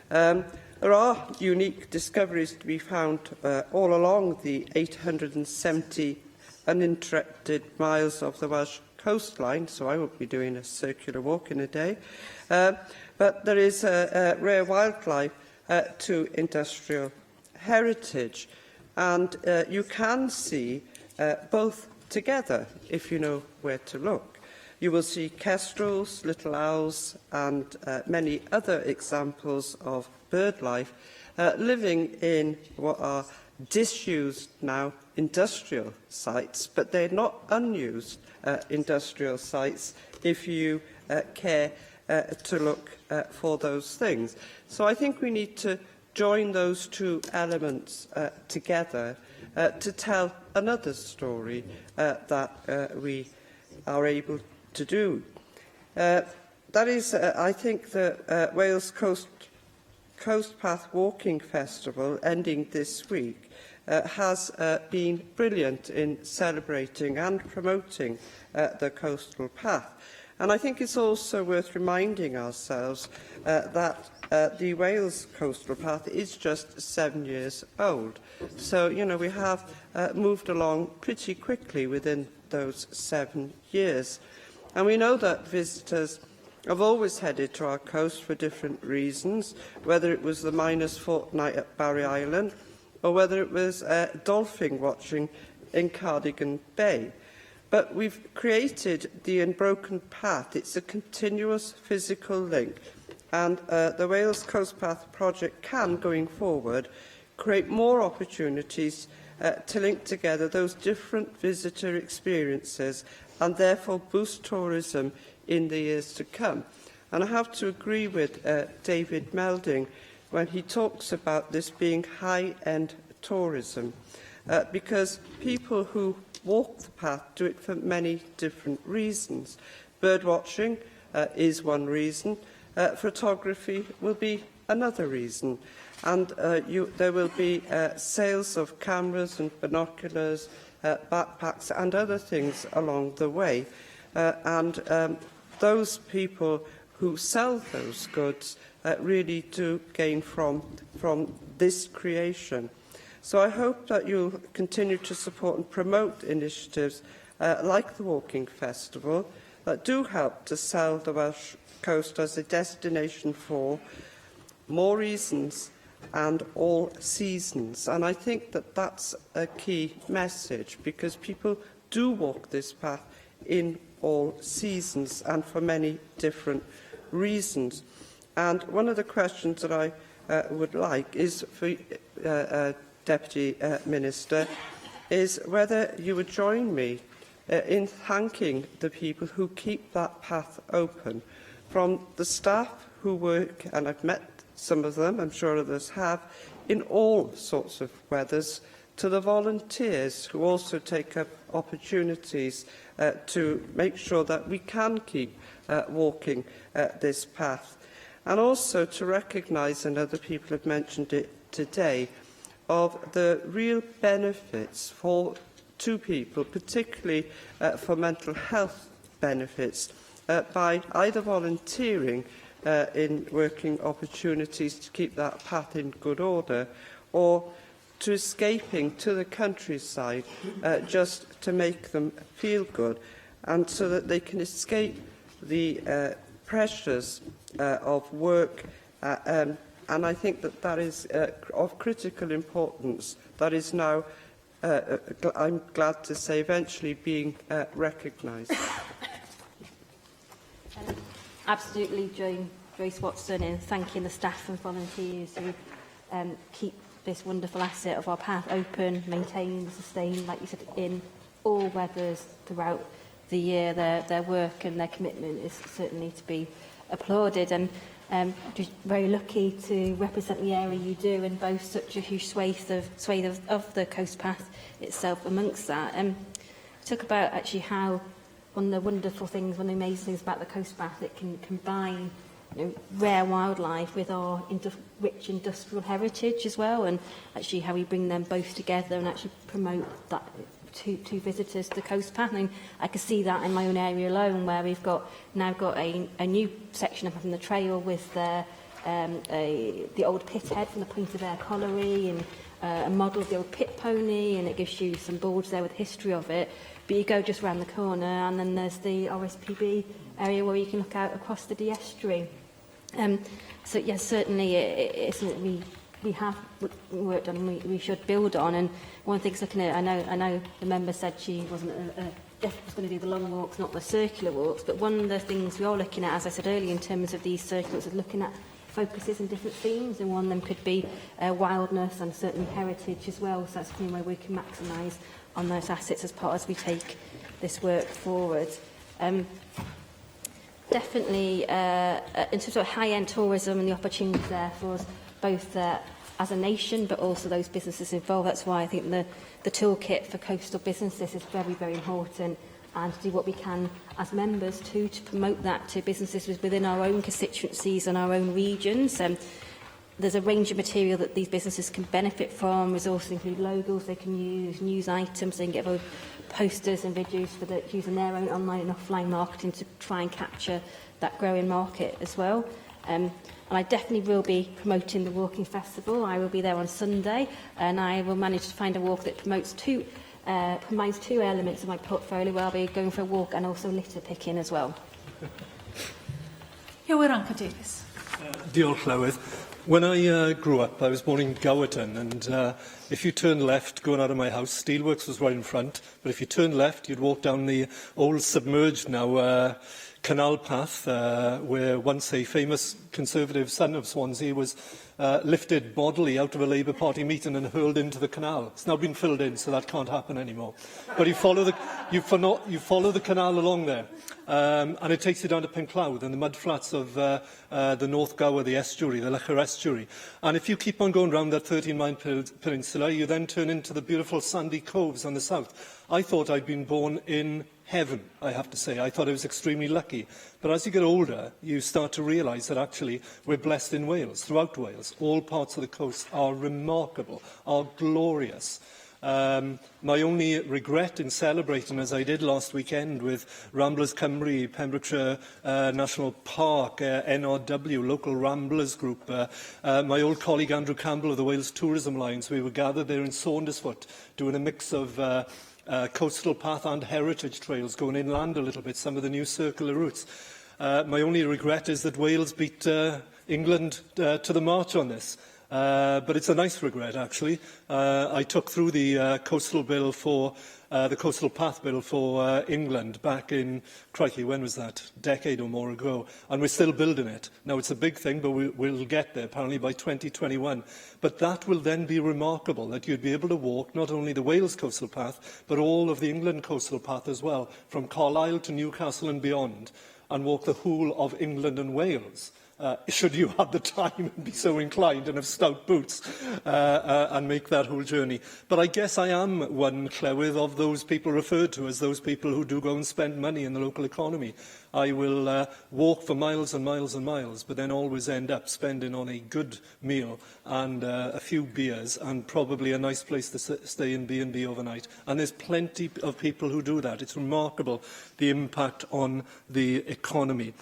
There are unique discoveries to be found all along the 870 uninterrupted miles of the Welsh coastline, so I won't be doing a circular walk in a day. But there is rare wildlife to industrial heritage, and you can see both together if you know where to look. You will see kestrels, little owls and many other examples of bird life living in what are disused now industrial sites, but they're not unused industrial sites if you care to look for those things. So I think we need to join those two elements together to tell another story that we are able to do. That is, I think, the Wales Coast Path Walking Festival, ending this week, has been brilliant in celebrating and promoting the coastal path. And I think it's also worth reminding ourselves that the Wales Coastal Path is just 7 years old. So, you know, we have moved along pretty quickly within those 7 years. And we know that visitors have always headed to our coast for different reasons, whether it was the miners' fortnight at Barry Island or whether it was dolphin watching in Cardigan Bay. But we've created the Unbroken Path. It's a continuous physical link, and the Wales Coast Path project can, going forward, create more opportunities to link together those different visitor experiences and therefore boost tourism in the years to come. And I have to agree with David Melding when he talks about this being high-end tourism, because people who walk the path do it for many different reasons. Bird watching is one reason, photography will be another reason, and there will be sales of cameras and binoculars, backpacks and other things along the way, and those people who sell those goods really do gain from this creation. So I hope that you'll continue to support and promote initiatives like the Walking Festival that do help to sell the Welsh coast as a destination for more reasons and all seasons. And I think that that's a key message, because people do walk this path in all seasons and for many different reasons. And one of the questions that I would like is for Deputy Minister, is whether you would join me in thanking the people who keep that path open, from the staff who work, and I've met some of them, I'm sure others have, in all sorts of weathers, to the volunteers who also take up opportunities to make sure that we can keep walking this path. And also to recognise, and other people have mentioned it today, of the real benefits to people, particularly for mental health benefits, by either volunteering in working opportunities to keep that path in good order, or to escaping to the countryside just to make them feel good, and so that they can escape the pressures of work. And I think that that is of critical importance. That is now, I'm glad to say, eventually being recognised. Absolutely join Grace Watson in thanking the staff and volunteers who keep this wonderful asset of our path open, maintained, sustained, like you said, in all weathers throughout the year. Their work and their commitment is certainly to be applauded, and just very lucky to represent the area you do and boast such a huge swathe of the coast path itself amongst that. Talk about actually how one of the wonderful things, one of the amazing things about the coast path, it can combine rare wildlife with our rich industrial heritage as well, and actually how we bring them both together and actually promote that to visitors to the coast path. And I can see that in my own area alone, where we've now got a new section up on the trail with the old pit head from the Point of Ayr Colliery, and a model of the old pit pony, and it gives you some boards there with the history of it. But you go just round the corner, and then there's the RSPB area where you can look out across the Dee estuary. So yes, certainly it's something we have worked on and we should build on. And one of the things looking at, I know the member said she wasn't definitely going to do the long walks, not the circular walks, but one of the things we are looking at, as I said earlier, in terms of these circulars, is looking at focuses and different themes, and one of them could be wildness and certainly heritage as well. So that's something where we can maximise on those assets as we take this work forward. Definitely, in terms of high-end tourism and the opportunities there for us, both as a nation, but also those businesses involved. That's why I think the toolkit for coastal businesses is very, very important, and to do what we can as members to promote that to businesses within our own constituencies and our own regions. There's a range of material that these businesses can benefit from. Resources include logos they can use, news items, they can get posters and videos for using their own online and offline marketing to try and capture that growing market as well. And I definitely will be promoting the Walking Festival. I will be there on Sunday, and I will manage to find a walk that combines two elements of my portfolio, where I'll be going for a walk and also litter picking as well. Iwan Davies. Diolch, Llywydd. When I grew up, I was born in Gowerton, and if you turned left going out of my house, Steelworks was right in front, but if you turned left, you'd walk down the old submerged now canal path, where once a famous Conservative son of Swansea was lifted bodily out of a Labour Party meeting and hurled into the canal. It's now been filled in, so that can't happen anymore. But you follow the canal along there, and it takes you down to Penclawdd and the mud flats of the North Gower, the estuary, the Lychar estuary. And if you keep on going round that 13-mile peninsula, you then turn into the beautiful sandy coves on the south. I thought I'd been born in heaven, I have to say. I thought I was extremely lucky. But as you get older, you start to realise that actually we're blessed in Wales, throughout Wales. All parts of the coast are remarkable, are glorious. My only regret in celebrating, as I did last weekend with Ramblers Cymru, Pembrokeshire National Park, NRW, local Ramblers group, my old colleague Andrew Campbell of the Wales Tourism Alliance, we were gathered there in Saundersfoot doing a mix of coastal path and heritage trails, going inland a little bit, some of the new circular routes. My only regret is that Wales beat England to the march on this. But it's a nice regret, actually. I took through the coastal bill for the coastal path bill for England back in, crikey, when was that? A decade or more ago. And we're still building it. Now, it's a big thing, but we'll get there, apparently, by 2021. But that will then be remarkable, that you'd be able to walk not only the Wales coastal path, but all of the England coastal path as well, from Carlisle to Newcastle and beyond, and walk the whole of England and Wales. Should you have the time and be so inclined and have stout boots and make that whole journey. But I guess I am one, Llywydd, of those people referred to as those people who do go and spend money in the local economy. I will walk for miles and miles and miles, but then always end up spending on a good meal and a few beers and probably a nice place to stay in B&B overnight. And there's plenty of people who do that. It's remarkable, the impact on the economy.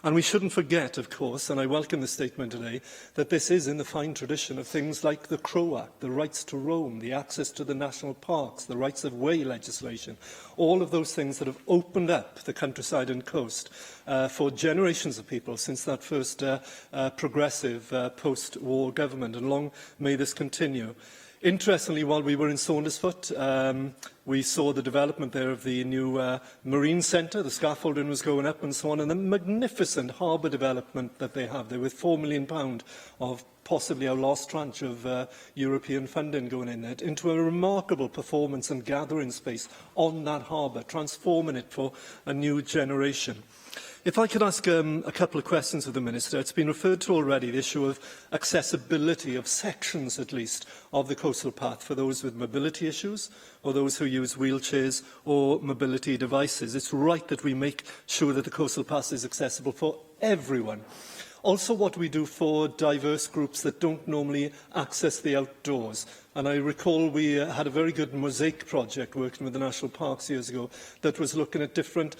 And we shouldn't forget, of course, and I welcome the statement today, that this is in the fine tradition of things like the Crow Act, the rights to roam, the access to the national parks, the rights of way legislation, all of those things that have opened up the countryside and coast for generations of people since that first progressive post-war government, and long may this continue. Interestingly, while we were in Saundersfoot, we saw the development there of the new marine centre. The scaffolding was going up and so on, and the magnificent harbour development that they have there with £4 million of possibly our last tranche of European funding going in there, into a remarkable performance and gathering space on that harbour, transforming it for a new generation. If I could ask a couple of questions of the Minister. It's been referred to already, the issue of accessibility of sections, at least, of the coastal path for those with mobility issues or those who use wheelchairs or mobility devices. It's right that we make sure that the coastal path is accessible for everyone. Also, what we do for diverse groups that don't normally access the outdoors. And I recall we had a very good mosaic project working with the National Parks years ago that was looking at different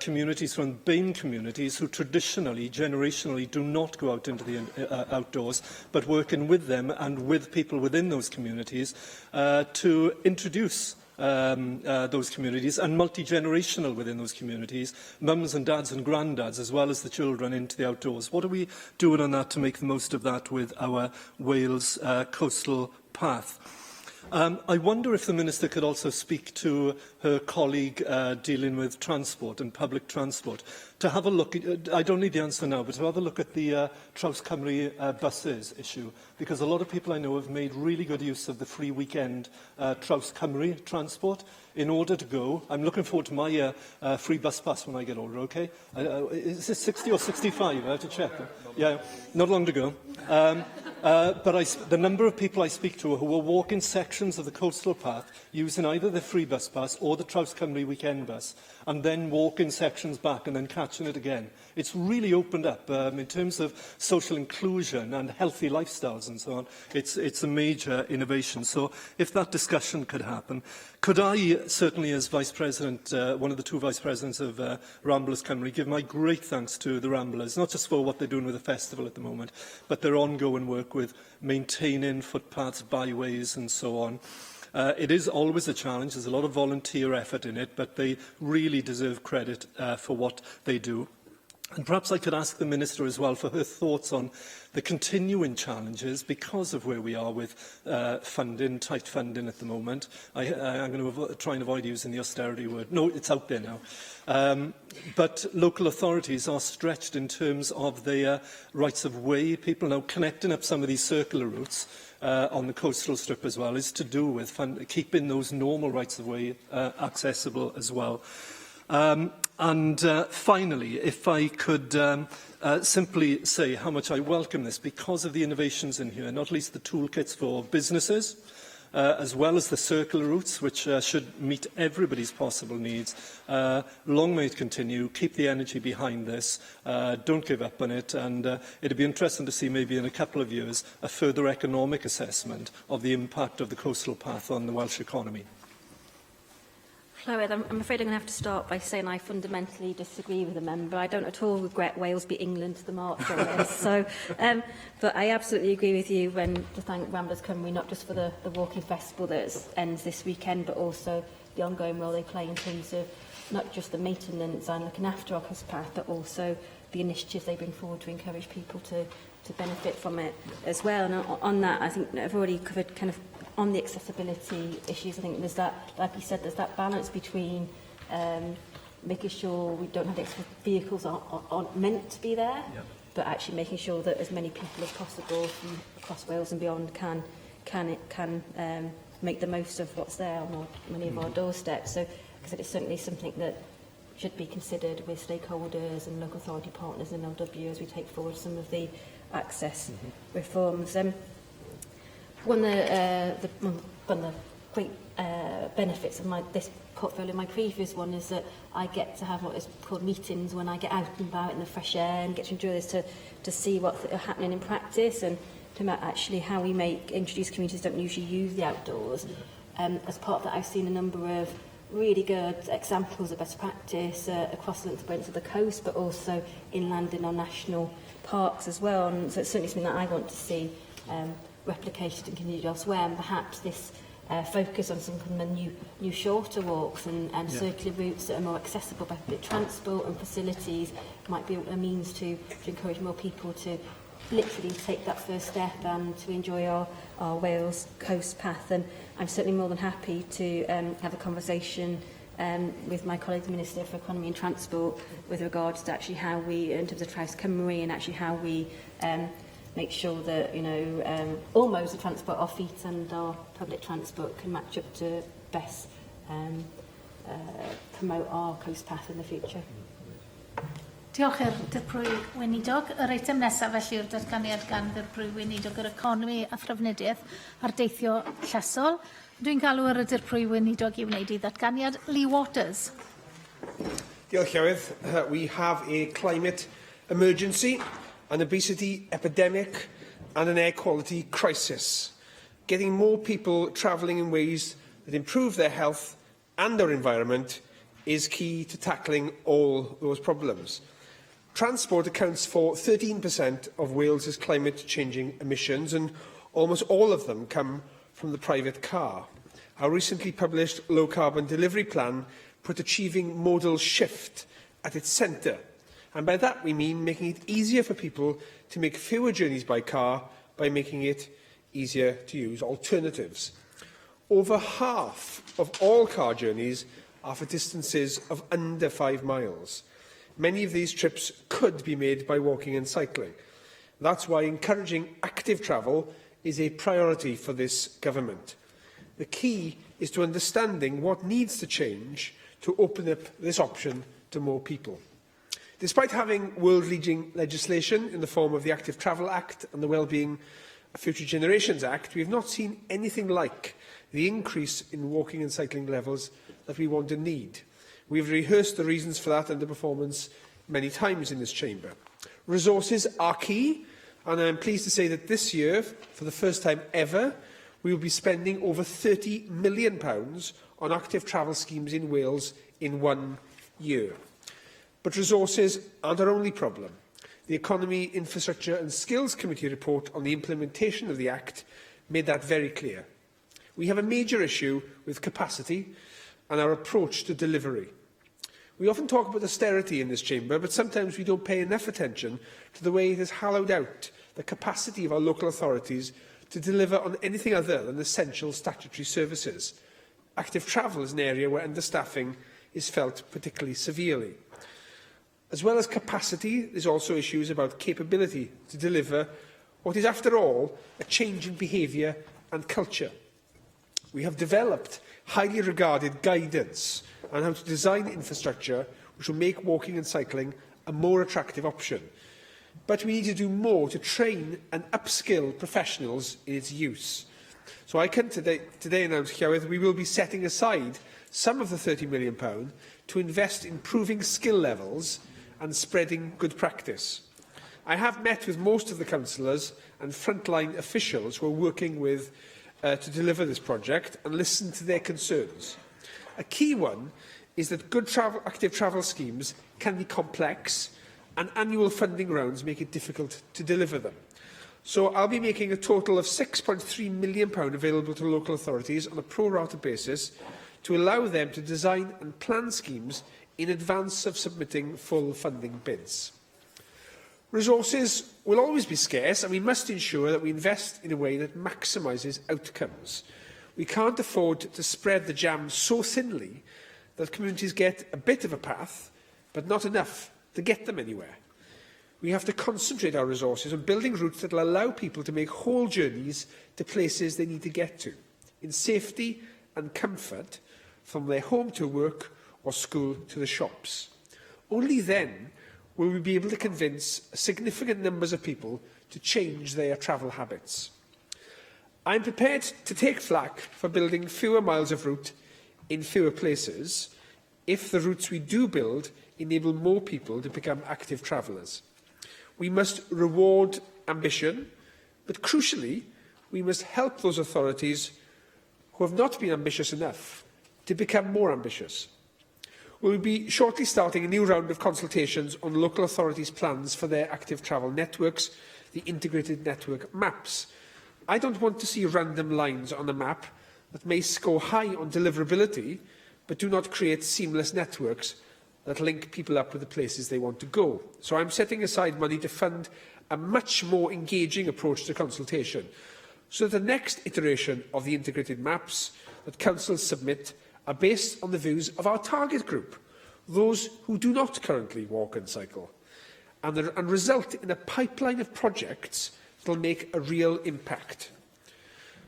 communities from BAME communities who traditionally, generationally, do not go out into the outdoors, but working with them and with people within those communities to introduce those communities and multi-generational within those communities, mums and dads and granddads as well as the children into the outdoors. What are we doing on that to make the most of that with our Wales coastal path? I wonder if the Minister could also speak to her colleague dealing with transport and public transport, to have a look at, I don't need the answer now, but to have a look at the Traws Cymru buses issue, because a lot of people I know have made really good use of the free weekend Traws Cymru transport in order to go. I'm looking forward to my free bus pass when I get older, okay? Is it 60 or 65? I have to check. Yeah, not long to go. But the number of people I speak to who are walking sections of the coastal path using either the free bus pass or the Traws Cymru weekend bus, and then walking sections back and then catching it again. It's really opened up in terms of social inclusion and healthy lifestyles and so on. It's a major innovation. So if that discussion could happen, could I, certainly as Vice President, one of the two Vice Presidents of Ramblers Cymru, give my great thanks to the Ramblers, not just for what they're doing with the festival at the moment, but their ongoing work with maintaining footpaths, byways and so on. It is always a challenge. There's a lot of volunteer effort in it, but they really deserve credit for what they do. And perhaps I could ask the Minister as well for her thoughts on the continuing challenges because of where we are with funding, tight funding at the moment. I'm going to try and avoid using the austerity word. No, it's out there now. But local authorities are stretched in terms of their rights of way. People now connecting up some of these circular routes on the coastal strip as well is to do with keeping those normal rights of way accessible as well. Finally, if I could simply say how much I welcome this because of the innovations in here, not least the toolkits for businesses, as well as the circular routes, which should meet everybody's possible needs. Long may it continue. Keep the energy behind this. Don't give up on it. And it'd be interesting to see maybe in a couple of years a further economic assessment of the impact of the coastal path on the Welsh economy. Llywydd, I'm afraid I'm going to have to start by saying I fundamentally disagree with the member. I don't at all regret Wales beat England to the march on this. So, but I absolutely agree with you when to thank Ramblers Cymru, not just for the walking festival that ends this weekend, but also the ongoing role they play in terms of not just the maintenance and looking after our coast path, but also the initiatives they bring forward to encourage people to benefit from it as well. And on that, I think I've already covered kind of on the accessibility issues. I think there's that, like you said, there's that balance between making sure we don't have extra vehicles aren't meant to be there, but actually making sure that as many people as possible from across Wales and beyond can make the most of what's there on many of our doorsteps. So, because it's certainly something that should be considered with stakeholders and local authority partners in LW as we take forward some of the access reforms. One of the great benefits of this portfolio, my previous one, is that I get to have what is called meetings when I get out and about in the fresh air and get to enjoy this to see what's happening in practice and to about actually how we introduce communities that don't usually use the outdoors. As part of that, I've seen a number of really good examples of best practice across the length of the coast, but also inland in our national parks as well. And so it's certainly something that I want to see replicated and continued elsewhere, and perhaps this focus on some kind of new shorter walks and circular routes that are more accessible by public transport and facilities might be a means to encourage more people to literally take that first step and to enjoy our Wales coast path. And I'm certainly more than happy to have a conversation with my colleague, the Minister for Economy and Transport, with regards to actually how we, in terms of Traws Cymru, and actually how we make sure that, all modes of transport, our feet and our public transport, can match up to best promote our coast path in the future. Diolch i'r Dirprwy Weinidog. Yr eitem nesaf felly yw'r datganiad gan Dirprwy Weinidog yr economi a thrafnidiaeth a'r deithio llesol. Dwi'n galw ar y Dirprwy Weinidog i wneud I ddatganiad. Lee Waters. Diolch Llywydd. We have a climate emergency, an obesity epidemic and an air quality crisis. Getting more people travelling in ways that improve their health and our environment is key to tackling all those problems. Transport accounts for 13% of Wales's climate-changing emissions, and almost all of them come from the private car. Our recently published low-carbon delivery plan put achieving modal shift at its centre, and by that we mean making it easier for people to make fewer journeys by car by making it easier to use alternatives. Over half of all car journeys are for distances of under 5 miles. Many of these trips could be made by walking and cycling. That's why encouraging active travel is a priority for this government. The key is to understanding what needs to change to open up this option to more people. Despite having world-leading legislation in the form of the Active Travel Act and the Wellbeing Future Generations Act, we have not seen anything like the increase in walking and cycling levels that we want and need. We have rehearsed the reasons for that underperformance many times in this chamber. Resources are key, and I am pleased to say that this year, for the first time ever, we will be spending over £30 million on active travel schemes in Wales in 1 year. But resources aren't our only problem. The Economy, Infrastructure and Skills Committee report on the implementation of the Act made that very clear. We have a major issue with capacity and our approach to delivery. We often talk about austerity in this chamber, but sometimes we don't pay enough attention to the way it has hollowed out the capacity of our local authorities to deliver on anything other than essential statutory services. Active travel is an area where understaffing is felt particularly severely. As well as capacity, there's also issues about capability to deliver what is, after all, a change in behaviour and culture. We have developed highly regarded guidance on how to design infrastructure which will make walking and cycling a more attractive option. But we need to do more to train and upskill professionals in its use. So I can today announce that we will be setting aside some of the £30 million to invest in improving skill levels and spreading good practice. I have met with most of the councillors and frontline officials who are working with to deliver this project and listen to their concerns. A key one is that good active travel schemes can be complex and annual funding rounds make it difficult to deliver them. So I'll be making a total of £6.3 million available to local authorities on a pro-rata basis to allow them to design and plan schemes in advance of submitting full funding bids. Resources will always be scarce, and we must ensure that we invest in a way that maximises outcomes. We can't afford to spread the jam so thinly that communities get a bit of a path, but not enough to get them anywhere. We have to concentrate our resources on building routes that will allow people to make whole journeys to places they need to get to, in safety and comfort, from their home to work or school to the shops. Only then will we be able to convince significant numbers of people to change their travel habits. I am prepared to take flak for building fewer miles of route in fewer places if the routes we do build enable more people to become active travellers. We must reward ambition, but crucially, we must help those authorities who have not been ambitious enough to become more ambitious. We will be shortly starting a new round of consultations on local authorities' plans for their active travel networks, the integrated network maps. I don't want to see random lines on a map that may score high on deliverability, but do not create seamless networks that link people up with the places they want to go. So I'm setting aside money to fund a much more engaging approach to consultation, so that the next iteration of the integrated maps that councils submit are based on the views of our target group, those who do not currently walk and cycle, and result in a pipeline of projects that will make a real impact.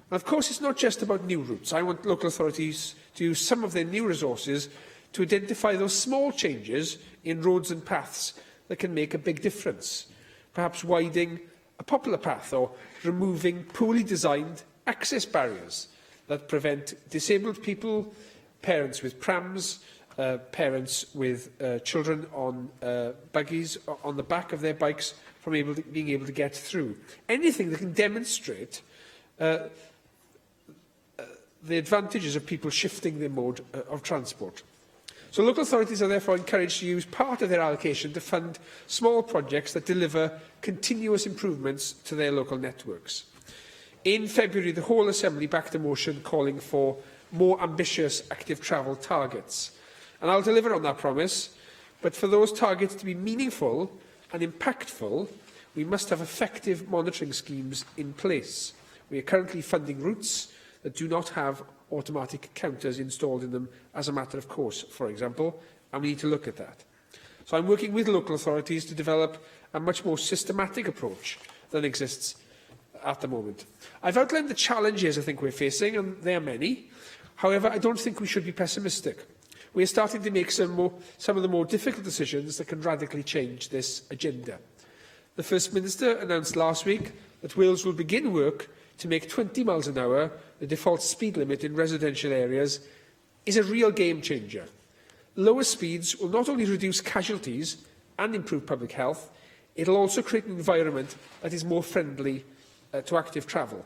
And of course, it's not just about new routes. I want local authorities to use some of their new resources to identify those small changes in roads and paths that can make a big difference, perhaps widening a popular path or removing poorly designed access barriers that prevent disabled people, parents with prams, parents with children on buggies on the back of their bikes from being able to get through. Anything that can demonstrate the advantages of people shifting their mode of transport. So local authorities are therefore encouraged to use part of their allocation to fund small projects that deliver continuous improvements to their local networks. In February, the whole Assembly backed a motion calling for more ambitious active travel targets. And I'll deliver on that promise, but for those targets to be meaningful and impactful, we must have effective monitoring schemes in place. We are currently funding routes that do not have automatic counters installed in them as a matter of course, for example, and we need to look at that. So I'm working with local authorities to develop a much more systematic approach than exists at the moment. I've outlined the challenges I think we're facing, and they are many. However, I don't think we should be pessimistic. We are starting to make some of the more difficult decisions that can radically change this agenda. The First Minister announced last week that Wales will begin work to make 20 miles an hour the default speed limit in residential areas is a real game changer. Lower speeds will not only reduce casualties and improve public health, it will also create an environment that is more friendly to active travel.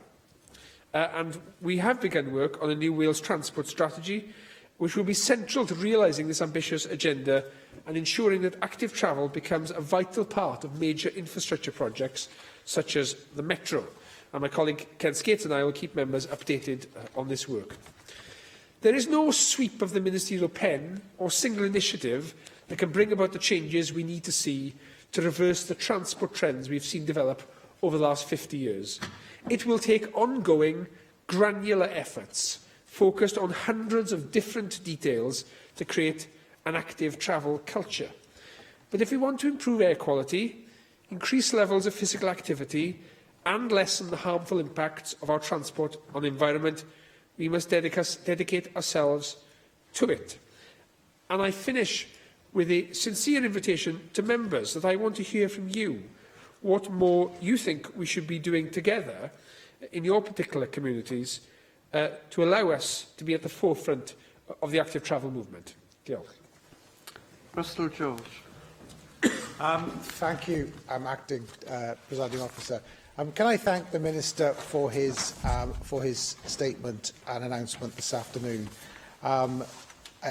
And we have begun work on a new Wales transport strategy, which will be central to realising this ambitious agenda and ensuring that active travel becomes a vital part of major infrastructure projects such as the Metro. And my colleague Ken Skates and I will keep members updated on this work. There is no sweep of the ministerial pen or single initiative that can bring about the changes we need to see to reverse the transport trends we've seen develop over the last 50 years. It will take ongoing, granular efforts focused on hundreds of different details to create an active travel culture. But if we want to improve air quality, increase levels of physical activity, and lessen the harmful impacts of our transport on the environment, we must dedicate ourselves to it. And I finish with a sincere invitation to members that I want to hear from you what more you think we should be doing together in your particular communities to allow us to be at the forefront of the active travel movement. Diolch. Russell George. Thank you, Acting Presiding Officer. Can I thank the Minister for his statement and announcement this afternoon. I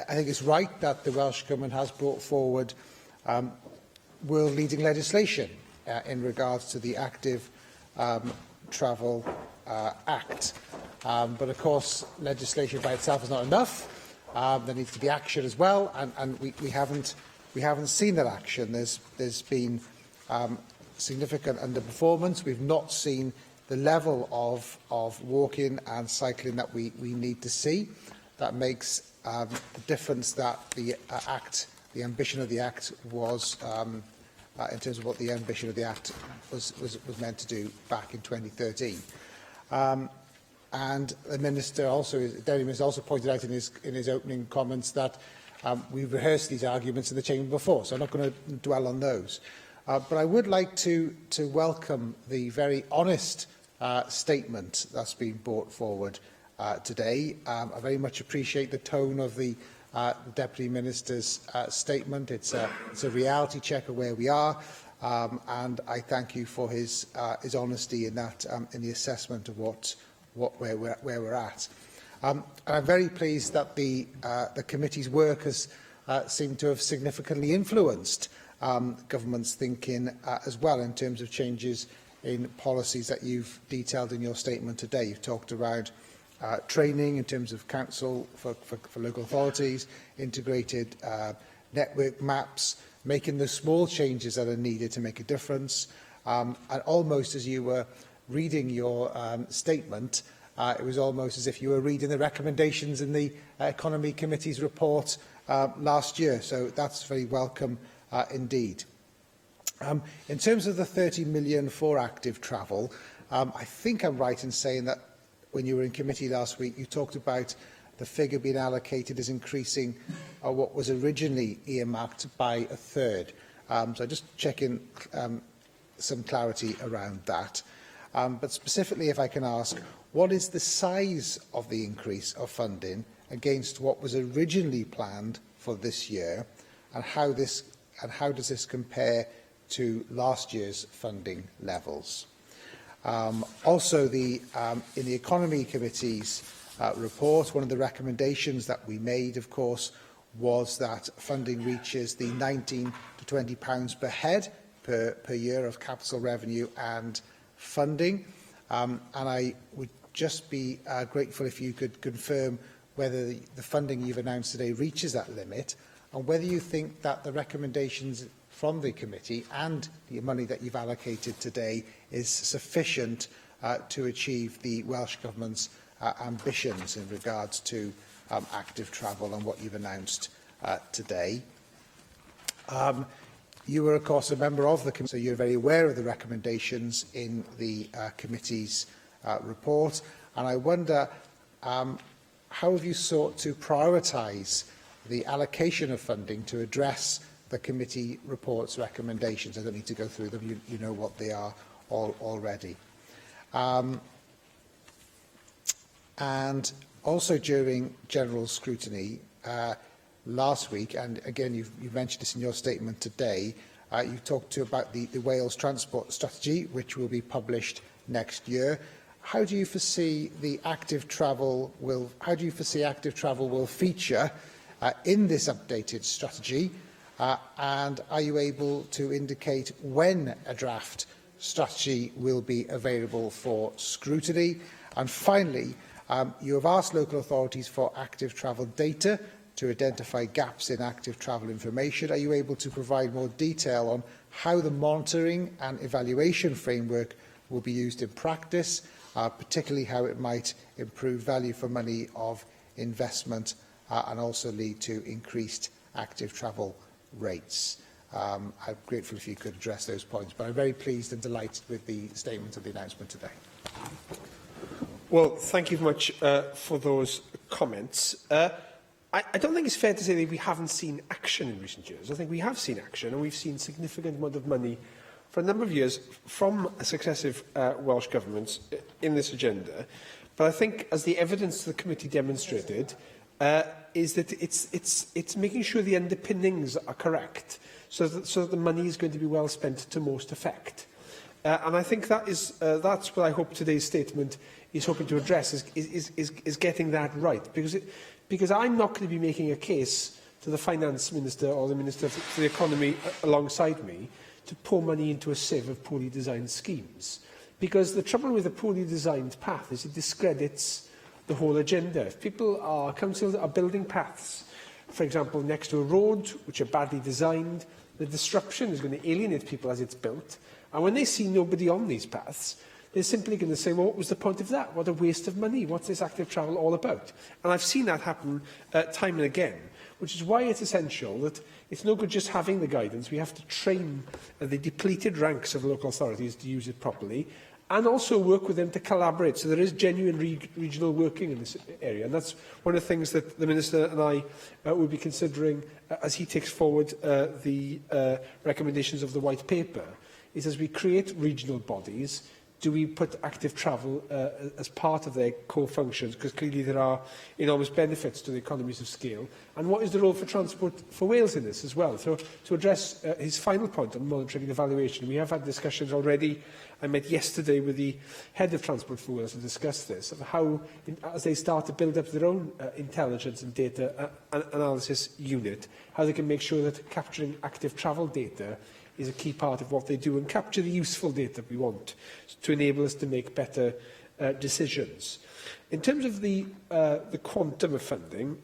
think it's right that the Welsh Government has brought forward world-leading legislation in regards to the Active Travel Act. But of course, legislation by itself is not enough. There needs to be action as well, and we haven't seen that action. There's been significant underperformance. We've not seen the level of walking and cycling that we need to see. That makes the difference that the ambition of the Act was, in terms of what the ambition of the Act was meant to do back in 2013. And the Minister also, Deputy Minister also pointed out in his opening comments that we've rehearsed these arguments in the Chamber before, so I'm not going to dwell on those. But I would like to welcome the very honest statement that's been brought forward today. I very much appreciate the tone of the Deputy Minister's statement. It's a reality check of where we are, and I thank you for his honesty in that, in the assessment of where we're at. And I'm very pleased that the committee's work has seemed to have significantly influenced government's thinking as well in terms of changes in policies that you've detailed in your statement today. You've talked around training in terms of council for local authorities, integrated network maps, making the small changes that are needed to make a difference, And almost as you were reading your statement, it was almost as if you were reading the recommendations in the Economy Committee's report last year. So that's very welcome indeed. In terms of the 30 million for active travel, I think I'm right in saying that when you were in committee last week, you talked about the figure being allocated as increasing what was originally earmarked by a third. So just checking some clarity around that. But specifically, if I can ask, what is the size of the increase of funding against what was originally planned for this year, and how does this compare to last year's funding levels? Also, in the Economy Committee's report, one of the recommendations that we made, of course, was that funding reaches the £19 to £20 per head per year of capital revenue and funding. And I would just be grateful if you could confirm whether the funding you've announced today reaches that limit, and whether you think that the recommendations from the committee and the money that you've allocated today is sufficient to achieve the Welsh Government's ambitions in regards to active travel and what you've announced today. You were, of course, a member of the committee, so you're very aware of the recommendations in the committee's report. And I wonder, how have you sought to prioritise the allocation of funding to address the committee report's recommendations? I don't need to go through them. You know what they are already. And also during general scrutiny last week, and again you've mentioned this in your statement today, you talked about the Wales Transport Strategy, which will be published next year. How do you foresee active travel will feature in this updated strategy? And are you able to indicate when a draft strategy will be available for scrutiny? And finally, you have asked local authorities for active travel data to identify gaps in active travel information. Are you able to provide more detail on how the monitoring and evaluation framework will be used in practice, particularly how it might improve value for money of investment and also lead to increased active travel rates? I'm grateful if you could address those points, but I'm very pleased and delighted with the statement of the announcement today. Well, thank you very much for those comments. I don't think it's fair to say that we haven't seen action in recent years. I think we have seen action, and we've seen significant amount of money for a number of years from successive Welsh governments in this agenda. But I think, as the evidence to the committee demonstrated, is that it's making sure the underpinnings are correct, so that the money is going to be well spent to most effect. And I think that's what I hope today's statement is hoping to address, is getting that right. Because I'm not going to be making a case to the Finance Minister or the Minister for the Economy alongside me to pour money into a sieve of poorly designed schemes. Because the trouble with a poorly designed path is it discredits the whole agenda. If councils are building paths, for example, next to a road, which are badly designed, the disruption is going to alienate people as it's built. And when they see nobody on these paths, they're simply going to say, well, what was the point of that? What a waste of money. What's this active travel all about? And I've seen that happen time and again, which is why it's essential that it's no good just having the guidance. We have to train the depleted ranks of local authorities to use it properly, and also work with them to collaborate. So there is genuine regional working in this area. And that's one of the things that the Minister and I will be considering as he takes forward the recommendations of the White Paper, is as we create regional bodies, do we put active travel as part of their core functions? Because clearly there are enormous benefits to the economies of scale. And what is the role for Transport for Wales in this as well? So to address his final point on monitoring and evaluation, we have had discussions already. I met yesterday with the head of Transport for Wales to discuss this, of how, as they start to build up their own intelligence and data analysis unit, how they can make sure that capturing active travel data is a key part of what they do and capture the useful data we want to enable us to make better decisions. In terms of the quantum of funding,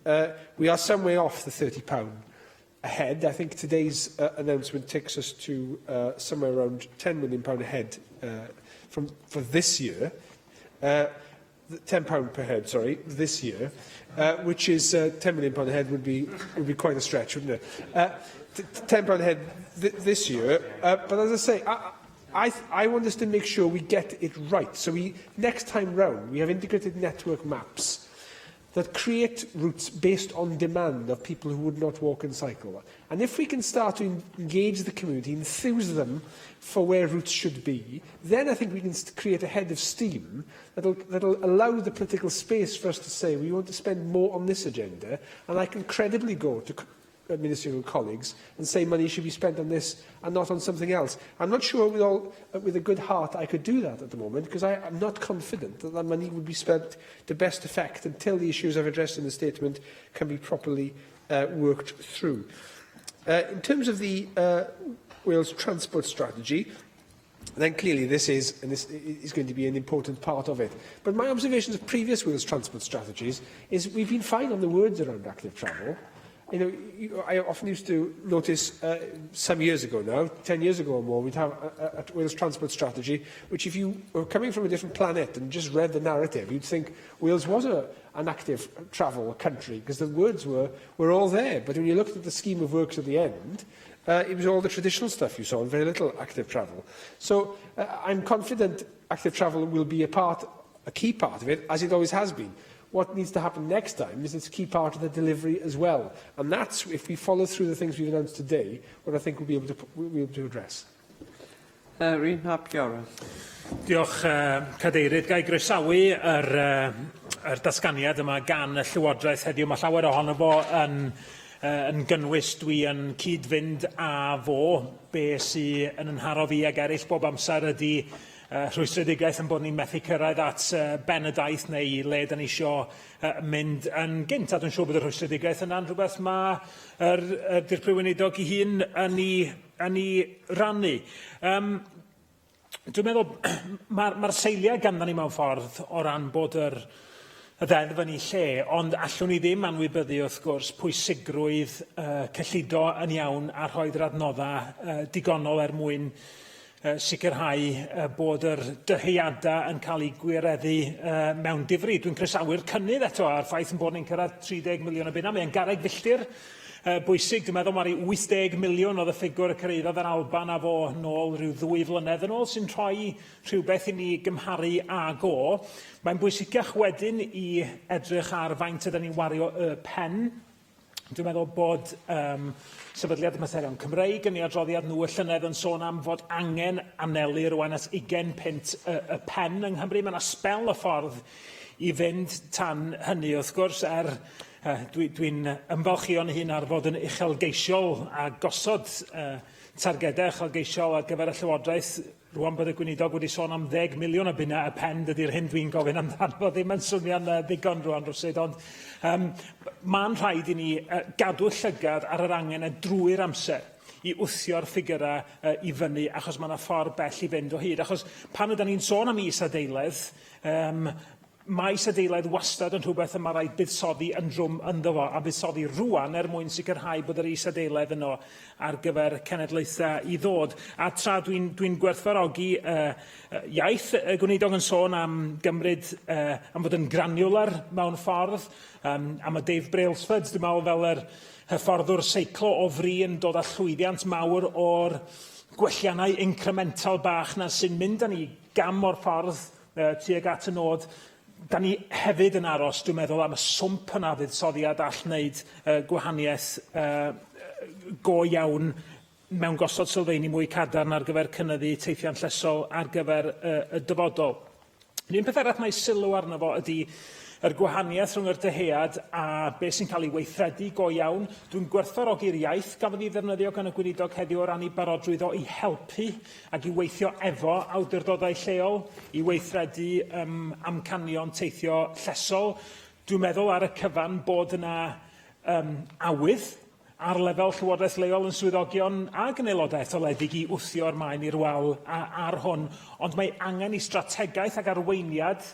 we are some way off the £30 a ahead. I think today's announcement takes us to somewhere around £10 million ahead for this year. £10 per head, sorry, this year, which is £10 million ahead would be quite a stretch, wouldn't it? £10 ahead this year, but as I say, I want us to make sure we get it right. So next time round, we have integrated network maps that create routes based on demand of people who would not walk and cycle. And if we can start to engage the community, enthuse them for where routes should be, then I think we can create a head of steam that'll allow the political space for us to say we want to spend more on this agenda, and I can credibly go to ministerial colleagues and say money should be spent on this and not on something else. I'm not sure with a good heart I could do that at the moment, because I am not confident that money would be spent to best effect until the issues I've addressed in the statement can be properly worked through. In terms of the Wales transport strategy, then clearly this is going to be an important part of it. But my observations of previous Wales transport strategies is we've been fine on the words around active travel. You know, I often used to notice some years ago now, 10 years ago or more, we'd have a Wales transport strategy, which if you were coming from a different planet and just read the narrative, you'd think Wales was an active travel country, because the words were all there. But when you looked at the scheme of works at the end, it was all the traditional stuff you saw and very little active travel. So I'm confident active travel will be a key part of it, as it always has been. What needs to happen next time is it's a key part of the delivery as well. And that's, if we follow through the things we've announced today, what I think we'll be able to address. Rhyn Hap Gareth. Diolch, Cadeirydd. Gai groesawu yr datganiad yma gan y Llywodraeth heddiw. Mae llawer ohono fo yn gynnwys dwi yn cyd-fynd â fo. Be sy'n yn nharo fi ag eraill bob amser ydy rhwystredigaeth yn bod ni'n methu cyrraedd at ben y daith neu le da ni isio mynd yn gynt. A dwi'n siŵr bod y rhwystredigaeth yna'n rhywbeth mae'r dirprwy weinidog ei hun yn ei rannu. Dwi'n meddwl mae'r seiliau ganddon ni mewn ffordd o ran bod y ddeddf yn ei lle, ond allwn ni ddim anwybyddu wrth gwrs pwysigrwydd cyllido yn iawn a rhoi'r adnoddau digonol mwyn sicrhau bod yr dyheadau yn cael eu gwireddu mewn difri. Dwi'n croesawu'r cynnydd eto ar ffaith yn bod ni'n cyrraedd 30 miliwn o bunna. Mae'n garreg filltir bwysig. Dwi'n meddwl mae'r 80 miliwn oedd y ffigwr y cyrraeddodd yr Alban a fo nôl rhyw 2 flynedd yn ôl, sy'n troi rhywbeth i ni gymharu ag o. Mae'n bwysicach wedyn i edrych ar faint ydyn ni'n wario y pen. Dwi'n meddwl bod sefydliad y Materion Cymreig yn ei adroddiad nhw y llynedd yn sôn am fod angen anelu rwan at 20 pint y pen yng Nghymru. Mae yna spel y ffordd i fynd tan hynny, wrth gwrs, dwi'n ymfalchio yn hyn ar fod yn uchelgeisiol a gosod targedau uchelgeisiol ar gyfer y Llywodraeth. Rwan bod y gweinidog wedi sôn am 10 miliwn o bunna y pen, dydy'r hyn dwi'n gofyn amdano ddim yn swnio'n ddigon rwan rwsyd, ond mae'n rhaid i ni gadw llygad ar yr angen drwy'r amser i wthio'r ffigurau i fyny, achos mae yna ffordd bell i fynd o hyd. Achos pan ydyn ni'n sôn am is-adeiledd, mae is-adeiledd wastad yn rhywbeth yma rhaid buddsoddi yn drwm ynddo fo, a buddsoddi rwan mwyn sicrhau bod yr is-adeiledd yno ar gyfer cenedlaethau i ddod. A tra dwi'n gwerthfawrogi iaith, y gweinidog yn sôn am gymryd, am fod yn granular mewn ffordd, am y Dave Brailsford, dwi'n meddwl fel yr hyfforddwr seiclo o fri yn dod â llwyddiant mawr o'r gwelliannau incremental bach na sy'n mynd â ni gam o'r ffordd tuag at y nod. Da ni hefyd yn aros, dwi'n meddwl, am y swmp yna fuddsoddiad all wneud gwahaniaeth go iawn mewn gosod sylfaeni mwy cadarn ar gyfer cynyddu teithiant llesol ar gyfer y dyfodol. Un peth arall mae sylw arno fo ydy yr gwahaniaeth rhwng yr dyhead a beth sy'n cael ei weithredu go iawn. Dwi'n gwerthfawrogi'r iaith gafodd ei ddefnyddio gan y gweinidog heddiw o ran ei barodrwydd o i helpu ac i weithio efo awdurdodau lleol, i weithredu amcanion teithio llesol. Dwi'n meddwl ar y cyfan bod yna awydd ar lefel Llywodraeth leol yn swyddogion ac yn aelodau etholedig i wthio'r maen i'r wal ar hwn, ond mae angen i strategaeth ac arweiniad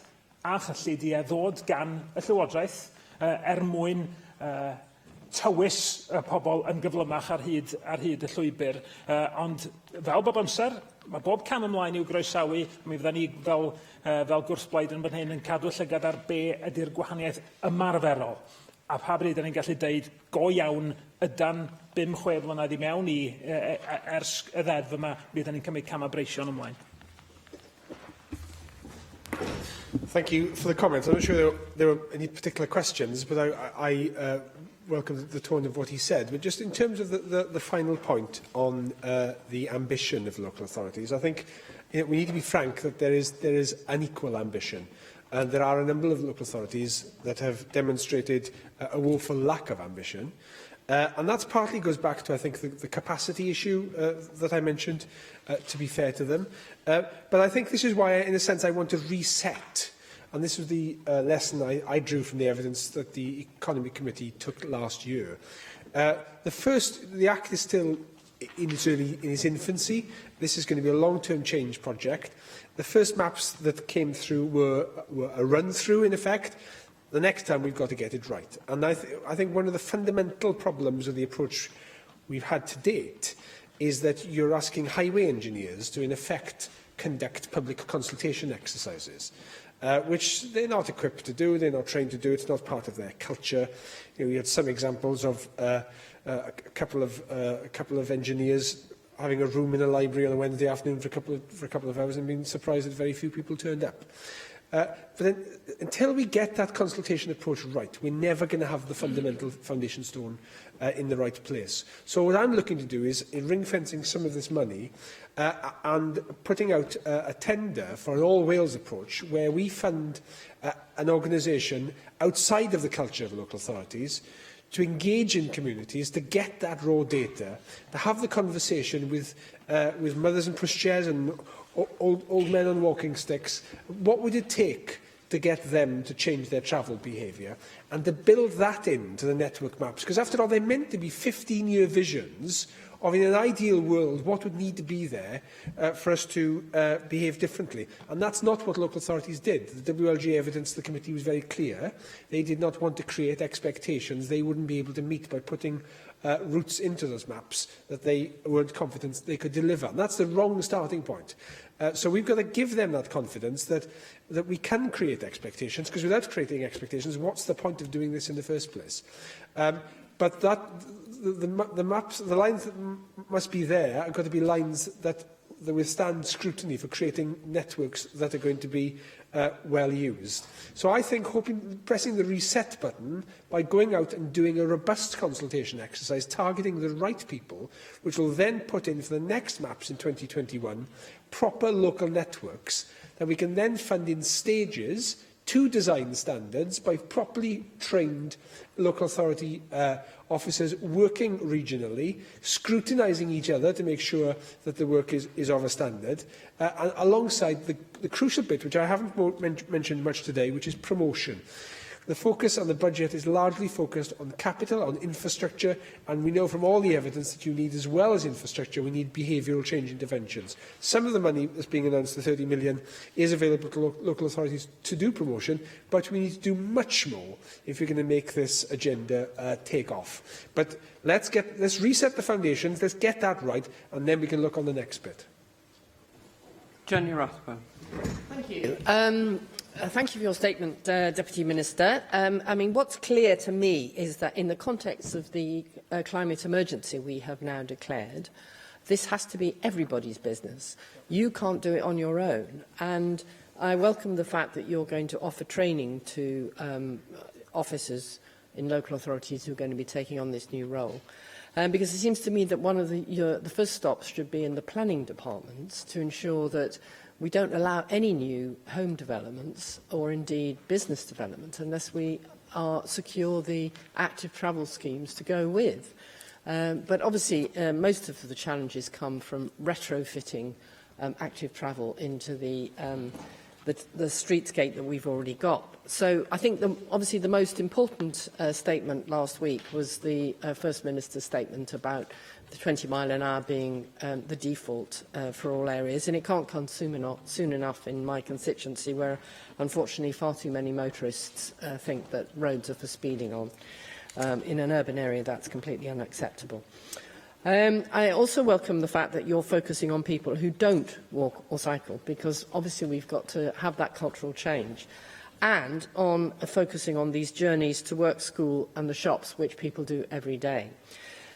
a chyllid i ddod gan y Llywodraeth mwyn tywys y pobl yn gyflymach ar hyd y llwybr. Ond fel bob amser, mae bob cam ymlaen i'w groesawu, mi fydda ni fel gwrthblaid yn fan hyn yn cadw llygad ar be ydy'r gwahaniaeth ymarferol. A pa bryd ni'n gallu deud go iawn ydan 5-6 mlynedd I mewn I ers y ddeddf yma, bydd ni'n cymryd cam a breision ymlaen. Thank you for the comments. I'm not sure there were any particular questions, but I welcome the tone of what he said. But just in terms of the final point on the ambition of local authorities, I think we need to be frank that there is unequal ambition. And there are a number of local authorities that have demonstrated a woeful lack of ambition. And that partly goes back to, I think, the capacity issue that I mentioned, to be fair to them. But I think this is why, in a sense, I want to reset. And this was the lesson I drew from the evidence that the Economy Committee took last year. The Act is still in its infancy. This is going to be a long-term change project. The first maps that came through were a run-through, in effect. The next time we've got to get it right. And I think one of the fundamental problems of the approach we've had to date is that you're asking highway engineers to, in effect, conduct public consultation exercises, which they're not equipped to do, they're not trained to do, it's not part of their culture. You know, we had some examples of a couple of engineers having a room in a library on a Wednesday afternoon for a couple of hours and being surprised that very few people turned up. But then, until we get that consultation approach right, we're never going to have the fundamental foundation stone in the right place. So what I'm looking to do is ring-fencing some of this money and putting out a tender for an all-Wales approach where we fund an organisation outside of the culture of local authorities to engage in communities, to get that raw data, to have the conversation with mothers and pushchairs and old men on walking sticks. What would it take to get them to change their travel behaviour and to build that into the network maps? Because after all, they're meant to be 15-year visions of, in an ideal world, what would need to be there for us to behave differently. And that's not what local authorities did. The WLG evidence, the committee was very clear. They did not want to create expectations they wouldn't be able to meet by putting routes into those maps that they weren't confident they could deliver. And that's the wrong starting point. So we've got to give them that confidence that we can create expectations, because without creating expectations, what's the point of doing this in the first place? But the maps, the lines that must be there are got to be lines that withstand scrutiny for creating networks that are going to be well used. So I think pressing the reset button by going out and doing a robust consultation exercise, targeting the right people, which will then put in for the next maps in 2021, proper local networks that we can then fund in stages to design standards by properly trained local authority officers working regionally, scrutinising each other to make sure that the work is of a standard, alongside the crucial bit, which I haven't mentioned much today, which is promotion. The focus on the budget is largely focused on capital, on infrastructure, and we know from all the evidence that you need, as well as infrastructure, we need behavioural change interventions. Some of the money that's being announced, the 30 million, is available to local authorities to do promotion, but we need to do much more if we're going to make this agenda take off. But let's reset the foundations, let's get that right, and then we can look on the next bit. Jenny Rathbone. Thank you. Thank you for your statement, Deputy Minister. I mean, what's clear to me is that in the context of the climate emergency we have now declared, this has to be everybody's business. You can't do it on your own. And I welcome the fact that you're going to offer training to officers in local authorities who are going to be taking on this new role. Because it seems to me that one of the first stops should be in the planning departments to ensure that we don't allow any new home developments or indeed business development unless we secure the active travel schemes to go with. But obviously, most of the challenges come from retrofitting active travel into the streetscape that we've already got. So I think obviously the most important statement last week was the First Minister's statement about the 20 mile an hour being the default for all areas, and it can't come soon enough in my constituency, where unfortunately far too many motorists think that roads are for speeding on. In an urban area, that's completely unacceptable. I also welcome the fact that you're focusing on people who don't walk or cycle, because obviously we've got to have that cultural change, and on focusing on these journeys to work, school and the shops, which people do every day.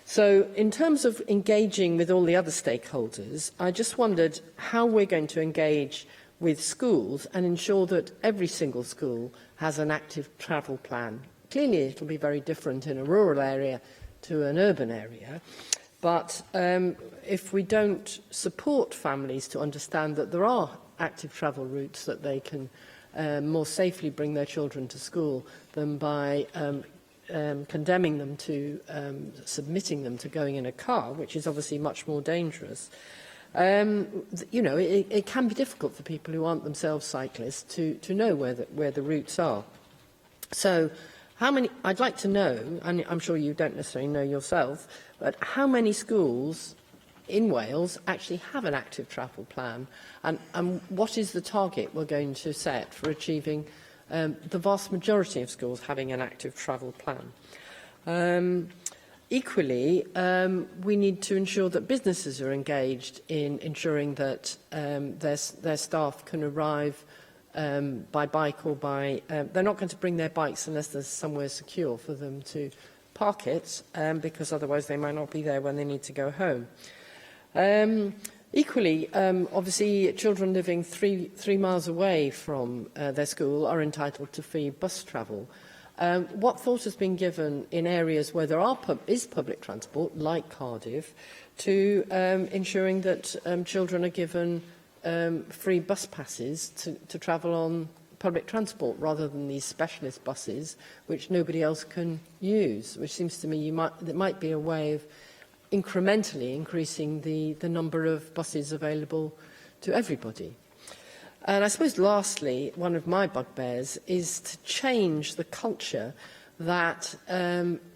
So in terms of engaging with all the other stakeholders, I just wondered how we're going to engage with schools and ensure that every single school has an active travel plan. Clearly, it will be very different in a rural area to an urban area. But if we don't support families to understand that there are active travel routes that they can more safely bring their children to school than by condemning them to submitting them to going in a car, which is obviously much more dangerous, you know, it can be difficult for people who aren't themselves cyclists to know where the routes are. So how many, I'd like to know, and I'm sure you don't necessarily know yourself, but how many schools in Wales actually have an active travel plan, and what is the target we're going to set for achieving the vast majority of schools having an active travel plan? Equally, we need to ensure that businesses are engaged in ensuring that their staff can arrive by bike or by... they're not going to bring their bikes unless there's somewhere secure for them to park it, because otherwise they might not be there when they need to go home. Equally, obviously, children living three miles away from their school are entitled to free bus travel. What thought has been given in areas where there is public transport, like Cardiff, to ensuring that children are given free bus passes to travel on public transport rather than these specialist buses which nobody else can use, which seems to me that might be a way of incrementally increasing the number of buses available to everybody. And I suppose lastly, one of my bugbears is to change the culture that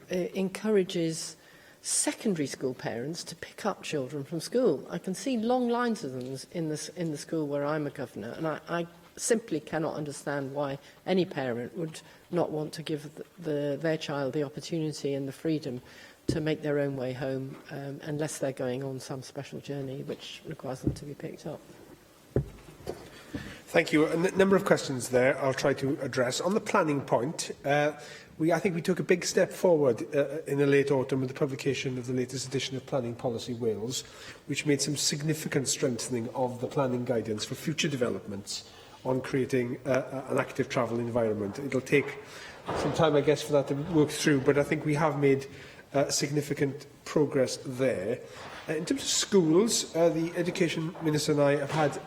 encourages secondary school parents to pick up children from school. I can see long lines of them in the school where I'm a governor, and I simply cannot understand why any parent would not want to give their child the opportunity and the freedom to make their own way home, unless they're going on some special journey which requires them to be picked up. Thank you. A number of questions there I'll try to address. On the planning point, I think we took a big step forward in the late autumn with the publication of the latest edition of Planning Policy Wales, which made some significant strengthening of the planning guidance for future developments on creating an active travel environment. It'll take some time, I guess, for that to work through, but I think we have made significant progress there. In terms of schools, the Education Minister and I have had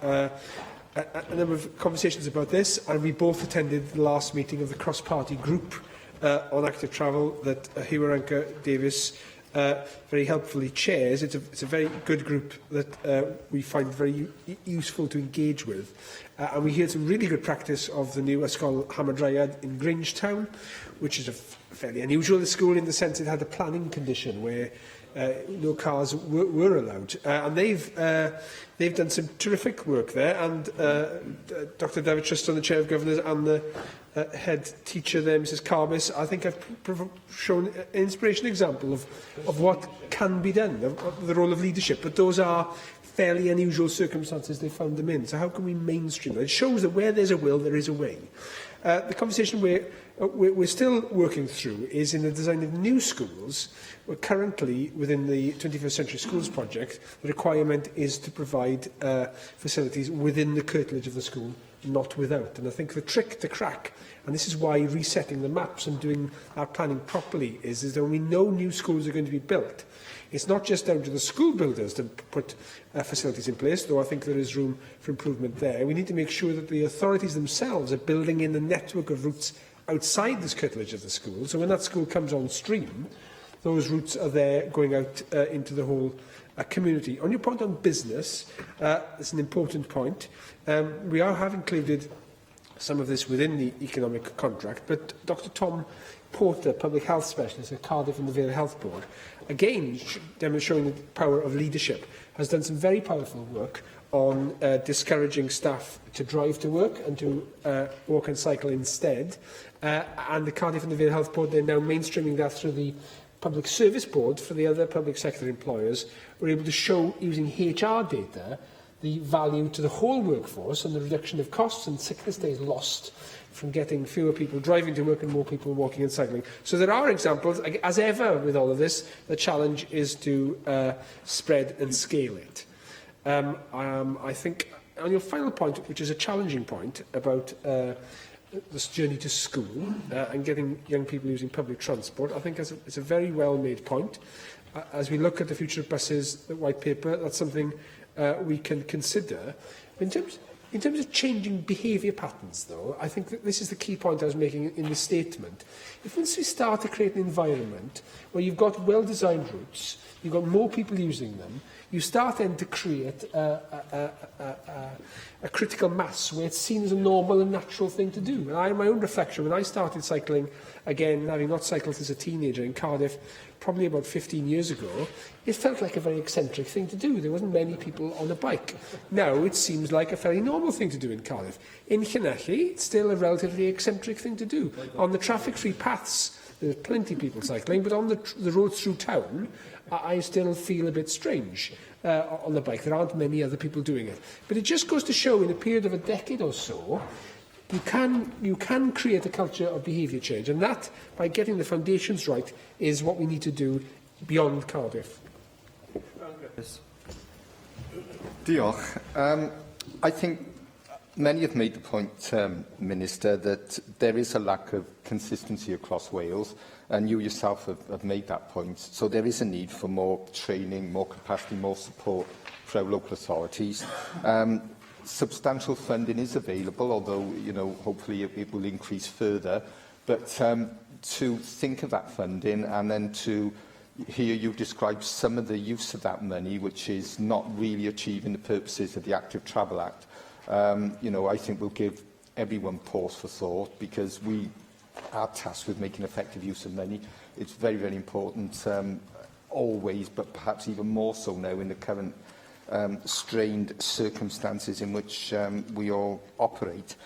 a number of conversations about this, and we both attended the last meeting of the cross-party group on active travel that Hiwaranka Davis very helpfully chairs. It's a very good group that we find very useful to engage with. And we hear some really good practice of the new Ysgol Hamadryad in Grangetown, which is a fairly unusual school in the sense it had a planning condition where no cars were allowed. And they've done some terrific work there. And Dr David Tristan, the Chair of Governors, and the head teacher there, Mrs Carbis, I think have shown an inspirational example of what can be done, of the role of leadership. But those are fairly unusual circumstances they found them in. So how can we mainstream that? It shows that where there's a will, there is a way. The conversation we're still working through is in the design of new schools. We're currently, within the 21st Century Schools project, the requirement is to provide facilities within the curtilage of the school, not without. And I think the trick to crack, and this is why resetting the maps and doing our planning properly, is that when we know new schools are going to be built, it's not just down to the school builders to put facilities in place, though I think there is room for improvement there. We need to make sure that the authorities themselves are building in the network of routes outside this curtilage of the school. So when that school comes on stream, those routes are there going out into the whole community. On your point on business, it's an important point. We have included some of this within the economic contract, but Dr Tom Porter, public health specialist at Cardiff and the Vale Health Board, again demonstrating the power of leadership, has done some very powerful work on discouraging staff to drive to work and to walk and cycle instead. And the Cardiff and the Vale Health Board, they're now mainstreaming that through the Public Service Board for the other public sector employers. We're able to show, using HR data, the value to the whole workforce and the reduction of costs and sickness days lost from getting fewer people driving to work and more people walking and cycling. So there are examples. As ever with all of this, the challenge is to spread and scale it. I think on your final point, which is a challenging point about this journey to school and getting young people using public transport, I think it's a very well-made point. As we look at the future of buses, the white paper, that's something we can consider. In terms of changing behaviour patterns, though, I think that this is the key point I was making in the statement. If once we start to create an environment where you've got well-designed routes, you've got more people using them, you start then to create a critical mass where it's seen as a normal and natural thing to do. And I, my own reflection, when I started cycling, again, having not cycled as a teenager in Cardiff, probably about 15 years ago, it felt like a very eccentric thing to do. There wasn't many people on a bike. Now it seems like a fairly normal thing to do in Cardiff. In Llanelli, it's still a relatively eccentric thing to do. On the traffic-free paths, there's plenty of people cycling, but on the roads through town, I still feel a bit strange on the bike. There aren't many other people doing it. But it just goes to show, in a period of a decade or so, you can create a culture of behaviour change, and that, by getting the foundations right, is what we need to do beyond Cardiff. Diolch. I think many have made the point, Minister, that there is a lack of consistency across Wales, and you yourself have made that point. So there is a need for more training, more capacity, more support for our local authorities. Substantial funding is available, although, hopefully it will increase further. But to think of that funding and then to hear you describe some of the use of that money, which is not really achieving the purposes of the Active Travel Act, I think will give everyone pause for thought, because we are tasked with making effective use of money. It's very, very important, always, but perhaps even more so now in the current strained circumstances in which we all operate.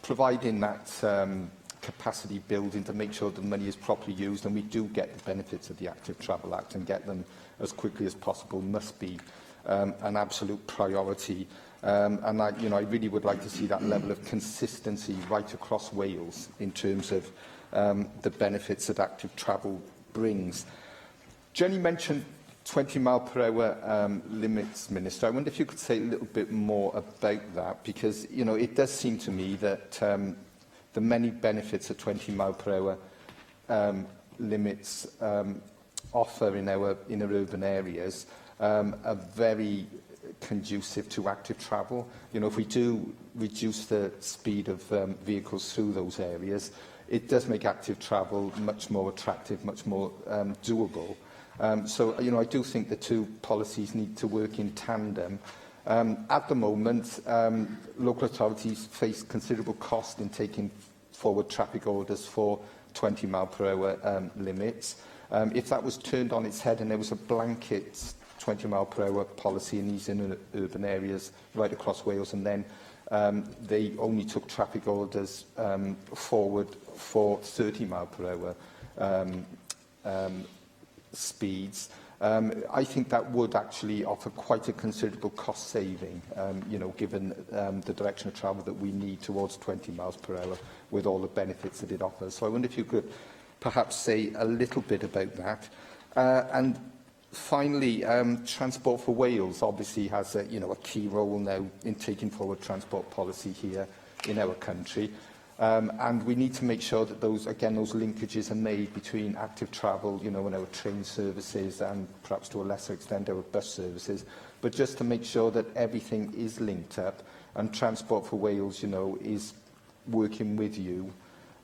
Providing that capacity building to make sure the money is properly used and we do get the benefits of the Active Travel Act and get them as quickly as possible must be an absolute priority. And I really would like to see that level of consistency right across Wales in terms of the benefits that active travel brings. Jenny mentioned 20 mile per hour limits, Minister. I wonder if you could say a little bit more about that, because it does seem to me that the many benefits that 20 mile per hour limits offer in our urban areas are very conducive to active travel. If we do reduce the speed of vehicles through those areas, it does make active travel much more attractive, much more doable. I do think the two policies need to work in tandem. At the moment, local authorities face considerable cost in taking forward traffic orders for 20 mile per hour limits. If that was turned on its head and there was a blanket 20 mile per hour policy in these urban areas right across Wales, and then they only took traffic orders forward for 30 mile per hour speeds, I think that would actually offer quite a considerable cost saving, given the direction of travel that we need towards 20 miles per hour with all the benefits that it offers. So I wonder if you could perhaps say a little bit about that. And finally, Transport for Wales obviously has a key role now in taking forward transport policy here in our country. And we need to make sure that those linkages are made between active travel, and our train services, and perhaps to a lesser extent our bus services, but just to make sure that everything is linked up, and Transport for Wales, is working with you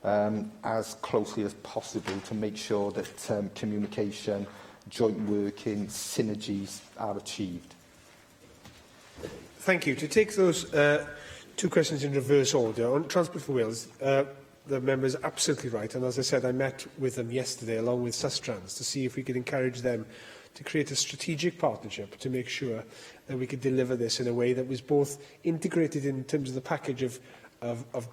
as closely as possible to make sure that communication, joint working, synergies are achieved. Thank you. To take those two questions in reverse order. On Transport for Wales, the the member's absolutely right, and as I said, I met with them yesterday along with Sustrans to see if we could encourage them to create a strategic partnership to make sure that we could deliver this in a way that was both integrated in terms of the package of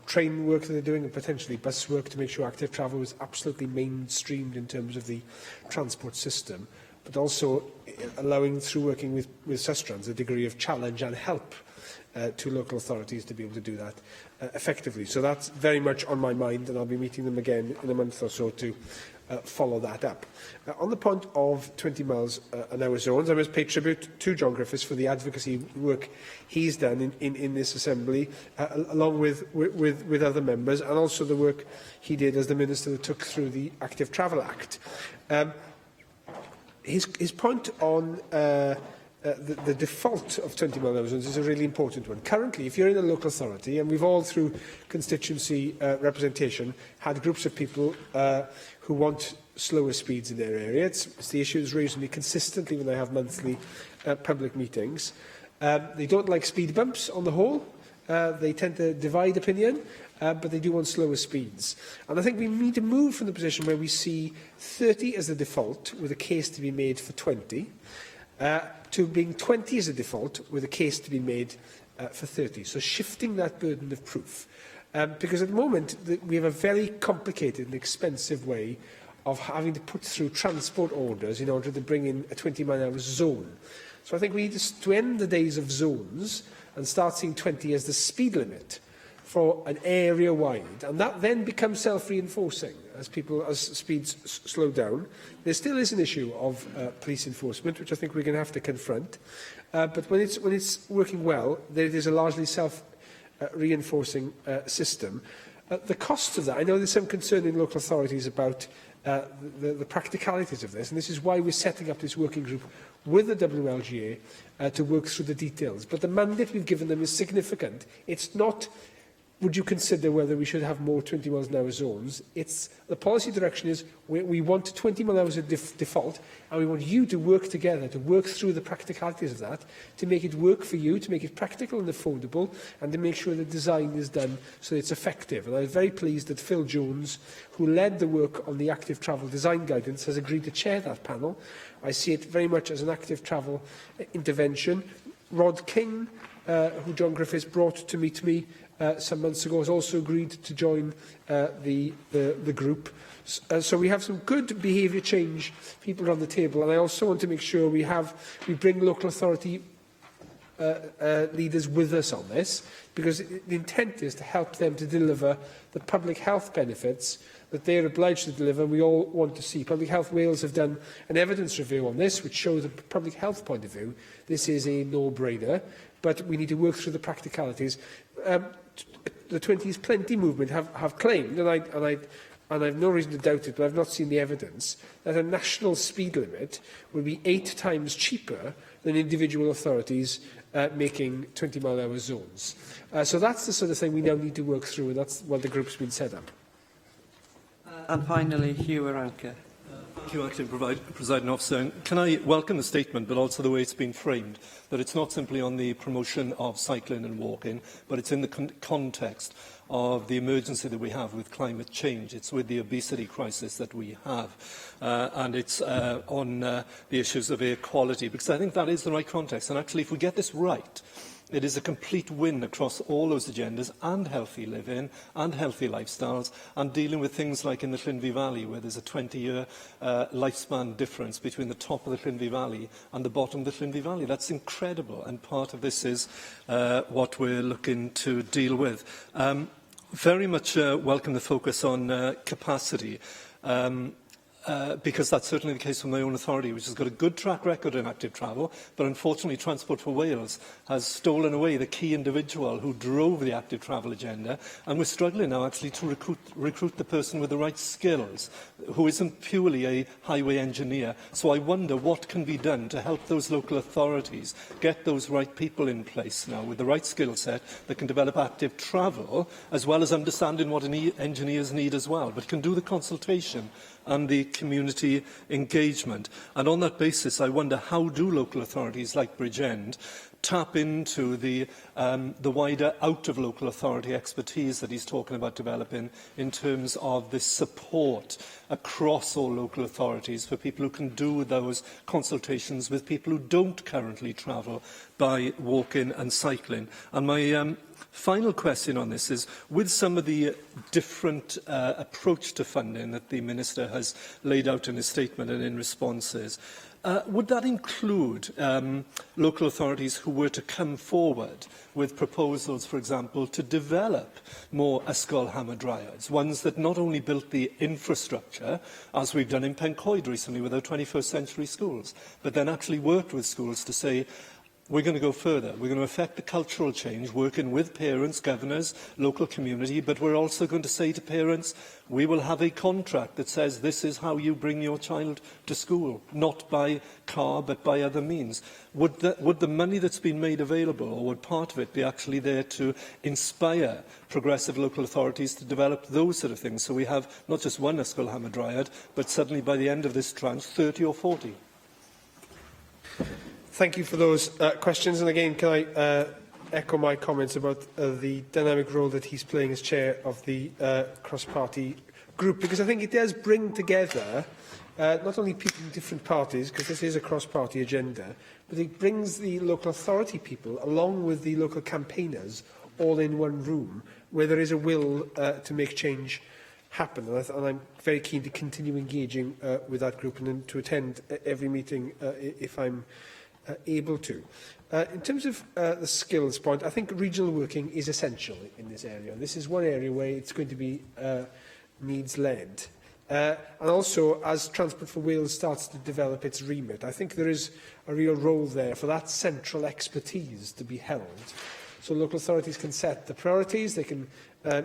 train work that they're doing and potentially bus work to make sure active travel was absolutely mainstreamed in terms of the transport system, but also allowing, through working with Sustrans, a degree of challenge and help to local authorities to be able to do that effectively. So that's very much on my mind, and I'll be meeting them again in a month or so to follow that up. On the point of 20 miles an hour zones, I must pay tribute to John Griffiths for the advocacy work he's done in this Assembly, along with other members, and also the work he did as the Minister that took through the Active Travel Act. His point on the default of 20 mile an hour zones is a really important one. Currently, if you're in a local authority, and we've all through constituency representation had groups of people who want slower speeds in their area. It's the issue that's raised with me consistently when I have monthly public meetings. They don't like speed bumps on the whole. They tend to divide opinion, but they do want slower speeds. And I think we need to move from the position where we see 30 as the default, with a case to be made for 20, to being 20 as a default, with a case to be made for 30. So shifting that burden of proof. Because at the moment, we have a very complicated and expensive way of having to put through transport orders in order to bring in a 20 mile an hour zone. So I think we need to end the days of zones and start seeing 20 as the speed limit for an area wide, and that then becomes self-reinforcing as speeds slow down. There still is an issue of police enforcement, which I think we're going to have to confront. But when it's working well, there is a largely self-reinforcing system. The costs of that, I know there's some concern in local authorities about the practicalities of this, and this is why we're setting up this working group with the WLGA to work through the details. But the mandate we've given them is significant. It's not, would you consider whether we should have more 20 miles an hour zones? It's, the policy direction is we want 20 miles an hour as a default, and we want you to work together, to work through the practicalities of that, to make it work for you, to make it practical and affordable, and to make sure the design is done so it's effective. And I'm very pleased that Phil Jones, who led the work on the active travel design guidance, has agreed to chair that panel. I see it very much as an active travel intervention. Rod King, who John Griffiths brought to meet me some months ago, has also agreed to join the group. So we have some good behaviour change people on the table, and I also want to make sure we bring local authority leaders with us on this, because the intent is to help them to deliver the public health benefits that they are obliged to deliver, and we all want to see. Public Health Wales have done an evidence review on this, which shows a public health point of view this is a no-brainer, but we need to work through the practicalities. The 20s Plenty movement have claimed, and I have no reason to doubt it, but I've not seen the evidence, that a national speed limit will be 8 times cheaper than individual authorities making 20 mile an hour zones. So that's the sort of thing we now need to work through, and that's why the group's been set up. And finally, Hugh Aranka. Thank you, Acting Presiding Officer. Can I welcome the statement, but also the way it's been framed, that it's not simply on the promotion of cycling and walking, but it's in the context of the emergency that we have with climate change. It's with the obesity crisis that we have, and it's on the issues of air quality, because I think that is the right context. And actually, if we get this right, it is a complete win across all those agendas, and healthy living and healthy lifestyles, and dealing with things like in the Llinvi Valley, where there's a 20-year lifespan difference between the top of the Llinvi Valley and the bottom of the Llinvi Valley. That's incredible, and part of this is what we're looking to deal with. Very much welcome the focus on capacity. Because that's certainly the case for my own authority, which has got a good track record in active travel, but unfortunately Transport for Wales has stolen away the key individual who drove the active travel agenda, and we're struggling now actually to recruit the person with the right skills, who isn't purely a highway engineer. So I wonder what can be done to help those local authorities get those right people in place now, with the right skill set that can develop active travel, as well as understanding what engineers need as well, but can do the consultation and the community engagement. And on that basis, I wonder, how do local authorities like Bridgend tap into the wider out-of-local authority expertise that he's talking about developing in terms of the support across all local authorities for people who can do those consultations with people who don't currently travel by walking and cycling. And my final question on this is, with some of the different approach to funding that the Minister has laid out in his statement and in responses, would that include local authorities who were to come forward with proposals, for example, to develop more ysgol hamadryades, ones that not only built the infrastructure, as we've done in Pencoed recently with our 21st century schools, but then actually worked with schools to say, we're going to go further. We're going to affect the cultural change, working with parents, governors, local community, but we're also going to say to parents, we will have a contract that says this is how you bring your child to school, not by car, but by other means. Would the money that's been made available, or would part of it be actually there to inspire progressive local authorities to develop those sort of things? So we have not just one ysgol hamadryad, but suddenly by the end of this tranche, 30 or 40. Thank you for those questions. And again, can I echo my comments about the dynamic role that he's playing as chair of the cross-party group, because I think it does bring together not only people in different parties, because this is a cross-party agenda, but it brings the local authority people along with the local campaigners all in one room where there is a will to make change happen. And I'm very keen to continue engaging with that group and to attend every meeting if I'm able to. In terms of the skills point, I think regional working is essential in this area. This is one area where it's going to be needs-led. And also, as Transport for Wales starts to develop its remit, I think there is a real role there for that central expertise to be held. So local authorities can set the priorities, they can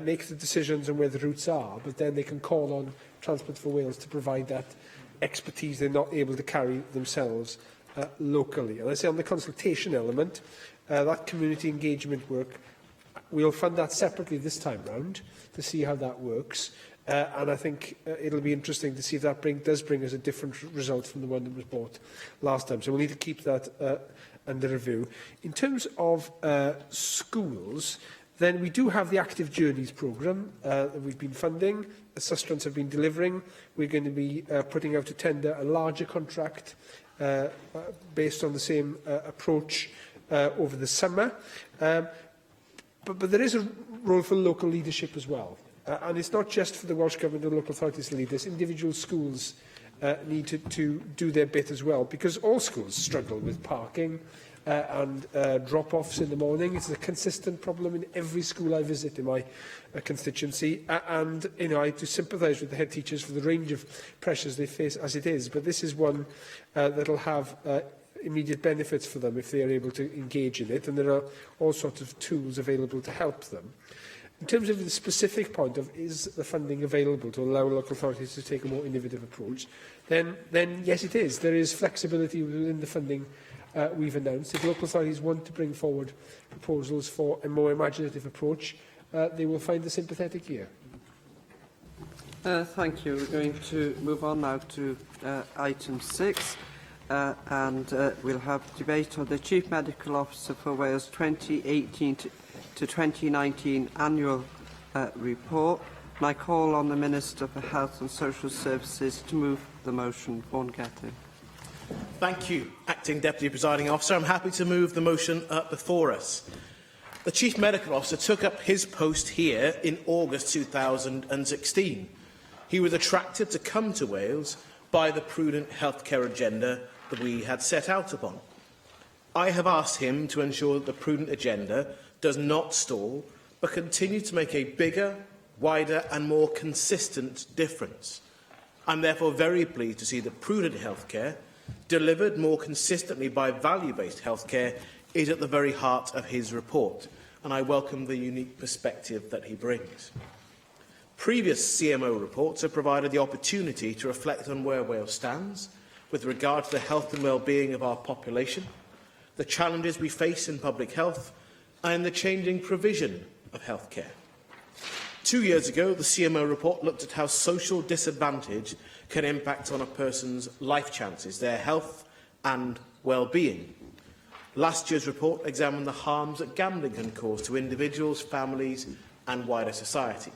make the decisions on where the routes are, but then they can call on Transport for Wales to provide that expertise they're not able to carry themselves locally. And I say on the consultation element, that community engagement work, we'll fund that separately this time round to see how that works. And I think it'll be interesting to see if that does bring us a different result from the one that was bought last time. So we'll need to keep that under review. In terms of schools, then we do have the Active Journeys programme that we've been funding. The Sustrans have been delivering. We're going to be putting out to tender a larger contract based on the same approach over the summer. But there is a role for local leadership as well. And it's not just for the Welsh Government and local authorities to lead this. Individual schools need to do their bit as well, because all schools struggle with parking and drop-offs in the morning. It's a consistent problem in every school I visit in my constituency. And I do sympathise with the head teachers for the range of pressures they face as it is. But this is one that will have immediate benefits for them if they are able to engage in it. And there are all sorts of tools available to help them. In terms of the specific point of is the funding available to allow local authorities to take a more innovative approach, then yes, it is. There is flexibility within the funding we've announced. If local authorities want to bring forward proposals for a more imaginative approach, they will find a sympathetic ear. Thank you. We're going to move on now to item 6. And we'll have debate on the Chief Medical Officer for Wales 2018 to 2019 annual report. And I call on the Minister for Health and Social Services to move the motion. Vaughan Gething. Thank you, Acting Deputy Presiding Officer. I'm happy to move the motion before us. The Chief Medical Officer took up his post here in August 2016. He was attracted to come to Wales by the prudent healthcare agenda that we had set out upon. I have asked him to ensure that the prudent agenda does not stall, but continue to make a bigger, wider and more consistent difference. I'm therefore very pleased to see that prudent healthcare, delivered more consistently by value-based healthcare, is at the very heart of his report, and I welcome the unique perspective that he brings. Previous CMO reports have provided the opportunity to reflect on where Wales stands with regard to the health and well-being of our population, the challenges we face in public health, and the changing provision of healthcare. 2 years ago, the CMO report looked at how social disadvantage can impact on a person's life chances, their health and well-being. Last year's report examined the harms that gambling can cause to individuals, families and wider society.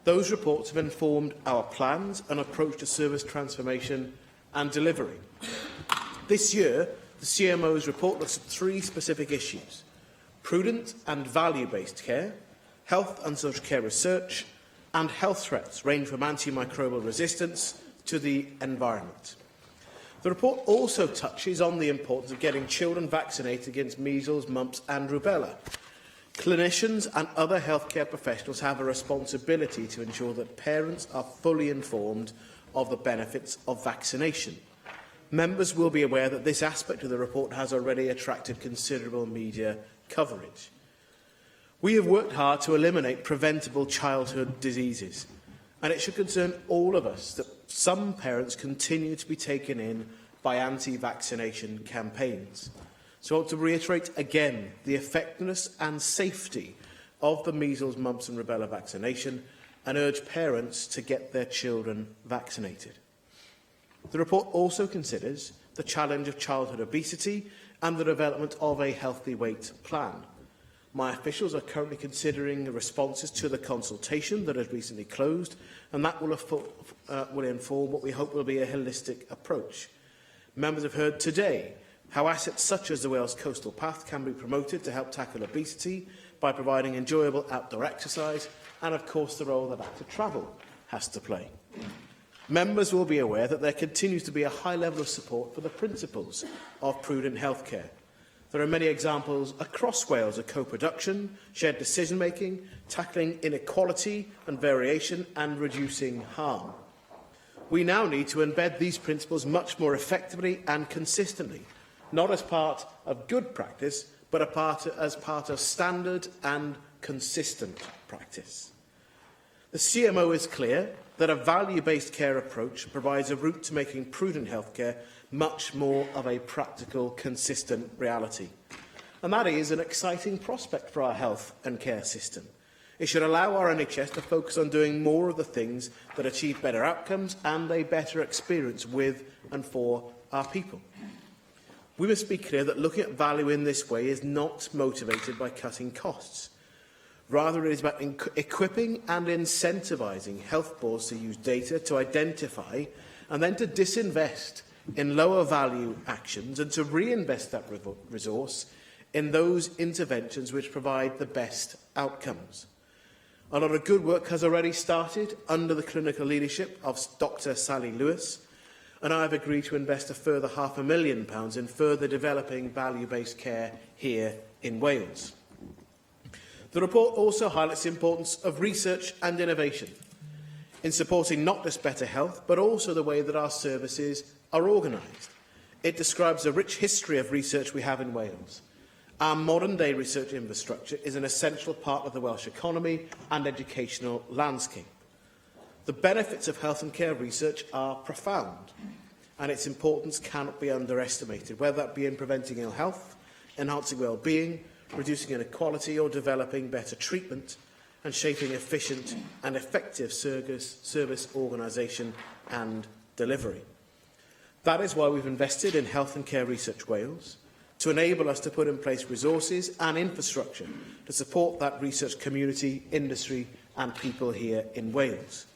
Those reports have informed our plans and approach to service transformation and delivery. This year, the CMO's report looks at 3 specific issues: prudent and value-based care, health and social care research, and health threats range from antimicrobial resistance to the environment. The report also touches on the importance of getting children vaccinated against measles, mumps and rubella. Clinicians and other healthcare professionals have a responsibility to ensure that parents are fully informed of the benefits of vaccination. Members will be aware that this aspect of the report has already attracted considerable media coverage. We have worked hard to eliminate preventable childhood diseases, and it should concern all of us that some parents continue to be taken in by anti-vaccination campaigns. So I want to reiterate again the effectiveness and safety of the measles, mumps and rubella vaccination and urge parents to get their children vaccinated. The report also considers the challenge of childhood obesity and the development of a healthy weight plan. My officials are currently considering the responses to the consultation that has recently closed, and that will inform what we hope will be a holistic approach. Members have heard today how assets such as the Wales Coastal Path can be promoted to help tackle obesity by providing enjoyable outdoor exercise, and of course the role that active travel has to play. Members will be aware that there continues to be a high level of support for the principles of prudent healthcare. There are many examples across Wales of co-production, shared decision-making, tackling inequality and variation and reducing harm. We now need to embed these principles much more effectively and consistently, not as part of good practice, but as part of standard and consistent practice. The CMO is clear that a value-based care approach provides a route to making prudent healthcare much more of a practical, consistent reality. And that is an exciting prospect for our health and care system. It should allow our NHS to focus on doing more of the things that achieve better outcomes and a better experience with and for our people. We must be clear that looking at value in this way is not motivated by cutting costs. Rather, it is about equipping and incentivising health boards to use data to identify and then to disinvest in lower value actions and to reinvest that resource in those interventions which provide the best outcomes. A lot of good work has already started under the clinical leadership of Dr. Sally Lewis, and I have agreed to invest a further £500,000 in further developing value-based care here in Wales. The report also highlights the importance of research and innovation in supporting not just better health, but also the way that our services are organised. It describes the rich history of research we have in Wales. Our modern-day research infrastructure is an essential part of the Welsh economy and educational landscape. The benefits of health and care research are profound, and its importance cannot be underestimated, whether that be in preventing ill health, enhancing well-being, reducing inequality or developing better treatment and shaping efficient and effective service organisation and delivery. That is why we've invested in Health and Care Research Wales, to enable us to put in place resources and infrastructure to support that research community, industry and people here in Wales.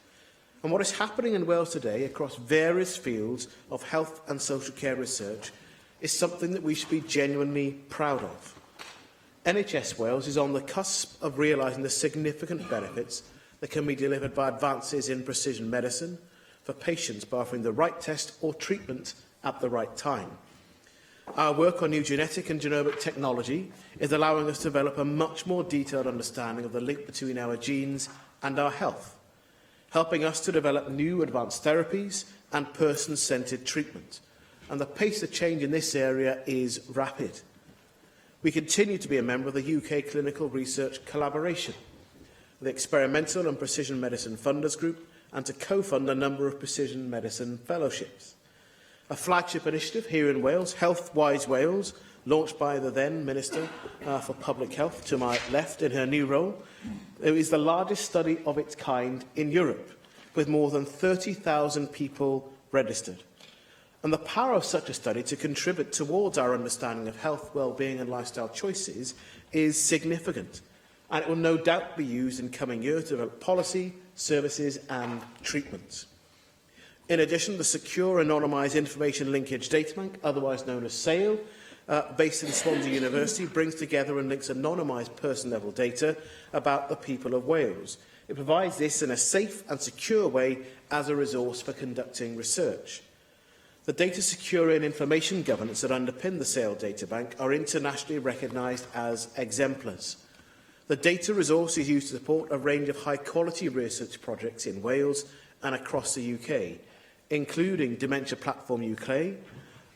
And what is happening in Wales today across various fields of health and social care research is something that we should be genuinely proud of. NHS Wales is on the cusp of realising the significant benefits that can be delivered by advances in precision medicine for patients by offering the right test or treatment at the right time. Our work on new genetic and genomic technology is allowing us to develop a much more detailed understanding of the link between our genes and our health, helping us to develop new advanced therapies and person-centred treatment. And the pace of change in this area is rapid. We continue to be a member of the UK Clinical Research Collaboration, the Experimental and Precision Medicine Funders Group, and to co-fund a number of precision medicine fellowships. A flagship initiative here in Wales, Healthwise Wales, launched by the then Minister for Public Health to my left in her new role. It is the largest study of its kind in Europe, with more than 30,000 people registered. And the power of such a study to contribute towards our understanding of health, well-being and lifestyle choices is significant, and it will no doubt be used in coming years to develop policy, services and treatments. In addition, the Secure Anonymised Information Linkage Databank, otherwise known as SAIL, based in Swansea University, brings together and links anonymised person-level data about the people of Wales. It provides this in a safe and secure way as a resource for conducting research. The data security and information governance that underpin the SAIL databank are internationally recognised as exemplars. The data resource is used to support a range of high-quality research projects in Wales and across the UK, including Dementia Platform UK,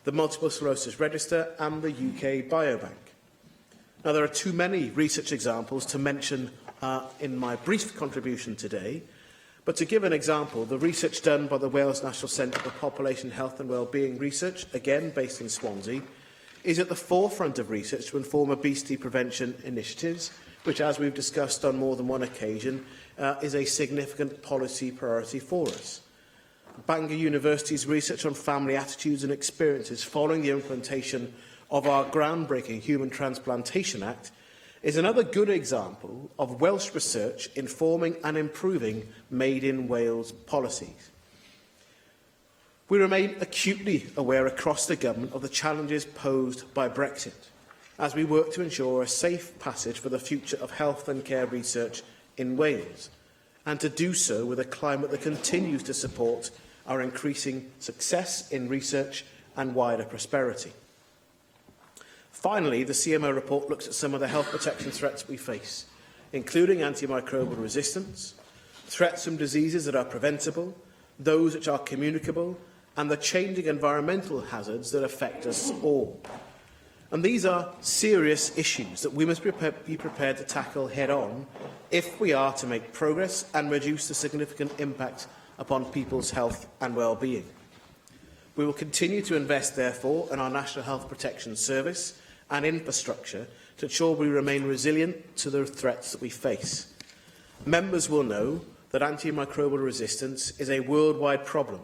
the Multiple Sclerosis Register and the UK Biobank. Now, there are too many research examples to mention in my brief contribution today, but to give an example, the research done by the Wales National Centre for Population Health and Wellbeing Research, again based in Swansea, is at the forefront of research to inform obesity prevention initiatives, which, as we've discussed on more than one occasion, is a significant policy priority for us. Bangor University's research on family attitudes and experiences following the implementation of our groundbreaking Human Transplantation Act is another good example of Welsh research informing and improving Made in Wales policies. We remain acutely aware across the government of the challenges posed by Brexit as we work to ensure a safe passage for the future of health and care research in Wales, and to do so with a climate that continues to support our increasing success in research and wider prosperity. Finally, the CMO report looks at some of the health protection threats we face, including antimicrobial resistance, threats from diseases that are preventable, those which are communicable, and the changing environmental hazards that affect us all. And these are serious issues that we must be prepared to tackle head-on if we are to make progress and reduce the significant impact upon people's health and well-being. We will continue to invest, therefore, in our National Health Protection Service and infrastructure to ensure we remain resilient to the threats that we face. Members will know that antimicrobial resistance is a worldwide problem.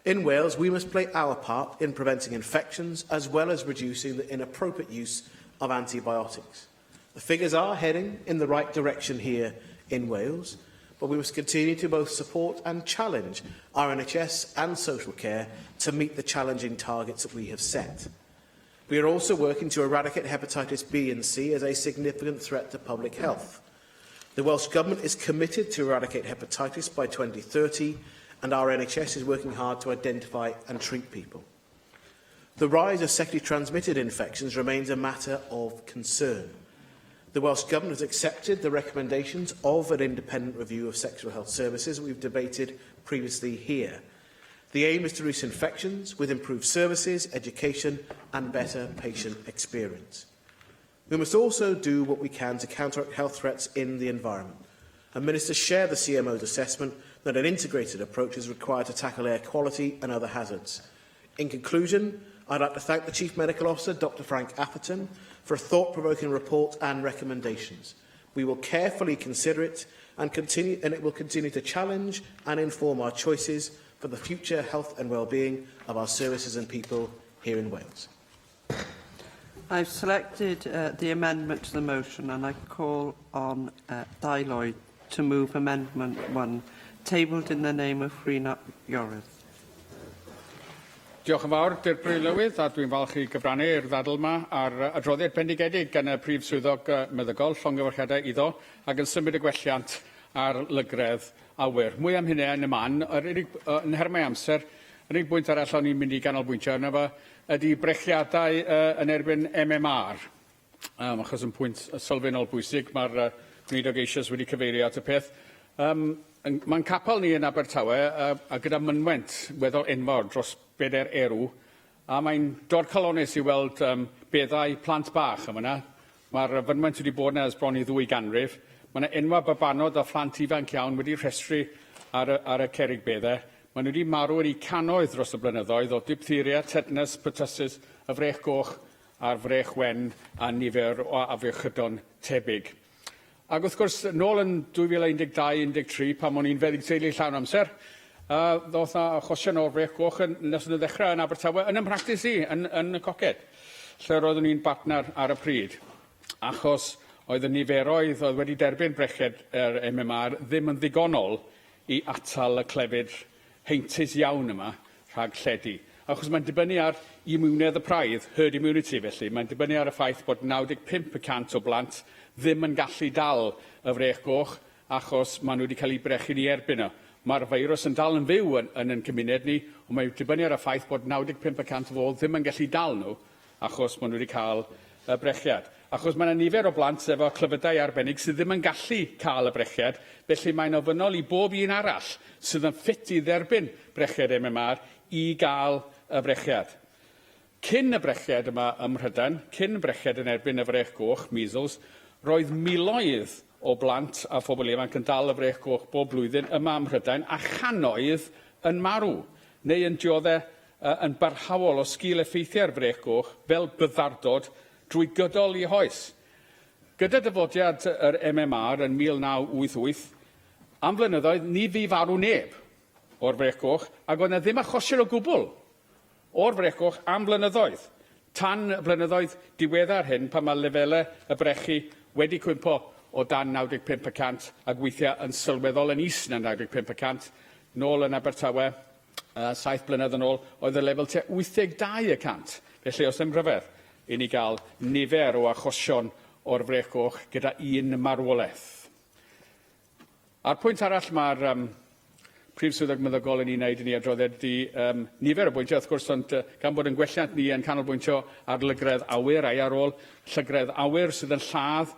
In Wales, we must play our part in preventing infections as well as reducing the inappropriate use of antibiotics. The figures are heading in the right direction here in Wales, but we must continue to both support and challenge our NHS and social care to meet the challenging targets that we have set. We are also working to eradicate hepatitis B and C as a significant threat to public health. The Welsh Government is committed to eradicate hepatitis by 2030, and our NHS is working hard to identify and treat people. The rise of sexually transmitted infections remains a matter of concern. The Welsh Government has accepted the recommendations of an independent review of sexual health services we've debated previously here. The aim is to reduce infections with improved services, education and better patient experience. We must also do what we can to counteract health threats in the environment. And Ministers share the CMO's assessment that an integrated approach is required to tackle air quality and other hazards. In conclusion, I'd like to thank the Chief Medical Officer, Dr Frank Atherton, for a thought-provoking report and recommendations. We will carefully consider it and it will continue to challenge and inform our choices for the future health and well-being of our services and people here in Wales. I've selected the amendment to the motion, and I call on Dai Lloyd to move Amendment 1, tabled in the name of Rhina Iorydd. Diolch yn fawr, Dirprwy Lywydd, a dwi'n falch i gyfrannu i'r ddadl yma ar adroddiad bendigedig gan y Prif Swyddog Meddygol, llongyfarchiadau iddo, ac yn symud y gwelliant ar lygredd awyr. Mwy am hynny yn y man, yn her mai amser, yr unig bwynt arall o'n i'n mynd i ganolbwyntio yna fo ydy brechiadau yn erbyn MMR. Achos yn pwynt sylfaenol bwysig, mae'r Gweinidog Eisoes wedi cyfeirio at y peth. Mae'n capel ni yn Abertawe a gyda mynwent weddol enfawr dros 4 erw, a mae'n dod calonus i weld beddau plant bach yma yna. Mae'r fynwent wedi bod yna ers bron i 2 ganrif. Mae yna enwa babanod o phlant ifanc iawn wedi rhestru ar y cerrig beddau. maen nhw wedi marw yn eu cannoedd dros y blynyddoedd o diphtheria, tetanus, pertussis, y frech goch a'r frech wen a nifer o afiechydon tebyg. Ac wrth gwrs, nôl yn 2012-13, pan o'n i'n feddyg teulu llawn amser, ddoth na achosion o'r frech goch nes yn y ddechrau yn Abertawe yn ympractis i, yn y coced, lle roeddwn ni'n partner ar y pryd. Achos oedd y niferoedd oedd wedi derbyn breched yr MMR ddim yn ddigonol i atal y clefyd heintus iawn yma rhag lledu. Achos mae'n dibynnu ar immunedd y praidd, herd immunity felly, mae'n dibynnu ar y ffaith bod 95% o blant ddim yn gallu dal y frech goch achos maen nhw wedi cael eu brechu'n ei erbyn nhw. Mae'r feirws yn dal yn fyw yn ein cymuned ni, ond mae'n dibynnu ar y ffaith bod 95% o bobl ddim yn gallu dal nhw achos maen nhw wedi cael y brechiad. Achos mae yna nifer o blant efo clefydau arbennig sydd ddim yn gallu cael y brechiad, felly mae'n ofynnol i bob un arall sydd yn ffit i dderbyn brechiad MMR i gael y brechiad. Cyn y brechiad yma ym Mhrydain, cyn y brechiad yn erbyn y frech goch, measles, roedd miloedd o blant a phobl ifanc yn dal y frech goch bob blwyddyn yma ym Mhrydain a chanoedd yn marw, neu yn dioddau yn barhaol o sgil effeithiau'r frech goch fel byddardod drwy gydol i hoes. Gyda dyfodiad yr MMR yn 1988, am flynyddoedd ni fu farw neb o'r frech goch ac oedd yna ddim achosion o gwbl o'r frech goch am blynyddoedd. Tan y blynyddoedd diweddar hyn pan mae lefelau y brechu wedi cwympo o dan 95% ac weithiau yn sylweddol yn is na 95%. Nôl yn Abertawe, 7 blynedd yn ôl, oedd y lefel te 82%. Felly os ym rhyfedd i ni gael nifer o achosion o'r frech goch gyda un marwolaeth. A'r pwynt arall mae'r Prif Swyddog Meddygol yn ei wneud yn ei adroddiad ydy nifer o bwyntiau, wrth gwrs, ond gan bod yn gwelliant ni yn canolbwyntio ar lygredd awyr a'i ar ôl llygredd awyr sydd yn lladd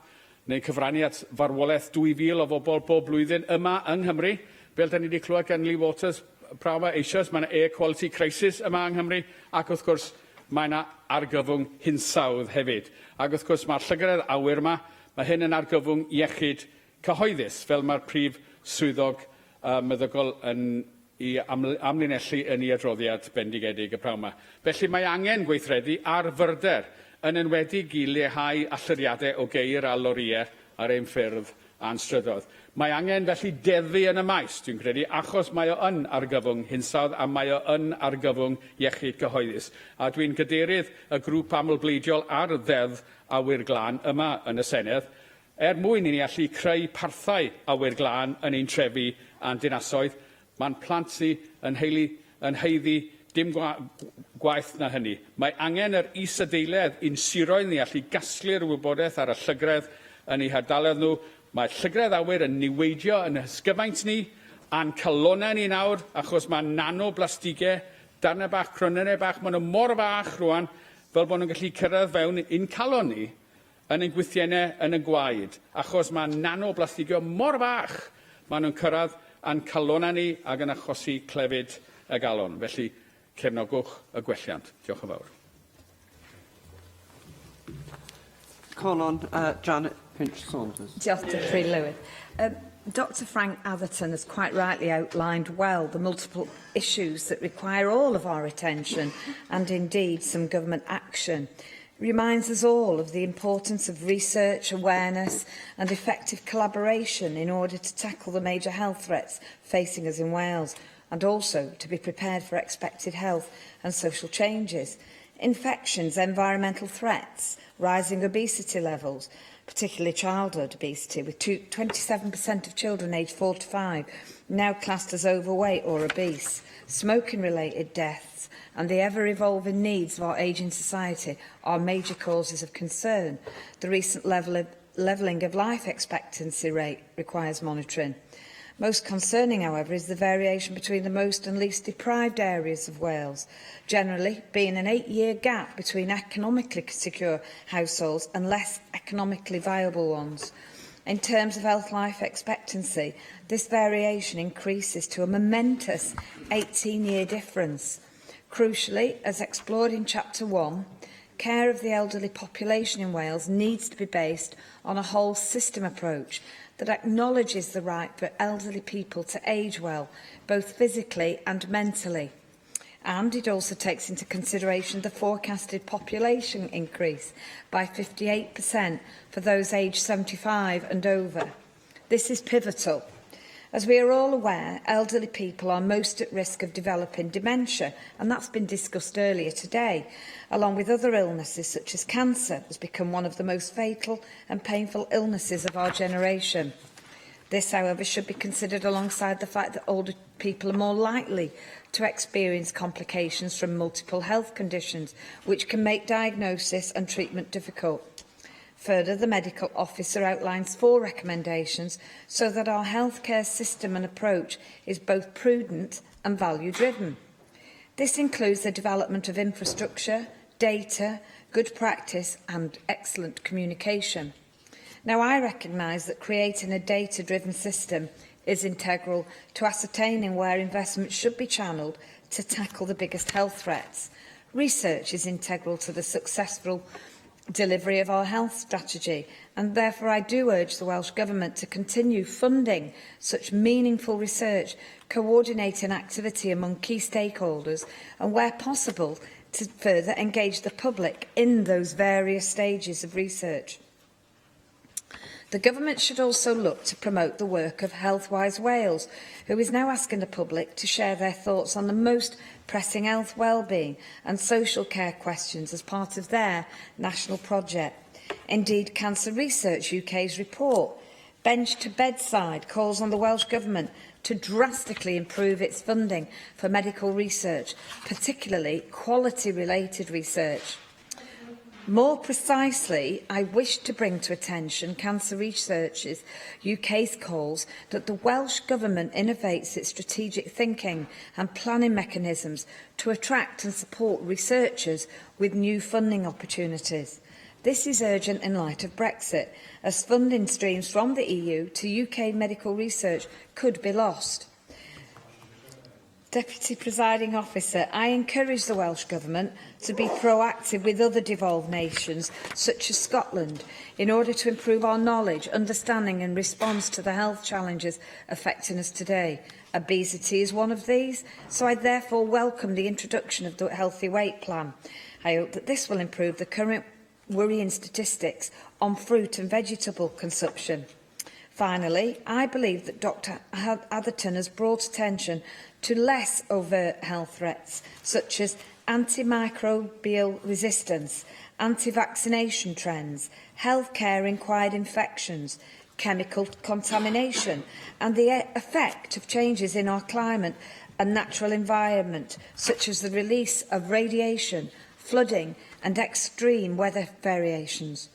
neu cyfrannu at farwolaeth 2,000 o bobl bob blwyddyn yma yng Nghymru. Fel da ni wedi clywed gan Lee Waters praw yma eisoes, mae yna air quality crisis yma yng Nghymru, ac wrth gwrs mae yna argyfwng hinsawdd hefyd. Ac wrth gwrs mae'r llygredd awyr yma, mae hyn yn argyfwng iechyd cyhoeddus, fel mae'r Prif Swyddog Meddygol yn i amlinellu yn ei adroddiad bendigedig y praw yma. Felly mae angen gweithredu ar fyrder yn enwedig i leihau allyriadau o geir a loriau ar ein ffyrdd a'n strydoedd. Mae angen felly deddu yn y maes, dwi'n credu, achos mae o yn argyfwng hinsawdd a mae o yn argyfwng iechyd cyhoeddus. A dwi'n cadeirydd y grŵp amlbleidiol ar ddeddf awyr glân yma yn y Senedd, mwyn i ni allu creu parthau awyr glân yn ein trefi a'n dinasoedd. Mae'n plant ni yn heiddi dim gwaith na hynny. Mae angen yr is-adeiledd i'n siroedd ni allu gasglu'r wybodaeth ar y llygredd yn eu hardaloedd nhw. Mae llygredd awyr yn niweidio yn hysgyfaint ni a'n calonau ni nawr, achos mae nanoblastigau, darnau bach, cronynau bach, maen nhw mor fach rwan, fel bod nhw'n gallu cyrraedd fewn i'n calon ni yn ein gwythiennau yn y gwaed, achos mae nanoblastigau mor fach maen nhw'n cyrraedd a'n calonau ni ac yn achosi clefyd y galon. Felly, cefnogwch y gwelliant. Diolch yn fawr. Call on Janet Finch-Saunders. Just to Lewis. Dr Frank Atherton has quite rightly outlined well the multiple issues that require all of our attention and indeed some government action. Reminds us all of the importance of research, awareness and effective collaboration in order to tackle the major health threats facing us in Wales, and also to be prepared for expected health and social changes. Infections, environmental threats, rising obesity levels, particularly childhood obesity, with 27% of children aged 4 to 5 now classed as overweight or obese, smoking-related deaths, and the ever-evolving needs of our ageing society are major causes of concern. The recent levelling of life expectancy rate requires monitoring. Most concerning, however, is the variation between the most and least deprived areas of Wales, generally being an 8-year gap between economically secure households and less economically viable ones. In terms of health life expectancy, this variation increases to a momentous 18-year difference. Crucially, as explored in Chapter 1, care of the elderly population in Wales needs to be based on a whole system approach that acknowledges the right for elderly people to age well, both physically and mentally. And it also takes into consideration the forecasted population increase by 58% for those aged 75 and over. This is pivotal. As we are all aware, elderly people are most at risk of developing dementia, and that's been discussed earlier today, along with other illnesses such as cancer has become one of the most fatal and painful illnesses of our generation. This, however, should be considered alongside the fact that older people are more likely to experience complications from multiple health conditions, which can make diagnosis and treatment difficult. Further, the medical officer outlines 4 recommendations so that our healthcare system and approach is both prudent and value-driven. This includes the development of infrastructure, data, good practice and excellent communication. Now, I recognise that creating a data-driven system is integral to ascertaining where investment should be channelled to tackle the biggest health threats. Research is integral to the successful delivery of our health strategy, and therefore I do urge the Welsh Government to continue funding such meaningful research, coordinating activity among key stakeholders, and where possible to further engage the public in those various stages of research. The Government should also look to promote the work of Healthwise Wales, who is now asking the public to share their thoughts on the most pressing health, wellbeing and social care questions as part of their national project. Indeed, Cancer Research UK's report, Bench to Bedside, calls on the Welsh Government to drastically improve its funding for medical research, particularly quality-related research. More precisely, I wish to bring to attention Cancer Research's UK's calls that the Welsh Government innovates its strategic thinking and planning mechanisms to attract and support researchers with new funding opportunities. This is urgent in light of Brexit, as funding streams from the EU to UK medical research could be lost. Deputy Presiding Officer, I encourage the Welsh Government to be proactive with other devolved nations, such as Scotland, in order to improve our knowledge, understanding and response to the health challenges affecting us today. Obesity is one of these, so I therefore welcome the introduction of the Healthy Weight Plan. I hope that this will improve the current worrying statistics on fruit and vegetable consumption. Finally, I believe that Dr Atherton has brought attention to less overt health threats, such as antimicrobial resistance, anti-vaccination trends, healthcare-acquired infections, chemical contamination, and the effect of changes in our climate and natural environment, such as the release of radiation, flooding, and extreme weather variations.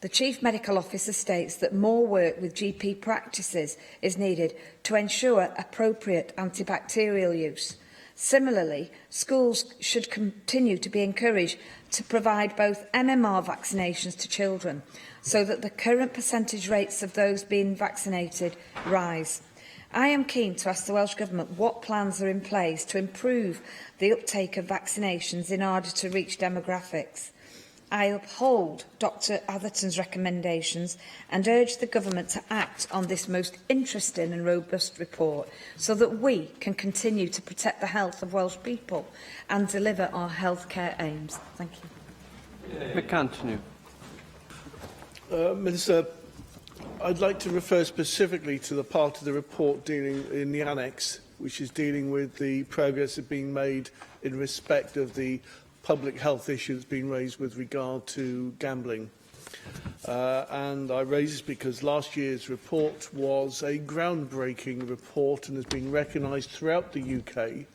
The Chief Medical Officer states that more work with GP practices is needed to ensure appropriate antibacterial use. Similarly, schools should continue to be encouraged to provide both MMR vaccinations to children, so that the current percentage rates of those being vaccinated rise. I am keen to ask the Welsh Government what plans are in place to improve the uptake of vaccinations in order to reach demographics. I uphold Dr Atherton's recommendations and urge the Government to act on this most interesting and robust report so that we can continue to protect the health of Welsh people and deliver our healthcare aims. Thank you. McAntony. Minister, I'd like to refer specifically to the part of the report dealing in the annex, which is dealing with the progress that's being made in respect of the public health issue that's been raised with regard to gambling. And I raise this because last year's report was a groundbreaking report and has been recognised throughout the UK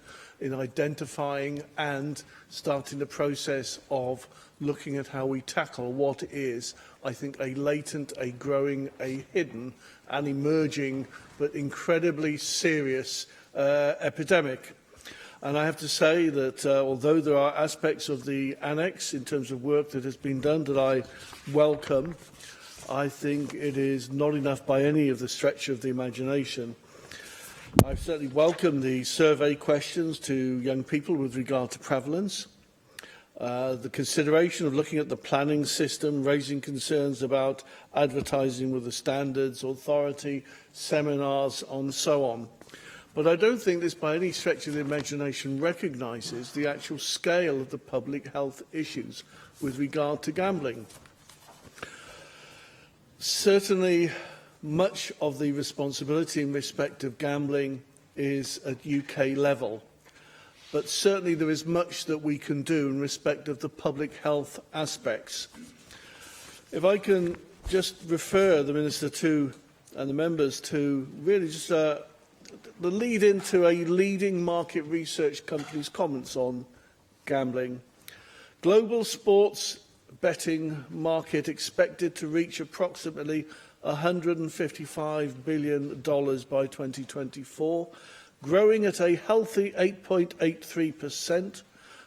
in identifying and starting the process of looking at how we tackle what is, I think, a latent, a growing, a hidden and emerging but incredibly serious epidemic. And I have to say that although there are aspects of the annex in terms of work that has been done that I welcome, I think it is not enough by any of the stretch of the imagination. I've certainly welcomed the survey questions to young people with regard to prevalence. the consideration of looking at the planning system, raising concerns about advertising with the Standards Authority, seminars, and so on. But I don't think this, by any stretch of the imagination, recognises the actual scale of the public health issues with regard to gambling. Certainly, much of the responsibility in respect of gambling is at UK level, but certainly there is much that we can do in respect of the public health aspects. If I can just refer the Minister to, and the members to, really just the lead into a leading market research company's comments on gambling. Global sports betting market expected to reach approximately $155 billion by 2024, growing at a healthy 8.83%.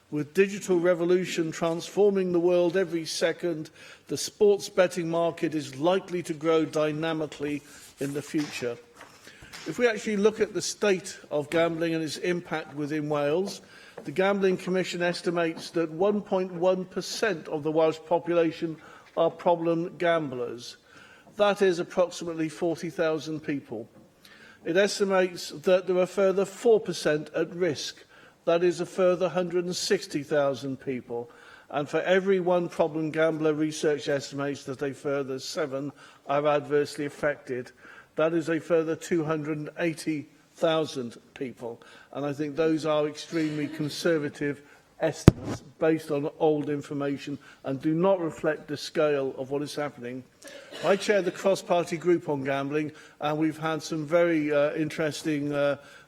With digital revolution transforming the world every second, the sports betting market is likely to grow dynamically in the future. If we actually look at the state of gambling and its impact within Wales, the Gambling Commission estimates that 1.1% of the Welsh population are problem gamblers. That is approximately 40,000 people. It estimates that there are a further 4% at risk. That is a further 160,000 people. And for every one problem gambler, research estimates that a further 7 are adversely affected. That is a further 280,000 people. And I think those are extremely conservative estimates based on old information and do not reflect the scale of what is happening. I chair the cross-party group on gambling, and we've had some very interesting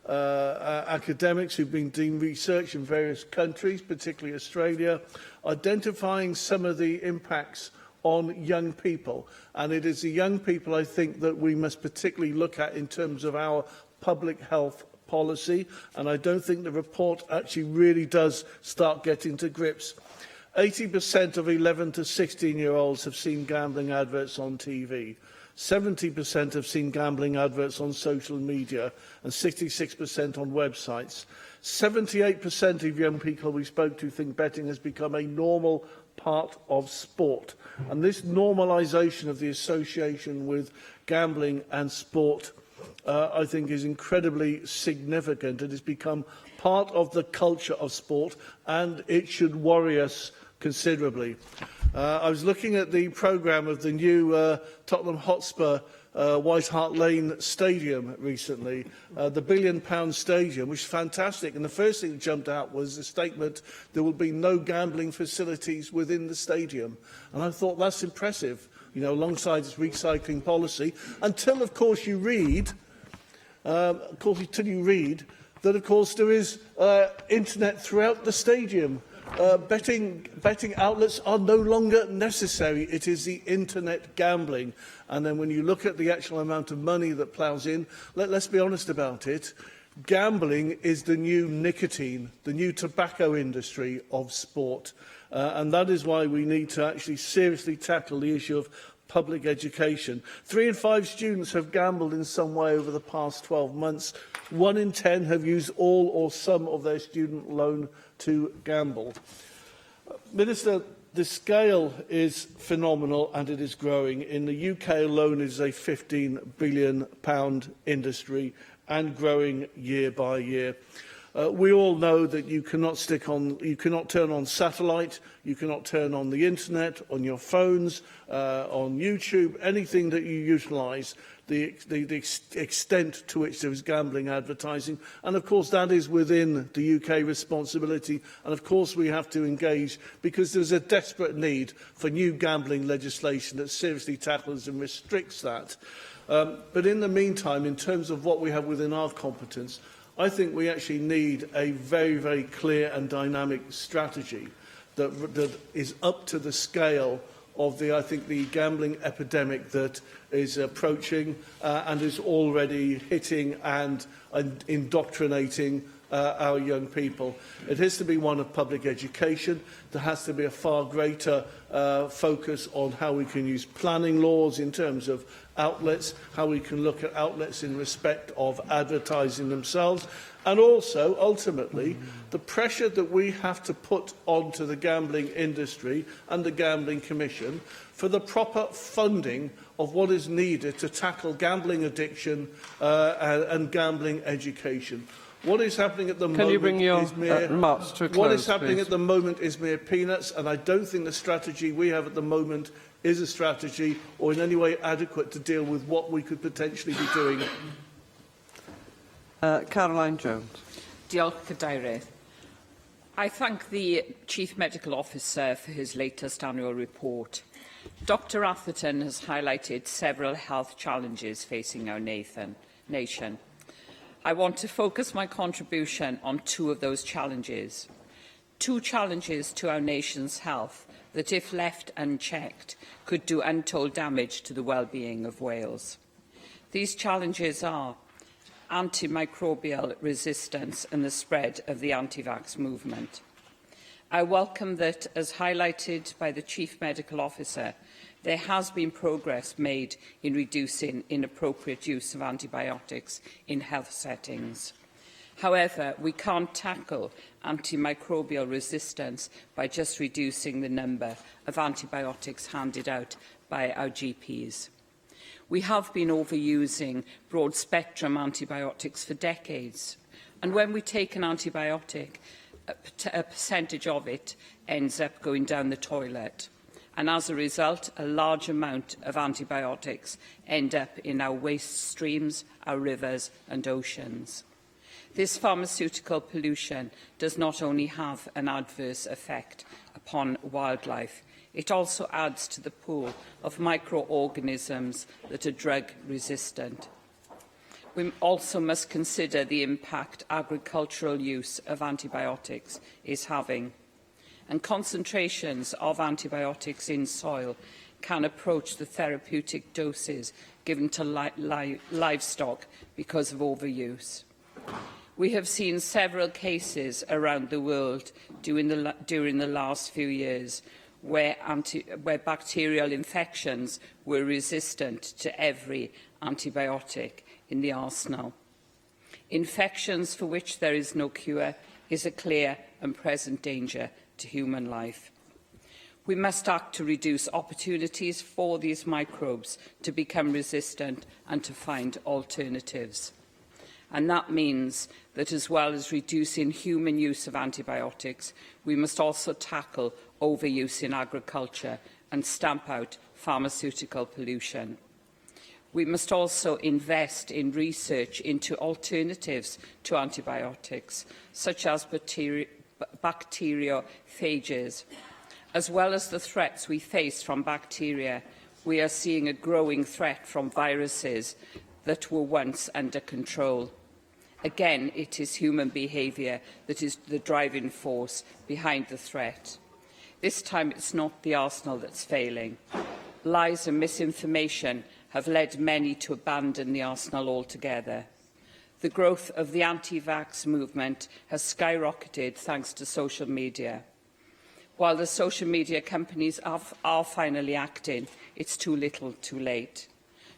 academics who've been doing research in various countries, particularly Australia, identifying some of the impacts on young people. And it is the young people, I think, that we must particularly look at in terms of our public health policy, and I don't think the report actually really does start getting to grips. 80% of 11 to 16-year-olds have seen gambling adverts on TV. 70% have seen gambling adverts on social media and 66% on websites. 78% of young people we spoke to think betting has become a normal part of sport. And this normalisation of the association with gambling and sport I think is incredibly significant. It has become part of the culture of sport, and it should worry us considerably. I was looking at the programme of the new Tottenham Hotspur White Hart Lane Stadium recently, the £1 billion stadium, which is fantastic. And the first thing that jumped out was the statement there will be no gambling facilities within the stadium. And I thought that's impressive, you know, alongside its recycling policy, until, of course, you read, that, of course, there is internet throughout the stadium. Betting outlets are no longer necessary. It is the internet gambling. And then when you look at the actual amount of money that ploughs in, let's be honest about it, gambling is the new nicotine, the new tobacco industry of sport. And that is why we need to actually seriously tackle the issue of public education. 3 in 5 students have gambled in some way over the past 12 months. 1 in 10 have used all or some of their student loan to gamble. Minister, the scale is phenomenal and it is growing. In the UK alone, it is a £15 billion industry and growing year by year. We all know that you cannot turn on satellite, you cannot turn on the internet, on your phones, on YouTube, anything that you utilise, the extent to which there is gambling advertising. And of course that is within the UK responsibility, and of course we have to engage because there is a desperate need for new gambling legislation that seriously tackles and restricts that. But in the meantime, in terms of what we have within our competence, I think we actually need a very, very clear and dynamic strategy that is up to the scale of the gambling epidemic that is approaching and is already hitting and indoctrinating our young people. It has to be one of public education. There has to be a far greater focus on how we can use planning laws in terms of outlets, how we can look at outlets in respect of advertising themselves, And also, ultimately, the pressure that we have to put onto the gambling industry and the Gambling Commission for the proper funding of what is needed to tackle gambling addiction and gambling education. What is happening at the moment you bring your is mere remarks to a close, what is happening please? at the moment is mere peanuts, and I don't think the strategy we have at the moment is a strategy or in any way adequate to deal with what we could potentially be doing. Caroline Jones. Diolch, Cadeirydd. I thank the Chief Medical Officer for his latest annual report. Dr Atherton has highlighted several health challenges facing our nation. I want to focus my contribution on two of those challenges. Two challenges to our nation's health that, if left unchecked, could do untold damage to the well-being of Wales. These challenges are antimicrobial resistance and the spread of the anti-vax movement. I welcome that, as highlighted by the Chief Medical Officer, there has been progress made in reducing inappropriate use of antibiotics in health settings. However, we can't tackle antimicrobial resistance by just reducing the number of antibiotics handed out by our GPs. We have been overusing broad-spectrum antibiotics for decades, and when we take an antibiotic, a percentage of it ends up going down the toilet, and as a result, a large amount of antibiotics end up in our waste streams, our rivers and oceans. This pharmaceutical pollution does not only have an adverse effect upon wildlife, it also adds to the pool of microorganisms that are drug-resistant. We also must consider the impact agricultural use of antibiotics is having. And concentrations of antibiotics in soil can approach the therapeutic doses given to livestock because of overuse. We have seen several cases around the world during the last few years where bacterial infections were resistant to every antibiotic in the arsenal. Infections for which there is no cure is a clear and present danger to human life. We must act to reduce opportunities for these microbes to become resistant and to find alternatives. And that means that, as well as reducing human use of antibiotics, we must also tackle overuse in agriculture and stamp out pharmaceutical pollution. We must also invest in research into alternatives to antibiotics, such as bacteriophages. As well as the threats we face from bacteria, we are seeing a growing threat from viruses that were once under control. Again, it is human behaviour that is the driving force behind the threat. This time it's not the arsenal that's failing. Lies and misinformation have led many to abandon the arsenal altogether. The growth of the anti-vax movement has skyrocketed thanks to social media. While the social media companies are finally acting, it's too little too late.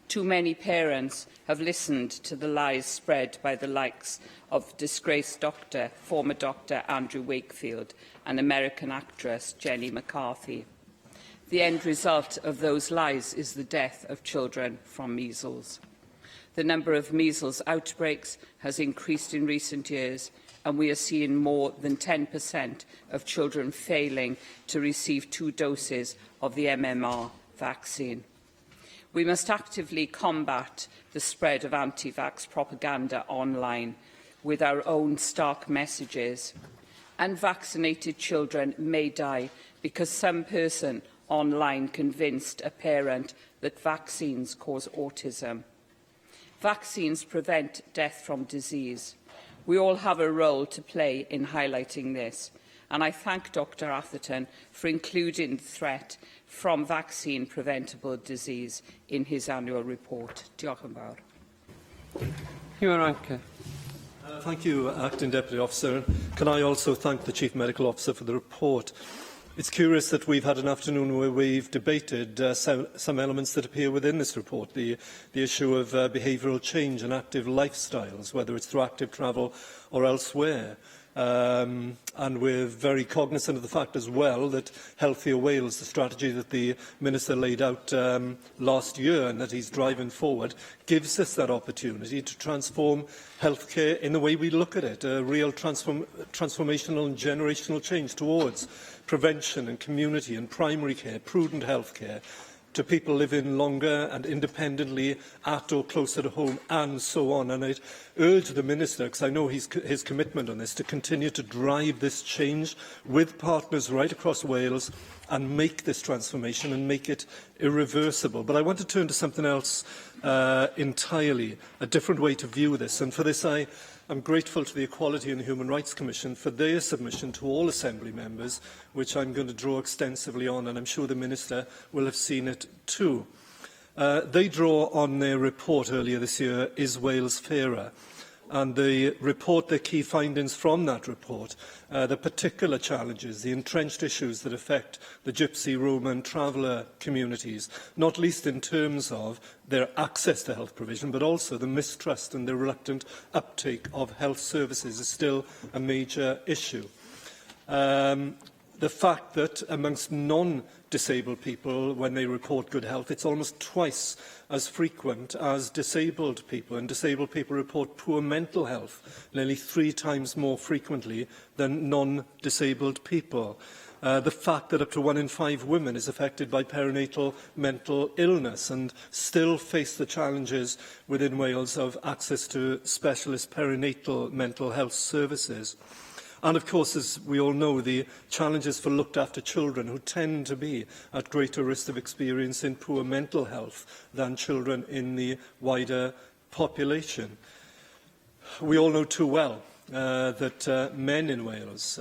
Too many parents have listened to the lies spread by the likes of disgraced former Dr. Andrew Wakefield and American actress Jenny McCarthy. The end result of those lies is the death of children from measles. The number of measles outbreaks has increased in recent years, and we are seeing more than 10% of children failing to receive 2 doses of the MMR vaccine. We must actively combat the spread of anti-vax propaganda online with our own stark messages. Unvaccinated children may die because some person online convinced a parent that vaccines cause autism. Vaccines prevent death from disease. We all have a role to play in highlighting this, and I thank Dr Atherton for including the threat from vaccine-preventable disease in his annual report. Diolch yn fawr. Ewan Rankin. Thank you, Acting Deputy Officer. Can I also thank the Chief Medical Officer for the report. It's curious that we've had an afternoon where we've debated some elements that appear within this report, the issue of behavioural change and active lifestyles, whether it's through active travel or elsewhere. And we're very cognizant of the fact as well that Healthier Wales, the strategy that the Minister laid out last year and that he's driving forward, gives us that opportunity to transform healthcare in the way we look at it, a real transformational and generational change towards prevention and community and primary care, prudent healthcare, to people living longer and independently at or closer to home, and so on. And I'd urge the Minister, because I know his commitment on this, to continue to drive this change with partners right across Wales and make this transformation and make it irreversible. But I want to turn to something else entirely, a different way to view this. And for this, I'm grateful to the Equality and Human Rights Commission for their submission to all Assembly members, which I'm going to draw extensively on, and I'm sure the Minister will have seen it too. They draw on their report earlier this year, Is Wales Fairer? And they report their key findings from that report, the particular challenges, the entrenched issues that affect the Gypsy, Roma and traveller communities, not least in terms of their access to health provision, but also the mistrust and the reluctant uptake of health services is still a major issue. The fact that amongst non-disabled people, when they report good health, it's almost twice as frequent as disabled people, and disabled people report poor mental health nearly 3 times more frequently than non-disabled people. The fact that up to 1 in 5 women is affected by perinatal mental illness and still face the challenges within Wales of access to specialist perinatal mental health services. And of course, as we all know, the challenges for looked after children who tend to be at greater risk of experiencing poor mental health than children in the wider population. We all know too well that men in Wales,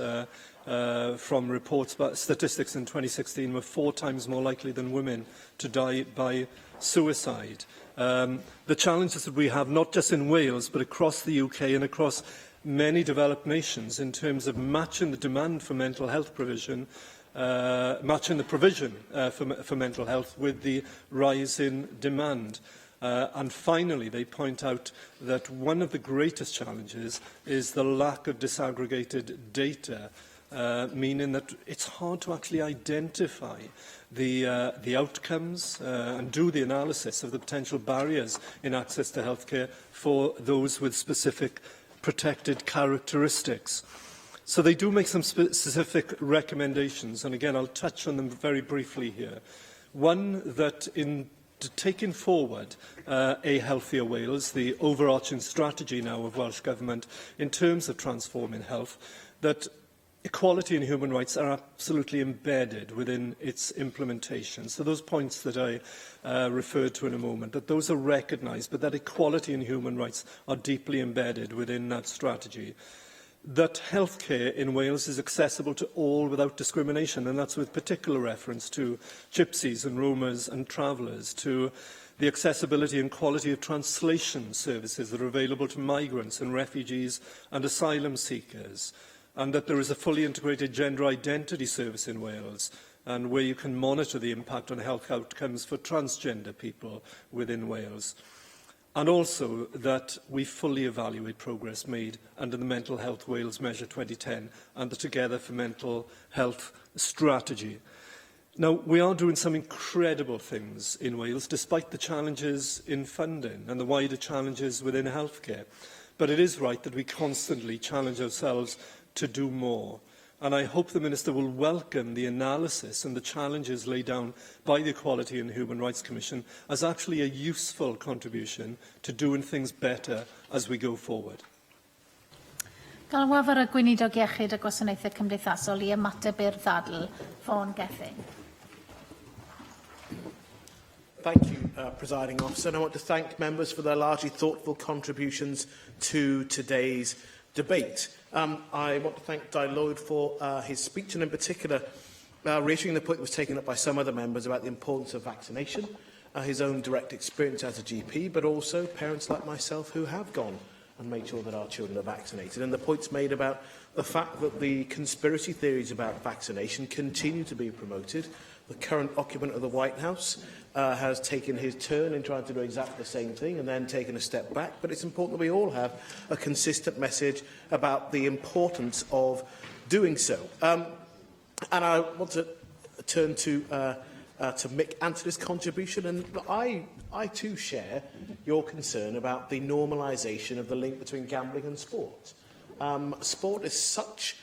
from reports, but statistics in 2016, were 4 times more likely than women to die by suicide. The challenges that we have, not just in Wales, but across the UK and across many developed nations in terms of matching the demand for mental health provision, matching the provision for mental health with the rise in demand. And finally, they point out that one of the greatest challenges is the lack of disaggregated data, meaning that it's hard to actually identify the outcomes and do the analysis of the potential barriers in access to healthcare for those with specific protected characteristics. So they do make some specific recommendations, and again, I'll touch on them very briefly here. One, that in taking forward a Healthier Wales, the overarching strategy now of Welsh Government in terms of transforming health, that equality and human rights are absolutely embedded within its implementation. So those points that I referred to in a moment, that those are recognised, but that equality and human rights are deeply embedded within that strategy. That healthcare in Wales is accessible to all without discrimination, and that's with particular reference to gypsies and Romas and travellers, to the accessibility and quality of translation services that are available to migrants and refugees and asylum seekers, and that there is a fully integrated gender identity service in Wales, and where you can monitor the impact on health outcomes for transgender people within Wales. And also that we fully evaluate progress made under the Mental Health Wales Measure 2010 and the Together for Mental Health strategy. Now, we are doing some incredible things in Wales, despite the challenges in funding and the wider challenges within healthcare. But it is right that we constantly challenge ourselves to do more. And I hope the Minister will welcome the analysis and the challenges laid down by the Equality and Human Rights Commission as actually a useful contribution to doing things better as we go forward. Galwaf ar y gweinidog iechyd a gwasanaethau cymdeithasol I ymateb i'r ddadl Ffôn Gethin. Thank you, Presiding Officer. And I want to thank members for their largely thoughtful contributions to today's debate. I want to thank Di Lloyd for his speech, and in particular reissuing the point that was taken up by some other members about the importance of vaccination, his own direct experience as a GP, but also parents like myself who have gone and make sure that our children are vaccinated. And the points made about the fact that the conspiracy theories about vaccination continue to be promoted. The current occupant of the White House has taken his turn in trying to do exactly the same thing and then taken a step back. But it's important that we all have a consistent message about the importance of doing so. And I want to turn to Mick Anthony's contribution. And I too share your concern about the normalisation of the link between gambling and sport. Sport is such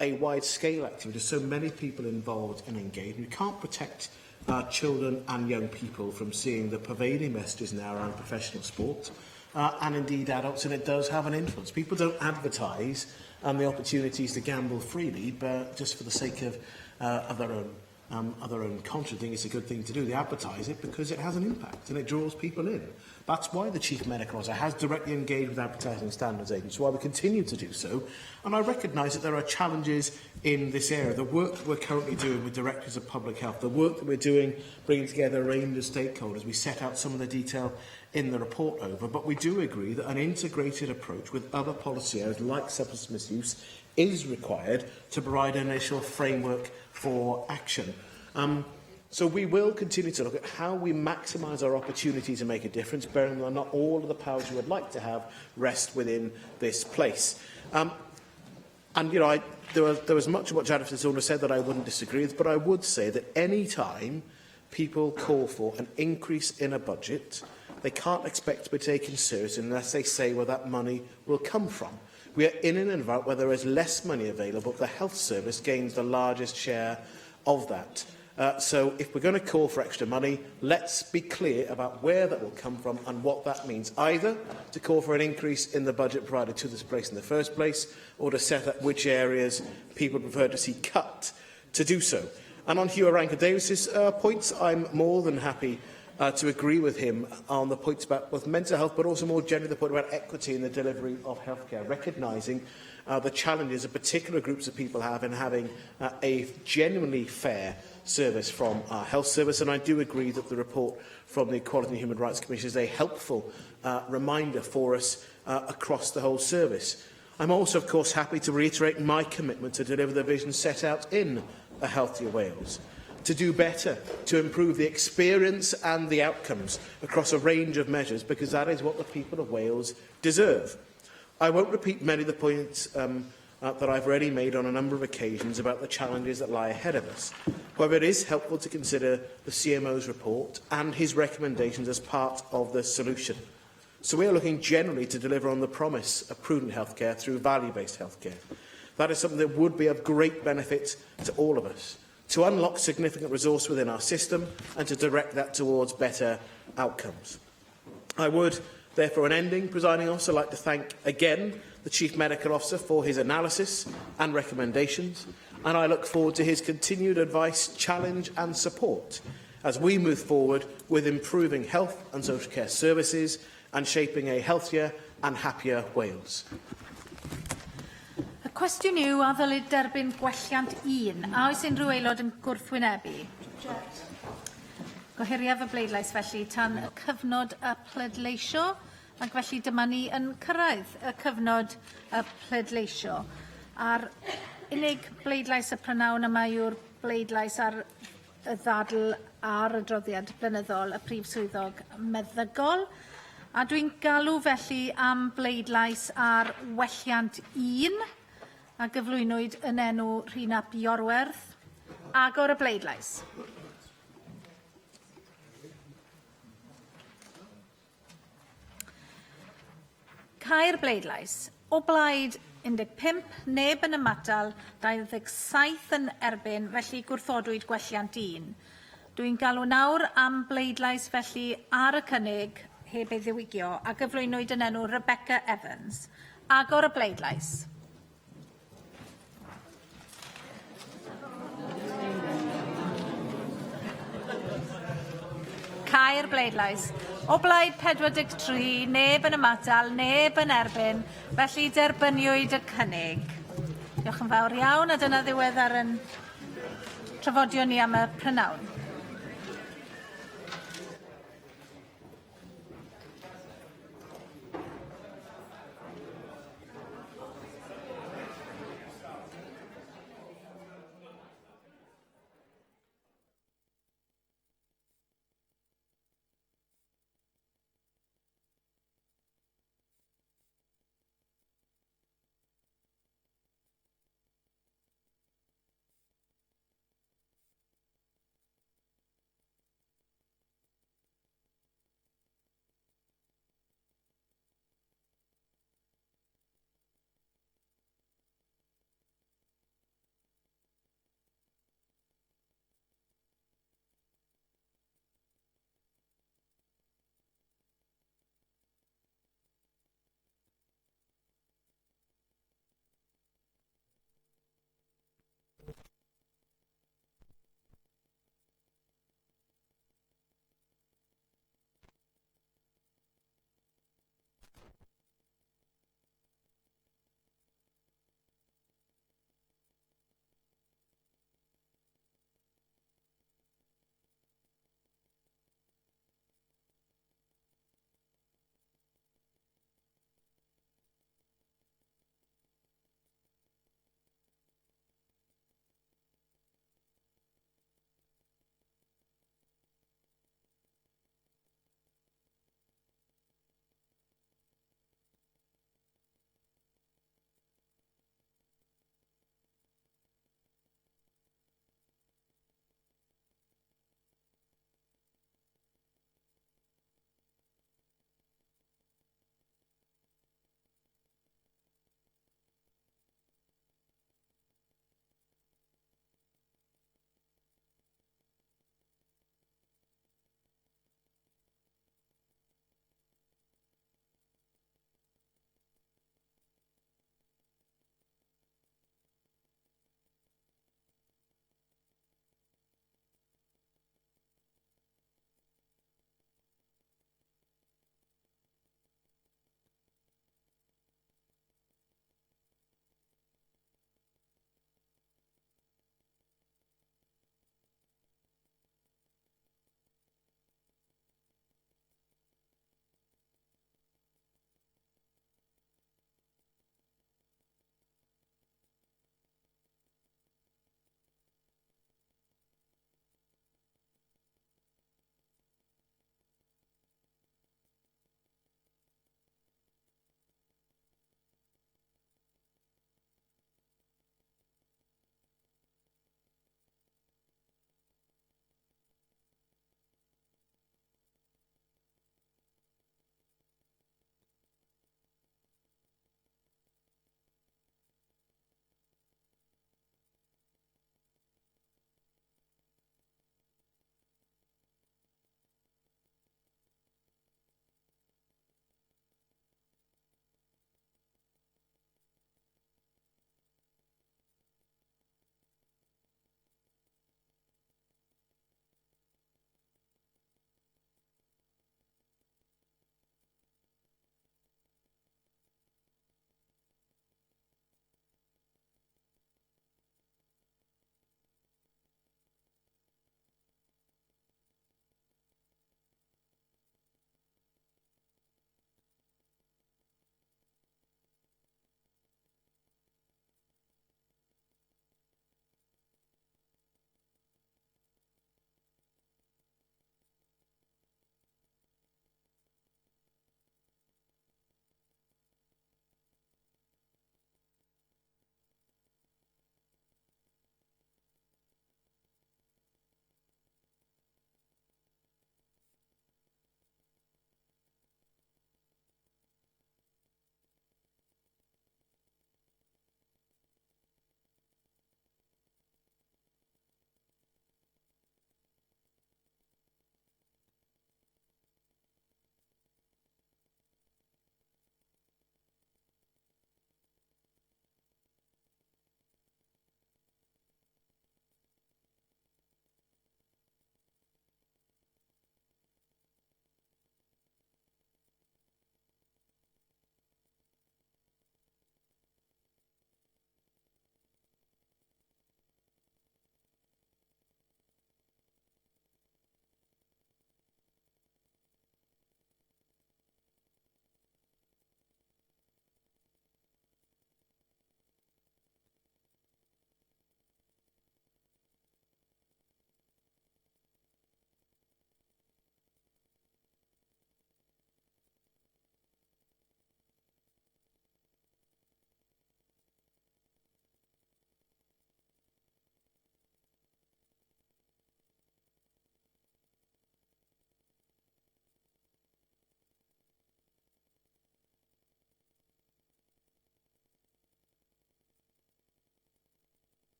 a wide-scale activity. There's so many people involved and engaged. We can't protect children and young people from seeing the pervading messages now around professional sport, and indeed adults, and it does have an influence. People don't advertise the opportunities to gamble freely, but just for the sake of their own conscience, think it's a good thing to do. They advertise it because it has an impact and it draws people in. That's why the Chief Medical Officer has directly engaged with Advertising Standards Agency, why we continue to do so. And I recognise that there are challenges in this area. The work that we're currently doing with Directors of Public Health, the work that we're doing bringing together a range of stakeholders, we set out some of the detail in the report over, but we do agree that an integrated approach with other policy areas like substance misuse is required to provide an initial framework for action. So we will continue to look at how we maximise our opportunity to make a difference, bearing in mind not all of the powers you would like to have rest within this place. And, you know, there was much of what Janet Fitzgerald said that I wouldn't disagree with, but I would say that any time people call for an increase in a budget, they can't expect to be taken seriously unless they say where that money will come from. We are in an environment where there is less money available, but the health service gains the largest share of that. So if we're going to call for extra money, let's be clear about where that will come from and what that means, either to call for an increase in the budget provided to this place in the first place, or to set up which areas people prefer to see cut to do so. And on Hugh Rankin-Davies's points, I'm more than happy to agree with him on the points about both mental health, but also more generally the point about equity in the delivery of healthcare, recognising the challenges that particular groups of people have in having a genuinely fair service from our health service. And I do agree that the report from the Equality and Human Rights Commission is a helpful reminder for us across the whole service. I'm also, of course, happy to reiterate my commitment to deliver the vision set out in A Healthier Wales, to do better, to improve the experience and the outcomes across a range of measures, because that is what the people of Wales deserve. I won't repeat many of the points that I've already made on a number of occasions about the challenges that lie ahead of us. However, it is helpful to consider the CMO's report and his recommendations as part of the solution. So we are looking generally to deliver on the promise of prudent healthcare through value-based healthcare. That is something that would be of great benefit to all of us, to unlock significant resource within our system and to direct that towards better outcomes. I would, therefore, in ending, Presiding Officer, like to thank again the Chief Medical Officer for his analysis and recommendations, and I look forward to his continued advice, challenge and support as we move forward with improving health and social care services and shaping a healthier and happier Wales. Y cwestiwn yw a ddylid derbyn gwelliant 1. A oes unrhyw aelod yn gwrthwynebu? Gohiriaf y bleidlais felly tan y cyfnod y pleidleisio, ac felly dyma ni yn cyrraedd y cyfnod y pleidleisio. A'r unig bleidlais y prynawn yma yw'r bleidlais ar y ddadl ar y droddiad blynyddol y Prif Swyddog Meddygol. A dwi'n galw felly am bleidlais ar welliant 1 a gyflwynwyd yn enw Rhina Biorwerth. Agor y bleidlais. Cair bleidlais. O blaid 15, neb yn ymatal, 27 yn erbyn, felly gwrthodwyd gwelliant 1. Dwi'n galw nawr am bleidlais felly ar y cynnig heb ei ddiwygio a gyflwynwyd yn enw Rebecca Evans. Agor y bleidlais. Cair bleidlais. O blaid 43, neb yn ymatal, neb yn erbyn, felly derbyniwyd y cynnig. Diolch yn fawr iawn, a dyna ddiweddar yn trafodion ni am y prynawn.